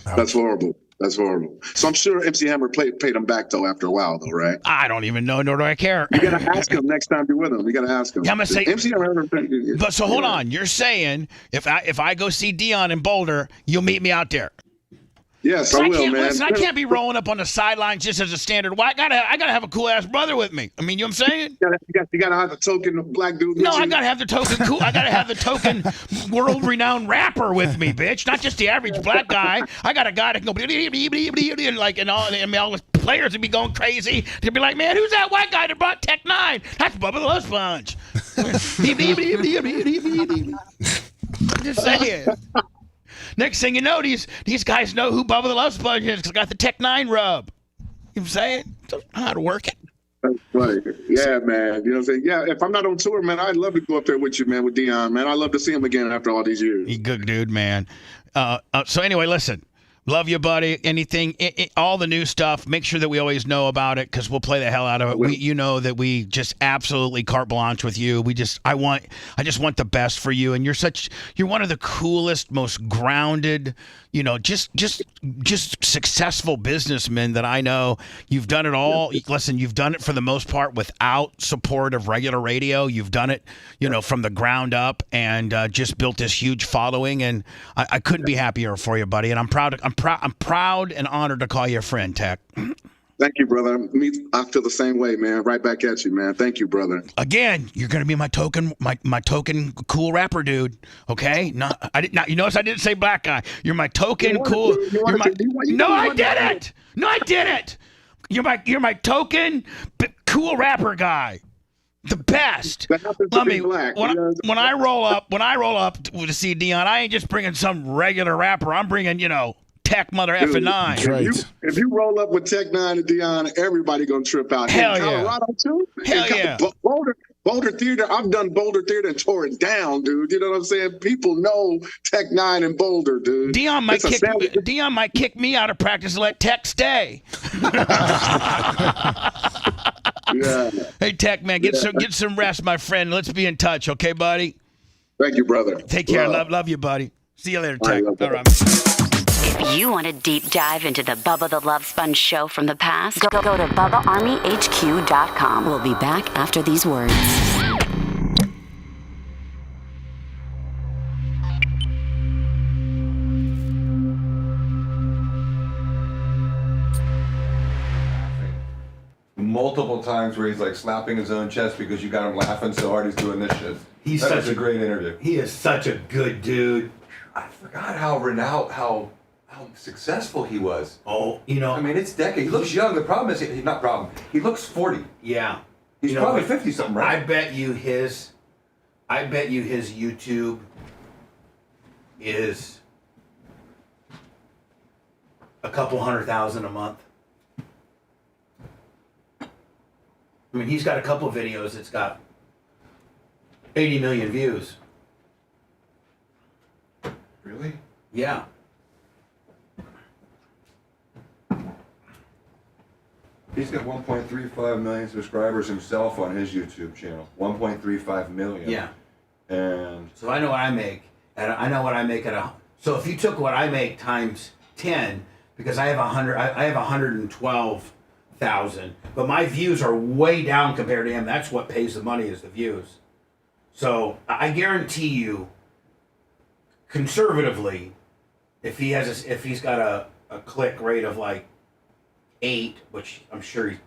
That's horrible. That's horrible. So I'm sure MC Hammer paid him back though after a while though, right? I don't even know, nor do I care. You gotta ask him next time you're with him. You gotta ask him. Yeah, I'm gonna say MC Hammer. But so hold on, you're saying if I go see Dion in Boulder, you'll meet me out there. Yes, I will, man. Listen, I can't be rolling up on the sidelines just as a standard. Why? I gotta have a cool ass brother with me. I mean, you know what I'm saying? You gotta have the token black dude. No, I gotta have the token cool. I gotta have the token world renowned rapper with me, bitch. Not just the average black guy. I got a guy that can go like and all the players would be going crazy. They'd be like, man, who's that white guy that brought Tech 9? That's Bubba the Love Sponge. I'm just saying. Next thing you know, these guys know who Bubba the Love Sponge is because I got the Tech 9 rub. You know what I'm saying? So I know how to work it. That's right. Yeah, man. You know what I'm saying? Yeah, if I'm not on tour, man, I'd love to go up there with you, man, with Dion, man. I'd love to see him again after all these years. He's a good dude, man. So anyway, listen. Love you, buddy. Anything, all the new stuff, make sure that we always know about it because we'll play the hell out of it. You know that we just absolutely carte blanche with you. I just want the best for you. And you're one of the coolest, most grounded, just successful businessmen that I know. You've done it all. Listen, you've done it for the most part without support of regular radio. You've done it, from the ground up and just built this huge following. And I couldn't be happier for you, buddy. And I'm proud. I'm proud and honored to call you a friend, Tech. Thank you, brother. I feel the same way, man. Right back at you, man. Thank you, brother. Again, you're gonna be my token cool rapper, dude. Okay? You notice I didn't say black guy. You're my token cool. No, I didn't. You're my token cool rapper guy. The best. Let me. When I roll up to see Dion, I ain't just bringing some regular rapper. I'm bringing Tech mother effing 9. If you roll up with Tech 9 and Dion, everybody gonna trip out. Hell in Colorado too. Hell yeah. Boulder Theater. I've done Boulder Theater and tore it down, dude. You know what I'm saying? People know Tech 9 and Boulder, dude. Dion might kick me out of practice and let Tech stay. Yeah. Hey Tech, man, get some rest, my friend. Let's be in touch, okay, buddy? Thank you, brother. Take care. Love you, buddy. See you later, Tech. All right. If you want a deep dive into the Bubba the Love Sponge show from the past, go to BubbaArmyHQ.com. We'll be back after these words. Multiple times where he's like slapping his own chest because you got him laughing so hard he's doing this shit. That was a great interview. He is such a good dude. I forgot how successful he was. Oh, I mean, it's decades. He looks young. The problem is, he looks 40. Yeah. He's probably 50 something, right? I bet you his YouTube is a couple 100,000 a month. I mean, he's got a couple videos that's got 80 million views. Really? Yeah. He's got 1.35 million subscribers himself on his YouTube channel. 1.35 million. Yeah. And so I know what I make, and I know what I make So if you took what I make times 10, because I have 112,000, but my views are way down compared to him. That's what pays the money is the views. So I guarantee you, conservatively, if he's got a click rate of like 8, which I'm sure he's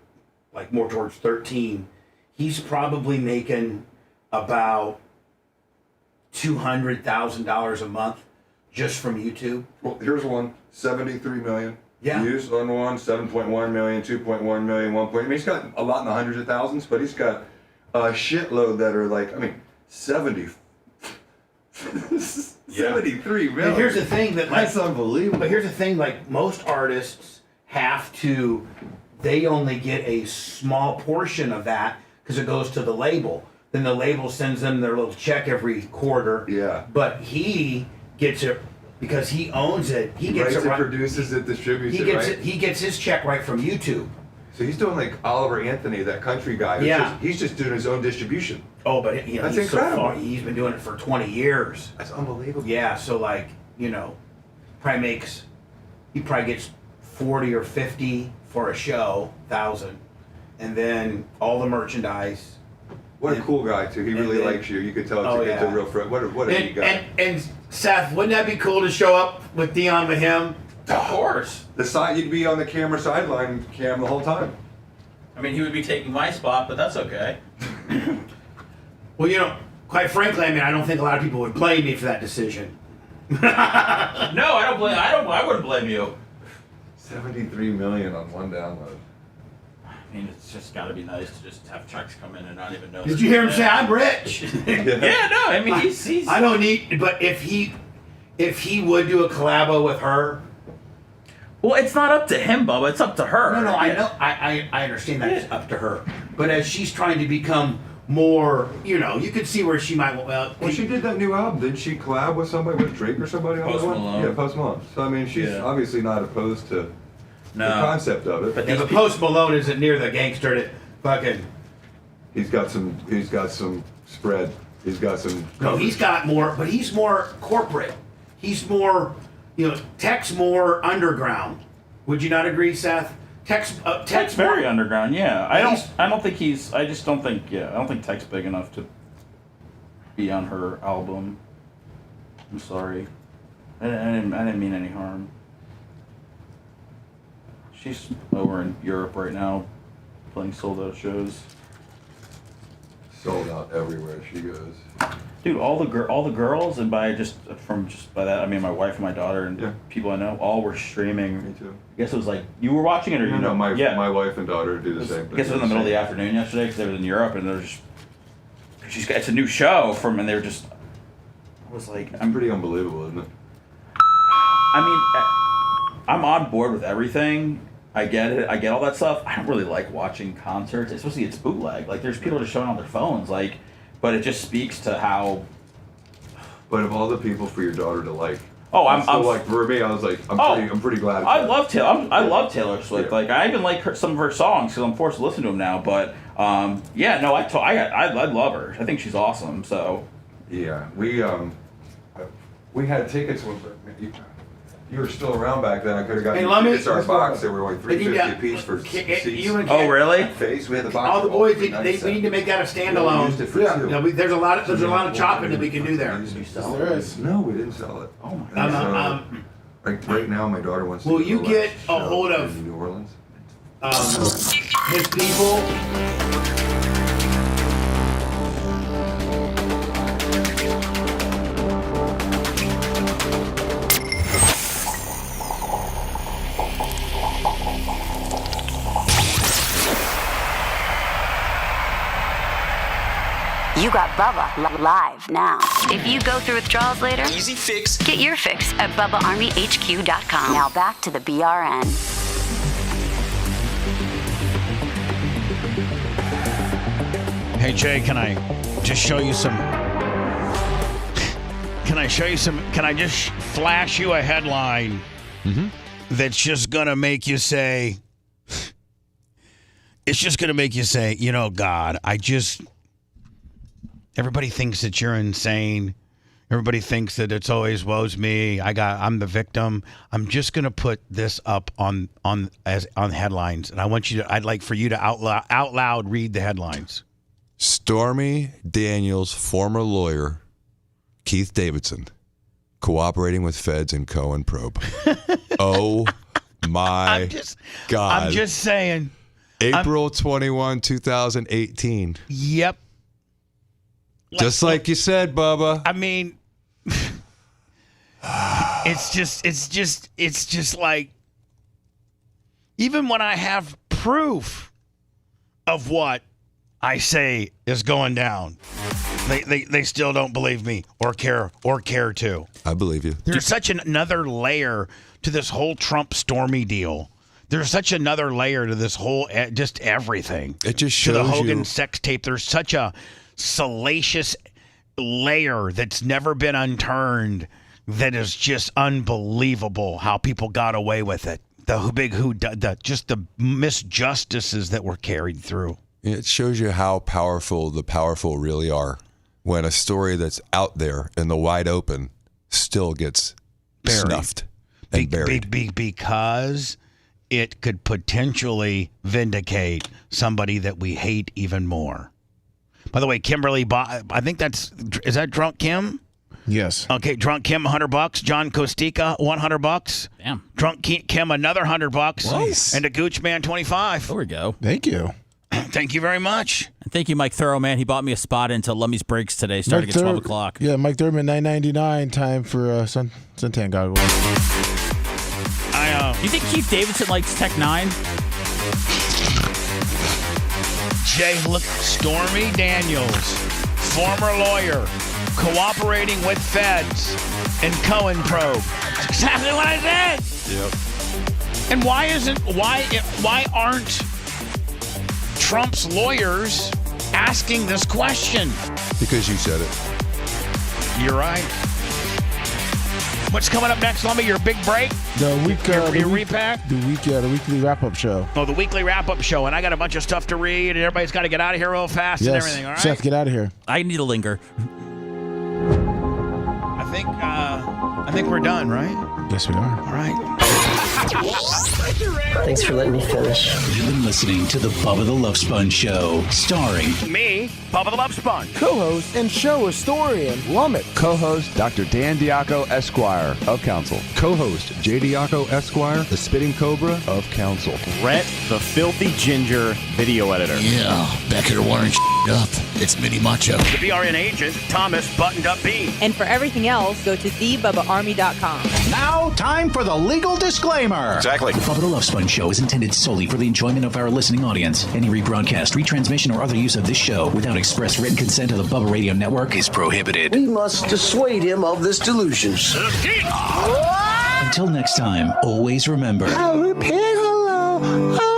like more towards 13, he's probably making about $200,000 a month just from YouTube? Well, here's one: 73 million. Yeah. Views on one, 7.1 million, 2.1 million, 1. I mean, he's got a lot in the hundreds of thousands, but he's got a shitload that are like, 70. 73 million. And here's the thing that's unbelievable. But here's the thing, like most artists have to, they only get a small portion of that because it goes to the label. Then the label sends them their little check every quarter. Yeah. But he gets it because he owns it. He gets it right. Produces it, distributes He it, gets right? it. He gets his check right from YouTube. So he's doing like Oliver Anthony, that country guy. He's just doing his own distribution. Oh, but that's he's incredible. He's been doing it for 20 years. That's unbelievable. Yeah, so like, he probably gets 40 or 50 for a show, 1,000. And then all the merchandise. What a cool guy too. He really likes you. You could tell it's a real friend. What a neat guy. And Seth, wouldn't that be cool to show up with Dion with him? Of course. The side, you'd be on the camera sideline cam the whole time. I mean, he would be taking my spot, but that's okay. Well, quite frankly, I don't think a lot of people would blame me for that decision. No, I wouldn't blame you. 73 million on one download. I mean, it's just got to be nice to just have checks come in and not even know. Did you hear him say, "I'm rich"? Yeah, no, I mean, he's. I don't need, but if he would do a collabo with her. Well, it's not up to him, Bubba. It's up to her. No, I know. I understand that it's up to her. But as she's trying to become more, you could see where she might. Well, she did that new album. Didn't she collab with somebody, with Drake or somebody on Post that one? Malone. Yeah, Post Malone. So I mean, she's obviously not opposed to the concept of it. But the Post Malone isn't near the gangster that fucking. He's got some spread. He's got some. No, he's got more, but he's more corporate. He's more, Tech's more underground. Would you not agree, Seth? Tech's very underground. Yeah, I don't think Tech's big enough to be on her album. I'm sorry. I didn't mean any harm. She's over in Europe right now, playing sold out shows. Sold out everywhere she goes. Dude, all the girls, and by that I mean my wife and my daughter and people I know, all were streaming. Me too. I guess it was like you were watching it, or No, my wife and daughter do the same thing. I guess it was in the middle of the afternoon yesterday because they were in Europe and they're just. It's a new show and they were just. I was like, it's pretty unbelievable, isn't it? I mean, I'm on board with everything. I get it. I get all that stuff. I don't really like watching concerts, especially it's bootleg. Like, there's people just showing on their phones. Like, but it just speaks to how. But of all the people for your daughter to like. Oh, I'm like for me. I was like, I'm pretty glad. I love Taylor Swift. Yeah. Like, I even like some of her songs because I'm forced to listen to them now. But I love her. I think she's awesome. So. Yeah, we had tickets when you were still around back then. I could have gotten tickets to our box. They were like $3.50 a piece for seats. Oh, really? Face. We had the box. All the boys, we need to make that a standalone. There's a lot of chopping that we can do there. There is. No, we didn't sell it. Oh my god. Right now, my daughter wants to. Will you get a hold of New Orleans? his people? You got Bubba live now. If you go through withdrawals later, easy fix. Get your fix at BubbaArmyHQ.com. Now back to the BRN. Hey Jay, can I just show you some? Can I just flash you a headline that's just gonna make you say? It's just gonna make you say, God, everybody thinks that you're insane. Everybody thinks that it's always woe's me. I'm the victim. I'm just gonna put this up on headlines, and I'd like for you to out loud read the headlines. Stormy Daniels' former lawyer, Keith Davidson, cooperating with feds in Cohen probe. Oh my God! I'm just saying. April 21, 2018. Yep. Just like you said, Bubba. I mean, It's just like, even when I have proof of what I say is going down, they still don't believe me or care to. I believe you. There's such another layer to this whole Trump Stormy deal. There's such another layer to this whole, just everything. It just to shows the Hogan you sex tape. There's such a salacious layer that's never been unturned that is just unbelievable how people got away with it. Just the misjustices that were carried through. It shows you how powerful the powerful really are when a story that's out there in the wide open still gets snuffed and buried. Because it could potentially vindicate somebody that we hate even more. By the way, Kimberly, I think is that Drunk Kim? Yes. Okay, Drunk Kim, $100. John Kostika, $100. Damn. Drunk Kim, another $100. Nice. And a Gooch Man, $25. There we go. Thank you. Thank you very much. And thank you, Mike Thorough, man. He bought me a spot into Lummy's Breaks today, starting at 12 o'clock. Yeah, Mike Thurman, $9.99. Time for suntan goggles. You think Keith Davidson likes Tech 9? Jay, look, Stormy Daniels, former lawyer, cooperating with feds and Cohen probe. That's exactly what I said. Yep. And why aren't Trump's lawyers asking this question? Because you said it. You're right. What's coming up next, Lummy? Your big break? Your repack? The weekly wrap-up show. Oh, the weekly wrap-up show. And I got a bunch of stuff to read, and everybody's got to get out of here real fast and everything, all right? Seth, get out of here. I need to linger. I think we're done, right? Yes, we are. All right. Thanks for letting me finish. You've been listening to the Bubba the Love Sponge Show, starring me, Bubba the Love Sponge, co-host and show historian Lummit, co-host Dr. Dan Diaco Esquire of Council, co-host J. Diaco Esquire, the Spitting Cobra of Council, Rhett, the Filthy Ginger video editor. Yeah, back here wiring up. It's Mini Macho. The BRN agent, Thomas Buttoned Up B. And for everything else, go to thebubbaarmy.com. Now, time for the legal disclaimer. Exactly. The Bubba the Love Sponge Show is intended solely for the enjoyment of our listening audience. Any rebroadcast, retransmission, or other use of this show without express written consent of the Bubba Radio Network is prohibited. We must dissuade him of this delusion. Until next time, always remember. I'll repair the law.